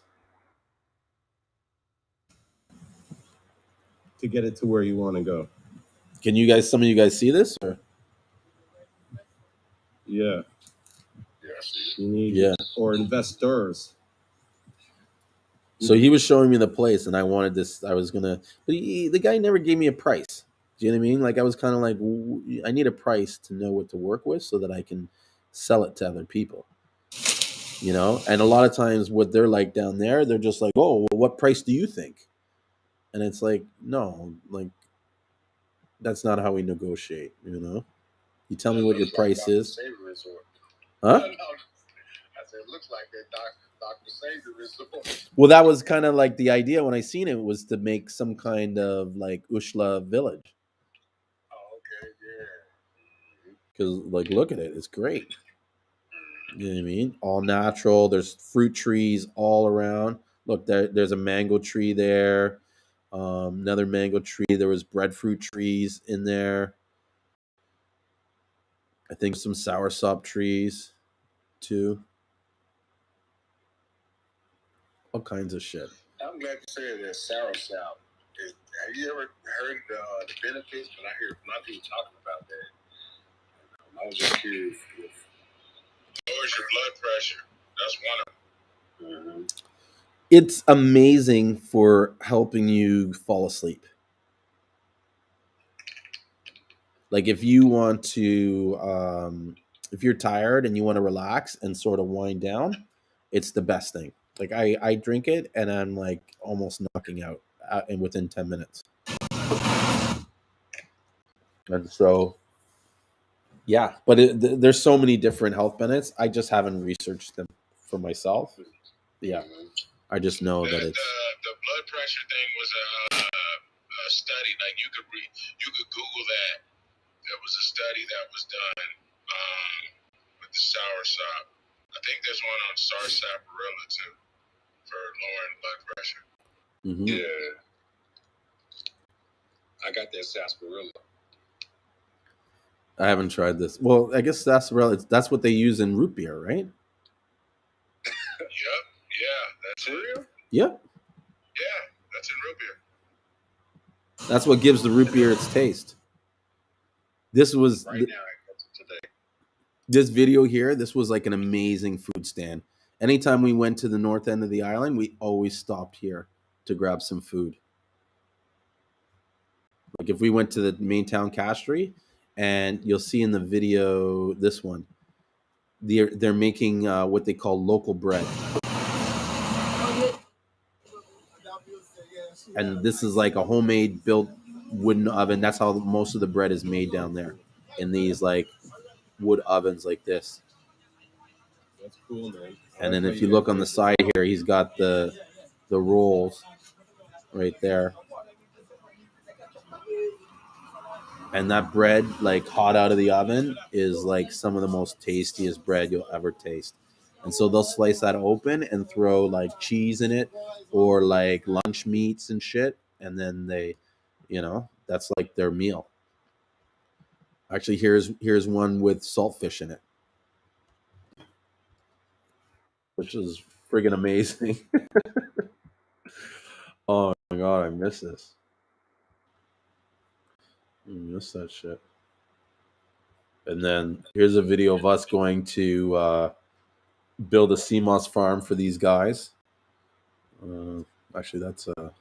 To get it to where you want to go. Can you guys, some of you guys see this? Or? Yeah. You need Yeah. or investors. So he was showing me the place, and I wanted this. I was gonna, but the guy never gave me a price. Do you know what I mean? Like I was kind of like, I need a price to know what to work with, so that I can sell it to other people. You know, and a lot of times, what they're like down there, they're just like, "Oh, well, what price do you think?" And it's like, no, like that's not how we negotiate. You know, you tell me what your price is, huh? I said, it looks like that Dr. Savior resort. Well, that was kind of like the idea when I seen it was to make some kind of like Ushla village. Oh, okay, yeah. Because like, look at it, it's great. You know what I mean? All natural. There's fruit trees all around. Look, there's a mango tree there. Another mango tree. There was breadfruit trees in there. I think some soursop trees too. All kinds of shit. I'm glad you said that soursop. Have you ever heard the benefits? But I hear a lot of people talking about that. I was just curious if lowers your blood pressure. That's one of them. Mm-hmm. It's amazing for helping you fall asleep. Like if you want to, if you're tired and you want to relax and sort of wind down, it's the best thing. Like I drink it and I'm like almost knocking out in within 10 minutes. And so, yeah, but there's so many different health benefits. I just haven't researched them for myself. Yeah, I just know that it's the blood pressure thing was a study. Like you could Google that. There was a study that was done with the soursop. I think there's one on sarsaparilla too for lowering blood pressure. Mm-hmm. Yeah, I got that sarsaparilla. I haven't tried this. Well, I guess that's what they use in root beer, right? Yep. Yeah, that's real. Yep. Yeah, that's in root beer. That's what gives the root beer its taste. This was right now today. This video here. This was like an amazing food stand. Anytime we went to the north end of the island, we always stopped here to grab some food. Like if we went to the main town Castry, and you'll see in the video this one, they're making what they call local bread. And this is like a homemade built wooden oven. That's how most of the bread is made down there, in these like wood ovens like this. That's cool, man. And then if you look on the side here, he's got the rolls right there. And that bread, like hot out of the oven, is like some of the most tastiest bread you'll ever taste. And so they'll slice that open and throw like cheese in it or like lunch meats and shit. And then they, that's like their meal. Actually, here's one with saltfish in it, which is friggin' amazing. Oh my god, I miss this. I miss that shit. And then here's a video of us going to build a Seamoss farm for these guys. Actually, that's a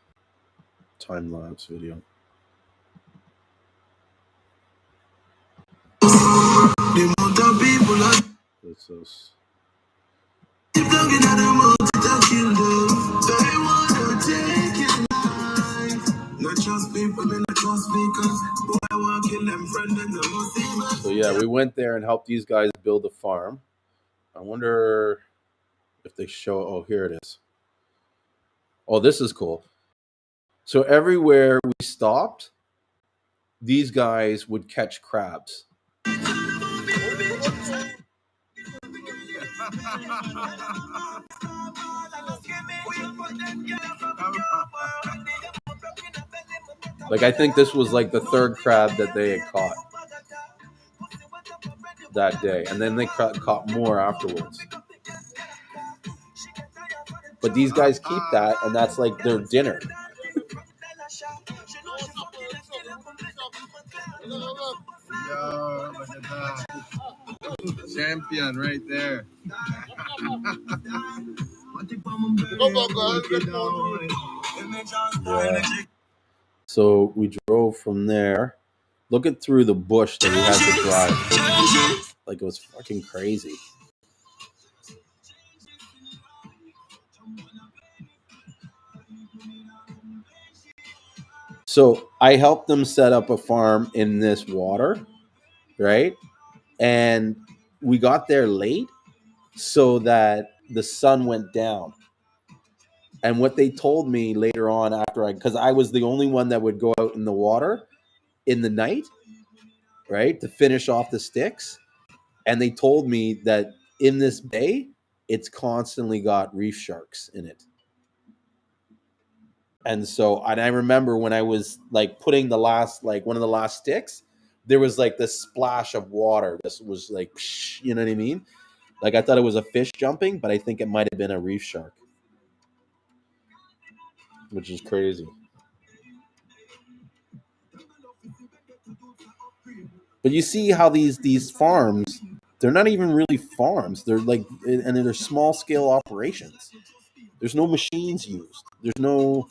time-lapse video. The amount of people are is. So yeah, we went there and helped these guys build a farm. I wonder if they show. Oh, here it is. Oh, this is cool. So everywhere we stopped, these guys would catch crabs. Like, I think this was like the third crab that they had caught that day, and then they caught more afterwards. But these guys keep that, and that's like their dinner. Yo, look at that. Champion right there. Yeah. So we drove from there, looking through the bush that we had to drive. Like, it was fucking crazy. So I helped them set up a farm in this water, right? And we got there late so that the sun went down. And what they told me later on after because I was the only one that would go out in the water in the night, right, to finish off the sticks. And they told me that in this bay, it's constantly got reef sharks in it. And so, and I remember when I was like putting the last, like one of the last sticks, there was like this splash of water. This was like, psh, you know what I mean? Like, I thought it was a fish jumping, but I think it might have been a reef shark, which is crazy. But you see how these farms, they're not even really farms. They're like, and they're small scale operations. There's no machines used. There's no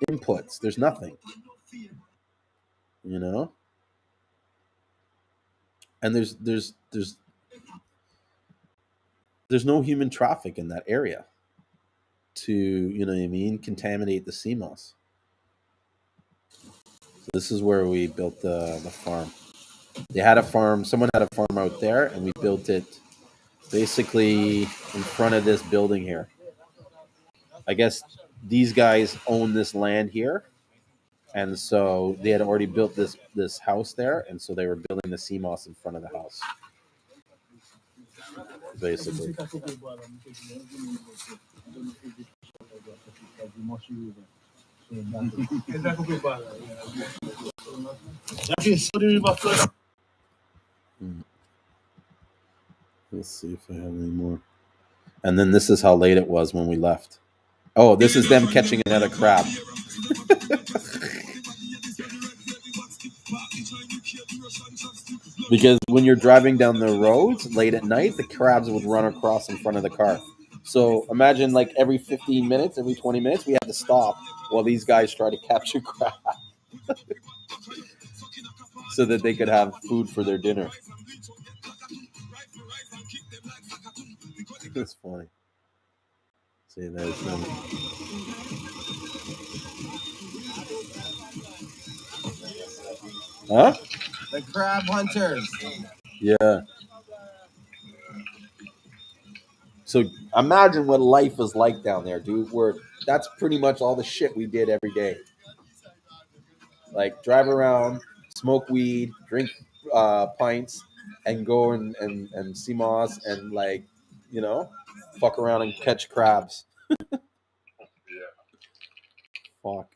inputs. There's nothing. You know? And there's no human traffic in that area to, you know what I mean, contaminate the sea moss. So this is where we built the farm. They had a farm, someone had a farm out there, and we built it basically in front of this building here. I guess these guys own this land here, and so they had already built this house there, and so they were building the sea moss in front of the house, basically. Let's see if I have any more. And then this is how late it was when we left. Oh, this is them catching another crab. Because when you're driving down the roads late at night, the crabs would run across in front of the car. So imagine like every 15 minutes, every 20 minutes, we had to stop while these guys try to capture crab so that they could have food for their dinner. That's funny. See, there's them. Huh? The crab hunters. Yeah. So imagine what life is like down there, dude. Where that's pretty much all the shit we did every day. Like drive around, smoke weed, drink pints, and go and sea moss and like, you know, fuck around and catch crabs. Yeah. Fuck.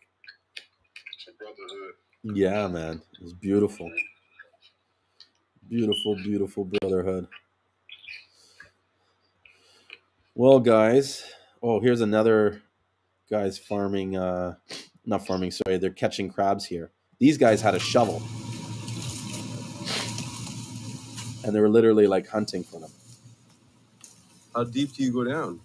It's a brotherhood. Yeah, man. It was beautiful. Beautiful, beautiful brotherhood. Well, guys. Oh, here's another guy's farming. Not farming, sorry. They're catching crabs here. These guys had a shovel. And they were literally like hunting for them. How deep do you go down?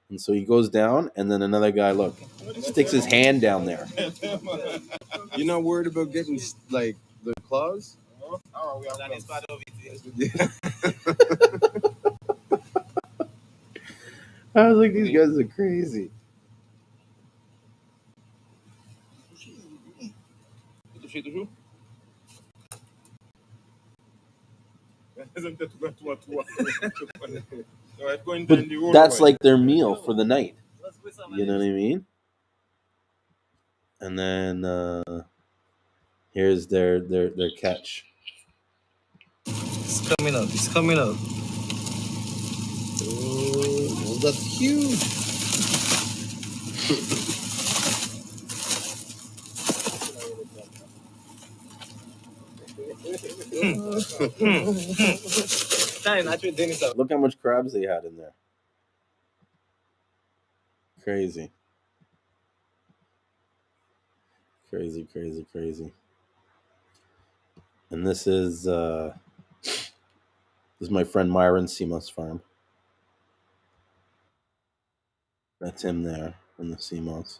And so he goes down, and then another guy, look, sticks his hand down there. You're not worried about getting like the claws? I was like, these guys are crazy. But that's like their meal for the night. You know what I mean? And then here's their catch. It's coming up. It's coming up. Oh, that's huge. Look how much crabs they had in there. Crazy. Crazy, crazy, crazy. And this is my friend Myron's Seamoss farm. That's him there in the Seamoss.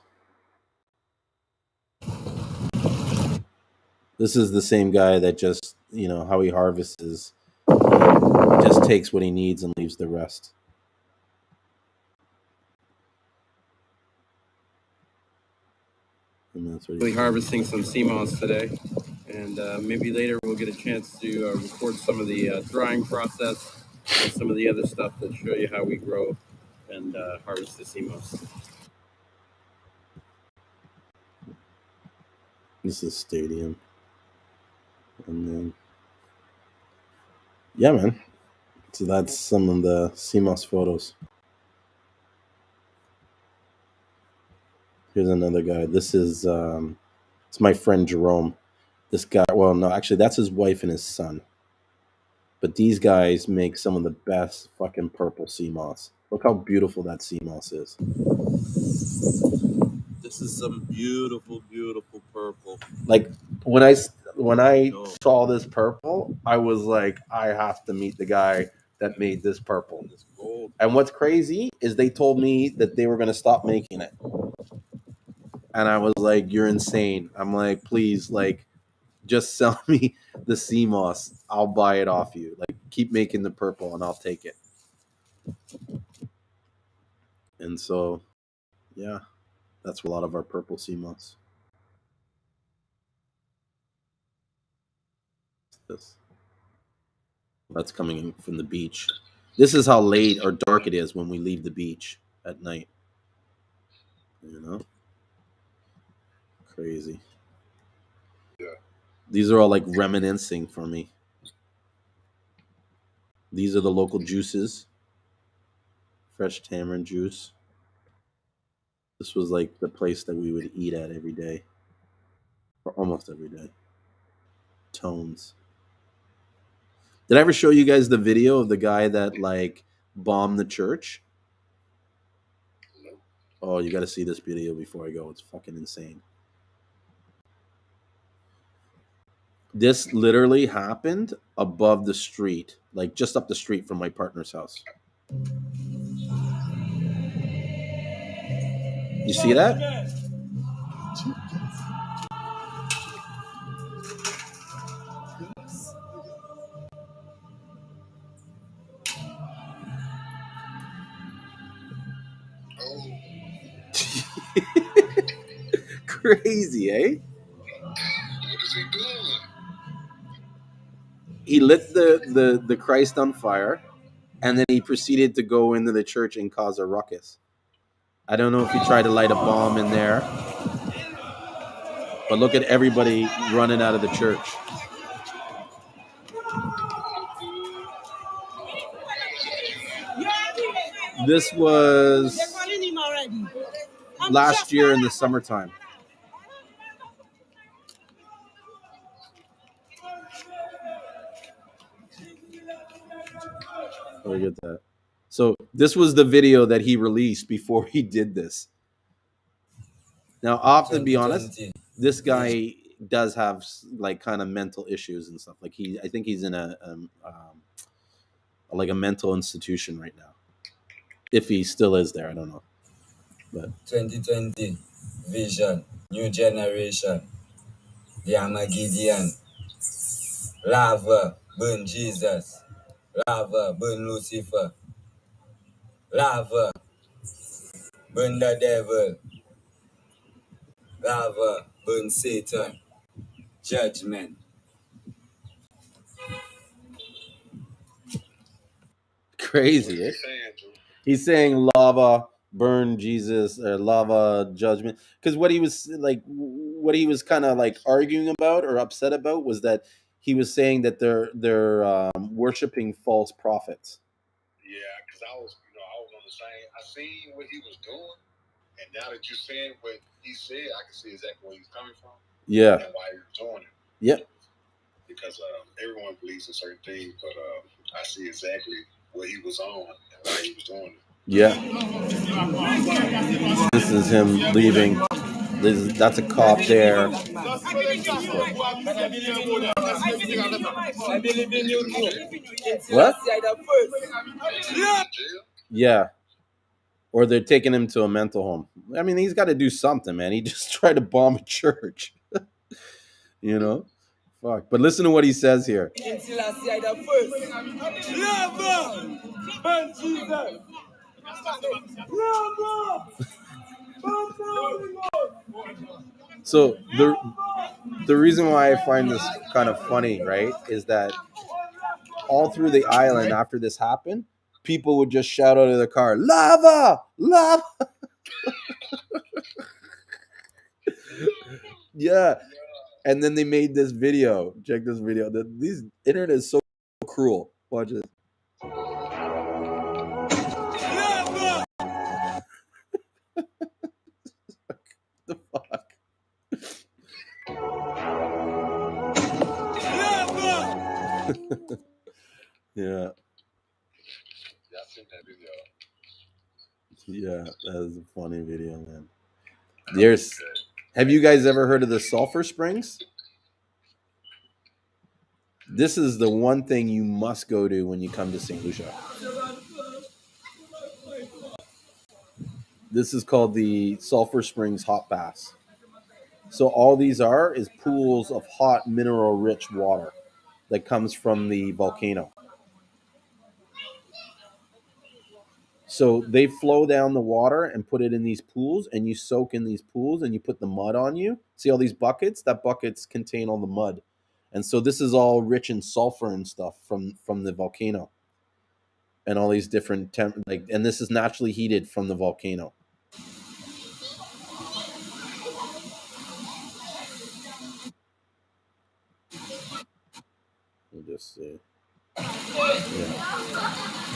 This is the same guy that just, how he harvests is just takes what he needs and leaves the rest. And that's what Really harvesting some Seamoss today, and maybe later we'll get a chance to record some of the drying process and some of the other stuff that show you how we grow and harvest the Seamoss. This is stadium. And then, yeah, man. So that's some of the Seamoss photos. Here's another guy. This is it's my friend Jerome. This guy, well, no, actually, that's his wife and his son. But these guys make some of the best fucking purple Seamoss. Look how beautiful that Seamoss is. This is some beautiful, beautiful purple. Like when I saw this purple, I was like, I have to meet the guy that made this purple. This gold. And what's crazy is they told me that they were going to stop making it. And I was like, you're insane. I'm like, please, like, just sell me the Seamoss. I'll buy it off you. Like, keep making the purple and I'll take it. And so, yeah, that's a lot of our purple Seamoss. This. That's coming in from the beach. This is how late or dark it is when we leave the beach at night. You know? Crazy. Yeah. These are all like reminiscing for me. These are the local juices. Fresh tamarind juice. This was like the place that we would eat at every day. Or almost every day. Tones. Did I ever show you guys the video of the guy that like bombed the church? No. Oh, you got to see this video before I go. It's fucking insane. This literally happened above the street, like just up the street from my partner's house. You see that? Oh, Crazy, eh? what is he doing? He lit the Christ on fire, and then he proceeded to go into the church and cause a ruckus. I don't know if he tried to light a bomb in there, but look at everybody running out of the church. This was last year in the summertime. Look at that. So this was the video that he released before he did this. Now, I'll have to be honest, this guy does have like kind of mental issues and stuff. Like I think he's in like a mental institution right now. If he still is there, I don't know. But 2020 vision, new generation, the Armageddon, lava, burn Jesus, lava, burn Lucifer, lava, burn the devil, lava, burn Satan, judgment. crazy, eh? He's saying lava, burn Jesus, or lava, judgment. Because what he was like, what he was kind of like arguing about or upset about was that he was saying that they're worshiping false prophets. Yeah, because I was on the same. I seen what he was doing, and now that you're saying what he said, I can see exactly where he's coming from. Yeah. And why he was doing it. Yeah. Because everyone believes in certain things, but I see exactly what he was on and why he was doing it. Yeah. This is him leaving. That's a cop there. What? Yeah. Or they're taking him to a mental home. I mean, he's got to do something, man. He just tried to bomb a church. You know? Fuck. But listen to what he says here. So the reason why I find this kind of funny, right, is that all through the island after this happened, people would just shout out of the car, "Lava! Lava!" Yeah. And then they made this video. Check this video. These internet is so cruel. Watch this. The fuck? Yeah. Yeah, that is a funny video, man. Have you guys ever heard of the sulfur springs? This is the one thing you must go to when you come to St. Lucia. This is called the Sulphur Springs Hot Baths. So all these is pools of hot mineral-rich water that comes from the volcano. So they flow down the water and put it in these pools, and you soak in these pools, and you put the mud on you. See all these buckets? That buckets contain all the mud. And so this is all rich in sulfur and stuff from the volcano. And all these different and this is naturally heated from the volcano. We'll just see. Yeah.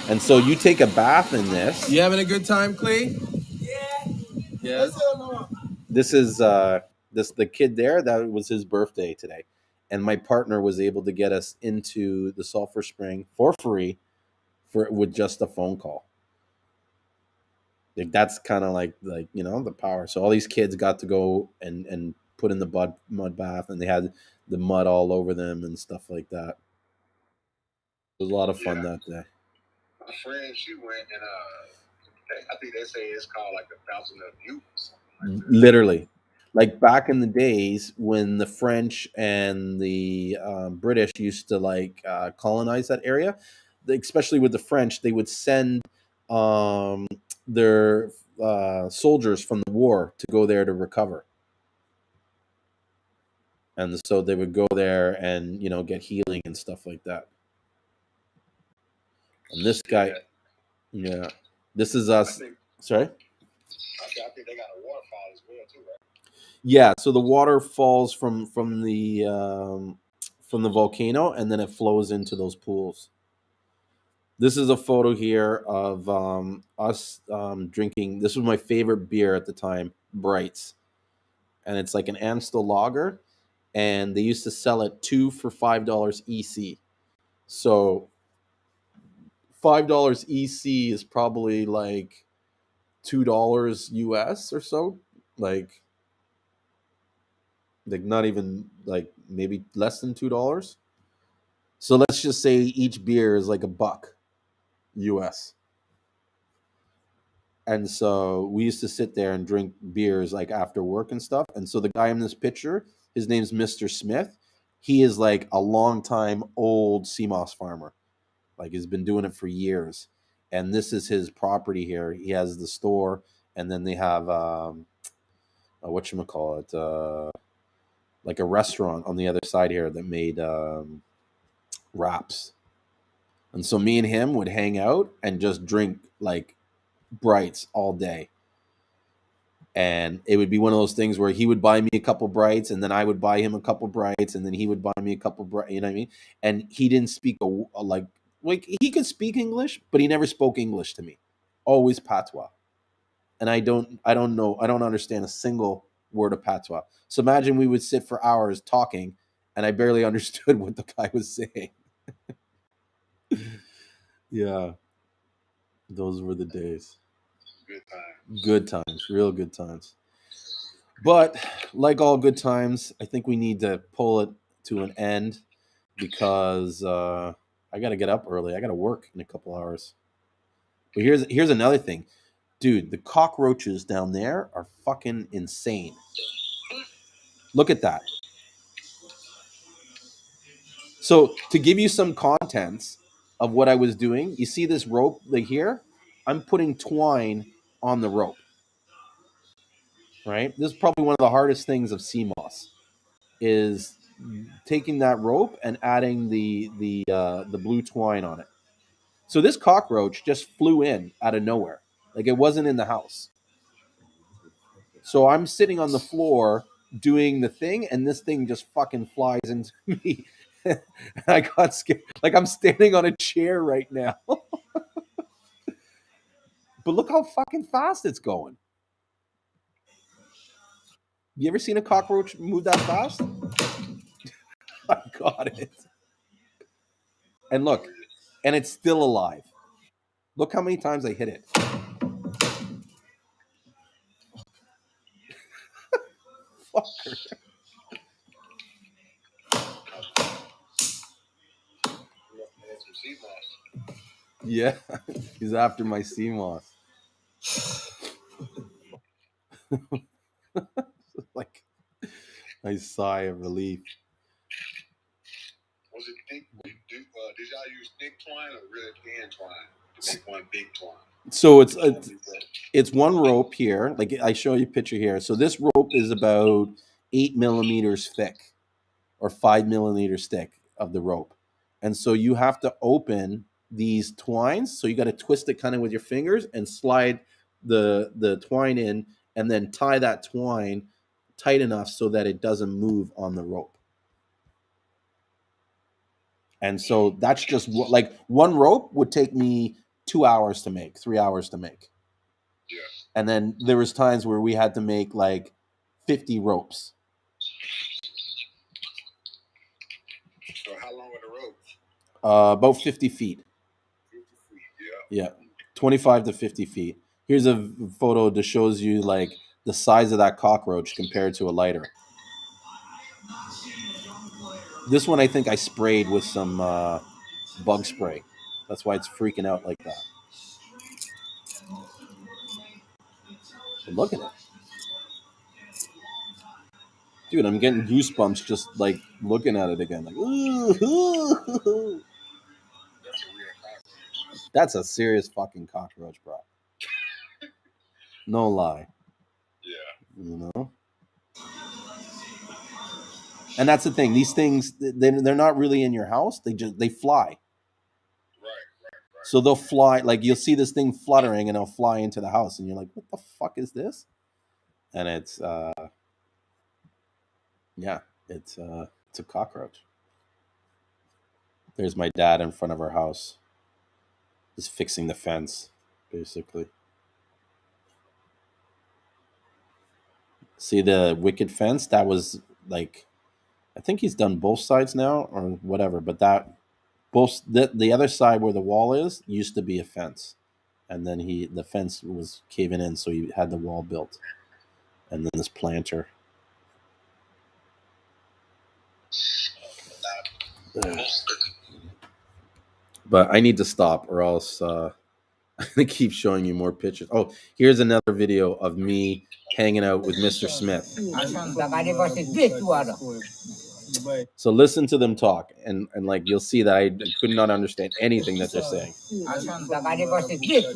And so you take a bath in this. You having a good time, Clay? Yes. This is the kid there. That was his birthday today, and my partner was able to get us into the sulfur spring for free, with just a phone call. Like that's kind of like the power. So all these kids got to go and put in the mud bath, and they had the mud all over them and stuff like that. It was a lot of fun that day. My friend, she went and I think they say it's called like the Fountain of Youth. Literally, like back in the days when the French and the British used to colonize that area, especially with the French, they would send their soldiers from the war to go there to recover. And so they would go there and get healing and stuff like that. And this guy, yeah, this is us. Sorry? I think they got a waterfall as well too, right? Yeah, so the water falls from the volcano, and then it flows into those pools. This is a photo here of us drinking. This was my favorite beer at the time, Brights, and it's like an Amstel lager, and they used to sell it 2 for $5 EC. So $5 EC is probably like $2 US or so, like not even like maybe less than $2. So let's just say each beer is like $1 US. And so we used to sit there and drink beers like after work and stuff. And so the guy in this picture, his name's Mr. Smith. He is like a long time old Seamoss farmer. Like he's been doing it for years. And this is his property here. He has the store, and then they have whatchamacallit, like a restaurant on the other side here that made wraps. And so me and him would hang out and just drink like brights all day. And it would be one of those things where he would buy me a couple brights, and then I would buy him a couple brights, and then he would buy me a couple brights. You know what I mean? And he didn't speak like he could speak English, but he never spoke English to me. Always patois. And I don't understand a single word of patois. So imagine we would sit for hours talking, and I barely understood what the guy was saying. Yeah, those were the days. Good times, real good times. But like all good times, I think we need to pull it to an end because I got to get up early. I got to work in a couple hours. But here's another thing. Dude, the cockroaches down there are fucking insane. Look at that. So to give you some contents of what I was doing, you see this rope like here? I'm putting twine on the rope. Right? This is probably one of the hardest things of Seamoss is taking that rope and adding the blue twine on it. So this cockroach just flew in out of nowhere. Like it wasn't in the house. So I'm sitting on the floor doing the thing, and this thing just fucking flies into me. And I got scared. Like I'm standing on a chair right now. But look how fucking fast it's going. You ever seen a cockroach move that fast? I got it. And look, and it's still alive. Look how many times I hit it. Fucker. Yeah, he's after my Seamoss. Like a sigh of relief. Was it thick? Did y'all use thick twine or really thin twine to make one big twine? So it's one rope here. Like I show you a picture here. So this rope is about 8 millimeters thick, or 5 millimeters thick of the rope, and so you have to open these twines. So you got to twist it kind of with your fingers and slide the twine in, and then tie that twine tight enough so that it doesn't move on the rope. And so that's just like one rope would take me 2 hours to make, 3 hours to make. Yeah. And then there was times where we had to make like 50 ropes. So how long are the ropes? About 50 feet. 50 feet, yeah. 25 to 50 feet. Here's a photo that shows you like the size of that cockroach compared to a lighter. This one I think I sprayed with some bug spray. That's why it's freaking out like that. But look at it. Dude, I'm getting goosebumps just like looking at it again. Like, ooh. That's a serious fucking cockroach, bro. No lie. Yeah. You know? And that's the thing. These things, they're not really in your house. They fly. Right. So they'll fly. Like you'll see this thing fluttering, and it'll fly into the house, and you're like, "What the fuck is this?" And it's it's a cockroach. There's my dad in front of our house, just fixing the fence, basically. See the wicket fence? That was like, I think he's done both sides now or whatever, but the other side where the wall is used to be a fence, and then the fence was caving in, so he had the wall built, and then this planter. But I need to stop, or else I'm gonna keep showing you more pictures. Oh, here's another video of me hanging out with Mr. Smith. So listen to them talk, and like you'll see that I could not understand anything that they're saying. Out of 140 or 50.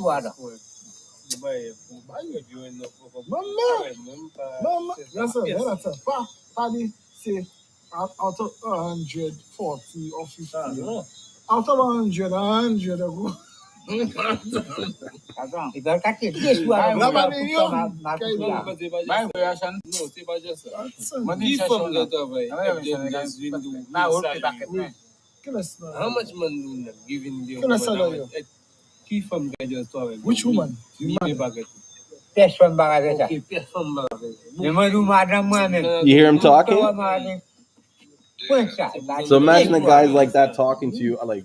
Out of 100 ago. How much money giving you? Which woman? You hear him talking? So imagine a guy like that talking to you, like,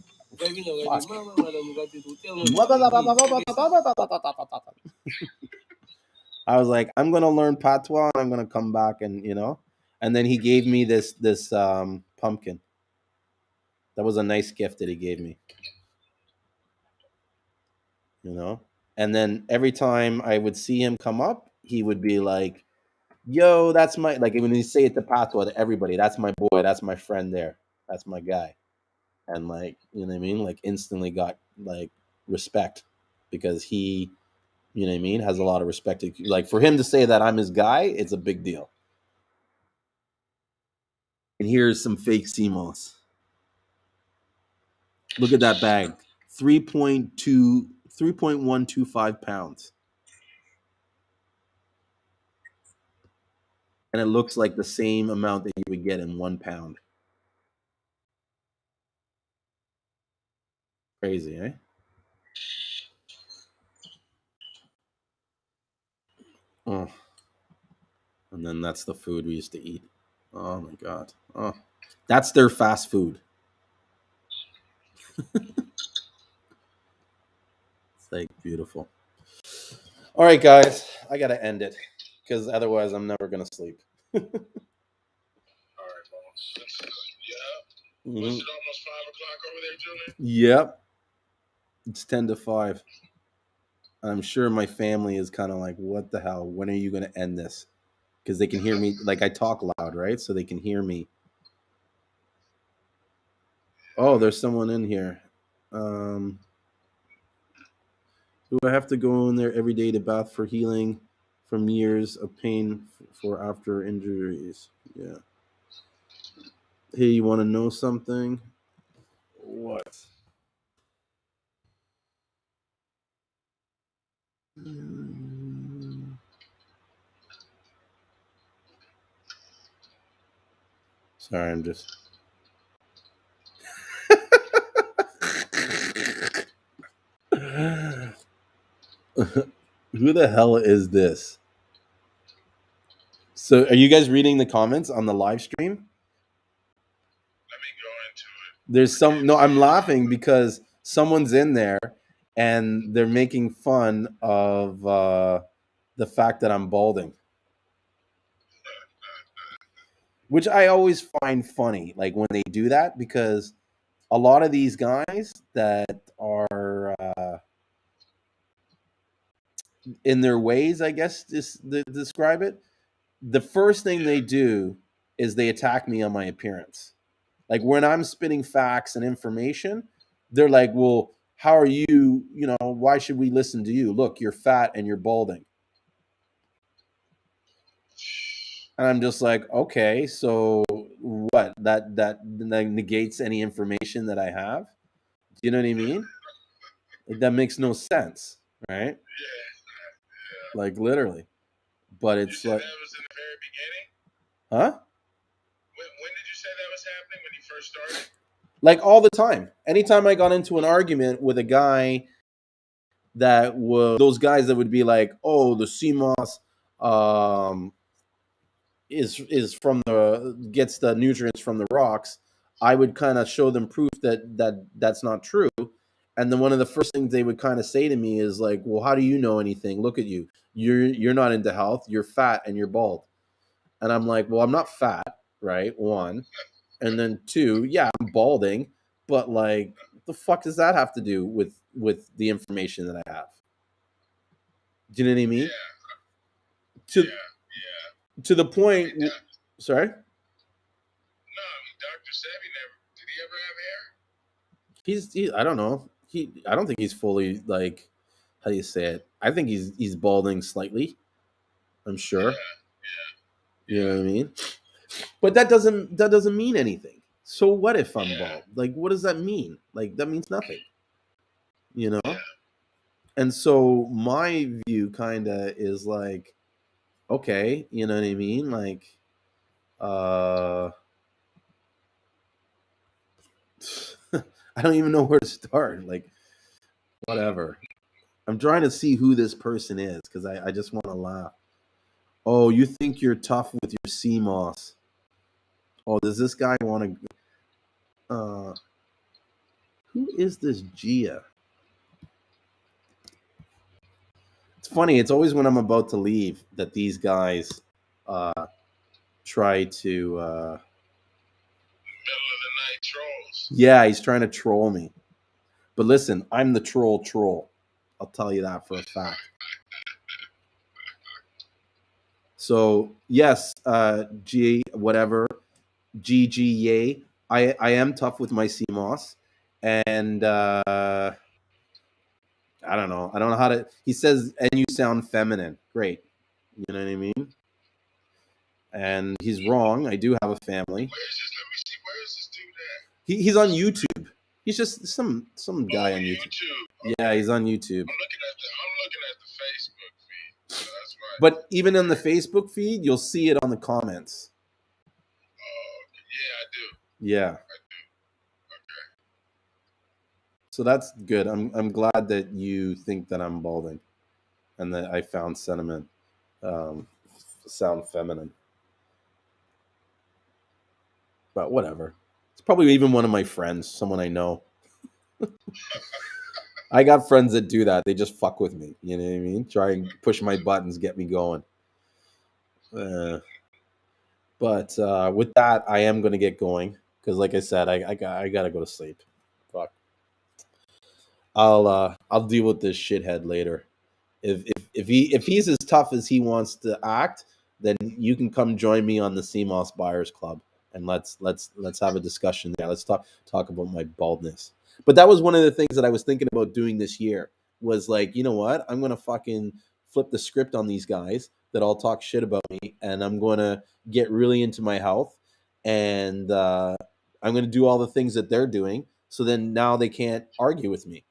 I was like, I'm gonna learn patois and I'm gonna come back and and then he gave me this pumpkin. That was a nice gift that he gave me. And then every time I would see him come up, he would be like, yo, that's my, like when you say it to patois to everybody, that's my boy, that's my friend there, that's my guy. And like, you know what I mean, like instantly got like respect because he, you know what I mean, has a lot of respect. Like for him to say that I'm his guy, it's a big deal. And here's some fake Seamoss. Look at that bag. 3.125 pounds. And it looks like the same amount that you would get in 1 pound. Crazy, eh? Oh. And then that's the food we used to eat. Oh my God. Oh. That's their fast food. It's like beautiful. All right, guys. I got to end it because otherwise I'm never going to sleep. All right, boss. Yeah. Was it almost 5 o'clock over there, Julien? Yep. It's 10 to 5. I'm sure my family is kind of like, what the hell? When are you going to end this? Because they can hear me. Like I talk loud, right? So they can hear me. Oh, there's someone in here. Do I have to go in there every day to bath for healing from years of pain for after injuries? Yeah. Hey, you want to know something? What? Sorry, I'm just. Who the hell is this? So, are you guys reading the comments on the live stream? Let me go into it. There's some. No, I'm laughing because someone's in there and they're making fun of the fact that I'm balding. Which I always find funny, like when they do that, because a lot of these guys that are in their ways, I guess, describe it, the first thing they do is they attack me on my appearance. Like when I'm spitting facts and information, they're like, well, how are you, why should we listen to you? Look, you're fat and you're balding. And I'm just like, okay, so what? That negates any information that I have? Do you know what I mean? Like, that makes no sense, right? Yeah. Like literally. But it's like, that was in the very beginning? huh? When did you say that was happening? When you first started? Like all the time. Anytime I got into an argument with a guy that was those guys that would be like, oh, the Seamoss is from gets the nutrients from the rocks, I would kind of show them proof that's not true. And then one of the first things they would kind of say to me is like, well, how do you know anything? Look at you. You're not into health. You're fat and you're bald. And I'm like, well, I'm not fat, right? One. And then two, yeah, I'm balding, but like, what the fuck does that have to do with with the information that I have. Do you know what I mean? Yeah. To Yeah. to the point. Hey, Sorry. No, Dr. Sebi never. Did he ever have hair? I don't know. I don't think he's fully like. How do you say it? I think he's balding slightly. I'm sure. You know what I mean? But that doesn't mean anything. So what if I'm bald? Like, what does that mean? Like, that means nothing. You know? And so my view kind of is like, okay, you know what I mean? Like, I don't even know where to start. Like, whatever. I'm trying to see who this person is because I just want to laugh. Oh, you think you're tough with your Seamoss? Oh, does this guy want to? Who is this Gia? It's funny. It's always when I'm about to leave that these guys try to. Middle of the night trolls. Yeah, he's trying to troll me. But listen, I'm the troll. I'll tell you that for a fact. So yes, G whatever, GG yay. I am tough with my Seamoss, and I don't know. I don't know how to. He says, and you sound feminine. Great. You know what I mean? And he's wrong. I do have a family. Let me see. Where is this dude at? He's on YouTube. He's just some guy on YouTube. Okay. Yeah, he's on YouTube. I'm looking at the Facebook feed. So that's right. But even in the Facebook feed, you'll see it on the comments. Yeah, I do. Yeah. Okay. So that's good. I'm glad that you think that I'm balding, and that I found sentiment sound feminine. But whatever. It's probably even one of my friends, someone I know. I got friends that do that. They just fuck with me. You know what I mean? Try and push my buttons, get me going. But with that, I am going to get going because, like I said, I gotta go to sleep. Fuck. I'll deal with this shithead later. If he's as tough as he wants to act, then you can come join me on the Seamoss Buyers Club, and let's have a discussion there. Let's talk about my baldness. But that was one of the things that I was thinking about doing this year. Was like, you know what? I'm gonna fucking flip the script on these guys that all talk shit about me, and I'm gonna get really into my health, and I'm gonna do all the things that they're doing. So then now they can't argue with me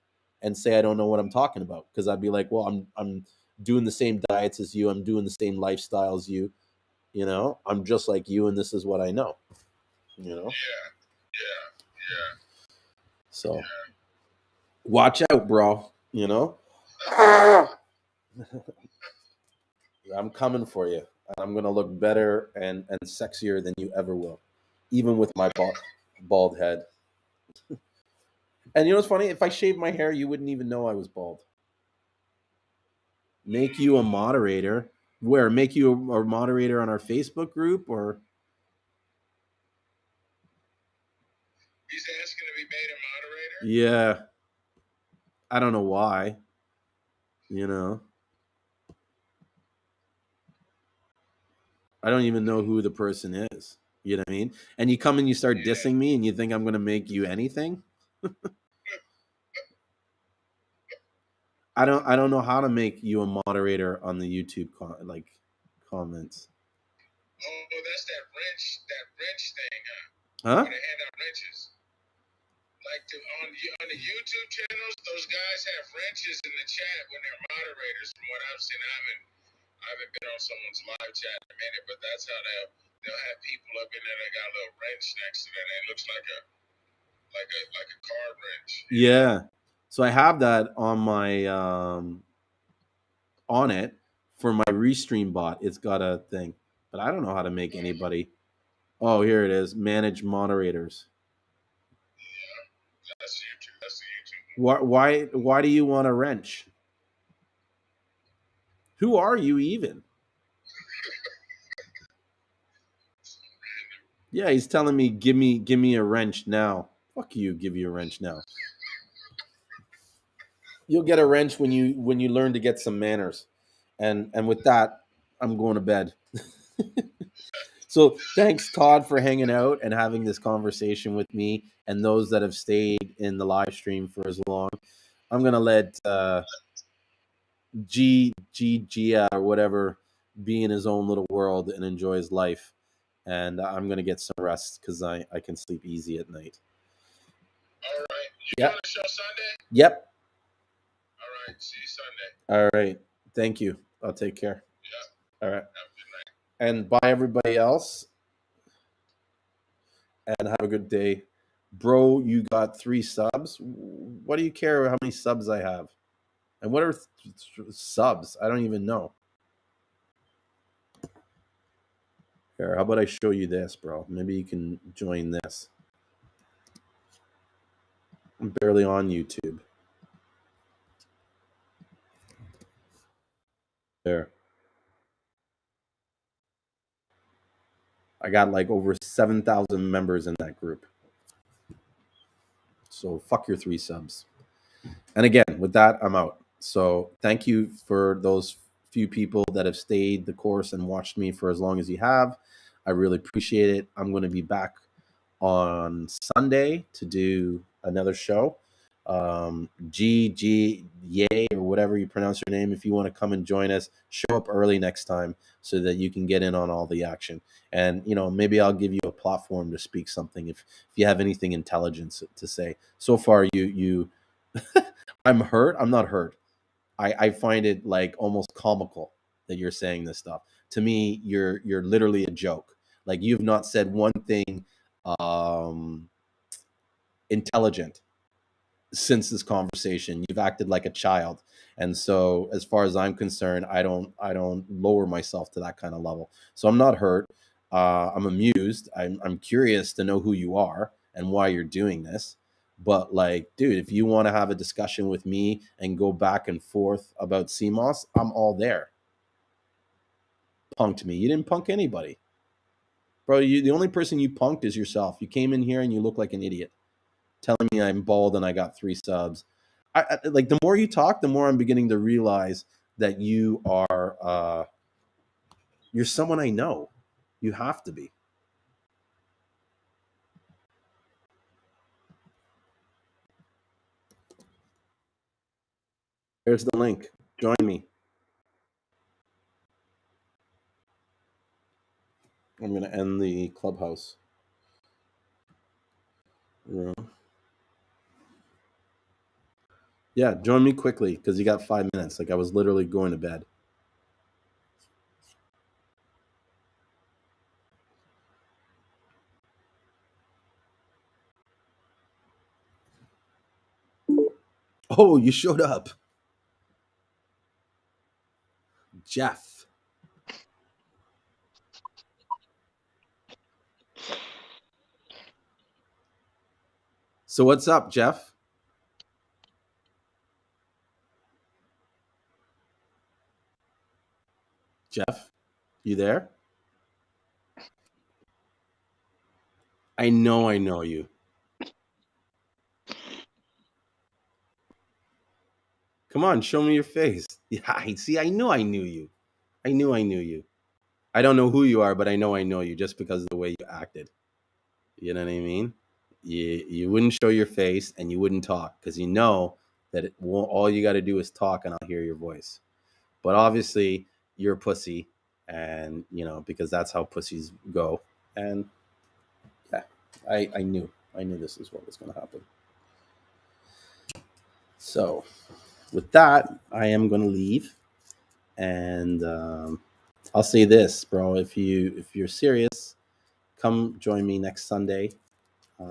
and say I don't know what I'm talking about, because I'd be like, well, I'm doing the same diets as you, I'm doing the same lifestyle as you, you know, I'm just like you, and this is what I know, you know. Yeah. So watch out, bro. You know, I'm coming for you, and I'm gonna look better and sexier than you ever will, even with my bald head. And you know what's funny? If I shaved my hair, you wouldn't even know I was bald. Make you a moderator. Where? Make you a moderator on our Facebook group, or? He's asking to be made a moderator? Yeah. I don't know why. You know. I don't even know who the person is. You know what I mean? And you come and you start dissing me, and you think I'm going to make you anything? I don't know how to make you a moderator on the YouTube comments. Oh, that's that wrench thing. Huh? Where they hand out wrenches. Like on the YouTube channels, those guys have wrenches in the chat when they're moderators. From what I've seen, I haven't been on someone's live chat in a minute, but that's how they'll have people up in there that got a little wrench next to them. It looks like a car wrench. Yeah. So I have that on my on it for my Restream bot. It's got a thing, but I don't know how to make anybody. Oh, here it is. Manage moderators. Yeah, that's YouTube. That's the YouTube. Why do you want a wrench? Who are you even? Yeah, he's telling me give me a wrench now. Fuck you, give you a wrench now. You'll get a wrench when you learn to get some manners. And with that, I'm going to bed. So thanks, Todd, for hanging out and having this conversation with me, and those that have stayed in the live stream for as long. I'm gonna let or whatever be in his own little world and enjoy his life, and I'm gonna get some rest because I can sleep easy at night. All right. You Yep. doing the show Sunday? Yep. All right. See you Sunday. All right. Thank you. I'll take care. Yeah. All right. Have a good night. And bye, everybody else. And have a good day. Bro, you got 3 subs. What do you care how many subs I have? And what are subs? I don't even know. Here, how about I show you this, bro? Maybe you can join this. I'm barely on YouTube. There. I got like over 7,000 members in that group. So fuck your 3 subs. And again, with that, I'm out. So thank you for those few people that have stayed the course and watched me for as long as you have. I really appreciate it. I'm going to be back on Sunday to do another show. Yay, or whatever you pronounce your name. If you want to come and join us, show up early next time so that you can get in on all the action. And maybe I'll give you a platform to speak something if you have anything intelligent to say. So far, you I'm hurt. I'm not hurt. I find it like almost comical that you're saying this stuff. To me, you're literally a joke. Like you've not said one thing intelligent since this conversation. You've acted like a child. And so as far as I'm concerned, I don't lower myself to that kind of level. So I'm not hurt. I'm amused. I'm curious to know who you are and why you're doing this. But like, dude, if you want to have a discussion with me and go back and forth about Seamoss, I'm all there. Punked me. You didn't punk anybody. Bro, the only person you punked is yourself. You came in here and you look like an idiot, telling me I'm bald and I got 3 subs. I like the more you talk, the more I'm beginning to realize that you are you're someone I know. You have to be. Here's the link. Join me. I'm going to end the clubhouse room. Yeah, join me quickly because you got 5 minutes. Like I was literally going to bed. Oh, you showed up. Jeff. So what's up, Jeff? Jeff, you there? I know you. Come on, show me your face. Yeah, see, I knew you. I knew you. I don't know who you are, but I know you just because of the way you acted. You know what I mean? You wouldn't show your face and you wouldn't talk because you know that all you got to do is talk and I'll hear your voice. But obviously, you're a pussy, and because that's how pussies go. And yeah, I knew this is what was going to happen. So, with that, I am going to leave, and I'll say this, bro. If you're serious, come join me next Sunday.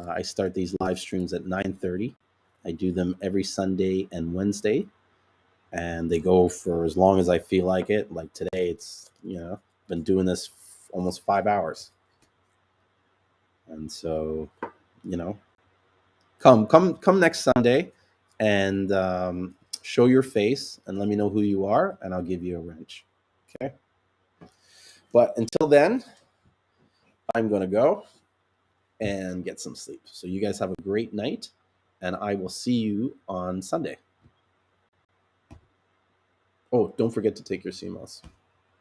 I start these live streams at 9:30. I do them every Sunday and Wednesday, and they go for as long as I feel like it. Like today, it's been doing this almost 5 hours, and so come next Sunday, and show your face and let me know who you are, and I'll give you a wrench. Okay. But until then, I'm gonna go and get some sleep. So you guys have a great night, and I will see you on Sunday. Oh, don't forget to take your CMOS.